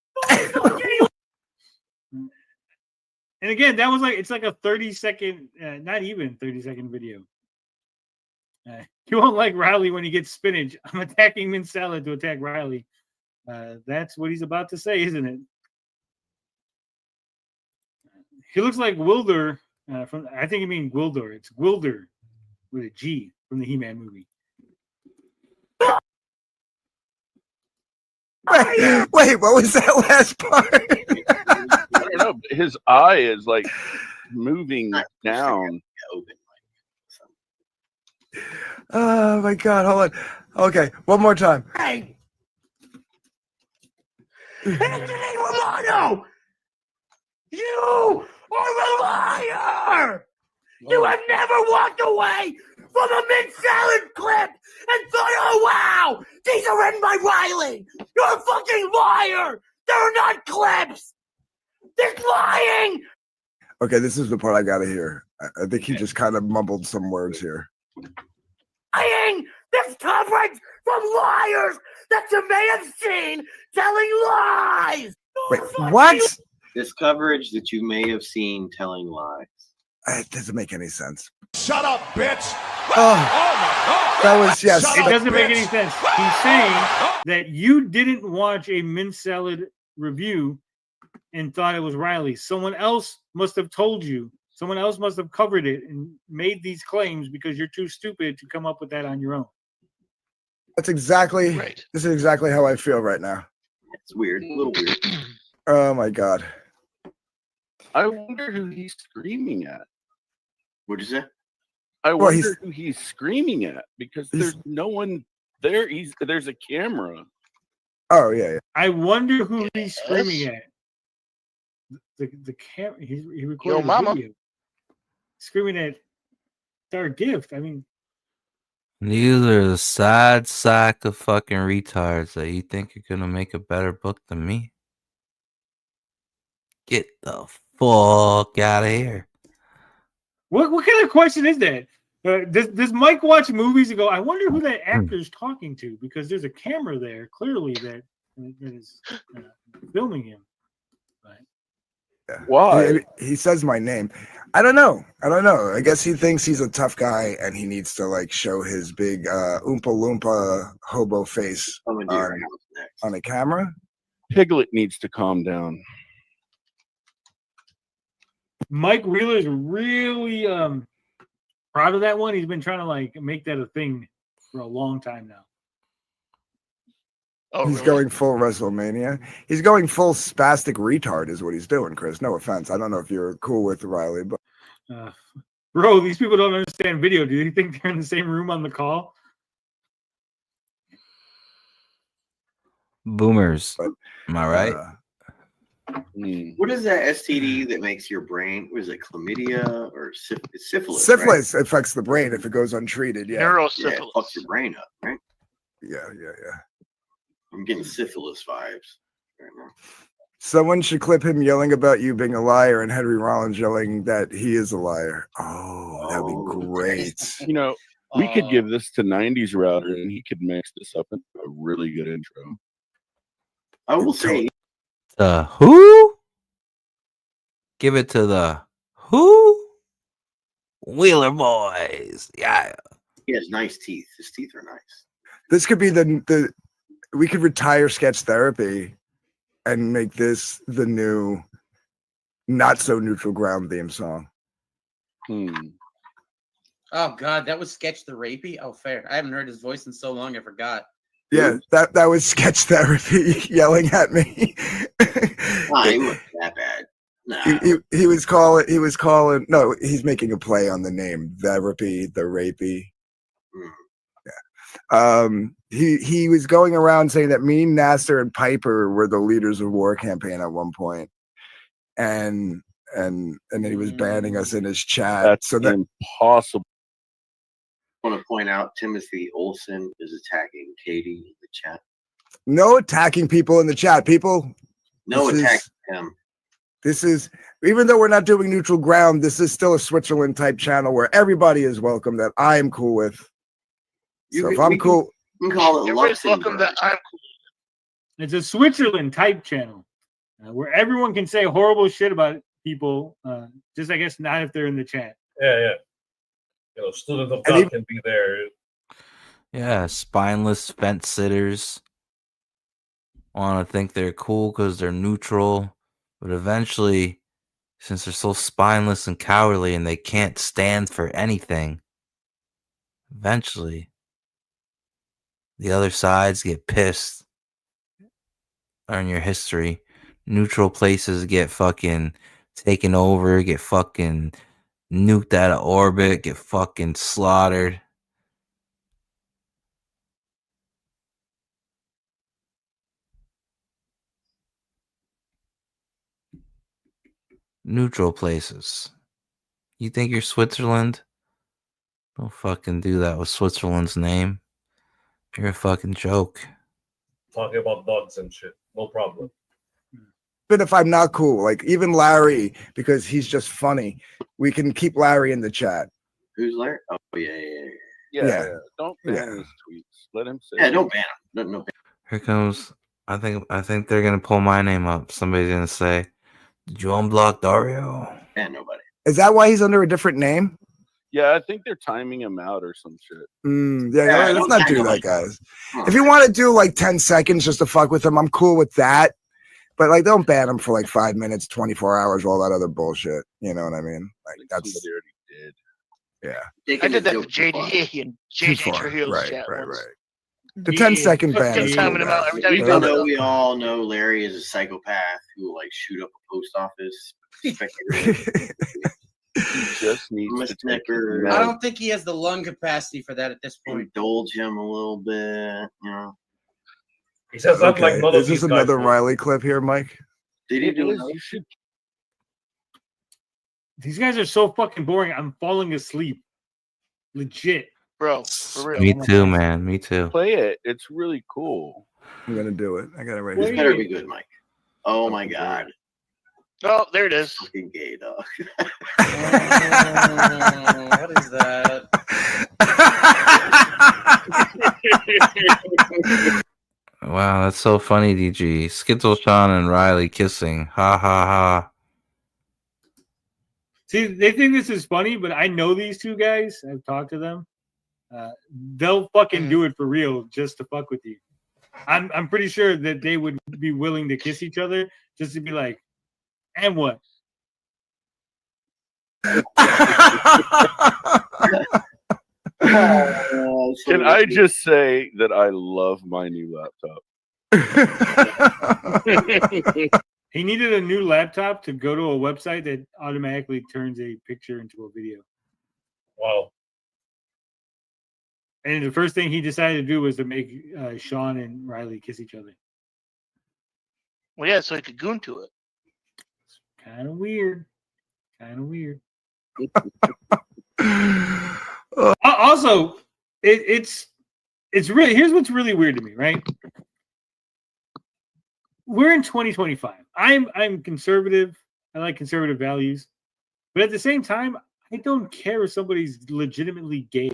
And again, that was like it's like a 30-second, not even 30-second video. You won't like Riley when he gets spinach. I'm attacking mint salad to attack Riley. That's what he's about to say, isn't it? He looks like Wilder from. I think you mean Gwilder. It's Gwilder with a G from the He-Man movie.
Wait, what was that last part?
I don't know. His eye is like moving down.
Oh my God! Hold on. Okay, one more time.
Hey! Anthony Romano! You are a liar! You have never walked away from a mid-salad clip and thought, oh wow, these are written by Riley! You're a fucking liar! They're not clips! They're lying!
Okay, this is the part I gotta hear. I think he just kind of mumbled some words here.
Lying! There's coverage from liars that you may have seen telling lies!
Wait, what?
This coverage that you may have seen telling lies.
It doesn't make any sense.
Shut up, bitch!
Oh, that was yes.
It doesn't make any sense. He's saying that you didn't watch a mint salad review and thought it was Riley. Someone else must have told you. Someone else must have covered it and made these claims because you're too stupid to come up with that on your own.
That's exactly. Right. This is exactly how I feel right now.
It's weird, a little weird.
Oh my God.
I wonder who he's screaming at.
What'd you say?
I wonder who he's screaming at because there's no one there. There's a camera.
Oh yeah.
I wonder who he's screaming at. The camera. He recorded
Yo, mama.
a video screaming at our gift. I mean,
these are the sad sack of fucking retards that you think you're gonna make a better book than me. Get the fuck out of here.
what kind of question is that? Does Mike watch movies and go, I wonder who that actor's talking to? Because there's a camera there, clearly, that is filming him.
Yeah.
Why?
He says my name. I don't know. I guess he thinks he's a tough guy and he needs to like show his big Oompa Loompa hobo face on a camera.
Piglet needs to calm down.
Mike Wheeler's really proud of that one. He's been trying to like make that a thing for a long time now.
Oh,
He's going full WrestleMania. He's going full spastic retard is what he's doing, Chris. No offense. I don't know if you're cool with Riley, but
Bro, these people don't understand video. Do you think they're in the same room on the call?
Boomers. Am I right?
What is that STD that makes your brain? Was it chlamydia or syphilis?
syphilis affects the brain if it goes untreated. Yeah.
Yeah, it fucks your brain up, right?
yeah.
I'm getting syphilis vibes right now.
Someone should clip him yelling about you being a liar and Henry Rollins yelling that he is a liar. Oh, that'd be great.
You know, we could give this to 90s Router and he could mix this up into a really good intro.
I will say,
The who? Give it to the who? Wheeler Boys. Yeah.
he has nice teeth. His teeth are nice.
This could be the we could retire sketch therapy and make this the new not so neutral ground theme song.
Oh God, that was Sketch the Rapey. Oh, fair. I haven't heard his voice in so long, I forgot.
Yeah, that was sketch therapy yelling at me.
Nah, he wasn't that bad. Nah.
He was calling no, he's making a play on the name therapy, the rapey. He was going around saying that me, Nasser, and Piper were the leaders of war campaign at one point, and then he was banning us in his chat.
That's
so that
impossible.
I want to point out Timothy Olsen is attacking Katie in the chat.
no attacking people in the chat, people.
No
This
attacking
is-
him.
This is, even though we're not doing neutral ground, this is still a Switzerland type channel where everybody is welcome that I am cool with. So if I'm cool,
You can call it
Everybody's welcome
Luxembourg.
that I'm cool.
It's a Switzerland type channel where everyone can say horrible shit about people. Just I guess not if they're in the chat.
Yeah. You know, student of
And
God
even-
can be there.
Yeah, spineless fence sitters want to think they're cool because they're neutral, but eventually, since they're so spineless and cowardly and they can't stand for anything, eventually the other sides get pissed. Learn your history. Neutral places get fucking taken over, get fucking nuked out of orbit, get fucking slaughtered. Neutral places. You think you're Switzerland? Don't fucking do that with Switzerland's name. You're a fucking joke.
Talking about dogs and shit. No problem.
even if I'm not cool, like even Larry, because he's just funny, we can keep Larry in the chat.
Who's Larry? Oh yeah.
Yeah.
Don't ban
Yeah.
his tweets. Let him say.
Yeah, don't ban him. No ban.
Here comes. I think they're gonna pull my name up. Somebody's gonna say, "Did you unblock Dario?"
Ban nobody.
Is that why he's under a different name?
Yeah, I think they're timing him out or some shit.
Yeah, let's not do that, guys. If you want to do like 10 seconds just to fuck with him, I'm cool with that. But like, don't ban him for like 5 minutes, 24 hours, all that other bullshit. You know what I mean? Like that's
Somebody already did.
Yeah.
I did that to JD and
Too
JJ
far.
Trujillo's chat
Right.
once.
The 10-second ban.
Kept
is
timing
cool,
him out
guys.
every time he
Even
popped
though
up.
we all know Larry is a psychopath who will like shoot up a post office.
Just needs to take it.
I don't think he has the lung capacity for that at this point.
Indulge him a little bit, you know.
He says that like
Okay.
none of
Is
these
this
guys
another
do.
Riley clip here, Mike?
Did he do it?
You should.
These guys are so fucking boring. I'm falling asleep. Legit.
Bro, for real.
Me too, man. Me too.
Play it. It's really cool.
I'm gonna do it. I got it right
This
here.
better be good, Mike. Oh my god.
Oh, there it is.
Fucking gay dog.
What is that?
Wow, that's so funny, DG. Skittle Sean and Riley kissing. Ha ha ha.
See, they think this is funny, but I know these two guys. I've talked to them. They'll fucking do it for real just to fuck with you. I'm pretty sure that they would be willing to kiss each other just to be like, and what?
Can I just say that I love my new laptop?
He needed a new laptop to go to a website that automatically turns a picture into a video.
Wow.
And the first thing he decided to do was to make Sean and Riley kiss each other.
Well, yeah, so he could goon to it.
Kind of weird. Kind of weird. Also, it's here's what's really weird to me, right? We're in 2025. I'm conservative. I like conservative values, but at the same time, I don't care if somebody's legitimately gay,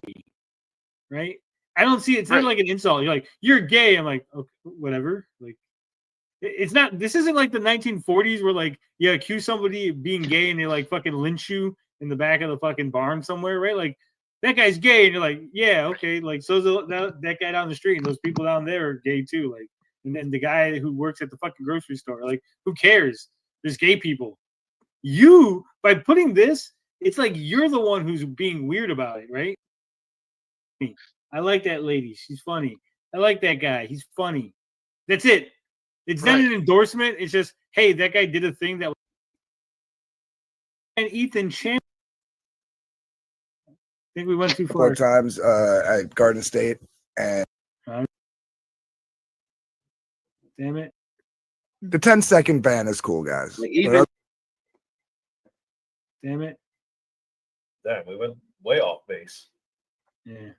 right? I don't see it's not like an insult. You're like, you're gay. I'm like, okay, whatever. Like, it's not. This isn't like the 1940s where like you accuse somebody of being gay and they like fucking lynch you in the back of the fucking barn somewhere, right? Like that guy's gay, and you're like, yeah, okay. Like so's that guy down the street, and those people down there are gay too. Like, and then the guy who works at the fucking grocery store, like, who cares? There's gay people. You, by putting this, it's like you're the one who's being weird about it, right? I like that lady. She's funny. I like that guy. He's funny. That's it. It's not an endorsement. It's just, hey, that guy did a thing that was... And Ethan Champ. I think we went too far.
4 times at Garden State. And
damn it.
The 10-second ban is cool, guys.
Damn it.
Damn, we went way off base.
Yeah.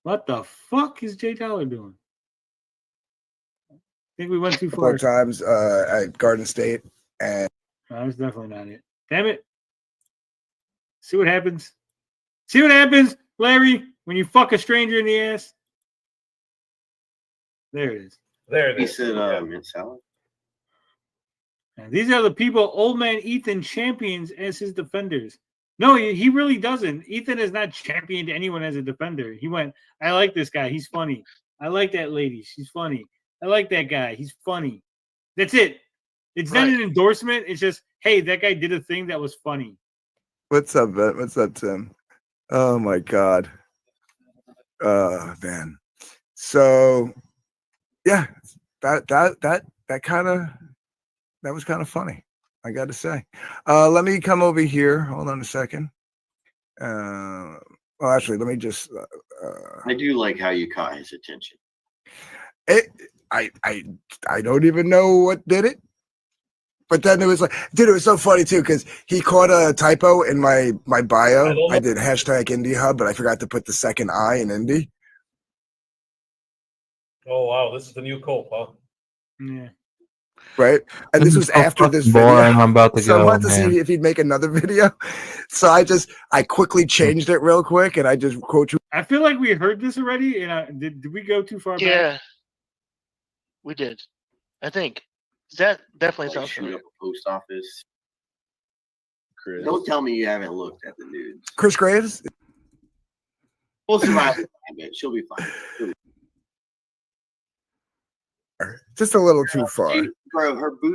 What the fuck is Jay Tyler doing? I think we went too far.
4 times at Garden State. And
no, that's definitely not it. Damn it. See what happens. See what happens, Larry, when you fuck a stranger in the ass. There it is.
There it
He
is.
said, mint salad.
And these are the people old man Ethan champions as his defenders. No, he really doesn't. Ethan has not championed anyone as a defender. He went, I like this guy. He's funny. I like that lady. She's funny. I like that guy. He's funny. That's it. It's not an endorsement. It's just, hey, that guy did a thing that was funny.
what's up, Ben? What's up, Tim? Oh my God. Man. So yeah, that was kind of funny, I got to say. Let me come over here. Hold on a second. Well, actually, let me just.
I do like how you caught his attention.
I don't even know what did it, but then it was like, dude, it was so funny too because he caught a typo in my bio. I did hashtag Indie Hub, but I forgot to put the second I in Indie.
Oh wow, this is the new Cope, huh?
Yeah.
Right, and this was
so
after this
fucking
video.
boring. I'm about to
so
go,
I wanted to
man.
see if he'd make another video. So I quickly changed it real quick, and I just quote you.
I feel like we heard this already, and did we go too far
Yeah,
back?
we did. I think that definitely sounds
Shooting
familiar.
up a post office. Chris. Don't tell me you haven't looked at the nudes.
Chris Graves.
We'll survive it. She'll be fine.
Just a little too far.
Bro, her boot.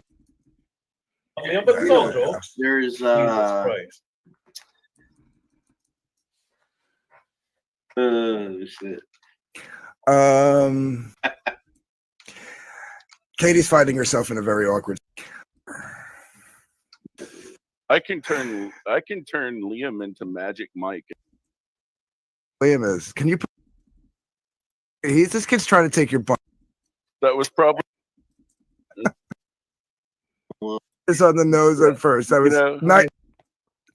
Yeah, but it's all Joe.
There's
Jesus Christ.
Shit.
Katie's finding herself in a very awkward.
I can turn Liam into Magic Mike.
Liam is. Can you? This kid's trying to take your butt.
That was probably.
It's on the nose at first. I was not.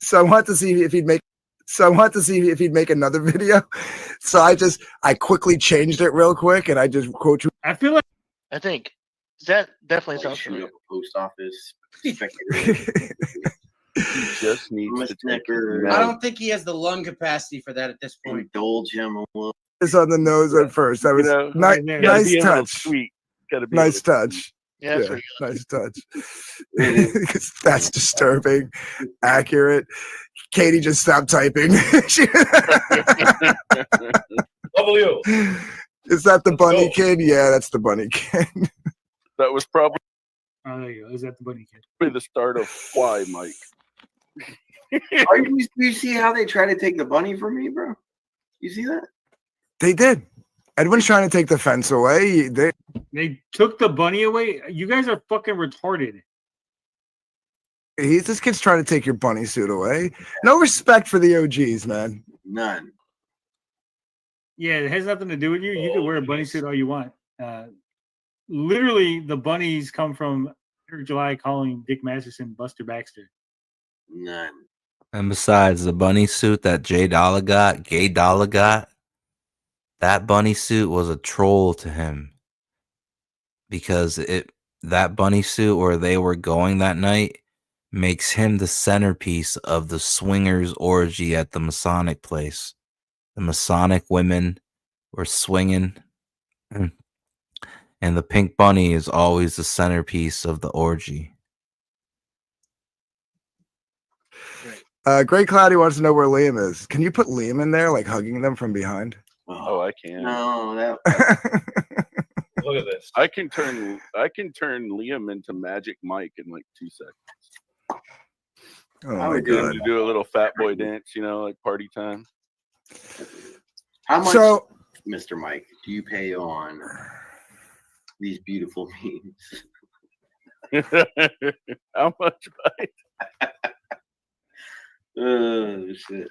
So I want to see if he'd make. So I want to see if he'd make another video. So I quickly changed it real quick, and I just quote you.
I feel like.
I think that definitely sounds
Shooting
familiar.
up a post office.
He just needs to take
I don't think he has the lung capacity for that at this point.
Indulge him a little.
It's on the nose at first. I was nice touch.
Sweet.
Nice touch.
Yeah, that's pretty
nice touch. That's disturbing. Accurate. Katie just stopped typing.
W.
Is that the bunny kid? Yeah, that's the bunny kid.
That was probably
Oh, there you go. Is that the bunny kid?
the start of why, Mike.
Do you see how they try to take the bunny from me, bro? You see that?
They did. Edwin's trying to take the fence away.
They took the bunny away. You guys are fucking retarded.
This kid's trying to take your bunny suit away. No respect for the OGs, man.
None.
Yeah, it has nothing to do with you. You can wear a bunny suit all you want. Literally, the bunnies come from July calling Dick Masterson Buster Baxter.
None.
And besides, the bunny suit that Gay Dollar got, that bunny suit was a troll to him because that bunny suit where they were going that night makes him the centerpiece of the swingers orgy at the Masonic place. The Masonic women were swinging, and the pink bunny is always the centerpiece of the orgy.
Great Cloudy wants to know where Liam is. Can you put Liam in there, like hugging them from behind?
Oh, I can.
No, that.
Look at this.
I can turn Liam into Magic Mike in like 2 seconds.
Oh
I
my
would do
god!
To do a little fat boy dance, like party time.
How much,
So,
Mr. Mike, do you pay on these beautiful memes?
How much, Mike?
Oh shit!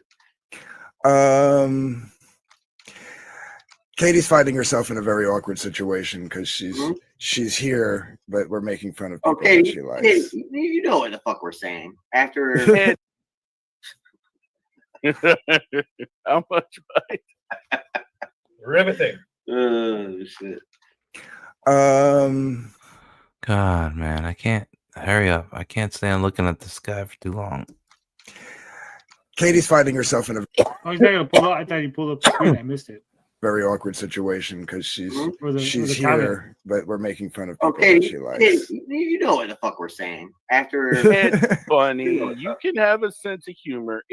Katie's finding herself in a very awkward situation because
Mm-hmm.
she's here, but we're making fun of people
Okay,
that she likes.
you know what the fuck we're saying after.
How much, Mike?
Riveting.
Oh shit!
God, man, I can't hurry up. I can't stand looking at this guy for too long.
Katie's finding herself in a
Oh, he's not gonna pull up. I thought you pulled up the screen. I missed it.
very awkward situation because she's
Or the
here,
comment.
but we're making fun of people
Okay,
that she likes.
you know what the fuck we're saying after.
It's funny. You can have a sense of humor.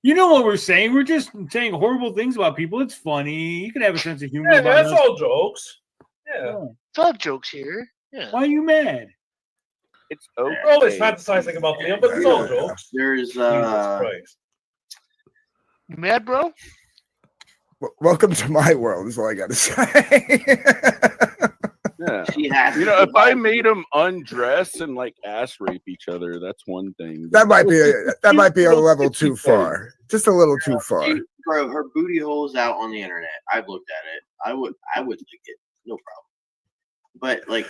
You know what we're saying? We're just saying horrible things about people. It's funny. You can have a sense of humor.
Yeah,
about
that's
us.
all jokes. Yeah.
It's all jokes here. Yeah.
Why are you mad?
It's okay.
We're always fantasizing about Liam, but it's all jokes.
There's
Jesus Christ.
You mad, bro?
Welcome to my world is all I got to say.
Yeah.
She has
If I made them undress and like ass rape each other, that's one thing.
that might be a level too far, just a little too far.
Bro, her booty hole's out on the internet. I've looked at it. I would lick it, no problem. But like,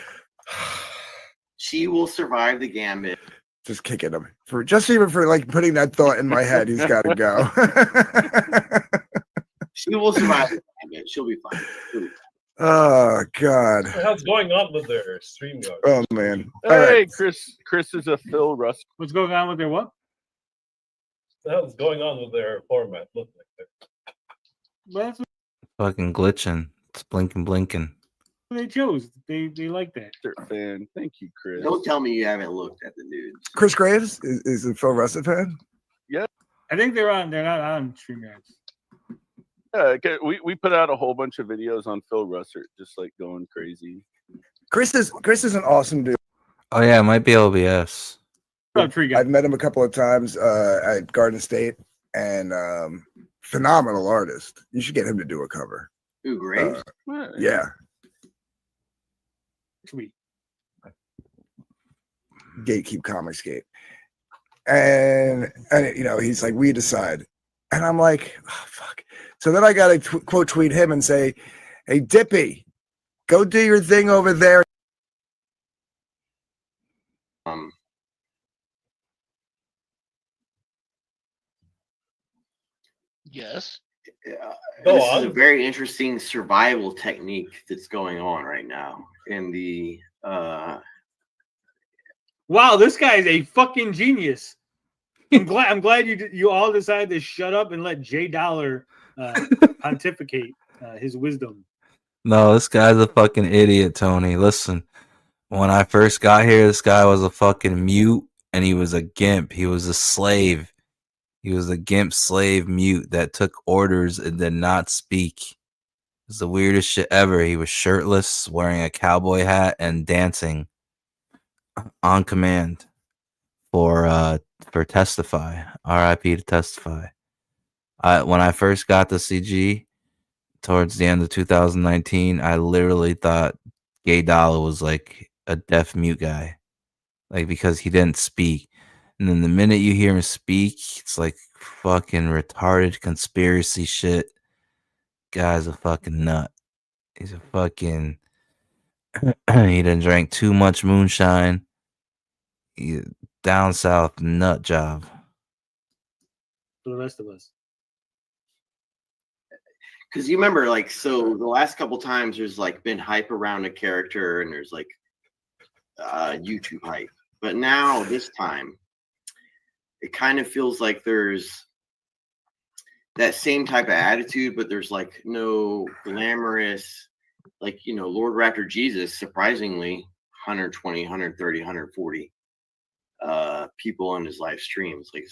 she will survive the gambit.
Just kicking him even for like putting that thought in my head. He's got to go.
She will survive the gambit. She'll be fine.
Oh God.
What the hell's going on with their stream yard?
Oh man. All
Hey,
right.
Chris is a Phil Russ.
What's going on with their what?
What the hell's going on with their format? Look like that.
Well, that's
Fucking glitching. It's blinking.
what they chose. They like that.
Fan. Thank you, Chris.
Don't tell me you haven't looked at the nudes.
Chris Graves is a Phil Russell fan.
Yeah.
I think they're not on StreamYards.
Yeah, we put out a whole bunch of videos on Phil Russert, just like going crazy.
Chris is an awesome dude.
Oh yeah, it might be OBS.
I've met him a couple of times at Garden State, and phenomenal artist. You should get him to do a cover.
Ooh, great.
Yeah.
Sweet.
Gatekeep Comicsgate. And he's like, we decide. And I'm like, oh, fuck. So then I got to quote tweet him and say, hey, Dippy, go do your thing over there.
Yes.
This is a very interesting survival technique that's going on right now in the
Wow, this guy is a fucking genius. I'm glad you all decided to shut up and let Jay Dollar pontificate his wisdom.
No, this guy's a fucking idiot, Tony. Listen, when I first got here, this guy was a fucking mute and he was a gimp. He was a slave. He was a gimp slave mute that took orders and did not speak. It was the weirdest shit ever. He was shirtless, wearing a cowboy hat, and dancing on command for Testify. R.I.P. to Testify. When I first got the CG towards the end of 2019, I literally thought Gay Dollar was like a deaf mute guy, like because he didn't speak. And then the minute you hear him speak, it's like fucking retarded conspiracy shit. Guy's a fucking nut. He's a fucking. He done drank too much moonshine. He, down south nut job.
For the rest of us.
Because you remember, like, so the last couple times there's like been hype around a character, and there's like YouTube hype, but now this time it kind of feels like there's that same type of attitude, but there's like no glamorous, like, you know, Lord Raptor Jesus, surprisingly 120, 130, 140 people on his live streams. Like,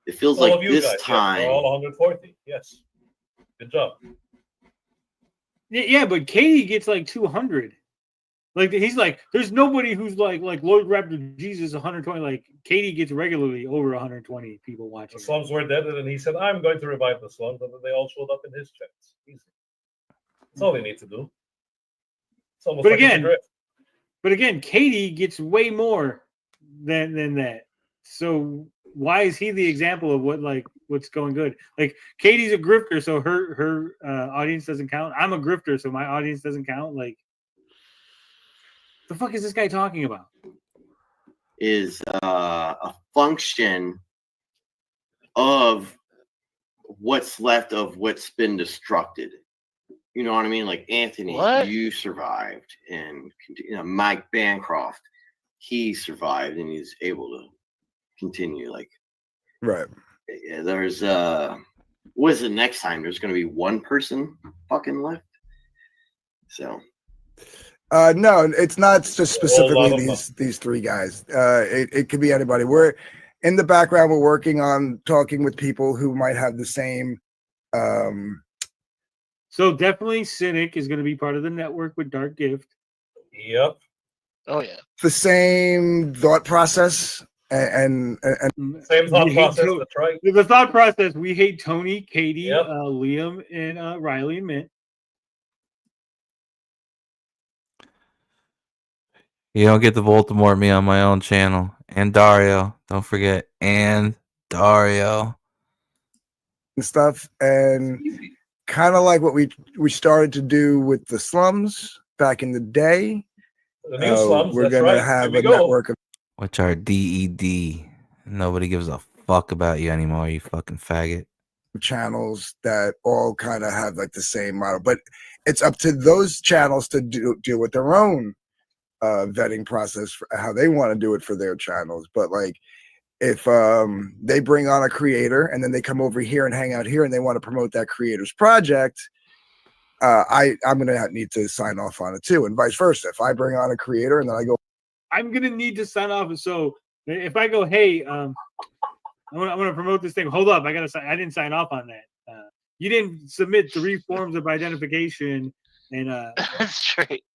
it feels
All
like
of you
this
guys,
time.
yes, we're all 140. Yes. Good job.
Yeah, but Katie gets like 200. Like, he's like, there's nobody who's like Lord Raptor Jesus 120. Like, Katie gets regularly over 120 people watching.
The slums were dead, and then he said, "I'm going to revive the slums," and then they all showed up in his chats. Easy. That's all they need to do. It's almost
But
like it's a
again,
drift.
Katie gets way more than that. So why is he the example of what's going good? Like, Katie's a grifter, so her audience doesn't count. I'm a grifter, so my audience doesn't count. Like, the fuck is this guy talking about?
Is a function of what's left of what's been destructed. You know what I mean? Like, Anthony, you survived, and you know, Mike Bancroft, he survived, and he's able to continue. Like,
right.
There's what is it next time? There's going to be one person fucking left. So.
No, it's not just specifically
of
these three guys. It could be anybody. We're in the background. We're working on talking with people who might have the same.
So definitely, Cynic is going to be part of the network with Dark Gift.
Yep.
Oh yeah.
The same thought process and
same thought
We hate
process.
To-
That's right.
The thought process. We hate Tony, Katie, Liam, and Riley and Mint.
You don't get to Voldemort me on my own channel. And Dario. Don't forget. And Dario.
and stuff, and kind of like what we started to do with the slums back in the day.
The new slums.
We're
That's
gonna
right.
have
Here
a
we go.
network of
Which are DED. Nobody gives a fuck about you anymore, you fucking faggot.
channels that all kind of have like the same model, but it's up to those channels to deal with their own vetting process for how they want to do it for their channels. But like, if they bring on a creator and then they come over here and hang out here and they want to promote that creator's project, I'm gonna need to sign off on it too, and vice versa. If I bring on a creator and then I go,
I'm gonna need to sign off. So if I go, hey, I want to promote this thing. Hold up, I didn't sign off on that. You didn't submit 3 forms of identification and
that's straight.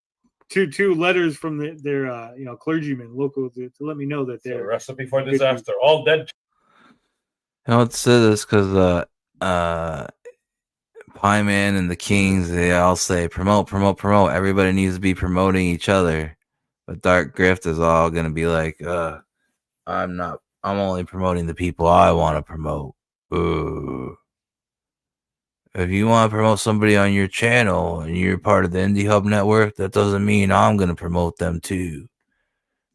Two letters from their clergyman local to let me know that
It's a
they're
recipe for disaster. All dead.
I don't say this because Pie Man and the Kings, they all say promote. Everybody needs to be promoting each other. But Dark Grift is all gonna be like, I'm only promoting the people I want to promote. Ooh. If you want to promote somebody on your channel and you're part of the Indie Hub network, that doesn't mean I'm gonna promote them too.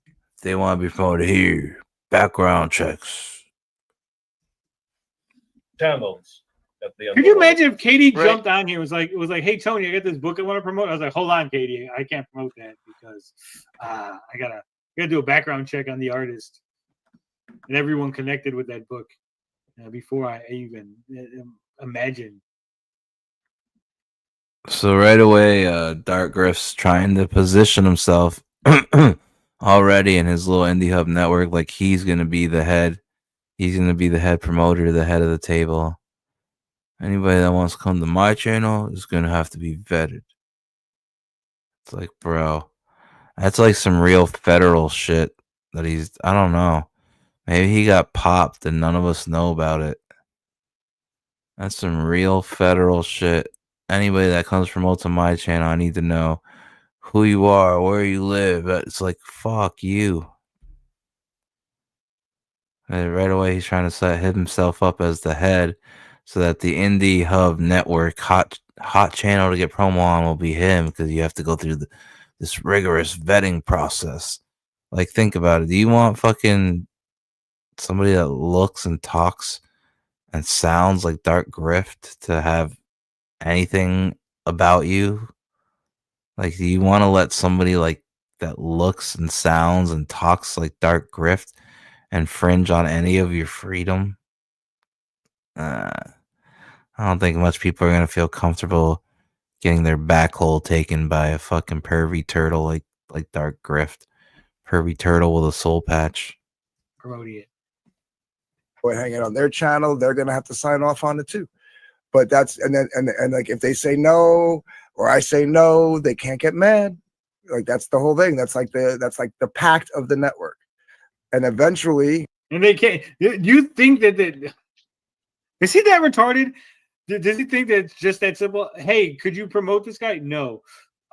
If they want to be promoted here, background checks.
Channels. At the end
Could
of
you
the
imagine if Katie
Right.
jumped on here and was like, hey Tony, I got this book I want to promote. I was like, hold on, Katie, I can't promote that because I gotta do a background check on the artist and everyone connected with that book before I even imagine.
So right away, Dark Grift's trying to position himself already in his little Indie Hub network, like he's gonna be the head. He's gonna be the head promoter, the head of the table. Anybody that wants to come to my channel is gonna have to be vetted. It's like, bro, that's like some real federal shit that I don't know. Maybe he got popped and none of us know about it. That's some real federal shit. Anybody that comes promote to my channel, I need to know who you are, where you live. It's like, fuck you. And right away, he's trying to set himself up as the head so that the Indie Hub network hot channel to get promo on will be him because you have to go through this rigorous vetting process. Like, think about it. Do you want fucking somebody that looks and talks and sounds like Dark Grift to have anything about you? Like, do you want to let somebody like that looks and sounds and talks like Dark Grift infringe on any of your freedom? I don't think much people are gonna feel comfortable getting their back hole taken by a fucking pervy turtle like Dark Grift. Pervy turtle with a soul patch.
Promoting it.
Or hanging on their channel, they're gonna have to sign off on it too. But that's and like if they say no or I say no, they can't get mad. Like that's the whole thing. That's like the pact of the network. And eventually,
and they can't. You think that is he that retarded? Does he think that it's just that simple? Hey, could you promote this guy? No.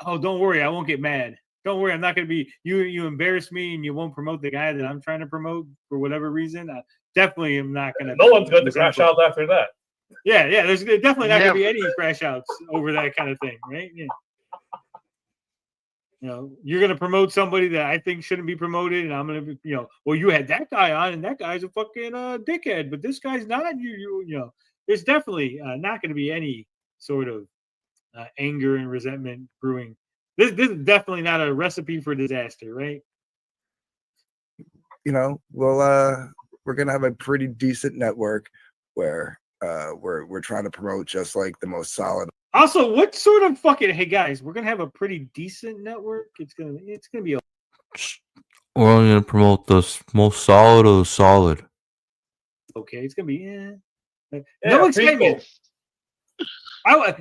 Oh, don't worry, I won't get mad. Don't worry, I'm not going to be. You embarrass me and you won't promote the guy that I'm trying to promote for whatever reason. I definitely am not going to.
No one's going to crash out after that.
Yeah. There's definitely not going to be any crash outs over that kind of thing, right? Yeah. You know, you're going to promote somebody that I think shouldn't be promoted, and I'm going to be, well, you had that guy on, and that guy's a fucking dickhead, but this guy's not. You know, there's definitely not going to be any sort of anger and resentment brewing. This is definitely not a recipe for disaster, right?
we're gonna have a pretty decent network where we're trying to promote just like the most solid.
Also, what sort of fucking hey guys, we're gonna have a pretty decent network. It's gonna be.
We're only gonna promote the most solid of the solid.
Okay, it's gonna be no excitement.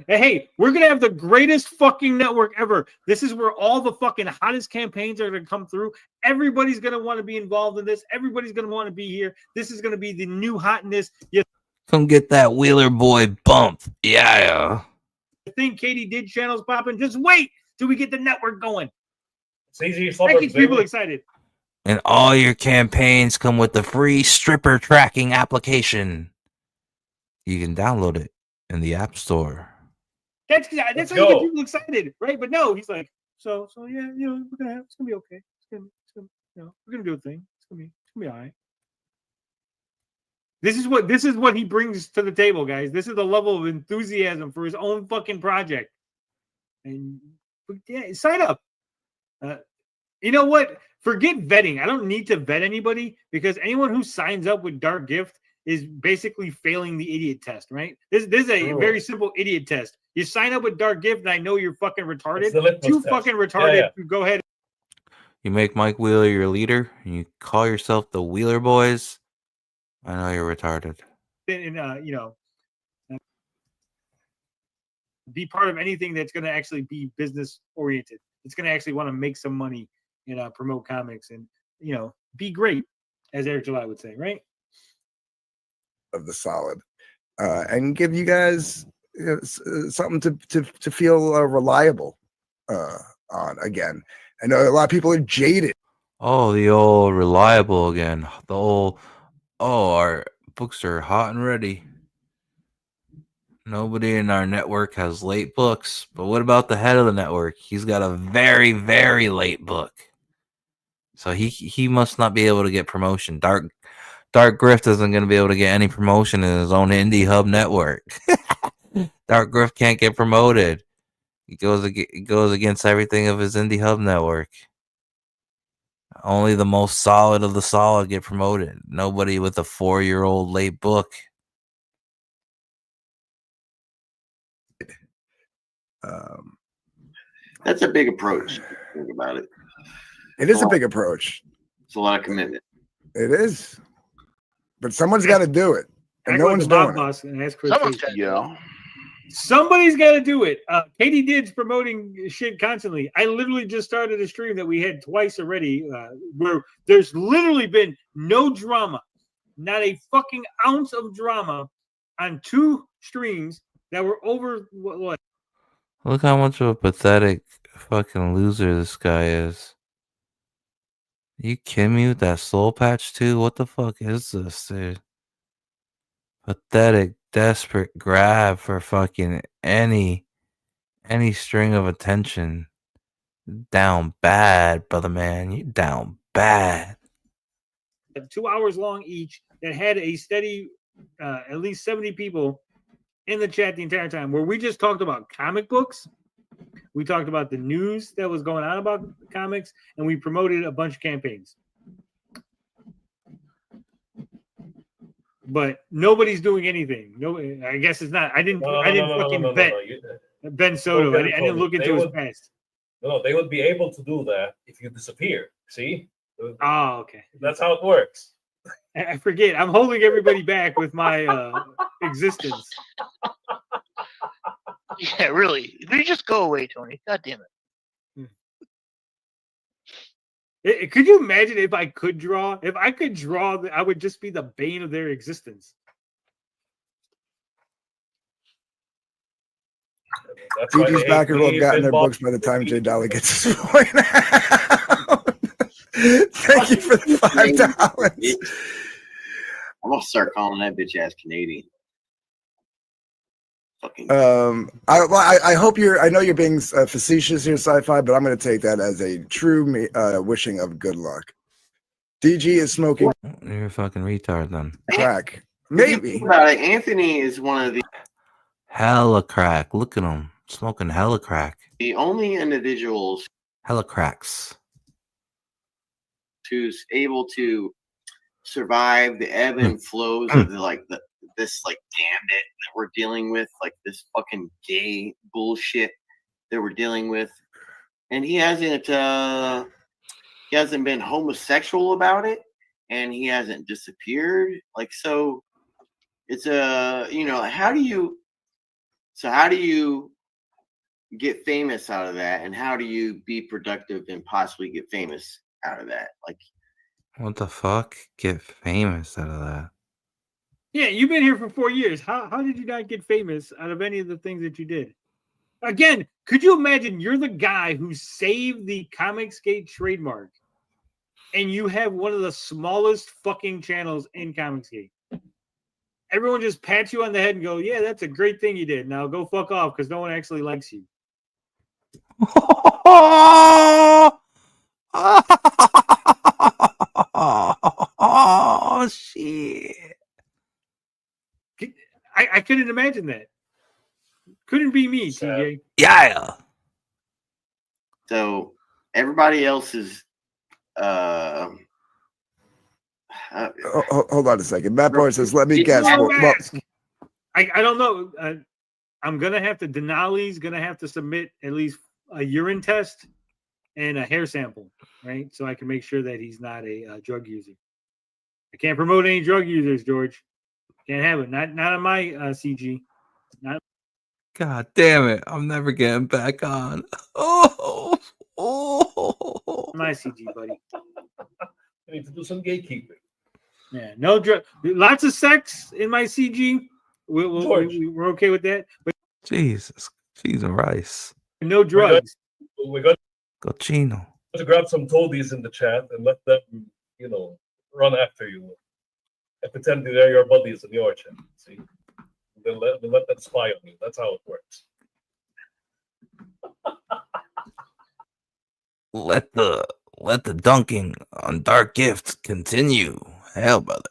Hey, we're gonna have the greatest fucking network ever. This is where all the fucking hottest campaigns are gonna come through. Everybody's gonna want to be involved in this. Everybody's gonna want to be here. This is gonna be the new hotness. You
Come get that Wheeler boy bump. Yeah.
think Katy-Did channel's popping? Just wait till we get the network going.
It's easy.
That keeps people excited.
And all your campaigns come with the free stripper tracking application. You can download it in the App Store.
That's how you get people excited, right? But no, he's like, so yeah, it's gonna be okay. We're gonna do a thing. It's gonna be all right. This is what he brings to the table, guys. This is the level of enthusiasm for his own fucking project. And yeah, sign up. You know what? Forget vetting. I don't need to vet anybody because anyone who signs up with Dark Gift is basically failing the idiot test, right? This is a very simple idiot test. You sign up with Dark Gift, and I know you're fucking retarded. Too fucking retarded to go ahead.
You make Mike Wheeler your leader, and you call yourself the Wheeler Boys. I know you're retarded.
And be part of anything that's going to actually be business oriented. It's going to actually want to make some money and promote comics and be great, as Eric July would say, right?
Of the solid, and give you guys something to feel reliable on again. I know a lot of people are jaded.
Oh, the old reliable again. The old, our books are hot and ready. Nobody in our network has late books. But what about the head of the network? He's got a very, very late book. So he must not be able to get promotion. Dark Grift isn't going to be able to get any promotion in his own Indie Hub network. Dark Grift can't get promoted. It goes against everything of his Indie Hub network. Only the most solid of the solid get promoted. Nobody with a 4-year-old late book.
That's a big approach. Think about it.
It is a big approach.
It's a lot of commitment.
It is. But someone's got to do it. And no one's doing it.
Somebody's got to do it. Katy-Did's promoting shit constantly. I literally just started a stream that we had twice already where there's literally been no drama, not a fucking ounce of drama on 2 streams that were over what?
Look how much of a pathetic fucking loser this guy is. You kidding me with that soul patch too? What the fuck is this, dude? Pathetic, desperate grab for fucking any string of attention. Down bad, brother man. You down bad.
2 hours long each that had a steady at least 70 people in the chat the entire time, where we just talked about comic books. We talked about the news that was going on about comics, and we promoted a bunch of campaigns. But nobody's doing anything. No, I guess it's not. I didn't fucking bet Ben Soto. I didn't look into his past.
No, they would be able to do that if you disappear. See?
Oh, okay.
That's how it works.
I forget. I'm holding everybody back with my existence.
Yeah, really. You just go away, Tony. God damn it.
Could you imagine if I could draw? If I could draw, I would just be the bane of their existence.
DJ's backer will have gotten their books by the time Jay Dolly gets his point out. Thank you for the $5.
I'm gonna start calling that bitch ass Canadian.
I hope I know you're being facetious here, sci-fi, but I'm going to take that as a true wishing of good luck. DG is smoking.
You're a fucking retard then.
Crack. Maybe.
Anthony is one of the
Hella crack. Look at him. Smoking hella crack.
the only individuals
Hella cracks.
who's able to survive the ebb and flows of this gambit that we're dealing with, like this fucking gay bullshit that we're dealing with, and he hasn't been homosexual about it, and he hasn't disappeared. So it's how do you get famous out of that, and how do you be productive and possibly get famous out of that?
What the fuck? Get famous out of that.
Yeah, you've been here for 4 years. How did you not get famous out of any of the things that you did? Again, could you imagine you're the guy who saved the Comicsgate trademark, and you have one of the smallest fucking channels in Comicsgate? Everyone just pats you on the head and go, yeah, that's a great thing you did. Now go fuck off because no one actually likes you.
Oh, shit.
I couldn't imagine that. Couldn't be me, TJ.
Yeah.
So everybody else is
hold on a second. Matt Boy says, let me guess.
I don't know. I'm going to have to, Denali's going to have to submit at least a urine test and a hair sample, right? So I can make sure that he's not a drug user. I can't promote any drug users, George. Can't have it. Not on my CG. Not.
God damn it. I'm never getting back on. Oh.
My CG, buddy.
I need to do some gatekeeping.
Yeah, no drug. Lots of sex in my CG. We're okay with that. But
Jesus. Cheese and rice.
No drugs.
We're going
Cochino.
to grab some toadies in the chat and let them, run after you. And pretend they're your buddies in your chat. See? Then let them spy on you. That's how it works.
Let the dunking on dark gifts continue. Hell, brother.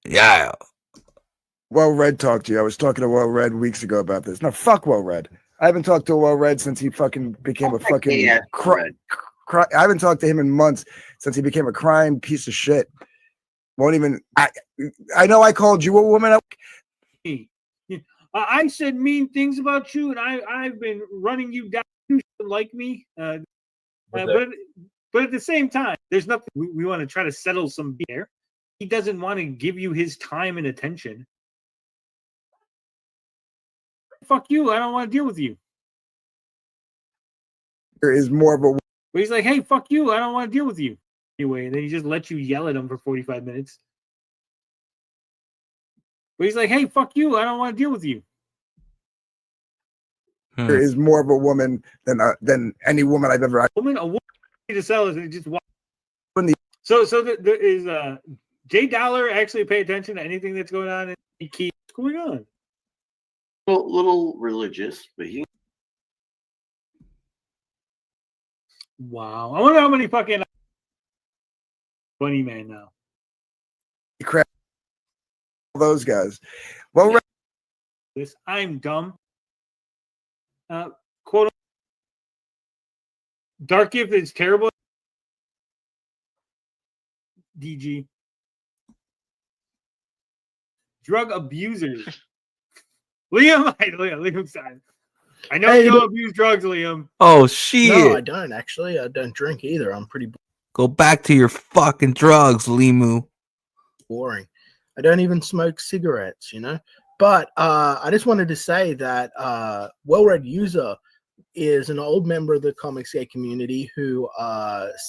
Yeah.
Well Red talked to you. I was talking to Well Red weeks ago about this. No, fuck Well Red. I haven't talked to Well Red since he fucking became a fucking I haven't talked to him in months since he became a crying piece of shit. Won't even. I know I called you a woman.
I said mean things about you, and I've been running you down. You shouldn't like me, but at the same time, there's nothing. We want to try to settle some beer. He doesn't want to give you his time and attention. Fuck you! I don't want to deal with you.
There is more of a.
But he's like, hey, fuck you! I don't want to deal with you. Anyway, and then he just lets you yell at him for 45 minutes. But he's like, hey, fuck you. I don't want to deal with you.
There is more of a woman than any woman I've ever.
A woman to sell is just watch. So there is Jay Dollar actually pay attention to anything that's going on and he keeps going on.
a little religious, but he.
Wow. I wonder how many fucking Bunny Man now.
Crap. those guys. Well,
This I'm dumb. Quote. Dark Gift is terrible. DG. Drug abusers. Liam, Liam's side. I know
Hey,
you don't
but-
abuse drugs, Liam.
Oh shit!
No, I don't actually. I don't drink either. I'm pretty
Go back to your fucking drugs, Limu.
boring. I don't even smoke cigarettes, you know. But I just wanted to say that Well-Read User is an old member of the Comicsgate community who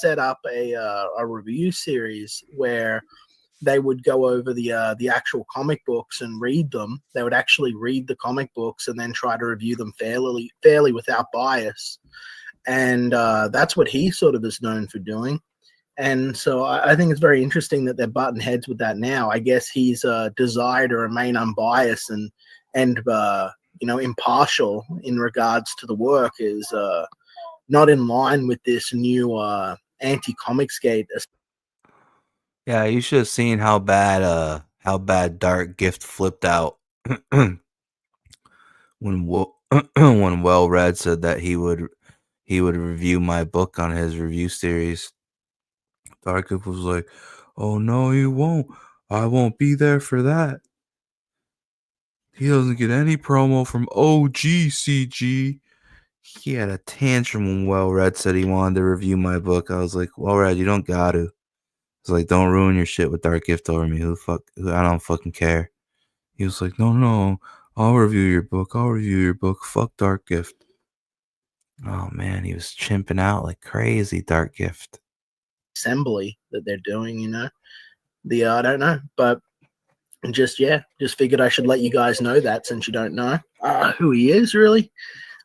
set up a review series where they would go over the actual comic books and read them. They would actually read the comic books and then try to review them fairly without bias. And that's what he sort of is known for doing. And so I think it's very interesting that they're butting heads with that now. I guess he's desired to remain unbiased and impartial in regards to the work is not in line with this new anti-Comicsgate.
Yeah, you should have seen how bad Dark Gift flipped out when when Well Read said that he would review my book on his review series. Dark Gift was like, "Oh no, he won't. I won't be there for that. He doesn't get any promo from OGCG." He had a tantrum when Well Read said he wanted to review my book. I was like, "Well Read, you don't got to." It's like, don't ruin your shit with Dark Gift over me. I don't fucking care. He was like, no, I'll review your book. Fuck Dark Gift. Oh man, he was chimping out like crazy, Dark Gift.
Assembly that they're doing, you know. I don't know, but just figured I should let you guys know that since you don't know who he is really.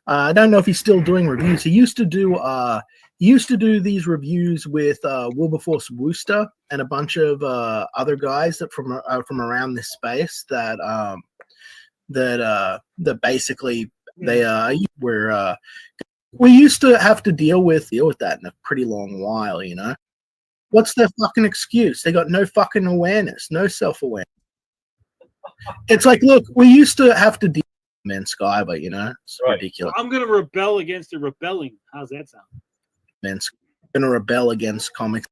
I don't know if he's still doing reviews. He used to do these reviews with Wilberforce Wooster and a bunch of other guys that from around this space that basically they were we used to have to deal with that in a pretty long while, you know. What's their fucking excuse? They got no fucking awareness, no self-awareness. It's like, look, we used to have to deal with men Skyber, you know. It's ridiculous.
I'm gonna rebel against the rebelling. How's that sound?
Men's gonna rebel against comics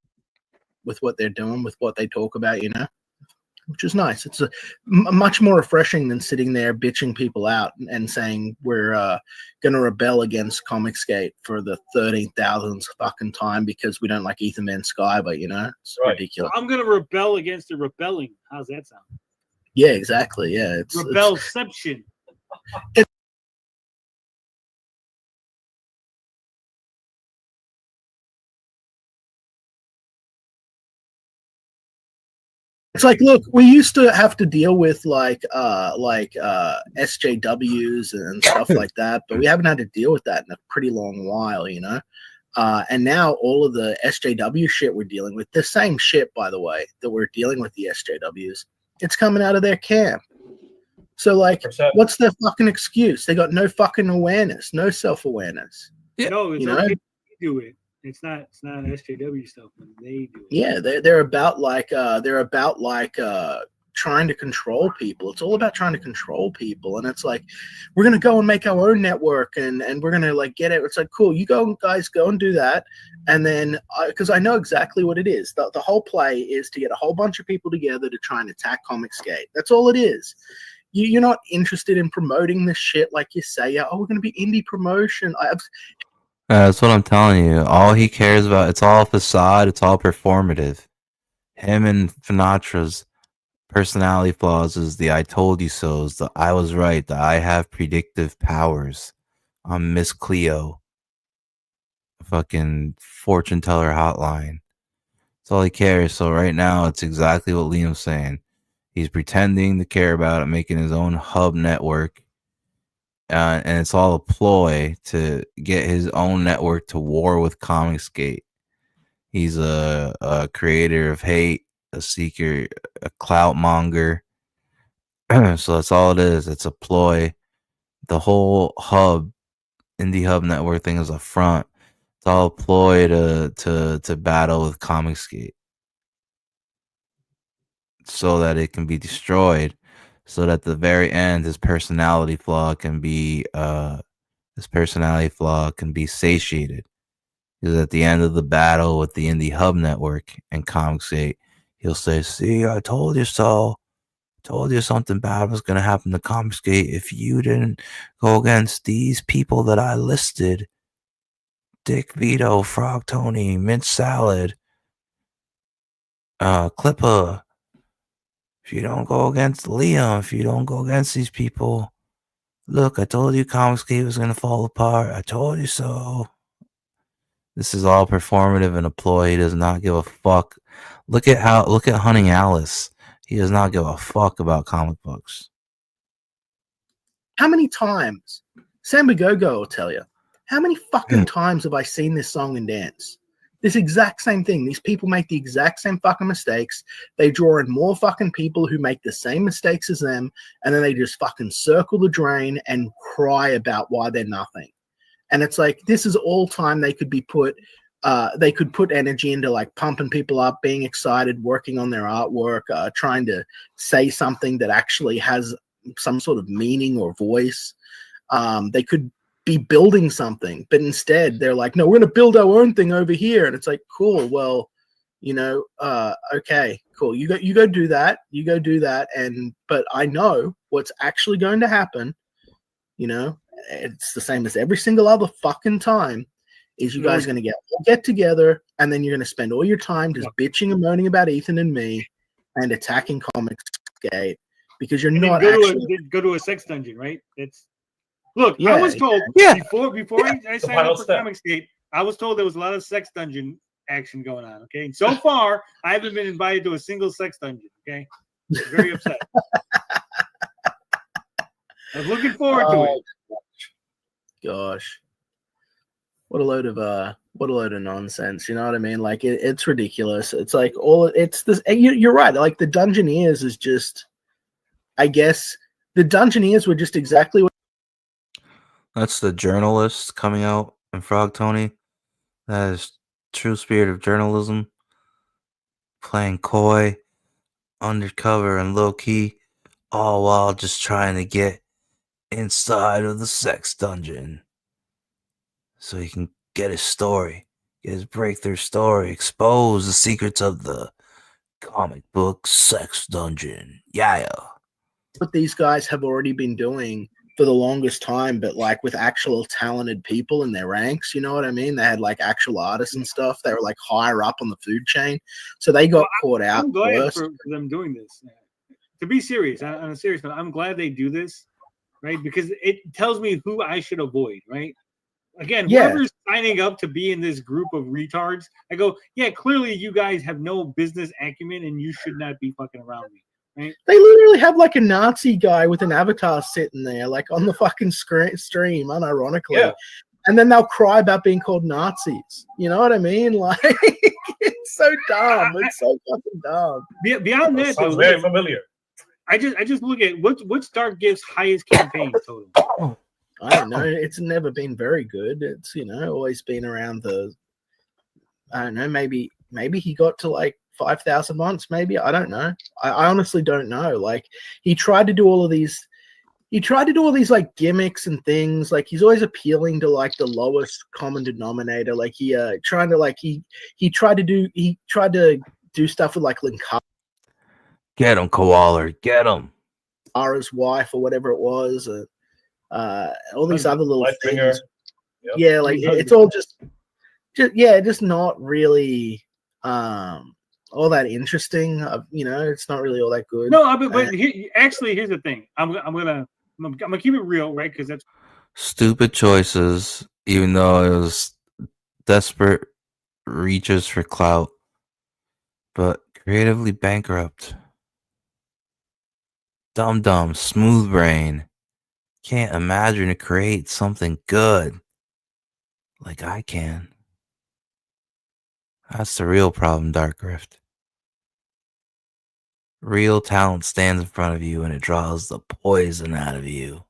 with what they're doing, with what they talk about, you know, which is nice. It's much more refreshing than sitting there bitching people out and saying we're gonna rebel against Comicsgate for the 13,000th fucking time because we don't like Ethan Van Skyber, you know. It's ridiculous.
I'm gonna rebel against the rebelling. How's that sound?
Yeah, exactly. Yeah, it's
Rebelception.
It's like, look, we used to have to deal with like SJWs and stuff like that, but we haven't had to deal with that in a pretty long while, you know. And now all of the SJW shit we're dealing with, the same shit, by the way, that we're dealing with the SJWs, it's coming out of their camp. So like, what's their fucking excuse? They got no fucking awareness, no self-awareness.
No, it's
You know?
okay to do it. It's not SJW stuff when they do it.
Yeah, they're about like trying to control people. It's all about trying to control people, and it's like we're gonna go and make our own network, and we're gonna like get it. It's like, cool, you guys go and do that, and then because I know exactly what it is. The whole play is to get a whole bunch of people together to try and attack Comicsgate. That's all it is. You're not interested in promoting this shit like you say. Oh, we're gonna be indie promotion.
That's what I'm telling you. All he cares about, it's all facade, it's all performative. Him and Finatra's personality flaws is the I told you so's, the I was right, the I have predictive powers. I'm Miss Cleo. Fucking fortune teller hotline. That's all he cares. So right now, it's exactly what Liam's saying. He's pretending to care about it, making his own hub network. And it's all a ploy to get his own network to war with Comicsgate. He's a creator of hate, a seeker, a clout monger. So that's all it is. It's a ploy. The whole indie hub network thing is a front. It's all a ploy to battle with Comicsgate, so that it can be destroyed. so that at the very end his personality flaw can be satiated. Because at the end of the battle with the Indie Hub Network and Comicsgate, he'll say, "See, I told you so. Told you something bad was going to happen to Comicsgate if you didn't go against these people that I listed. Dick Vito, Frog Tony, Mint Salad, Clipper. If you don't go against Liam, if you don't go against these people, look, I told you Comicsgate was going to fall apart. I told you so." This is all performative and a ploy. He does not give a fuck. Look at Hunting Alice. He does not give a fuck about comic books.
How many times? Samba Go-Go will tell you. How many fucking times have I seen this song and dance? This exact same thing. These people make the exact same fucking mistakes. They draw in more fucking people who make the same mistakes as them, and then they just fucking circle the drain and cry about why they're nothing. And it's like, this is all time they could be put, they could put energy into like pumping people up, being excited, working on their artwork, trying to say something that actually has some sort of meaning or voice. They could be building something, but instead they're like, no, we're going to build our own thing over here. And it's like, cool. Well, okay, cool. You go do that. You go do that. But I know what's actually going to happen. It's the same as every single other fucking time. Is you guys going to get together, and then you're going to spend all your time just bitching and moaning about Ethan and me and attacking Comicsgate because you're not actually
go to a sex dungeon, right? Look.
Yeah,
I was told before I signed up for
step.
Comicsgate, I was told there was a lot of sex dungeon action going on. Okay, and so far I haven't been invited to a single sex dungeon. Okay, very upset. I was looking forward to it.
Gosh, what a load of nonsense. You know what I mean? Like it's ridiculous. It's like it's this. You're right. Like the Dungeoneers is just, I guess the Dungeoneers were just exactly what.
That's the journalist coming out in Frog Tony. That is true spirit of journalism. Playing coy, undercover, and low key, all while just trying to get inside of the sex dungeon so he can get his story, get his breakthrough story, expose the secrets of the comic book sex dungeon. Yeah.
What these guys have already been doing for the longest time, but like with actual talented people in their ranks, you know what I mean? They had like actual artists and stuff. They were like higher up on the food chain, so they got caught out.
I'm glad for them doing this. To be serious, on a serious note, I'm glad they do this, right? Because it tells me who I should avoid, right? Again, whoever's signing up to be in this group of retards, I go, yeah, clearly you guys have no business acumen and you should not be fucking around me. Right?
They literally have like a Nazi guy with an avatar sitting there, like on the fucking stream, unironically. Yeah. And then they'll cry about being called Nazis. You know what I mean? Like, it's so dumb. It's so fucking dumb.
Beyond that,
sounds very familiar.
I just look at what's Dark Gift's highest campaign total.
I don't know. It's never been very good. It's always been around I don't know. Maybe he got to like 5,000 months. Maybe I don't know. I honestly don't know. Like he tried to do all these like gimmicks and things. Like he's always appealing to like the lowest common denominator. Like he tried to do stuff with like Linkara.
Get him, Koala. Get him.
Ara's wife or whatever it was. All these other little things.
Yep.
Yeah, like it's all just not really all that interesting. It's not really all that good.
No, but here's the thing. I'm gonna keep it real, right? Because that's
stupid choices, even though it was desperate reaches for clout, but creatively bankrupt. Dumb, smooth brain. Can't imagine to create something good like I can. That's the real problem, Dark Rift. Real talent stands in front of you and it draws the poison out of you.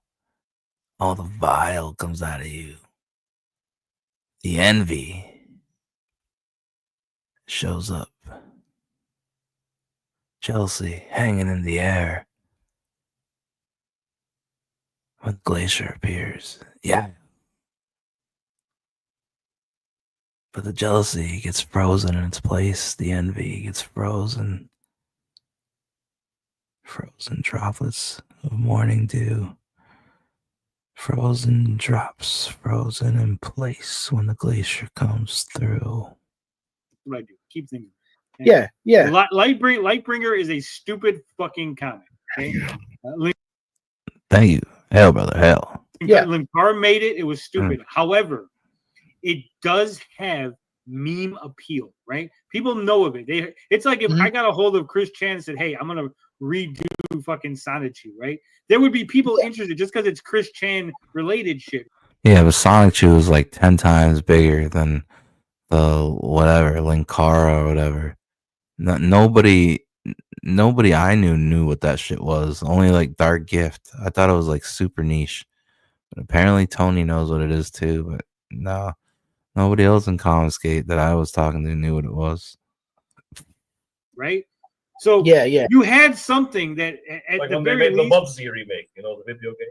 All the vile comes out of you. The envy shows up. Jealousy hanging in the air. when Glacier appears. Yeah. But the jealousy gets frozen in its place. The envy gets frozen. Frozen droplets of morning dew. Frozen drops, frozen in place when the glacier comes through.
What I do. Keep things.
Yeah, yeah.
Lightbringer is a stupid fucking comic. Okay?
Thank you. Hell, brother, hell.
Linkara made it. It was stupid. However, it does have meme appeal, right? People know of it. It's like if I got a hold of Chris Chan and said, "Hey, I'm gonna redo fucking Sonichu," right? There would be people interested just because it's Chris Chan related shit.
Yeah, but Sonic Chew is like 10 times bigger than the whatever, Linkara or whatever. Nobody I knew what that shit was. Only like Dark Gift. I thought it was like super niche. But apparently Tony knows what it is too, but no. Nobody else in Comicsgate that I was talking to knew what it was.
Right? So
yeah,
you had something that at
Like
the
when they
very
made the
least,
Bubsy remake, you know, the video game.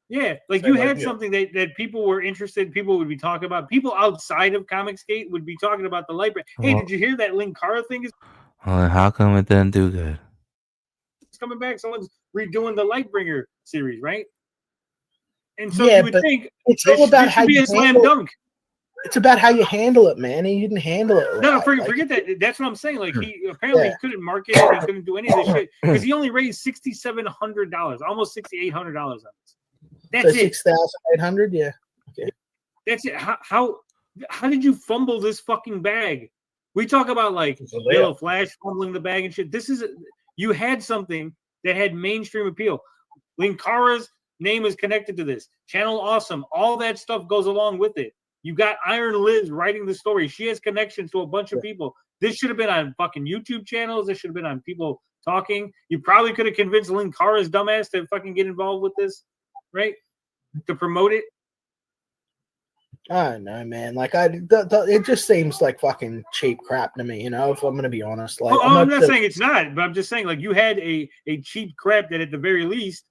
yeah, like
Same
you had
idea.
something that people were interested, people would be talking about. People outside of Comicsgate would be talking about the Lightbringer. Hey,
Well-
did you hear that Linkara thing is
Well, then how come it didn't do good?
coming back? Someone's redoing the Lightbringer series, right? And so
Yeah,
you would
but
think
it's all about
this
how
should be
you
a slam
handle it.
dunk.
It's about how you handle it, man. He didn't handle it right.
No,
Like,
forget that. That's what I'm saying. Like he apparently
Yeah.
he couldn't market it. He couldn't do any of this shit because he only raised $6,700, almost $6,800 on this. That's
so
it.
6,800, yeah. Okay.
That's it. How did you fumble this fucking bag? We talk about like
a layup.
Yellow Flash fumbling the bag and shit. You had something that had mainstream appeal. Linkara's name is connected to this. Channel Awesome. All that stuff goes along with it. You got Iron Liz writing the story. She has connections to a bunch of people. This should have been on fucking YouTube channels. This should have been on people talking. You probably could have convinced Linkara's dumbass to fucking get involved with this, right? To promote it.
I don't know, man. Like, it just seems like fucking cheap crap to me, you know, if I'm going to be honest. Like,
I'm not saying it's not, but I'm just saying like you had a cheap crap that at the very least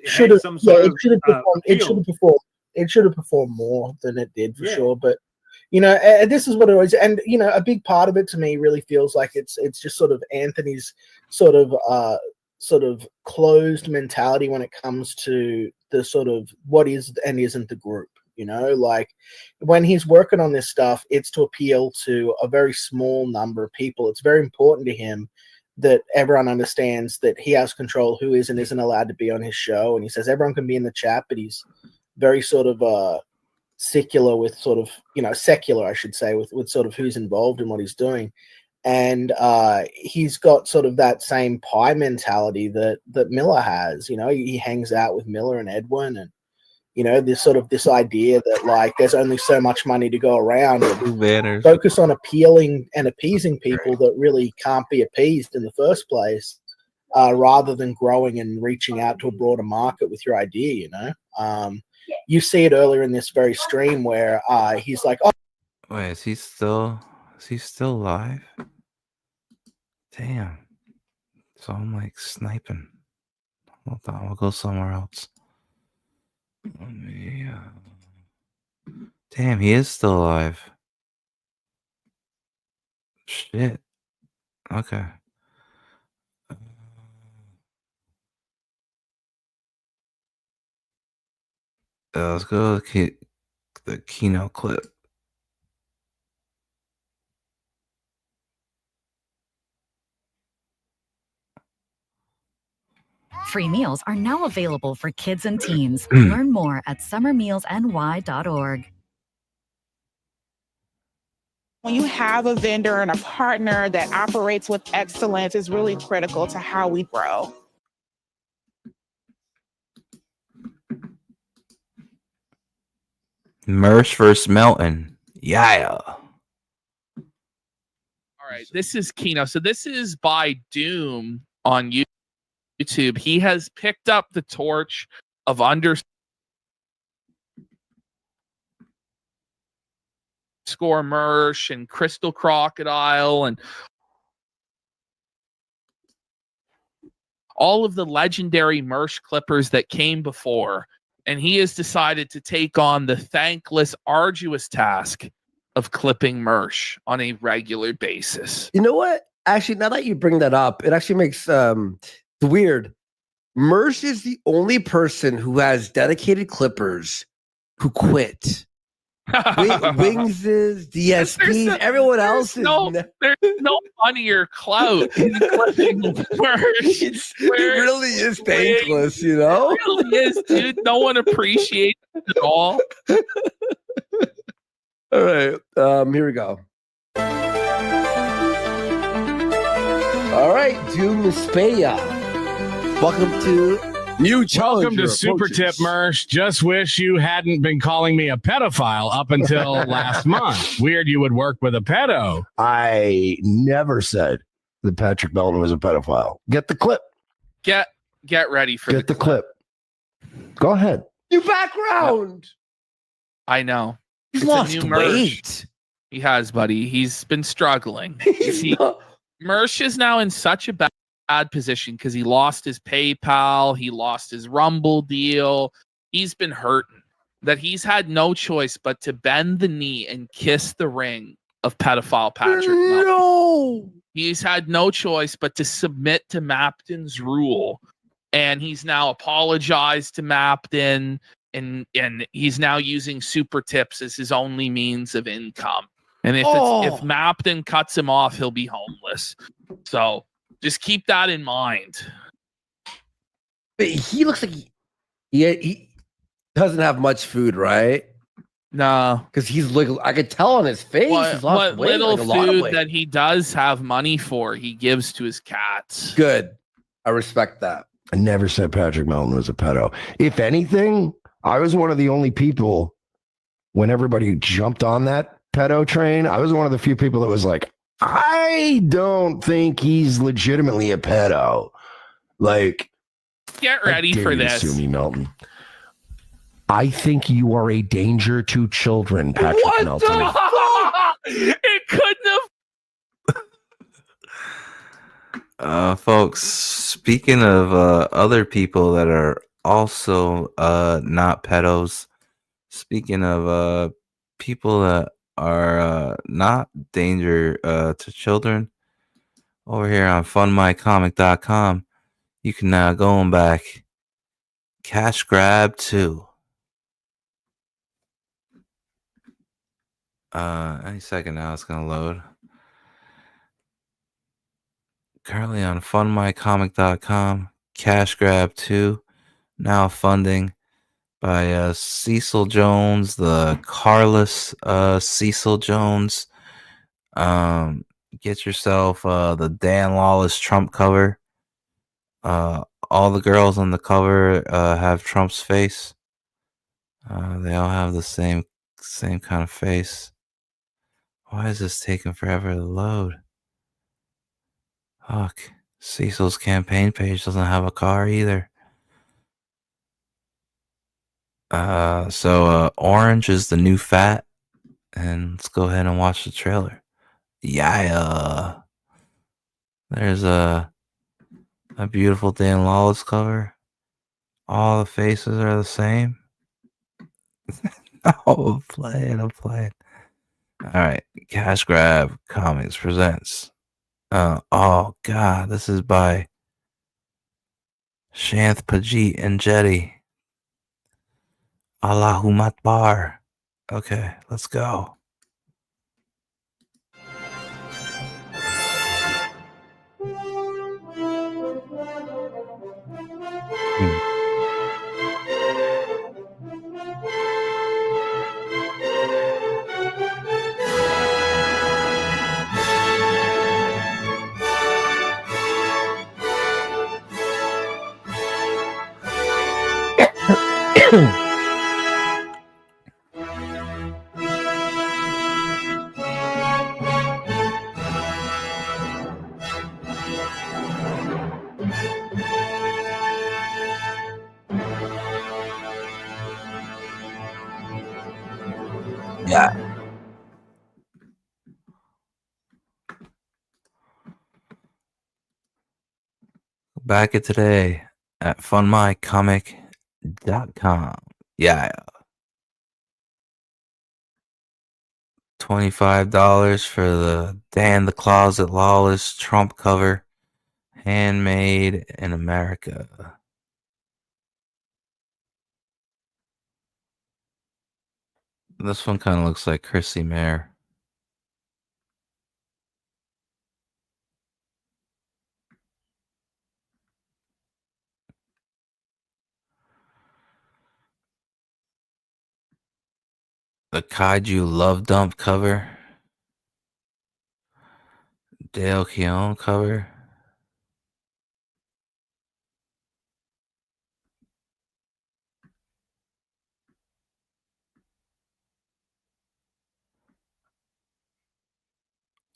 should
had
have
some sort of
it should have performed. It
appeal.
should have performed. It should have performed more than it did for
Yeah.
sure. But you know, and this is what it was. And you know, a big part of it to me really feels like it's just sort of Anthony's sort of closed mentality when it comes to the sort of what is and isn't the group. You know, like when he's working on this stuff, it's to appeal to a very small number of people. It's very important to him that everyone understands that he has control who is and isn't allowed to be on his show. And he says everyone can be in the chat, but he's very sort of secular with sort of, you know, secular, I should say, with sort of who's involved in what he's doing. And he's got sort of that same pie mentality that Miller has. You know, he hangs out with Miller and Edwin, and you know, this idea that like there's only so much money to go around, and focus on appealing and appeasing people that really can't be appeased in the first place, rather than growing and reaching out to a broader market with your idea. You know, you see it earlier in this very stream where he's like, "Oh,
Wait, is he still alive? Damn. So I'm like sniping. Hold on, I'll go somewhere else. Let me, damn, he is still alive. Shit. Okay. Let's go to the keynote clip.
Free meals are now available for kids and teens. Learn more at summermealsny.org.
When you have a vendor and a partner that operates with excellence, is really critical to how we grow.
Mersh versus Melton. Yeah.
All right, this is Kino. So this is by Doom on YouTube. He has picked up the torch of underscore Mersh and Crystal Crocodile and all of the legendary Mersh clippers that came before. and he has decided to take on the thankless, arduous task of clipping Mersh on a regular basis.
You know what? Actually, now that you bring that up, it actually makes it's weird. Mersh is the only person who has dedicated clippers who quit. Wings' DSPs, everyone else is
there's no money or clout in clipping Mersh.
It really is thankless, you know?
It really is, dude. No one appreciates it at all.
All right, here we go. All right, Doom Spaya. Welcome to
New Welcome to Super
Approaches.
Tip, Mersh. Just wish you hadn't been calling me a pedophile up until last month. Weird you would work with a pedo.
I never said that Patrick Melton was a pedophile. Get the clip.
Get ready for
Get the clip. Go ahead.
New background.
I know.
He's
It's a
lost
new Mersh.
weight.
He has, buddy. He's been struggling. Mersh is now in such a bad position because he lost his PayPal, he lost his Rumble deal. He's been hurting that he's had no choice but to bend the knee and kiss the ring of pedophile Patrick Melton.
No.
He's had no choice but to submit to Mapton's rule, and he's now apologized to Mapton, and he's now using Super Tips as his only means of income. And if Mapton cuts him off, he'll be homeless. So just keep that in mind.
But he looks like he doesn't have much food, right?
No,
because he's like, I could tell on his face. He's lost
What
weight,
little
like a lot of
food
weight.
that he does have money for, he gives to his cats.
Good. I respect that.
I never said Patrick Melton was a pedo. If anything, I was one of the only people when everybody jumped on that pedo train. I was one of the few people that was like, I don't think he's legitimately a pedo. Like,
Get ready for this.
Sue me, Melton. I think you are a danger to children, Patrick Melton.
It couldn't have.
Folks, speaking of other people that are also not pedos, speaking of people that are not danger to children, over here on funmycomic.com, you can now go on back. Cash Grab 2. Any second now it's gonna load. Currently on funmycomic.com, Cash Grab 2, now funding by Cecil Jones, the Carlos Cecil Jones. Get yourself the Dan Lawless Trump cover. All the girls on the cover have Trump's face. They all have the same kind of face. Why is this taking forever to load? Fuck. Cecil's campaign page doesn't have a car either. So orange is the new fat, and let's go ahead and watch the trailer. Yeah. There's a beautiful Dan Lawless cover. All the faces are the same. I'm playing. All right, Cash Grab Comics presents. Oh God, this is by Shanth Pajit and Jetty. Allahu Matbar. Okay, let's go. Yeah. Back at today at funmycomic.com. Yeah. $25 for the Dan the Closet Lawless Trump cover. Handmade in America. This one kind of looks like Chrissy Mayer. The Kaiju Love Dump cover. Dale Keown cover.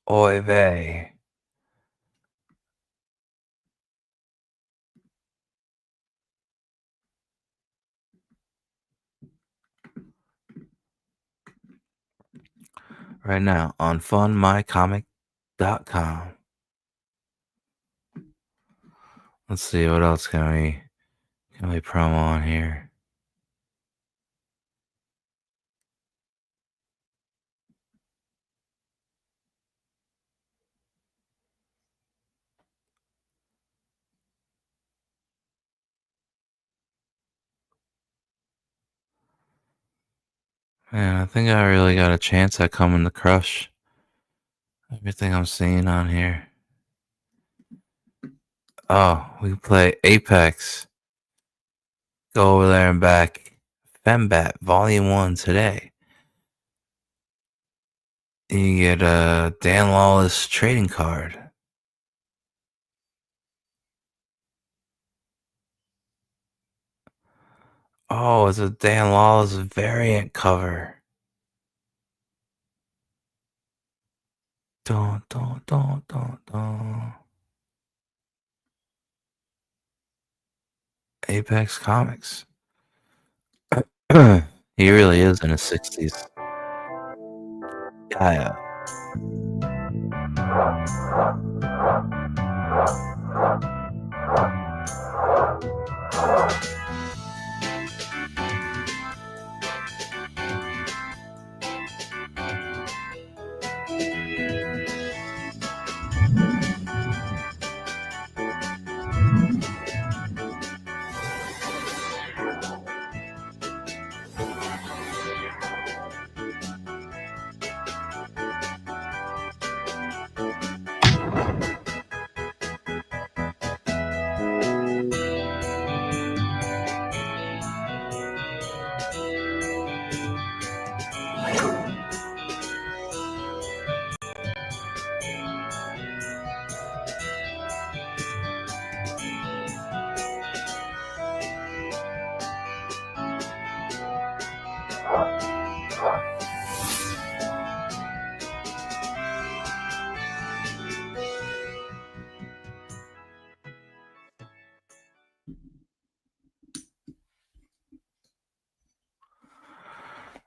Oy vey. Right now on funmycomic.com. Let's see what else can we promo on here. Man, I think I really got a chance at coming to crush everything I'm seeing on here. Oh, we play Apex. Go over there and back. Fembat Volume 1 today. You get a Dan Lawless trading card. Oh, it's a Dan Lawless variant cover. Dun, dun, dun, dun, dun. Apex Comics. He really is in his 60s. Yeah.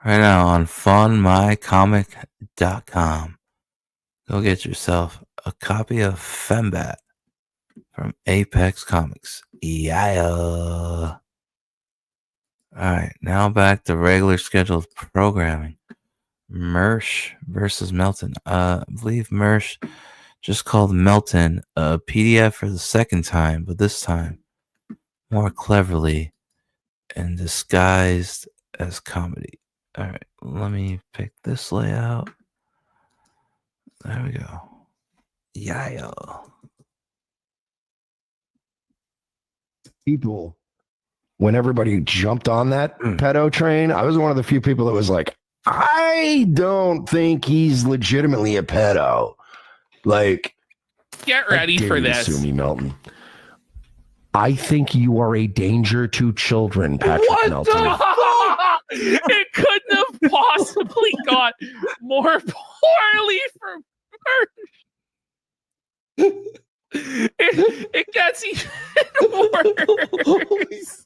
Right now on funmycomic.com. Go get yourself a copy of Fembat from Apex Comics. Yeah. Alright, now back to regular scheduled programming. Mersh versus Melton. I believe Mersh just called Melton a PDF for the second time, but this time more cleverly and disguised as comedy. Alright, let me pick this layout. There we go. Yeah.
People, when everybody jumped on that pedo train, I was one of the few people that was like, I don't think he's legitimately a pedo. Like,
get ready
how dare
for
you
this.
sue me, Melton. I think you are a danger to children, Patrick Melton.
It couldn't have possibly gone more poorly for Mersh. It gets even worse.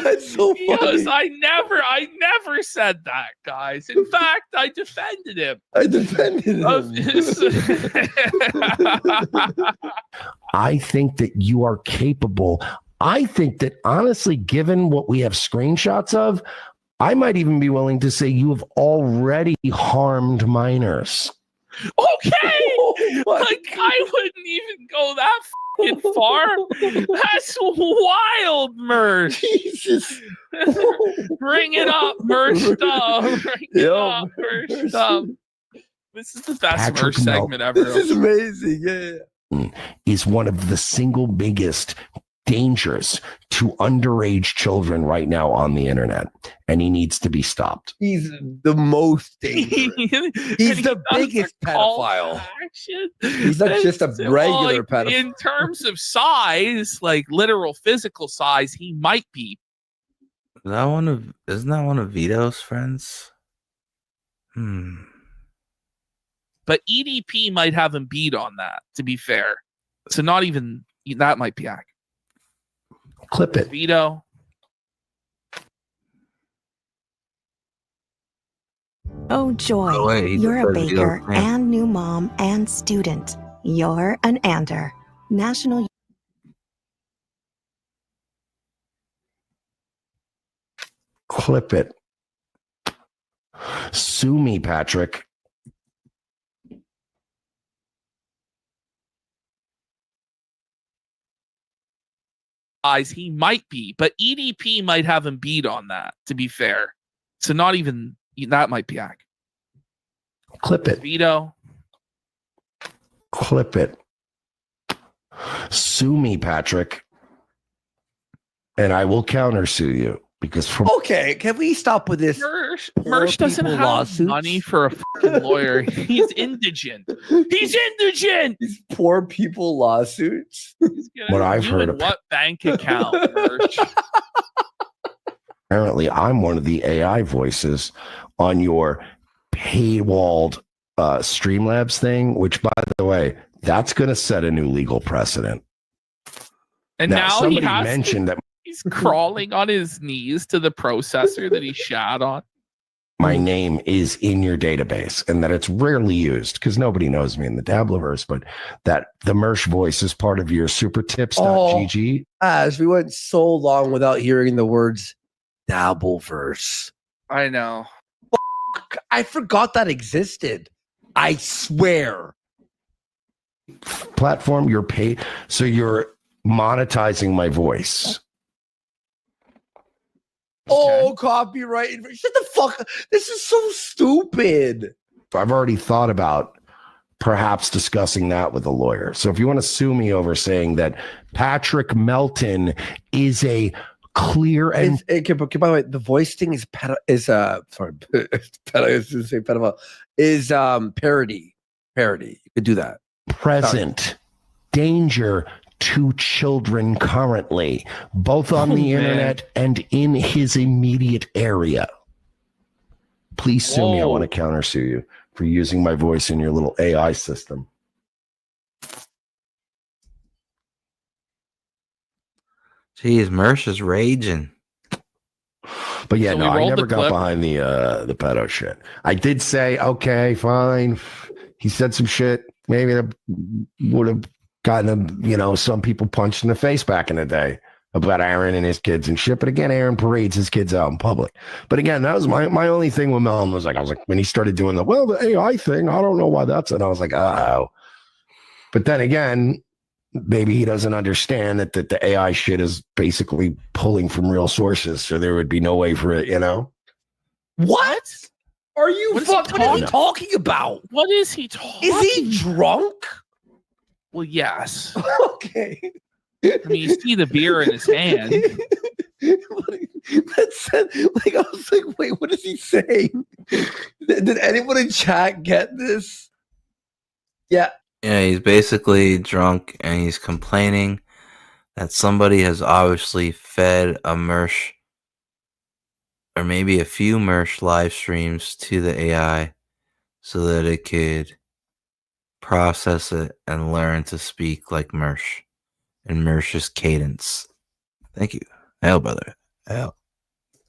That's so
Because
funny.
I never said that, guys. In fact, I defended him.
I defended
Of
him.
his-
I think that you are capable. I think that honestly, given what we have screenshots of, I might even be willing to say you have already harmed minors.
Okay, like I wouldn't even go that fucking far. That's wild, Mersh.
Jesus.
Bring it up, Mersh stuff. Bring it up, Mersh stuff. This is the best
Patrick
Mersh segment ever.
This is amazing. Yeah.
Is one of the single biggest dangers to underage children right now on the internet, and he needs to be stopped.
He's the most dangerous. He's the biggest pedophile. He's not just a regular pedophile.
In terms of size, like literal physical size, he might be.
Isn't that one of Vito's friends?
But EDP might have him beat on that, to be fair. So not even that might be accurate.
Clip it.
Vito.
Oh, joy.
Oh, wait, he
You're a
prefers
baker
Vito's name.
and new mom and student. You're an Ander. National.
Clip it. Sue me, Patrick.
Size, he might be, but EDP might have him beat on that, to be fair. So not even that might be accurate.
Clip it.
Vito.
Clip it. Sue me, Patrick. And I will countersue you because from
Okay, can we stop with this?
Mersh doesn't have
lawsuits?
money for a fucking lawyer. He's indigent. He's indigent.
These poor people lawsuits.
what I've
You
heard
in
of,
what bank account, Mersh?
apparently I'm one of the AI voices on your paywalled Streamlabs thing, which by the way, that's going to set a new legal precedent.
And now he
somebody
has
mentioned that
he's crawling on his knees to the processor that he shat on.
my name is in your database and that it's rarely used because nobody knows me in the Dabbleverse, but that the Mersh voice is part of your supertips.gg.
As we went so long without hearing the words Dabbleverse.
I know.
I forgot that existed. I swear.
Platform, you're paid. So you're monetizing my voice.
Oh, copyright. Shut the fuck. This is so stupid.
I've already thought about perhaps discussing that with a lawyer. So if you want to sue me over saying that Patrick Melton is a clear and
by the way, the voice thing is parody. Parody. You could do that.
present danger to children currently, both on the internet and in his immediate area. Please sue me. I want to countersue you for using my voice in your little AI system.
Jeez, Mersh is raging.
But yeah,
So
no,
we
I
rolled
never
the
got
clip.
behind the pedo shit. I did say, okay, fine. He said some shit. Maybe that would have gotten him, some people punched in the face back in the day about Aaron and his kids and shit. But again, Aaron parades his kids out in public. But again, that was my only thing with Melon was I was like, when he started doing the AI thing, I don't know why that's it. I was like, oh. But then again, maybe he doesn't understand that the AI shit is basically pulling from real sources. So there would be no way for it,
What? Are you
What is he
what are you talking about?
What is he talking?
Is he drunk?
Well, yes.
Okay.
I mean, you see the beer in his hand.
That's like I was like, wait, what is he saying? Did anyone in chat get this? Yeah.
Yeah, he's basically drunk and he's complaining that somebody has obviously fed a Mersh or maybe a few Mersh live streams to the AI so that it could process it and learn to speak like Mersh in Mersh's cadence. Thank you. Hell, brother. Hell.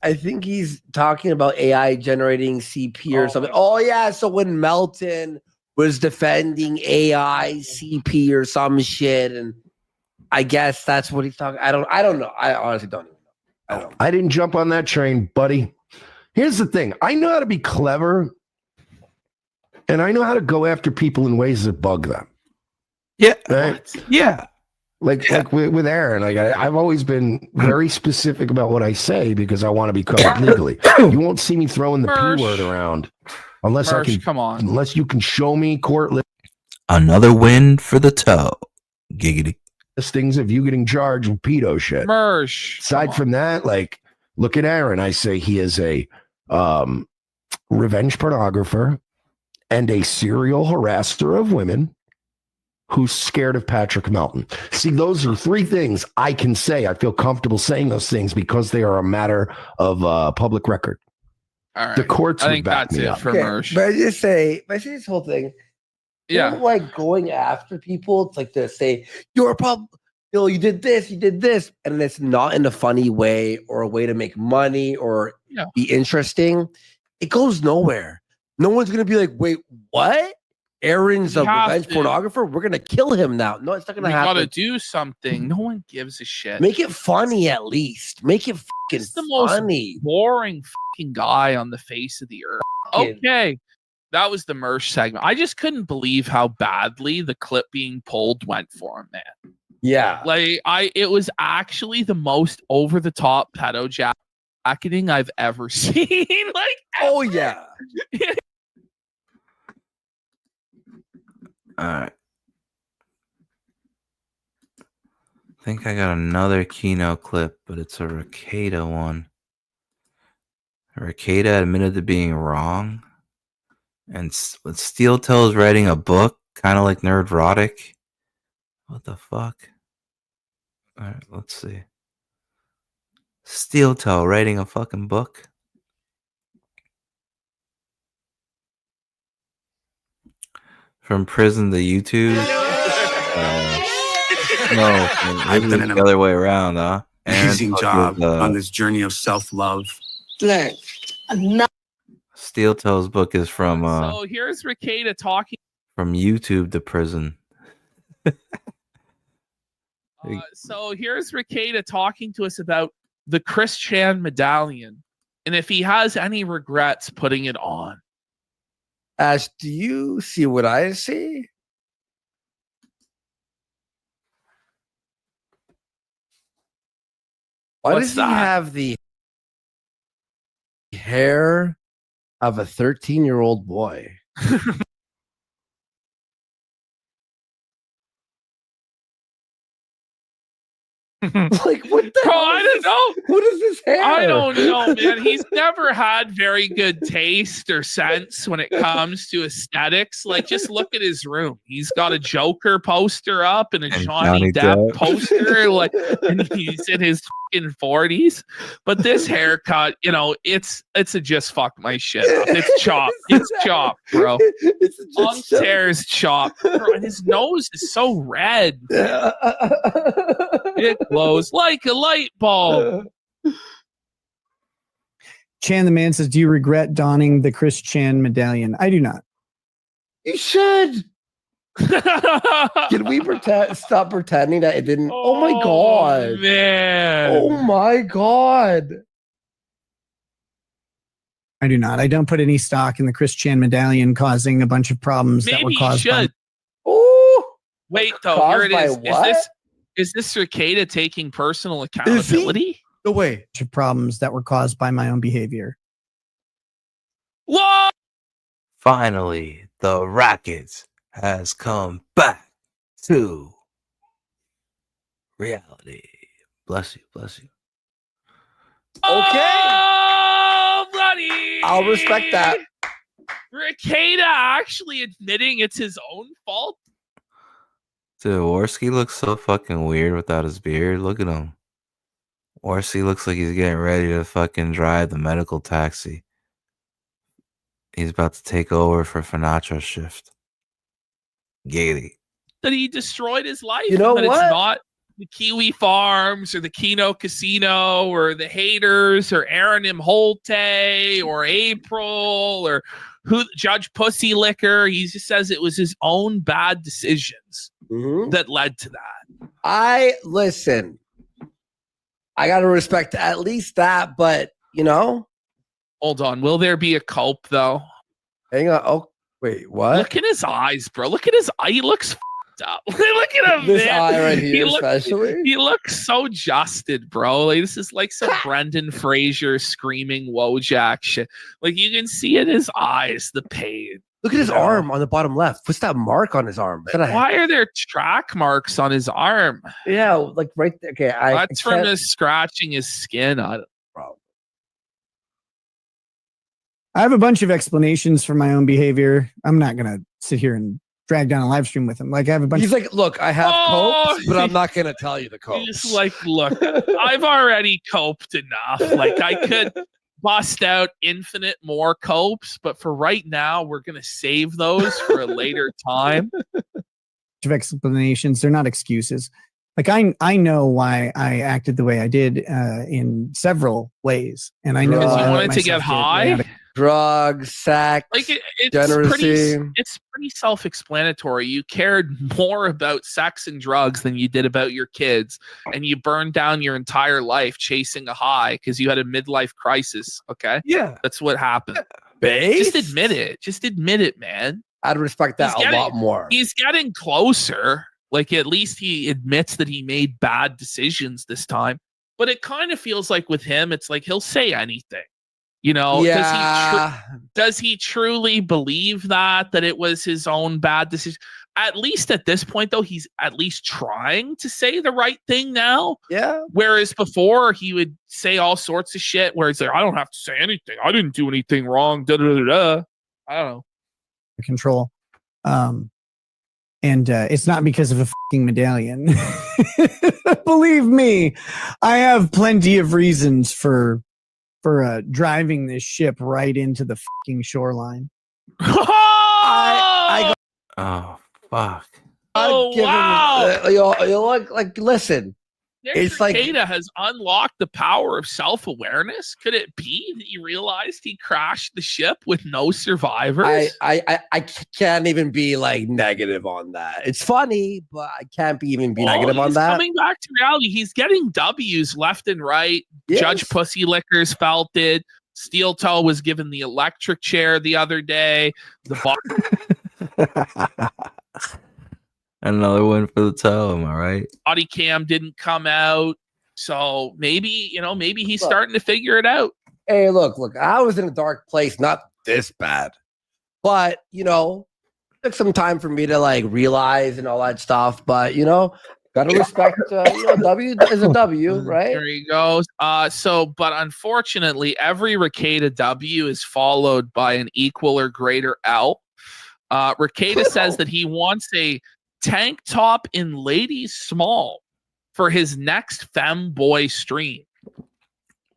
I think he's talking about AI generating CP or something. Oh yeah, so when Melton was defending AI CP or some shit, and I guess that's what he's talking. I don't know. I honestly don't even know.
I didn't jump on that train, buddy. Here's the thing. I know how to be clever, and I know how to go after people in ways that bug them.
Yeah.
Right?
Yeah.
Like with Aaron, like I've always been very specific about what I say because I want to be covered legally. You won't see me throwing the P word around unless I can.
Come on.
Unless you can show me court
Another win for the toe. Giggity.
listings of you getting charged with pedo shit.
Mersh.
Aside from that, like, look at Aaron. I say he is a revenge pornographer and a serial harasser of women who's scared of Patrick Melton. See, those are three things I can say. I feel comfortable saying those things because they are a matter of public record.
All right.
The courts
I
would
think
back
that's
me
it
up.
for
Okay,
Mersh.
but I just say this whole thing.
Yeah.
Don't like going after people. It's like to say you're a problem. You know, you did this, and it's not in a funny way or a way to make money or be interesting. It goes nowhere. No one's gonna be like, wait, what? Aaron's a
You have
revenge
to.
pornographer. We're gonna kill him now. No, it's not gonna
We
happen.
gotta do something. No one gives a shit.
Make it funny at least. Make it fucking
He's the most
funny.
boring fucking guy on the face of the earth. Okay. That was the Mersh segment. I just couldn't believe how badly the clip being pulled went for him, man.
Yeah.
Like it was actually the most over the top pedo jacketing I've ever seen. Like,
oh yeah.
All right. I think I got another Kino clip, but it's a Ricada one. Ricada admitted to being wrong. And with Steel Toes writing a book, kind of like Nerdrotic. What the fuck? All right, let's see. Steel Toe writing a fucking book. From prison to YouTube. No,
I've been in
the other way around, huh?
amazing
Aaron
job
is,
on this journey of self-love.
Look,
Steel Toes book is from
so here's Ricada talking.
YouTube to prison.
So here's Ricada talking to us about the Chris Chan medallion and if he has any regrets putting it on.
Ash, do you see what I see? Why
What's
does he
that?
have the hair of a 13-year-old boy? Like, what the
Bro,
hell
I
is
don't know.
What is this hair?
I don't know, man. He's never had very good taste or sense when it comes to aesthetics. Like, just look at his room. He's got a Joker poster up and a Johnny Depp poster. Like, and he's in his fucking 40s. But this haircut, you know, it's a just fuck my shit up. It's chopped. It's chopped, bro. On tears chopped. Bro, and his nose is so red. It glows like a light bulb.
Chan the Man says, do you regret donning the Chris Chan medallion? I do not.
You should. Can we stop pretending that it didn't? Oh my god,
man!
Oh my god!
I do not. I don't put any stock in the Chris Chan medallion causing a bunch of problems that were
Maybe you
caused by.
should.
Oh,
wait, though.
Caused
Here it
by
is.
what?
Is this Ricada taking personal accountability?
No way.
Of problems that were caused by my own behavior.
What?
Finally, the Rockets has come back to reality. Bless you, bless you.
Okay.
Oh, buddy!
I'll respect that.
Ricada actually admitting it's his own fault.
Dude, Worski looks so fucking weird without his beard. Look at him. Worski looks like he's getting ready to fucking drive the medical taxi. He's about to take over for Finatra's shift. Gaily.
That he destroyed his life.
You know
that
what?
It's not the Kiwi Farms or the Kino Casino or the haters or Aaron Imholte or April or Judge Pussy Liquor. He just says it was his own bad decisions that led to that.
I listen. I gotta respect at least that, but you know,
Hold on. Will there be a cope though?
Hang on. Oh, wait, what?
Look at his eyes, bro. Look at his eye. He looks f***ed up. Look at him,
This
man.
eye right here, especially.
He looks so justed, bro. Like this is like some Brendan Fraser screaming Wojak shit. Like you can see in his eyes the pain.
Look at his arm on the bottom left. What's that mark on his arm?
Why are there track marks on his arm?
Yeah, like right there. Okay,
That's from his scratching his skin on it.
I have a bunch of explanations for my own behavior. I'm not gonna sit here and drag down a live stream with him. Like I have a bunch.
He's like, look, I have copes, but I'm not gonna tell you the copes.
He's like, look, I've already coped enough. Like I could bust out infinite more copes, but for right now, we're gonna save those for a later time.
Of explanations, they're not excuses. Like I know why I acted the way I did in several ways, and I know
Because
why
you
I
wanted
let
to get
myself
high.
Drugs, sex,
Like
generosity.
it's pretty self-explanatory. You cared more about sex and drugs than you did about your kids, and you burned down your entire life chasing a high because you had a midlife crisis. Okay,
yeah,
that's what happened.
Base?
Just admit it. Just admit it, man.
I'd respect that a lot more.
He's getting closer. Like at least he admits that he made bad decisions this time. But it kind of feels like with him, it's like he'll say anything. You know,
Yeah.
does he truly believe that it was his own bad decision? At least at this point, though, he's at least trying to say the right thing now.
Yeah.
Whereas before, he would say all sorts of shit where he's like, I don't have to say anything. I didn't do anything wrong. Da, da, da, da. I don't know.
control. And it's not because of a fucking medallion. Believe me, I have plenty of reasons for driving this ship right into the fucking shoreline.
I
Oh fuck!
Oh,
give
wow.
him, you like listen. It's like
Cicada has unlocked the power of self-awareness. Could it be that he realized he crashed the ship with no survivors?
I can't even be like negative on that. It's funny, but I can't be even be negative on
he's
that.
Coming back to reality, he's getting W's left and right.
Yes.
Judge Pussy Lickers felt it. Steel Toe was given the electric chair the other day.
Another one for the toe, am I right?
Body cam didn't come out. So maybe he's starting to figure it out.
Hey, look, I was in a dark place, not this bad. But, it took some time for me to like realize and all that stuff. But, gotta respect, W is a W, right?
There he goes. But unfortunately, every Ricada W is followed by an equal or greater L. Ricada says that he wants a tank top in ladies small for his next femboy stream.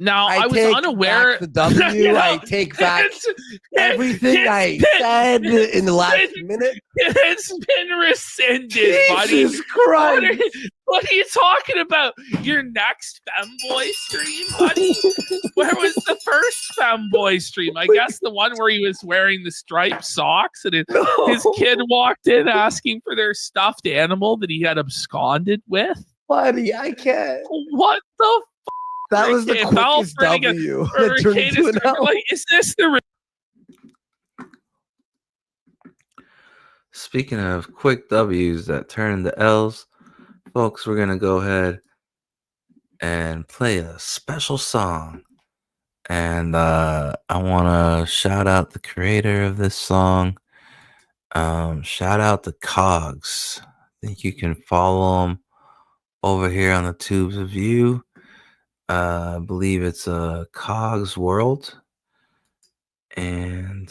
Now, I was unaware.
The W, I take back everything I said in the last minute.
It's been rescinded,
Jesus
buddy.
Christ.
What are you talking about? Your next femboy stream, buddy? Where was the first femboy stream? I guess the one where he was wearing the striped socks and his kid walked in asking for their stuffed animal that he had absconded with.
Buddy, I can't.
What the
That was the quickest W that turned into an L.
Like, is this the
Speaking of quick W's that turn into L's, folks, we're going to go ahead and play a special song. And I want to shout out the creator of this song. Shout out the Cogs. I think you can follow them over here on the Tubes of You. I believe it's a Cogs World. And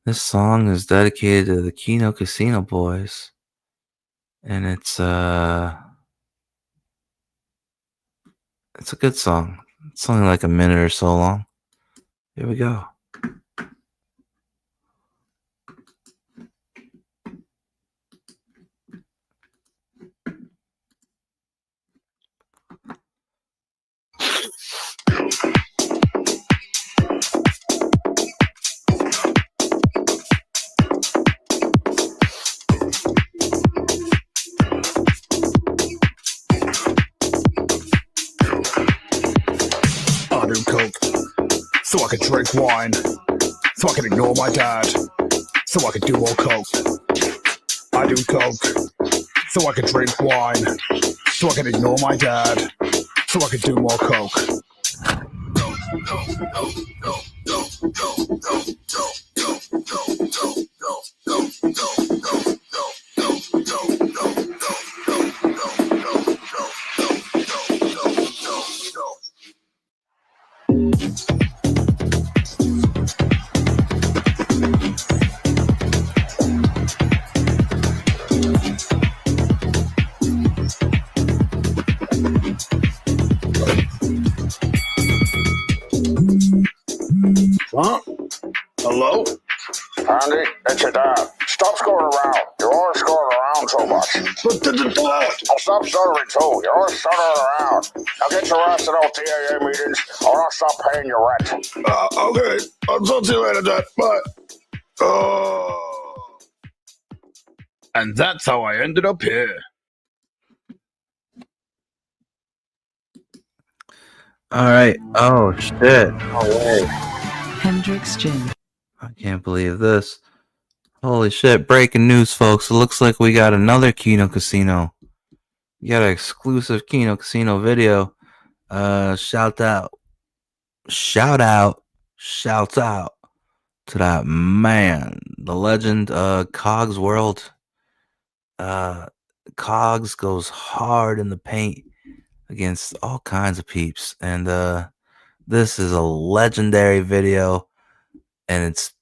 this song is dedicated to the Kino Casino Boys. And it's a good song. It's only like a minute or so long. Here we go.
Auto Coke.
so I could drink wine, so I could ignore my dad, so I could do more coke. I do coke, so I could drink wine, so I could ignore my dad, so I could do more coke.
Huh? Hello? Andy, it's your dad. Stop screwing around. You're always screwing around so much. I'll stop stuttering too. You're always stuttering around. Now get your ass to those TAA meetings or I'll stop paying your rent.
Okay. I'll talk to you later, Dad. Bye. And that's how I ended up here.
All right. Oh shit.
Hendrix Gin.
I can't believe this. Holy shit. Breaking news, folks. It looks like we got another Kino Casino. We got an exclusive Kino Casino video. Shout out to that man, the legend, Cogs World. Cogs goes hard in the paint against all kinds of peeps. And this is a legendary video, and it's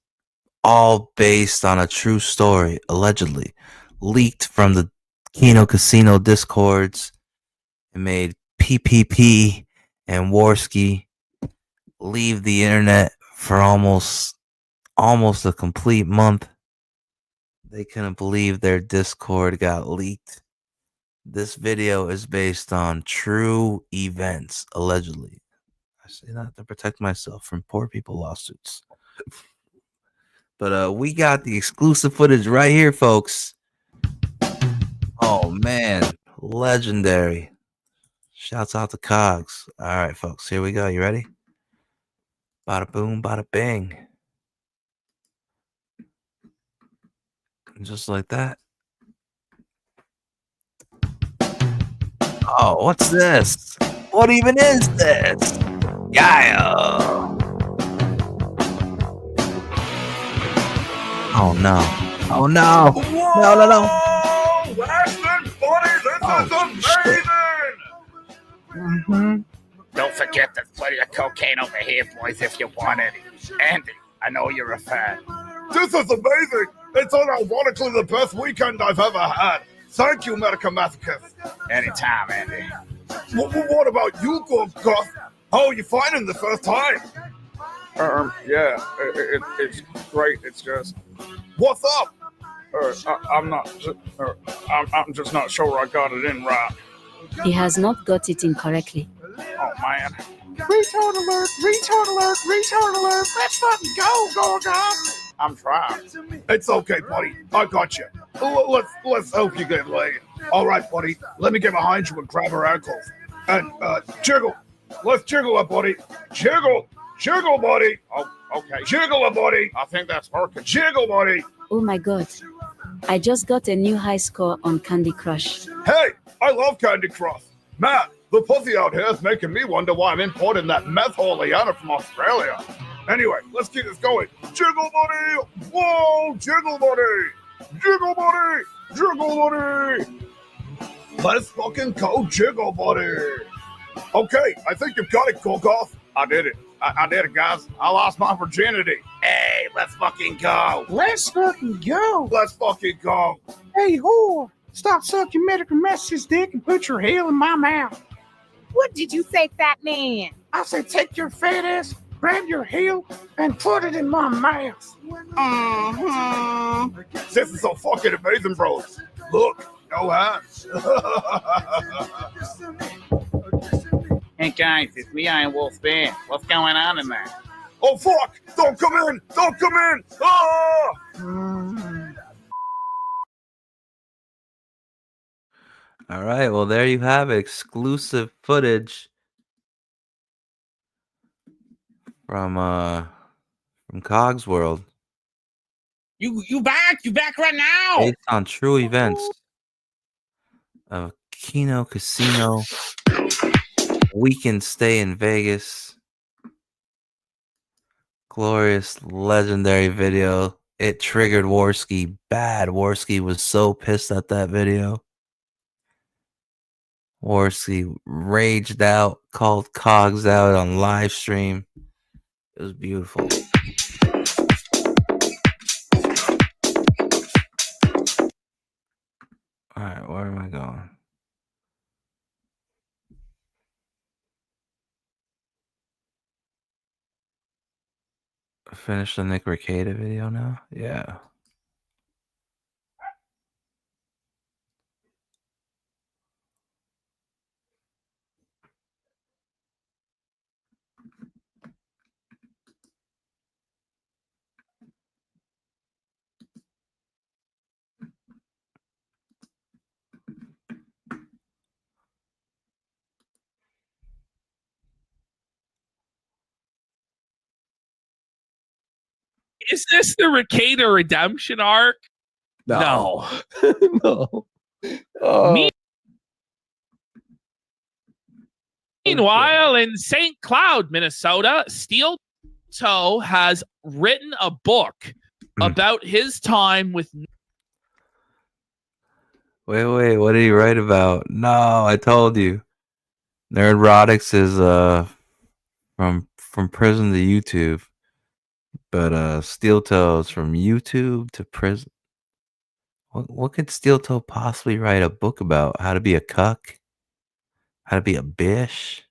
all based on a true story, allegedly leaked from the Kino Casino discords. It made PPP and Warski leave the internet for almost a complete month. They couldn't believe their Discord got leaked. This video is based on true events, allegedly. I say that to protect myself from poor people lawsuits. But we got the exclusive footage right here, folks. Oh man, legendary. Shouts out to Cogs. All right, folks, here we go. You ready? Bada boom, bada bing. And just like that. Oh, what's this? What even is this? Yeah. Oh no. Oh no. No.
Western buddy, this is amazing!
Don't forget there's plenty of cocaine over here, boys, if you want any. Andy, I know you're a fan.
This is amazing! It's unironically the best weekend I've ever had. Thank you, Medica Masochist.
Anytime, Andy.
What about you, Gus? How are you finding the first time?
Yeah, it's great. It's just,
what's up?
I'm just not sure I got it in right.
He has not got it in correctly.
Oh man! Retard alert! Retard alert! Retard alert! Let's fucking go, Gorgon! I'm trying.
It's okay, buddy. I got you. Let's help you get laid. All right, buddy. Let me get behind you and grab her ankles. And jiggle. Let's jiggle it, buddy. Jiggle, buddy.
Oh, okay.
Jiggle it, buddy.
I think that's working.
Jiggle, buddy.
Oh my god. I just got a new high score on Candy Crush.
Hey, I love Candy Crush. Man, the pussy out here is making me wonder why I'm importing that meth Oleana from Australia. Anyway, let's keep this going. Jiggle, buddy. Whoa, jiggle, buddy. Jiggle, buddy. Jiggle, buddy. Let's fucking go, jiggle, buddy. Okay, I think you've got it, Gorgoth.
I did it. I did it, guys. I lost my virginity.
Hey, let's fucking go.
Let's fucking go. Let's fucking go.
Hey, whore, stop sucking medical mess's dick and put your heel in my mouth.
What did you say, fat man?
I said take your fat ass, grab your heel, and put it in my mouth.
This is so fucking amazing, bros. Look, no hands.
Hey guys, it's me, Iron Wolf Bear. What's going on in there?
Oh fuck! Don't come in! Don't come in! Ah!
All right, well, there you have it. Exclusive footage from Cog's World.
You back right now.
Based on true events of Keno Casino weekend stay in Vegas. Glorious, legendary video. It triggered Worski bad. Worski was so pissed at that video. Worski raged out, called Cogs out on live stream. It was beautiful. All right, where am I going? Finish the Nick Rekieta video now? Yeah.
Is this the Rekieta redemption arc?
No. No. Oh.
Meanwhile, in St. Cloud, Minnesota, Steel Toe has written a book about his time with.
Wait, what did he write about? No, I told you. Nerdrotics is from prison to YouTube. But Steel Toe's from YouTube to prison. What could Steel Toe possibly write a book about? How to be a cuck? How to be a bish?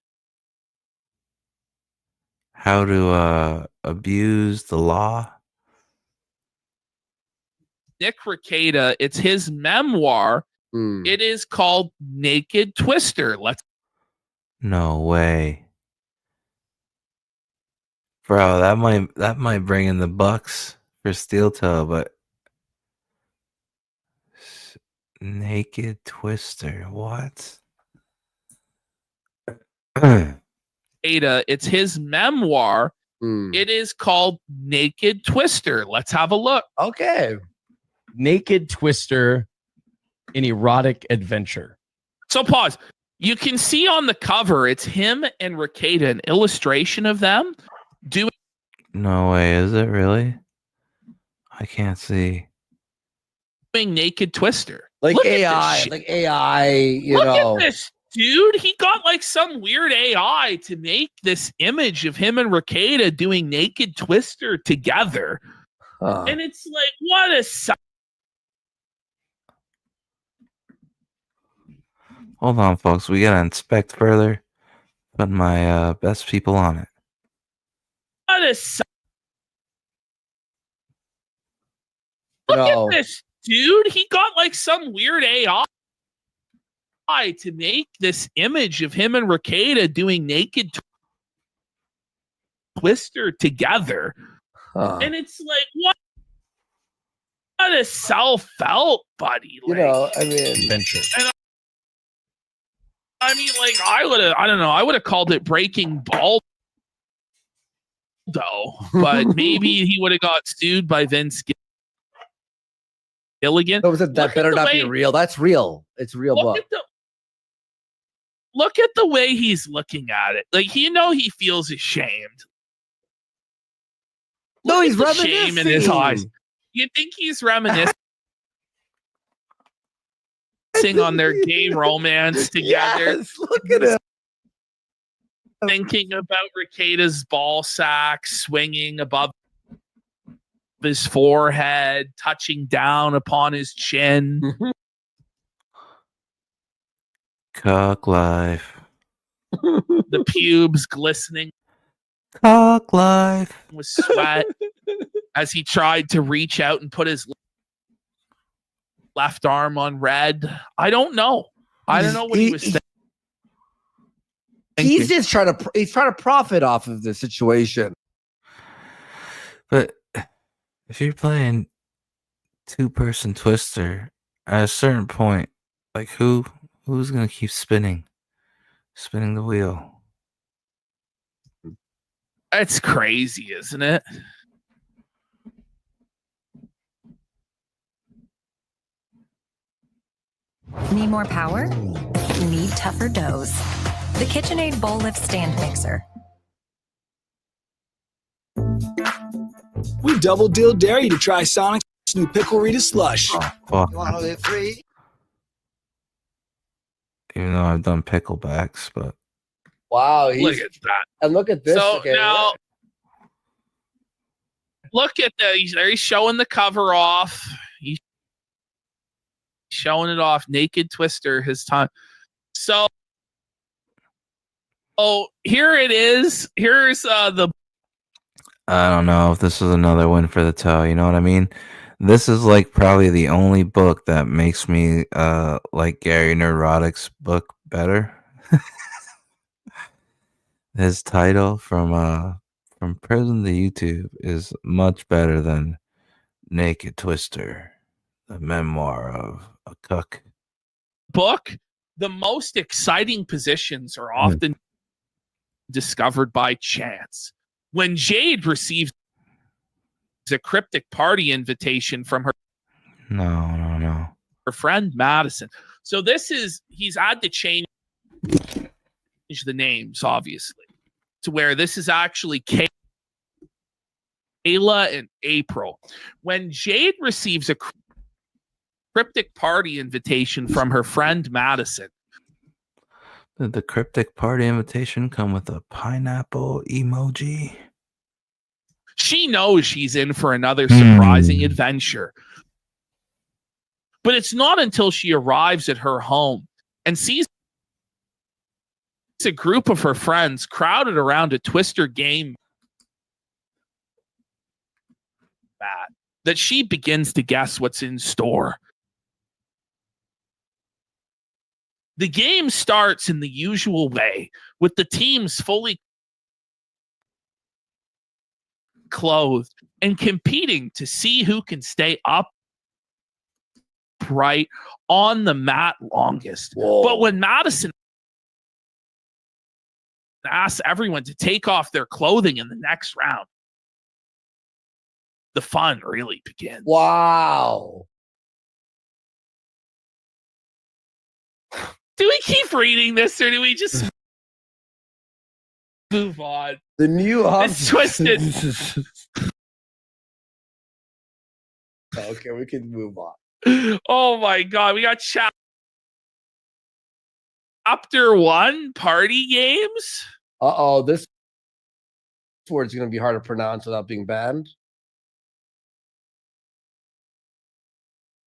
How to abuse the law?
Nick Rekieta, it's his memoir. It is called Naked Twister.
No way. Bro, that might bring in the bucks for Steel Toe, but Naked Twister, what?
It's his memoir. It is called Naked Twister. Let's have a look.
Okay.
Naked Twister, an erotic adventure.
So pause. You can see on the cover, it's him and Rekieta, an illustration of them doing.
No way, is it really? I can't see.
Naked Twister.
Like
Look at
AI,
this shit.
like AI,
Look
know.
at this, dude. He got like some weird AI to make this image of him and Rekieta doing Naked Twister together. And it's like, what a
Hold on, folks. We gotta inspect further. Put my best people on it.
Look at this, dude. He got like some weird AI to make this image of him and Rekieta doing Naked Twister together. And it's like, what a self-felt, buddy. Like,
I mean,
adventure.
And I mean, like, I would have called it Breaking Baldo, but maybe he would have got sued by Vince Gilligan.
That better not be real. That's real. It's a real book.
Look at the way he's looking at it. Like, he feels ashamed.
No, he's
the
reminiscing.
shame in his eyes. You think he's reminiscing on their gay romance together?
Yes, look at him.
Thinking about Rekieta's ball sack swinging above his forehead, touching down upon his chin.
Cock life.
The pubes glistening
Cock life.
with sweat as he tried to reach out and put his left arm on red. I don't know. I don't know what he was thinking.
He's just trying to profit off of the situation.
But if you're playing two-person Twister, at a certain point, like who's gonna keep spinning the wheel?
It's crazy, isn't it?
Need more power? Need tougher doughs. The KitchenAid Bowl Lift Stand Mixer.
We double deal dare you to try Sonic's new Pickle Rita Slush.
Fuck.
You want to live free?
Even though I've done picklebacks, but
Wow,
Look at that.
and look at this.
So
okay,
now, look at that. He's showing the cover off. He's showing it off. Naked Twister, his time. So, here it is. Here's the.
I don't know if this is another win for the toe. You know what I mean? This is like probably the only book that makes me like Gary Neurotic's book better. His title from prison to YouTube is much better than Naked Twister, the memoir of a cook.
Book, the most exciting positions are often discovered by chance. When Jade receives a cryptic party invitation from her her friend Madison. So he's had to change the names, obviously, to where this is actually Kayla and April. When Jade receives a cryptic party invitation from her friend Madison.
Did the cryptic party invitation come with a pineapple emoji?
She knows she's in for another surprising adventure. But it's not until she arrives at her home and sees a group of her friends crowded around a Twister game that she begins to guess what's in store. The game starts in the usual way, with the teams fully clothed and competing to see who can stay upright on the mat longest.
Whoa.
But when Madison asks everyone to take off their clothing in the next round, the fun really begins.
Wow.
Do we keep reading this or do we just move on?
The new
It's twisted.
Okay, we can move on.
Oh my god, we got chapter 1 party games.
This word's gonna be hard to pronounce without being banned.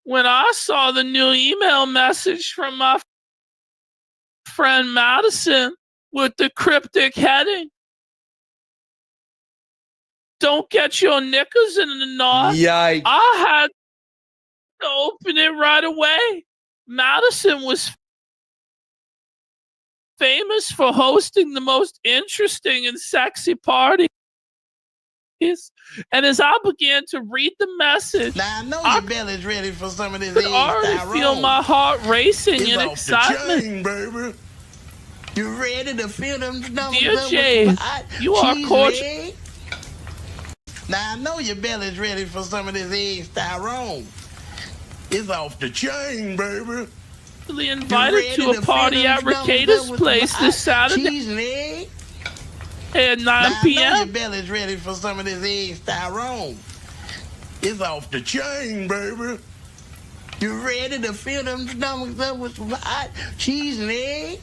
When I saw the new email message from my friend Madison with the cryptic heading, "Don't get your knickers in a knot,"
Yikes.
I had to open it right away. Madison was famous for hosting the most interesting and sexy parties. And as I began to read the message,
now I know your belly's ready for some of this.
I already feel my heart racing in excitement.
Chain, baby. You ready to feel them?
Dear Jade, you are cordial.
Now I know your belly's ready for some of this egg styrone. It's off the chain, baby.
Invited to a party at Ricardo's place this Saturday at 9 p.m.
I know your belly's ready for some of this egg styrone. It's off the chain, baby. You ready to fill them stomachs up with some hot cheese and egg?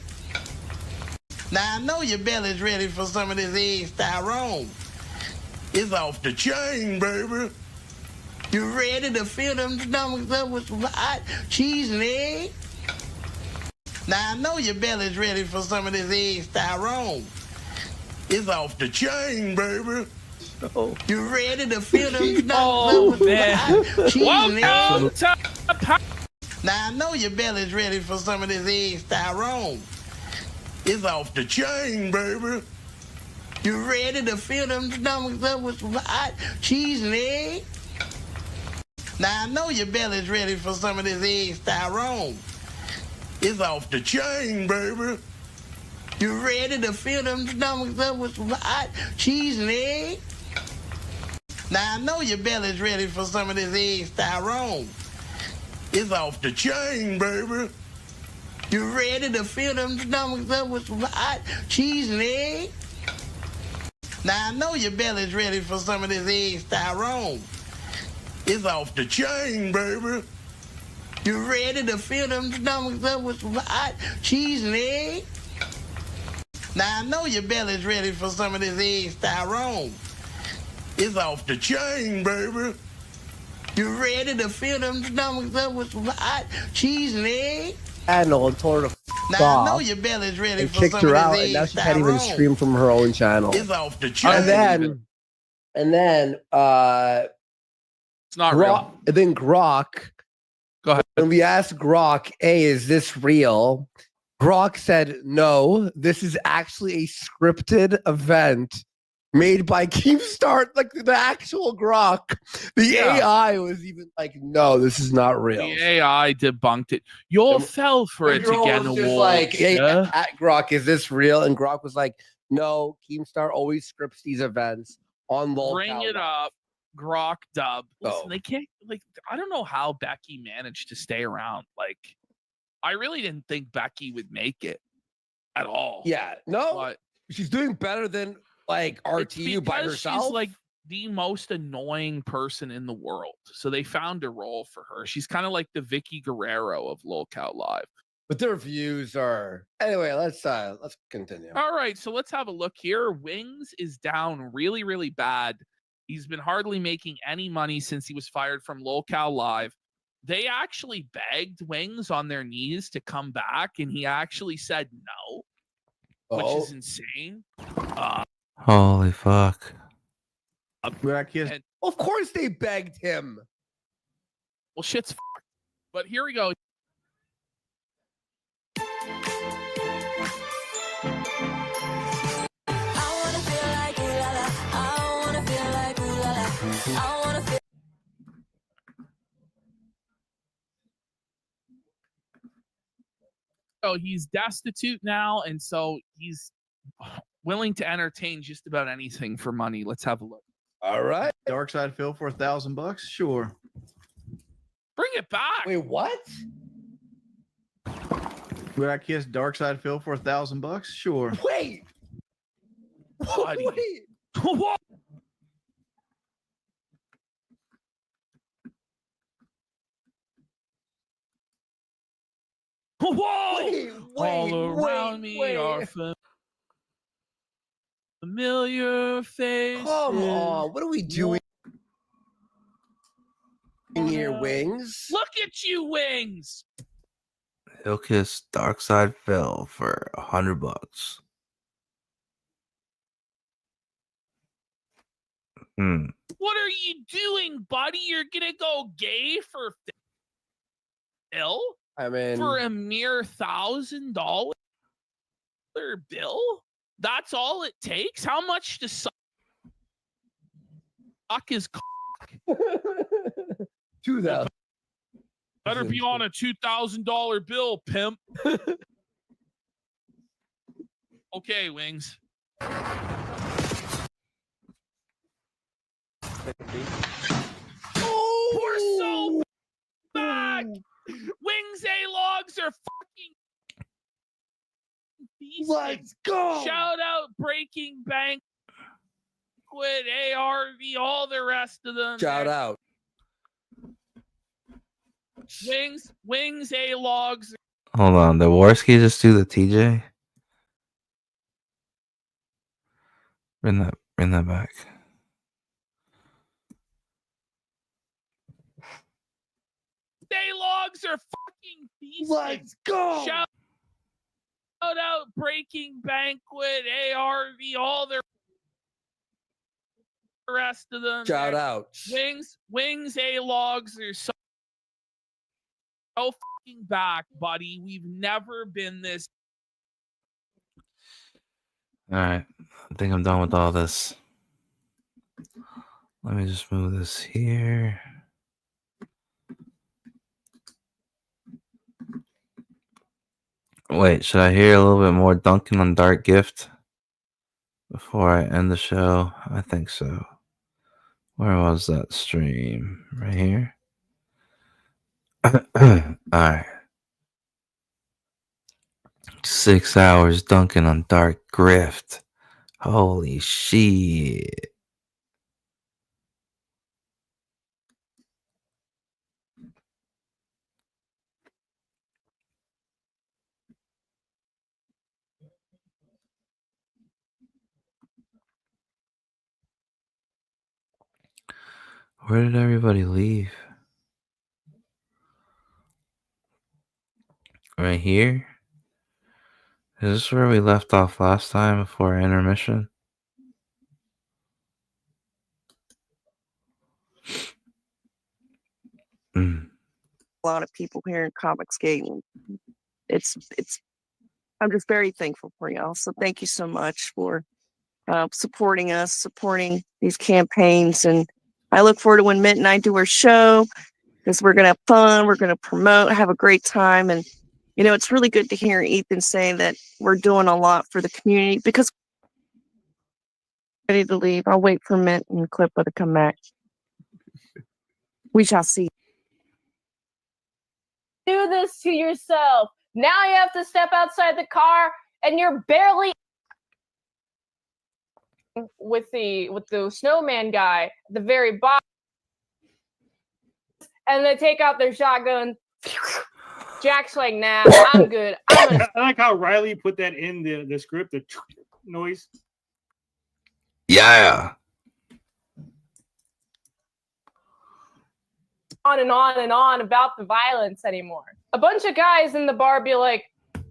Now I know your belly's ready for some of this egg styrone. It's off the chain, baby. You ready to fill them stomachs up with some hot cheese and egg? Now I know your belly's ready for some of this egg styrone. It's off the chain, baby.
Oh.
You ready to fill them stomachs up with some hot cheese and egg? Now I know your belly's ready for some of this egg styrone. It's off the chain, baby. You ready to fill them stomachs up with some hot cheese and egg? Now I know your belly's ready for some of this egg styrone. It's off the chain, baby. You ready to fill them stomachs up with some hot cheese and egg? Now I know your belly's ready for some of this egg styrone. It's off the chain, baby. You ready to fill them stomachs up with some hot cheese and egg? Now I know your belly's ready for some of this egg styrone. It's off the chain, baby. You ready to fill them stomachs up with some hot cheese and egg? Now I know your belly's ready for some of this egg styrone. It's off the chain, baby. You ready to fill them stomachs up with some hot cheese and egg?
Channel and told her to
Now I know
off
your belly's ready
and
for
kicked
some
her
of
out,
this
and now
egg
she can't even
styrone.
stream from her own channel.
It's off the chain.
And then
It's not
real. And then Grok.
Go ahead.
When we asked Grok, "Hey, is this real?" Grok said, "No, this is actually a scripted event made by Keemstar." Like the actual Grok, the AI was even like, "No, this is not real."
The AI debunked it. You all fell for
The
it
girl
again.
was just like, "Hey, at Grok, is this real?" And Grok was like, "No, Keemstar always scripts these events on LOL."
Bring it up, Grok dub. Listen,
Oh.
they can't. Like, I don't know how Becky managed to stay around. Like, I really didn't think Becky would make it at all.
Yeah, no,
But
she's doing better than like RTU by
because
herself.
she's like the most annoying person in the world. So they found a role for her. She's kind of like the Vicky Guerrero of Lolcout Live.
But their views are anyway. Let's continue.
All right, so let's have a look here. Wings is down really, really bad. He's been hardly making any money since he was fired from Lolcow Live. They actually begged Wings on their knees to come back, and he actually said no, which is insane.
Holy fuck.
And,
of course they begged him.
well, shit's fucked. But here we go. So he's destitute now, and so he's willing to entertain just about anything for money. Let's have a look.
All right.
Dark Side Phil for $1,000. Sure.
Bring it back.
Wait, what?
Would I kiss Dark Side Phil for $1,000? Sure.
Wait.
Buddy.
Wait.
What? Whoa! All around me are familiar faces.
Come on, what are we doing here, Wings?
Look at you, Wings.
He'll kiss Dark Side Phil for $100.
What are you doing, buddy? You're gonna go gay for Phil?
I mean,
for a mere $1,000 bill? That's all it takes? How much to suck his cock?
2,000.
Better be on a $2,000 bill, pimp. Okay, Wings. Oh, we're so back. Wings A-Logs are fucking beasting.
Let's go.
Shout out Breaking Banquet, ARV, all the rest of them.
Shout out.
Wings A-Logs.
Hold on. Did Warski just do the TJ? Bring that back.
A-Logs are fucking beasting.
Let's go.
Shout out Breaking Banquet, ARV, all the rest of them.
Shout out.
Wings A-Logs are so fucking back, buddy. We've never been this.
All right. I think I'm done with all this. Let me just move this here. Wait, should I hear a little bit more Duncan on Dark Gift before I end the show? I think so. Where was that stream? Right here? Alright. 6 hours Duncan on Dark Grift. Holy shit. Where did everybody leave? Right here? Is this where we left off last time before intermission?
A lot of people here in Comicsgate. It's I'm just very thankful for y'all. So thank you so much for supporting us, supporting these campaigns, and I look forward to when Mint and I do our show because we're gonna have fun, we're gonna promote, have a great time, and you know it's really good to hear Ethan say that we're doing a lot for the community because ready to leave. I'll wait for Mint and Clippa to come back. We shall see.
Do this to yourself. Now you have to step outside the car and you're barely with the snowman guy at the very bottom. And they take out their shotgun. Jack's like, nah, I'm good.
I like how Riley put that in the script, the noise.
Yeah.
On and on and on about the violence anymore. A bunch of guys in the bar be like,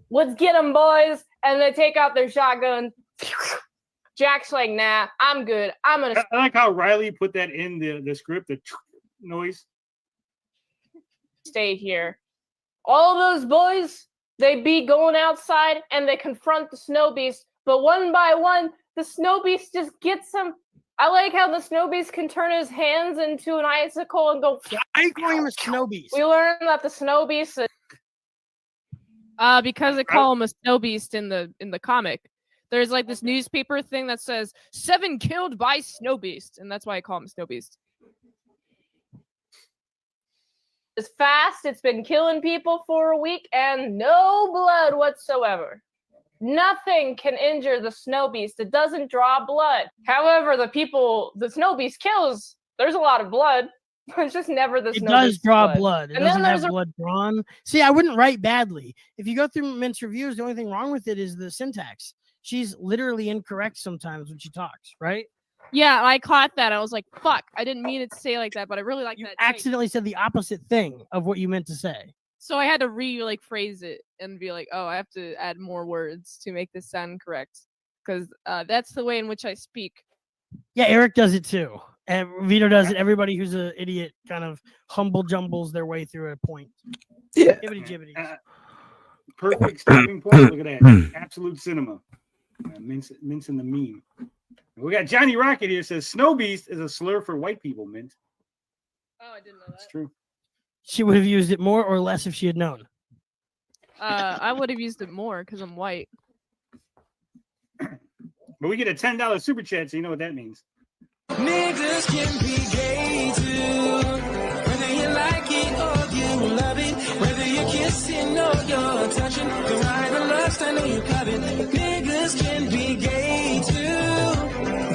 let's get them, boys. And they take out their shotgun. Jack's like, nah, I'm good. I'm going to...
I like how Riley put that in the script, the noise.
Stay here. All of those boys, they be going outside and they confront the snow beast. But one by one, the snow beast just gets them. I like how the snow beast can turn his hands into an icicle and go.
I call him a snow beast.
We learned that the snow beast.
Because they call him a snow beast in the comic. There's like this newspaper thing that says 7 killed by snow beast, and that's why I call him snow beast.
It's fast. It's been killing people for a week, and no blood whatsoever. Nothing can injure the snow beast. It doesn't draw blood. However, the snow beast kills, there's a lot of blood. It's just never the snow beast.
It does draw blood. It
And
doesn't
then
have blood drawn. See, I wouldn't write badly. If you go through Mint's reviews, the only thing wrong with it is the syntax. She's literally incorrect sometimes when she talks, right?
Yeah, I caught that. I was like, fuck, I didn't mean it to say like that, but I really like that.
Accidentally said the opposite thing of what you meant to say.
So I had to phrase it and be like, oh, I have to add more words to make this sound correct. Because that's the way in which I speak.
Yeah, Eric does it too. And Vito does it. Everybody who's an idiot kind of humble jumbles their way through a point.
Yeah.
Gibbity gibbity.
Perfect starting point. Look at that. Absolute cinema. Mince in the meme. We got Johnny Rocket here says Snow Beast is a slur for white people, Mint.
Oh, I didn't know that.
That's true.
She would have used it more or less if she had known.
I would have used it more because I'm white.
But we get a $10 super chat, so you know what that means.
Niggas can be gay too. Whether you like it or you love it. Whether you're kissing or you're touching. The right or lust, I know you love it. Niggas can be gay too.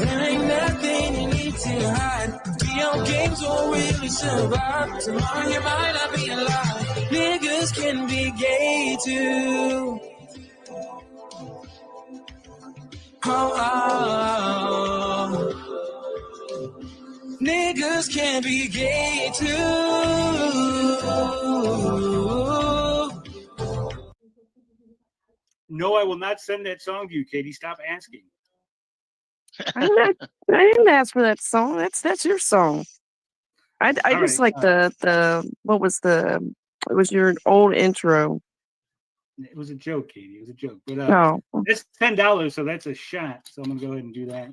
There ain't nothing you need to hide. Video games won't really survive. Tomorrow you might not be alive. Niggas can be gay too. Oh. Niggas can be gay too.
No, I will not send that song to you, Katie. Stop asking.
I didn't ask for that song. That's your song. I just like the what was it was your old intro.
It was a joke, Katie. It was a joke. But
No.
it's $10, so that's a shot. So I'm gonna go ahead and do that.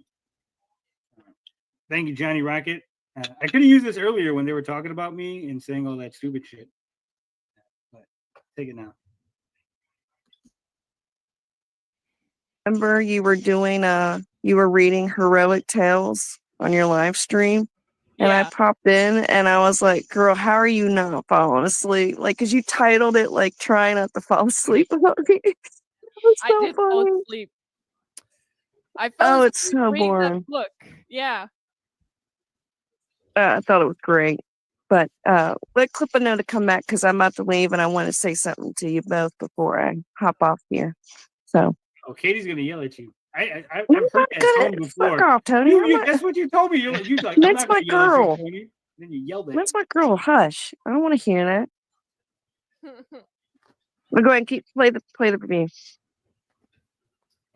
Thank you, Johnny Rocket. I could have used this earlier when they were talking about me and saying all that stupid shit. But take it now.
remember you were doing you were reading heroic tales on your live stream, and I
Yeah.
popped in and I was like, girl, how are you not falling asleep? Like, cause you titled it like try not to fall asleep. It was
I
so
did fall
funny.
asleep. I fell
Oh,
asleep
it's so
reading that
boring.
book. Yeah.
I thought it was great. But let Clippa know to come back because I'm about to leave and I want to say something to you both before I hop off here. So
Oh, Katie's gonna yell at you.
I'm
I've heard
not
that
gonna
tone
fuck
before.
off, Tony. I'm not,
That's what you told me. You're like, I'm
that's
not
my
gonna yell at you,
girl.
Tony. Then you yelled at me.
That's my girl. Hush. I don't want to hear that. We'll go ahead and play the review.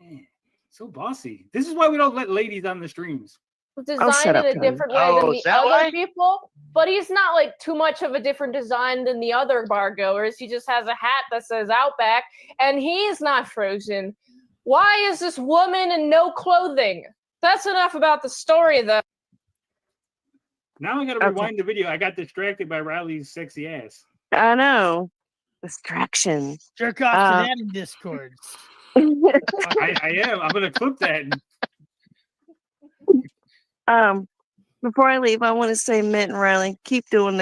Man, so bossy. This is why we don't let ladies on the streams.
Oh, shut
Designed
up,
in a
Tony.
different way than the other people, but he's not like too much of a different design than the other bar goers. He just has a hat that says Outback, and he's not frozen. Why is this woman in no clothing? That's enough about the story, though.
Now I gotta rewind the video. I got distracted by Riley's sexy ass.
I know. Distraction.
Jerk off to that in Discord.
I am. I'm gonna clip that.
Before I leave, I want to say, Mint and Riley, keep doing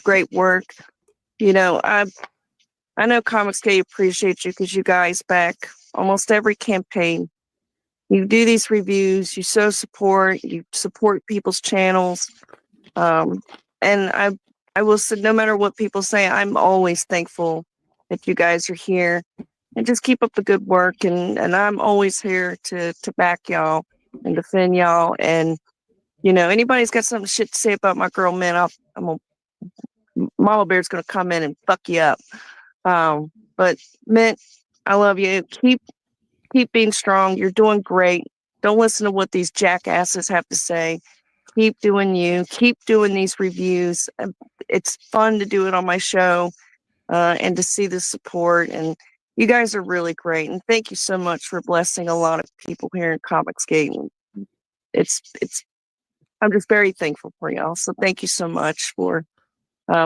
great work. You know, I know Comicsgate appreciates you because you guys back almost every campaign. You do these reviews, you show support, you support people's channels. And I will say, no matter what people say, I'm always thankful that you guys are here. And just keep up the good work, and I'm always here to back y'all and defend y'all. And you know, anybody's got some shit to say about my girl, man, Mama Bear's gonna come in and fuck you up. But Mint, I love you. Keep being strong. You're doing great. Don't listen to what these jackasses have to say. Keep doing you. Keep doing these reviews. It's fun to do it on my show, and to see the support. And you guys are really great. And thank you so much for blessing a lot of people here in Comicsgate. It's I'm just very thankful for y'all. So thank you so much for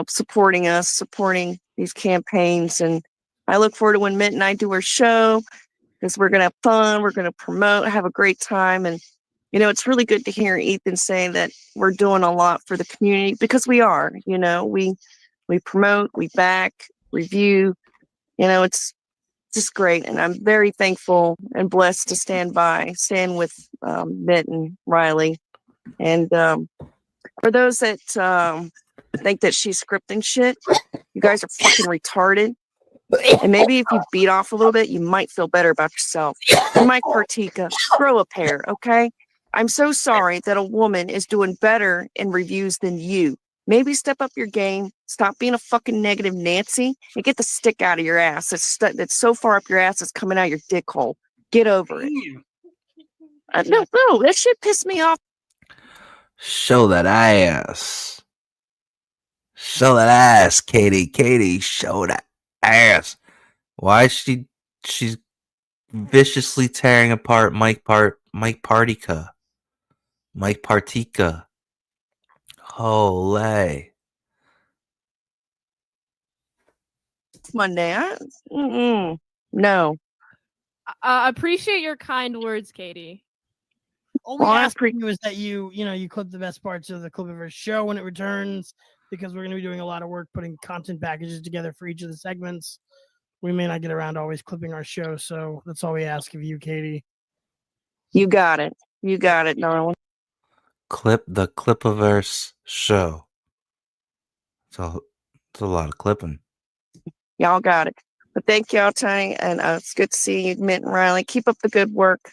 supporting us, supporting these campaigns. And I look forward to when Mint and I do our show, because we're going to have fun. We're going to promote, have a great time. And, you know, it's really good to hear Ethan say that we're doing a lot for the community, because we are. You know, we promote, we back, review. You know, it's just great. And I'm very thankful and blessed to stand with Mint and Riley. And for those that think that she's scripting shit, you guys are fucking retarded. And maybe if you beat off a little bit, you might feel better about yourself. And Mike Partika, grow a pair, okay? I'm so sorry that a woman is doing better in reviews than you. Maybe step up your game, stop being a fucking negative Nancy, and get the stick out of your ass that's so far up your ass it's coming out your dick hole. Get over it. No, that shit pissed me off.
Show that ass. Show that ass, Katie. Katie, show that ass. Why is she's viciously tearing apart Mike Partika. Mike Partika. Holy.
Monday. No.
Appreciate your kind words, Katie.
All we ask from you is that you clip the best parts of the Clipiverse show when it returns, because we're going to be doing a lot of work putting content packages together for each of the segments. We may not get around to always clipping our show, so that's all we ask of you, Katie.
You got it. You got it, darling.
Clip the Clipiverse show. It's a lot of clipping.
Y'all got it. But thank y'all, Tony, and it's good to see you, Mint and Riley. Keep up the good work.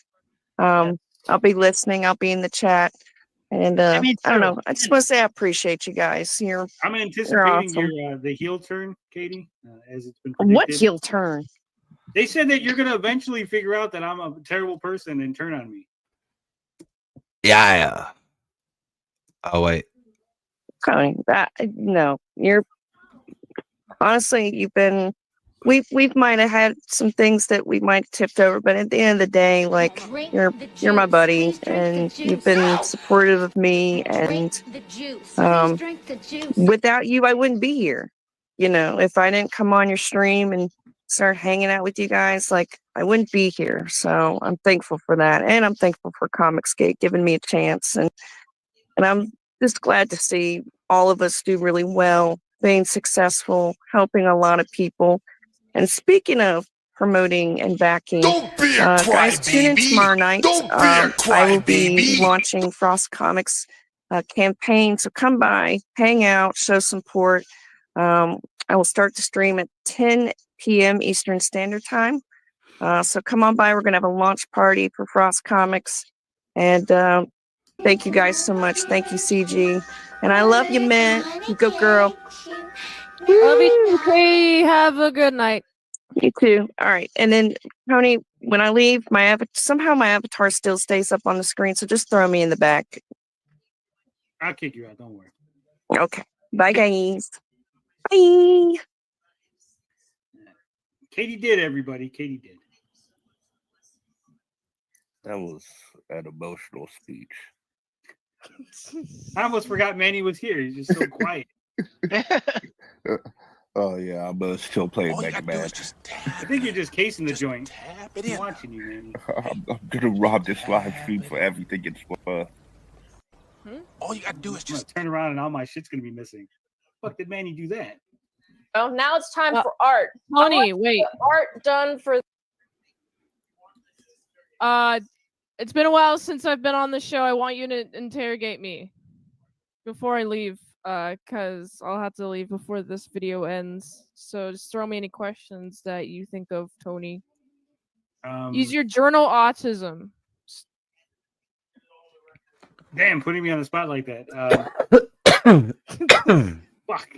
I'll be listening. I'll be in the chat. And I don't know. I just want to say I appreciate you guys.
I'm anticipating
awesome.
your the heel turn, Katie, as it's been predicted.
What heel turn?
They said that you're gonna eventually figure out that I'm a terrible person and turn on me.
Yeah. Oh wait.
Tony, no. You're honestly, you've been. We might have had some things that we might have tipped over, but at the end of the day, like you're my buddy, and you've been supportive of me, and without you, I wouldn't be here. You know, if I didn't come on your stream and start hanging out with you guys, like I wouldn't be here. So I'm thankful for that. And I'm thankful for Comicsgate giving me a chance. And I'm just glad to see all of us do really well, being successful, helping a lot of people. And speaking of promoting and backing, guys, tune in tomorrow night. I will be launching Frost Comics campaign. So come by, hang out, show support. I will start the stream at 10 p.m. Eastern Standard Time. So come on by. We're going to have a launch party for Frost Comics. And thank you guys so much. Thank you, CG. And I love you, man. You go, girl.
Love you, Katie. Have a good night.
You too. All right. And then, Tony, when I leave, somehow my avatar still stays up on the screen. So just throw me in the back.
I'll kick you out. Don't worry.
Okay. Bye, guys. Bye.
Katy-Did, everybody. Katy-Did.
That was an emotional speech.
I almost forgot Manny was here. He's just so quiet.
Oh yeah, I'm still playing Mega Man.
I think you're just casing the joint. I'm watching you, Manny.
I'm gonna rob this live stream for everything it's worth.
All you gotta do is just turn around and all my shit's gonna be missing. Fuck did Manny do that?
Oh, now it's time for art.
Tony, wait.
Art done for.
It's been a while since I've been on the show. I want you to interrogate me before I leave, because I'll have to leave before this video ends. So just throw me any questions that you think of, Tony. Use your journal autism.
Damn, putting me on the spot like that. Fuck.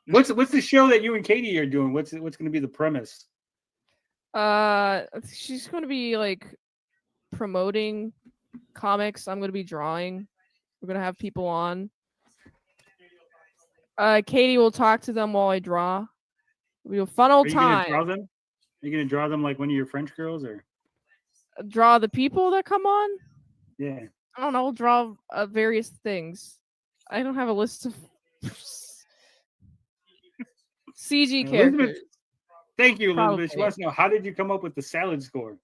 What's the show that you and Katie are doing? What's going to be the premise?
She's going to be like promoting comics. I'm going to be drawing. We're going to have people on. Katie will talk to them while I draw. It'll be a fun old time.
Are you going to draw them like one of your French girls, or
draw the people that come on?
Yeah.
I don't know. We'll draw various things. I don't have a list of CG characters.
Thank you, Elizabeth.
Probably.
She wants to know, how did you come up with the salad score?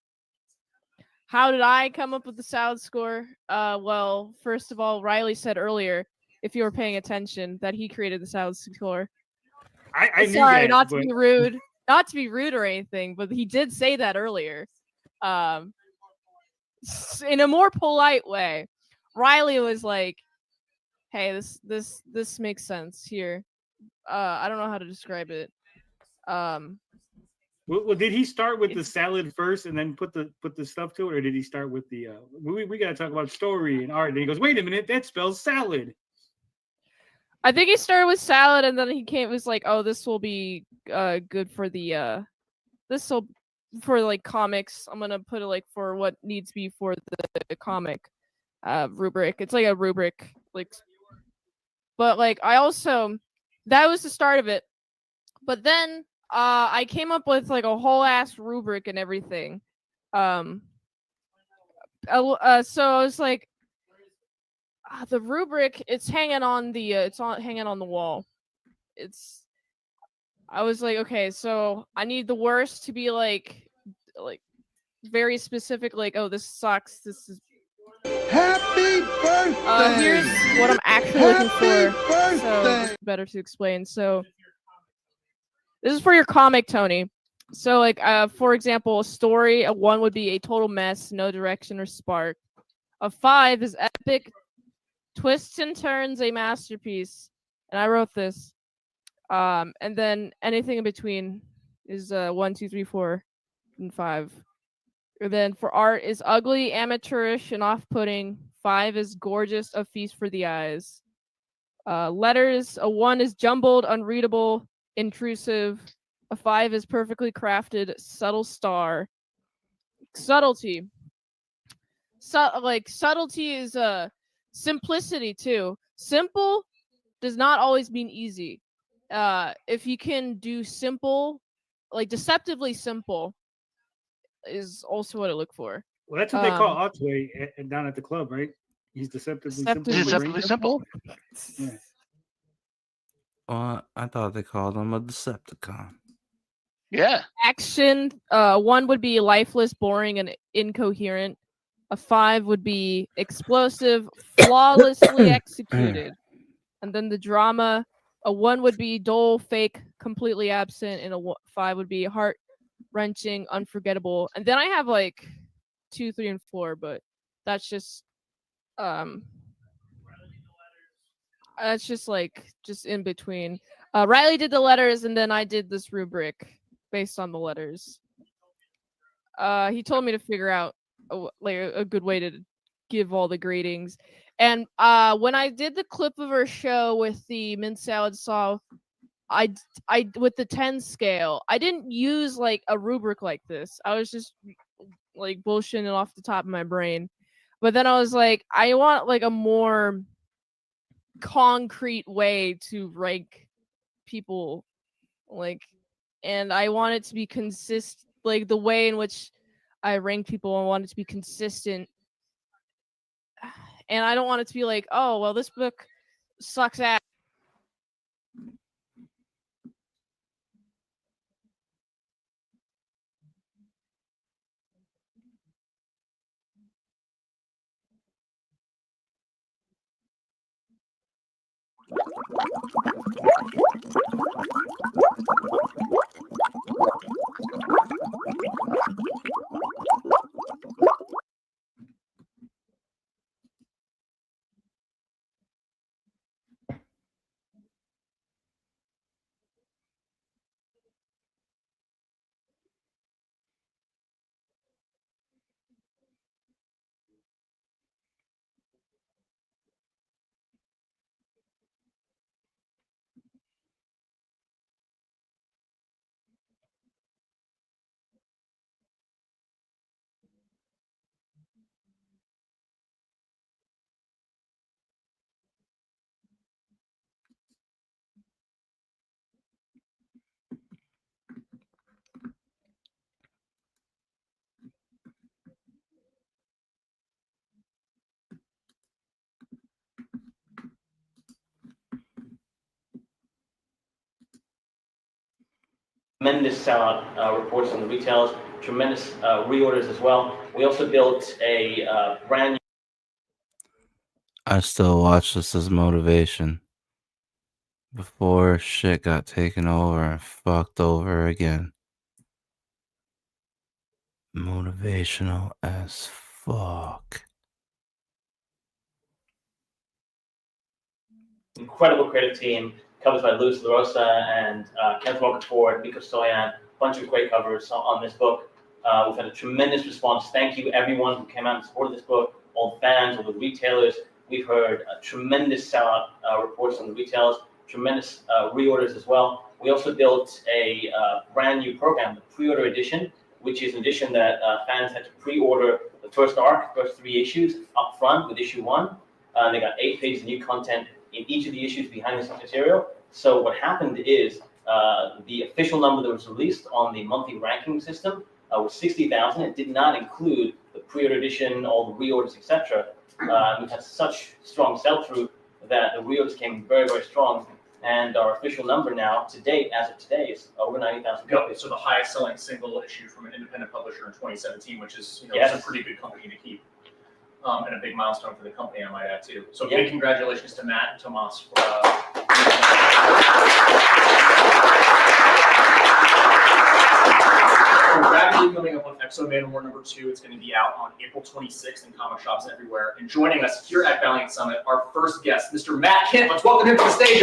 How did I come up with the salad score? Well, first of all, Riley said earlier, if you were paying attention, that he created the salad score.
I knew
sorry,
that,
not
but...
to be rude, not to be rude or anything, but he did say that earlier. In a more polite way, Riley was like, "Hey, this makes sense here." I don't know how to describe it.
Well, did he start with the salad first and then put the stuff to it, or did he start with the? We got to talk about story and art. And he goes, "Wait a minute, that spells salad."
I think he started with salad, and then he was like, "Oh, this will be good for the for like comics. I'm gonna put it like for what needs to be for the comic rubric. It's like a rubric, like." But like I also, that was the start of it. But then I came up with like a whole ass rubric and everything. So I was like, the rubric, it's hanging on the hanging on the wall. I was like, okay, so I need the worst to be like very specific, like, oh, this sucks. This is
Happy birthday!
Here's what I'm actually looking for. So it's better to explain. So this is for your comic, Tony. So like, for example, a story, a 1 would be a total mess, no direction or spark. A 5 is epic, twists and turns, a masterpiece. And I wrote this. And then anything in between is 1, 2, 3, 4, and 5. And then for art is ugly, amateurish, and off-putting. 5 is gorgeous, a feast for the eyes. Letters, a 1 is jumbled, unreadable, intrusive. A 5 is perfectly crafted, subtle star. Subtlety. Subtlety is simplicity too. Simple does not always mean easy. If you can do simple, like deceptively simple, is also what I look for.
Well, that's what they call Otway down at the club, right? He's deceptively simple. Yeah.
Well, I thought they called him a Decepticon.
Yeah.
Action, 1 would be lifeless, boring, and incoherent. A 5 would be explosive, flawlessly executed. And then the drama, a 1 would be dull, fake, completely absent, and a 5 would be heart-wrenching, unforgettable. And then I have like 2, 3, and 4, but that's just like just in between. Riley did the letters, and then I did this rubric based on the letters. He told me to figure out a good way to give all the gradings. And when I did the clip of her show with the mint salad sauce, I with the 10 scale, I didn't use like a rubric like this. I was just like bullshitting off the top of my brain. But then I was like, I want like a more concrete way to rank people, like, and I want it to be consistent. Like the way in which I rank people, I want it to be consistent, and I don't want it to be like, oh well, this book sucks ass.
Tremendous sellout reports on the retails, tremendous reorders as well. We also built a brand new.
I still watch this as motivation. Before shit got taken over and fucked over again. Motivational as fuck.
Incredible creative team, covers by Luis LaRosa and Kenneth Walker Ford, Miko Stoyan, a bunch of great covers on this book. We've had a tremendous response. Thank you everyone who came out and supported this book, all the fans, all the retailers. We've heard tremendous sellout reports on the retails, tremendous reorders as well. We also built a brand new program, the pre-order edition, which is an edition that fans had to pre-order the first arc, first 3 issues up front with issue 1. They got 8 pages of new content in each of the issues behind the material. So what happened is the official number that was released on the monthly ranking system was 60,000. It did not include the pre-order edition, all the reorders, etc. We've had such strong sell-through that the reorders came very, very strong. And our official number now, to date, as of today, is over 90,000 copies.
So the highest selling single issue from an independent publisher in 2017, which is
Yes.
is a pretty good company to keep. And a big milestone for the company, I might add too. So
Yeah.
big congratulations to Matt and Tomas for we're rapidly coming up on Exo Man War number 2. It's going to be out on April 26th in comic shops everywhere. And joining us here at Valiant Summit, our first guest, Mr. Matt Kemp. Let's welcome him to the stage.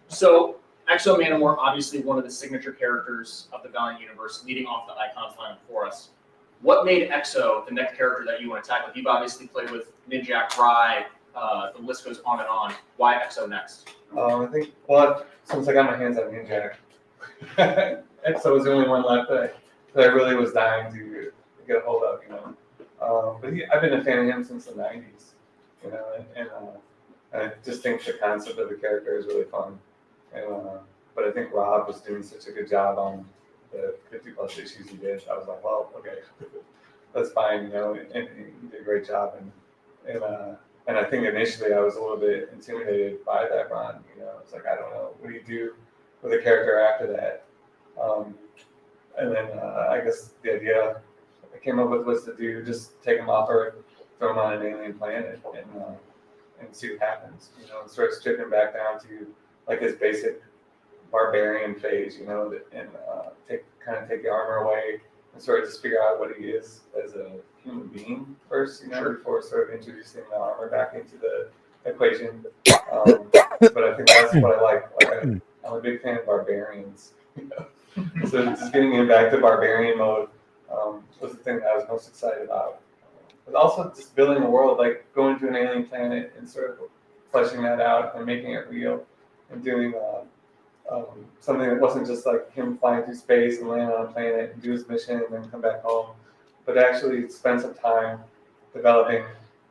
So Exo Man War, obviously one of the signature characters of the Valiant universe, leading off the Icons lineup for us. What made Exo the next character that you want to tackle? You've obviously played with Ninjak, Rai, the list goes on and on. Why Exo next?
I think, well, since I got my hands on Ninjak, Exo was the only one left that I really was dying to get a hold of, But I've been a fan of him since the 90s, and I just think the concept of the character is really fun. But I think Rob was doing such a good job on the 50+ issues he did. I was like, well, okay, that's fine, and he did a great job. And And I think initially I was a little bit intimidated by that run. You know, it's like, I don't know, what do you do with a character after that? And then I guess the idea I came up with was to just take him off Earth, throw him on an alien planet, and see what happens. You know, and start stripping back down to like his basic barbarian phase. You know, and take the armor away and sort of just figure out what he is as a human being first. You know, before sort of introducing the armor back into the equation. But I think that's what I like. I'm a big fan of barbarians. You know? So just getting him back to barbarian mode was the thing that I was most excited about. But also just building a world, like going to an alien planet and sort of fleshing that out and making it real, and doing something that wasn't just like him flying through space and land on a planet and do his mission and then come back home, but actually spend some time developing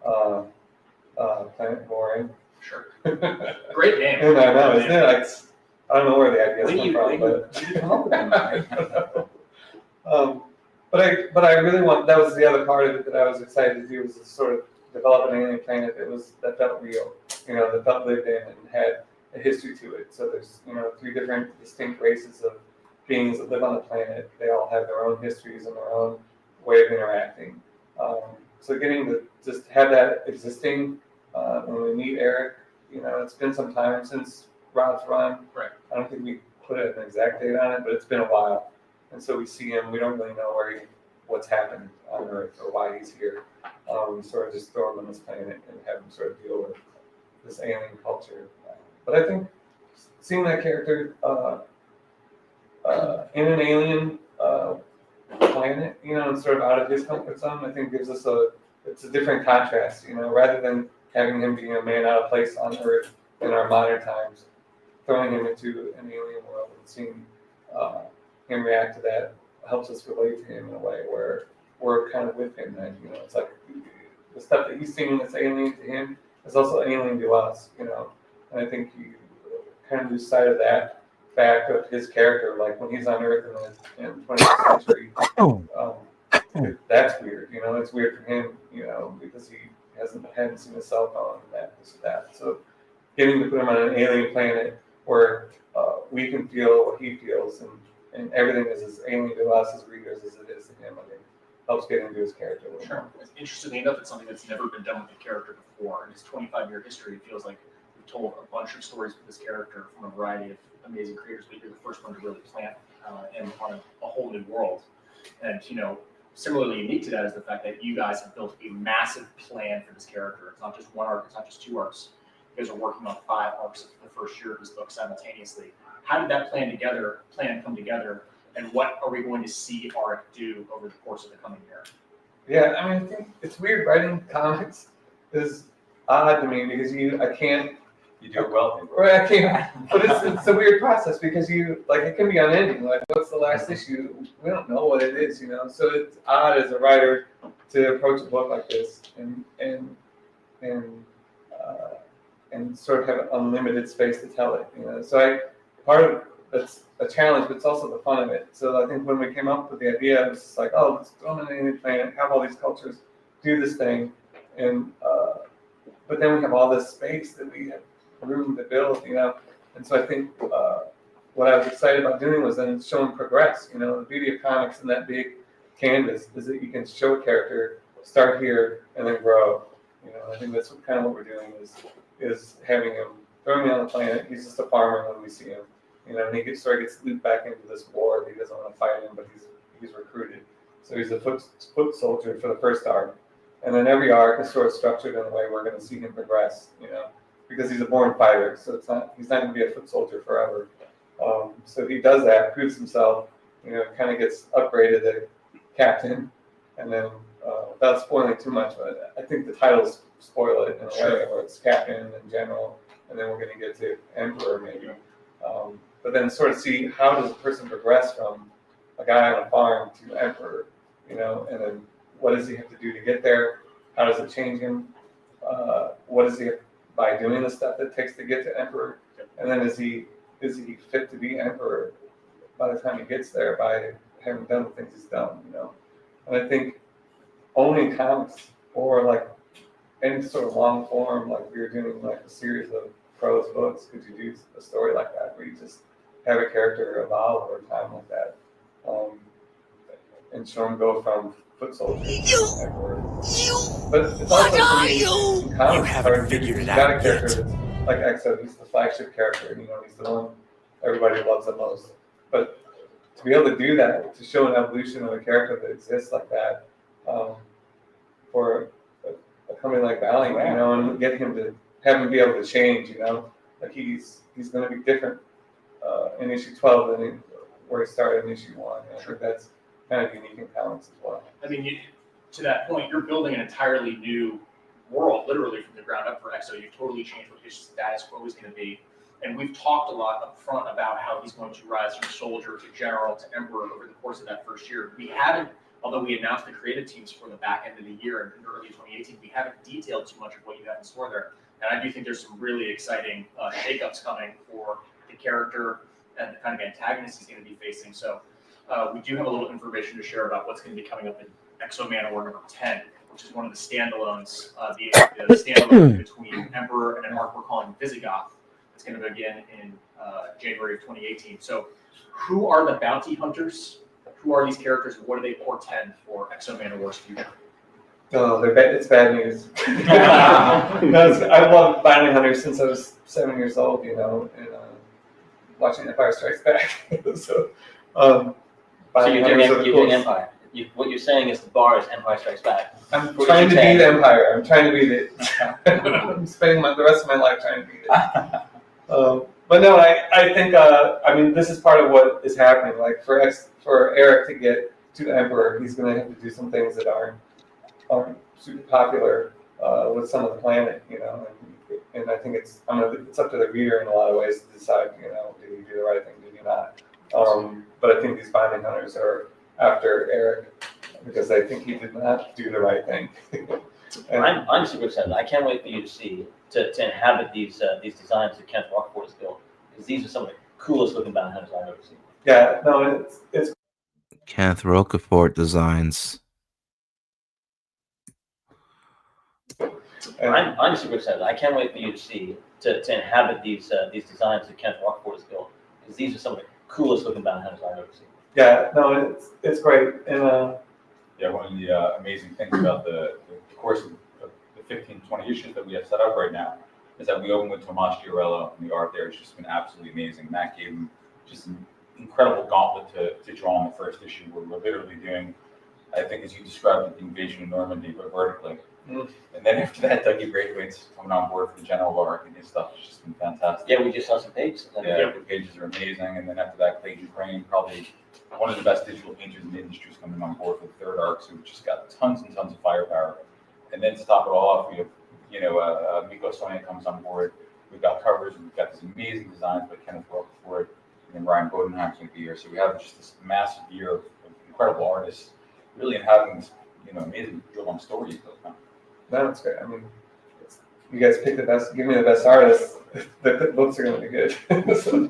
Planet Boring.
Sure. Great name.
And I know, isn't it? Like, I don't know where the ideas
When
come
you
from, but
come up with them,
I don't know. But I really want, that was the other part of it that I was excited to do, was to sort of develop an alien planet that felt real, you know, that felt lived in and had a history to it. So there's, you know, 3 different distinct races of beings that live on the planet. They all have their own histories and their own way of interacting. So getting to just have that existing when we meet Eric, you know, it's been some time since Rob's run.
Right.
I don't think we put an exact date on it, but it's been a while. And so we see him, we don't really know what's happened on Earth or why he's here. We sort of just throw him on this planet and have him sort of deal with this alien culture. But I think seeing that character in an alien planet, you know, and sort of out of his comfort zone, I think gives us it's a different contrast, you know, rather than having him being a man out of place on Earth in our modern times, throwing him into an alien world and seeing him react to that helps us relate to him in a way where we're kind of with him. Then, you know, it's like the stuff that he's seeing that's alien to him is also alien to us, you know. And I think you kind of lose sight of that fact of his character, like when he's on Earth in the 20th century. That's weird, you know. It's weird for him, you know, because he hadn't seen a cell phone and that. So getting to put him on an alien planet where we can feel what he feels and everything is as alien to us as readers as it is to him, I think helps get into his character a little
Sure. Interestingly enough, it's something that's never been done with the character before. In his 25-year history, it feels like we've told a bunch of stories with this character from a variety of amazing creators, but you're the first one to really plant him on a whole new world. And, you know, similarly unique to that is the fact that you guys have built a massive plan for this character. It's not just one arc, it's not just 2 arcs. You guys are working on 5 arcs the first year of this book simultaneously. How did that plan come together, and what are we going to see Arc do over the course of the coming year?
Yeah, I mean, I think it's weird. Writing comics is odd to me because I can't.
You do it well.
Right, I can't. But it's a weird process because it can be unending. Like, what's the last issue? We don't know what it is, you know. So it's odd as a writer to approach a book like this and sort of have unlimited space to tell it, you know. So part of that's a challenge, but it's also the fun of it. So I think when we came up with the idea, it was just like, oh, let's throw them on an alien planet, have all these cultures, do this thing, and but then we have all this space that we have room to build, you know. And so I think what I was excited about doing was then showing progress. You know, the beauty of comics and that big canvas is that you can show a character, start here, and then grow. You know, I think that's kind of what we're doing is having him throwing me on the planet. He's just a farmer when we see him. You know, and he gets looped back into this war. He doesn't want to fight him, but he's recruited. So he's a foot soldier for the first arc. And then every arc is sort of structured in a way we're going to see him progress, you know, because he's a born fighter. So he's not going to be a foot soldier forever. So he does that, proves himself, you know, kind of gets upgraded to captain. And then without spoiling too much, but I think the titles spoil it in a way where it's captain and general, and then we're going to get to emperor maybe. But then sort of see how does a person progress from a guy on a farm to emperor, you know, and then what does he have to do to get there? How does it change him? What does he have by doing the stuff that it takes to get to emperor? And then is he fit to be emperor by the time he gets there by having done the things he's done, you know? And I think only in comics or like any sort of long form, like we were doing like a series of prose books, could you do a story like that where you just have a character evolve over time like that, and show him go from foot soldier to emperor. But it's also for me, in comics, it's hard because you've got a character that's like Exo, he's the flagship character, you know, he's the one everybody loves the most. But to be able to do that, to show an evolution of a character that exists like that, for a company like Valiant, you know, and get him to have him be able to change, you know, like he's going to be different in issue 12 than where he started in issue 1. I think that's kind of unique in comics as well.
I mean, to that point, you're building an entirely new world, literally from the ground up for Exo. You've totally changed what his status quo is going to be. And we've talked a lot up front about how he's going to rise from soldier to general to emperor over the course of that first year. We haven't, although we announced the creative teams for the back end of the year in early 2018, we haven't detailed too much of what you have in store there. And I do think there's some really exciting shakeups coming for the character and the kind of antagonist he's going to be facing. So we do have a little information to share about what's going to be coming up in Exo Manowar number 10, which is one of the standalones, the standalone between Emperor and an arc we're calling Visigoth. It's going to begin in January of 2018. So who are the bounty hunters? Who are these characters? What do they portend for Exo Manowar's future?
Oh, it's bad news. I've loved bounty hunters since I was 7 years old, you know, and watching Empire Strikes Back. So
you're doing Empire. What you're saying is the bar is Empire Strikes Back.
I'm trying to be the Empire. I'm trying to be the. I'm spending the rest of my life trying to be it. But no, I think I mean this is part of what is happening. Like for Eric to get to Emperor, he's going to have to do some things that aren't super popular with some of the planet, you know. And I think it's up to the reader in a lot of ways to decide, you know, did you do the right thing, did you not? But I think these bounty hunters are after Eric because they think he did not do the right thing.
I'm super excited. I can't wait for you to see to inhabit these designs that Kenneth Rockford has built, because these are some of the coolest looking bounty hunters I've ever seen.
Yeah, no, it's
Kenneth Roquefort designs.
I'm super excited. I can't wait for you to see to inhabit these designs that Kenneth Rockford has built, because these are some of the coolest looking bounty hunters I've ever seen.
Yeah, no, it's great. And
yeah, one of the amazing things about the course of the 15, 20 issues that we have set up right now is that we open with Tomas Giorello, and the art there has just been absolutely amazing. Matt gave him just an incredible gauntlet to draw in the first issue, where we're literally doing, I think as you described it, the invasion of Normandy, but vertically. And then after that, Dougie Braithwaite's coming on board for the general arc, and his stuff has just been fantastic.
Yeah, we just saw some pages.
Yeah, the pages are amazing. And then after that, Clayton Crane, probably one of the best digital painters in the industry, is coming on board for the third arc, so we've just got tons and tons of firepower. And then to top it all off, we have, you know, Miko Sonia comes on board. We've got covers, we've got these amazing designs by Kenneth Roquefort, and then Ryan Bodenheim's going to be here. So we have just this massive year of incredible artists, really, and having this, you know, amazing drill-on stories built now.
No, it's great. I mean, you guys pick the best, give me the best artists. The books are going to be good. So.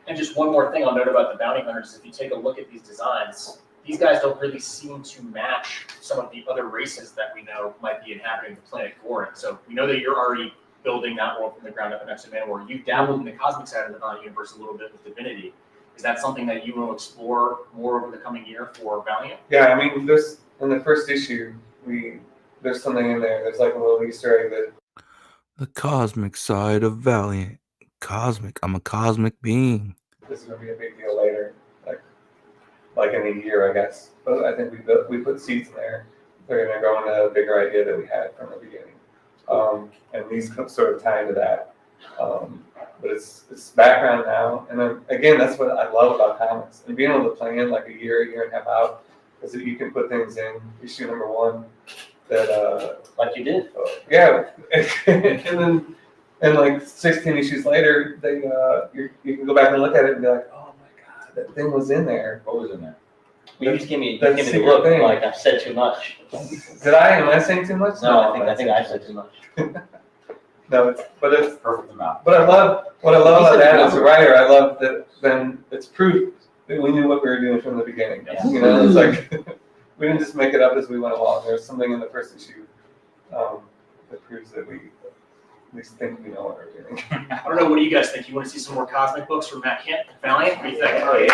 And just one more thing I'll note about the bounty hunters: if you take a look at these designs, these guys don't really seem to match some of the other races that we know might be inhabiting the planet Gorin. So we know that you're already building that world from the ground up in Exo Manowar. You've dabbled in the cosmic side of the Valiant universe a little bit with Divinity. Is that something that you will explore more over the coming year for Valiant?
Yeah, I mean, there's in the first issue, there's something in there. There's like a little Easter egg that
The cosmic side of Valiant. Cosmic. I'm a cosmic being.
this is going to be a big deal later, like in a year, I guess. But I think we put seeds in there. They're going to go into a bigger idea that we had from the beginning. And these sort of tie into that. But it's background now. And then, again, that's what I love about comics. And being able to plan like a year and a half out, is that you can put things in issue number 1 that
like you did.
Yeah. and like 16 issues later, you can go back and look at it and be like, oh my God, that thing was in there.
What was in there?
Well, you just give me the look thing. Like I've said too much.
Did I? Am I saying too much?
No, I think I said too much.
No, but it's
perfect amount.
But what I love about that as a writer, I love that then it's proof that we knew what we were doing from the beginning.
Yeah.
You know, it's like we didn't just make it up as we went along. There was something in the first issue that proves that we at least think we know what we're doing.
I don't know. What do you guys think? You want to see some more cosmic books from Matt Kent? Valiant? What do you think?
Oh, yeah.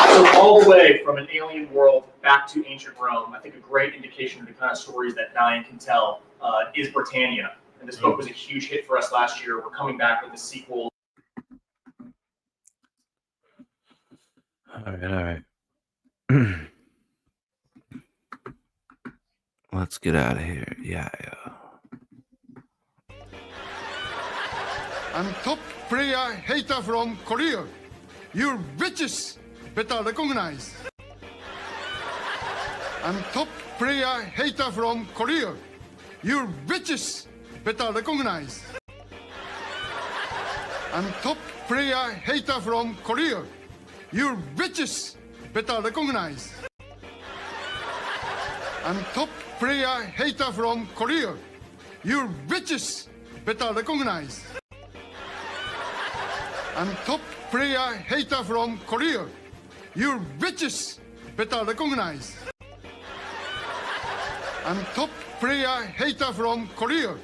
So all the way from an alien world back to ancient Rome, I think a great indication of the kind of stories that Valiant can tell is Britannia. And this book was a huge hit for us last year. We're coming back with a sequel.
All right. Let's get out of here. Yeah.
And top player hater from Korea. You bitches better recognize. And top player hater from Korea. You bitches better recognize. And top player hater from Korea. You bitches better recognize. And top player hater from Korea. You bitches better recognize. And top player hater from Korea. You bitches better recognize. And top player hater from Korea.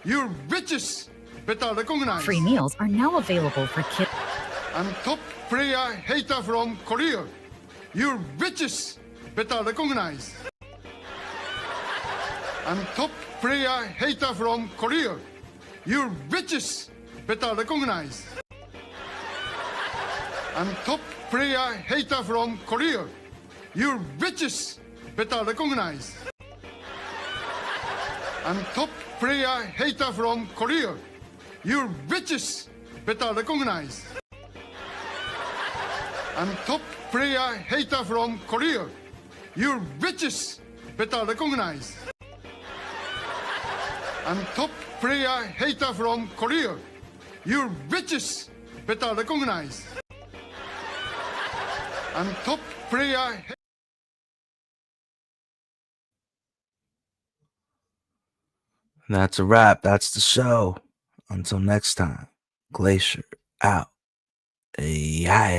You bitches better recognize.
Free meals are now available for kids.
And top player hater from Korea. You bitches better recognize. And top player hater from Korea. You bitches better recognize. And top player hater from Korea. You bitches better recognize. And top player hater from Korea. You bitches better recognize. And top player hater from Korea. You bitches better recognize. And top player hater from Korea. You bitches better recognize. And top player.
That's a wrap. That's the show. Until next time, Glacier out. Yeah.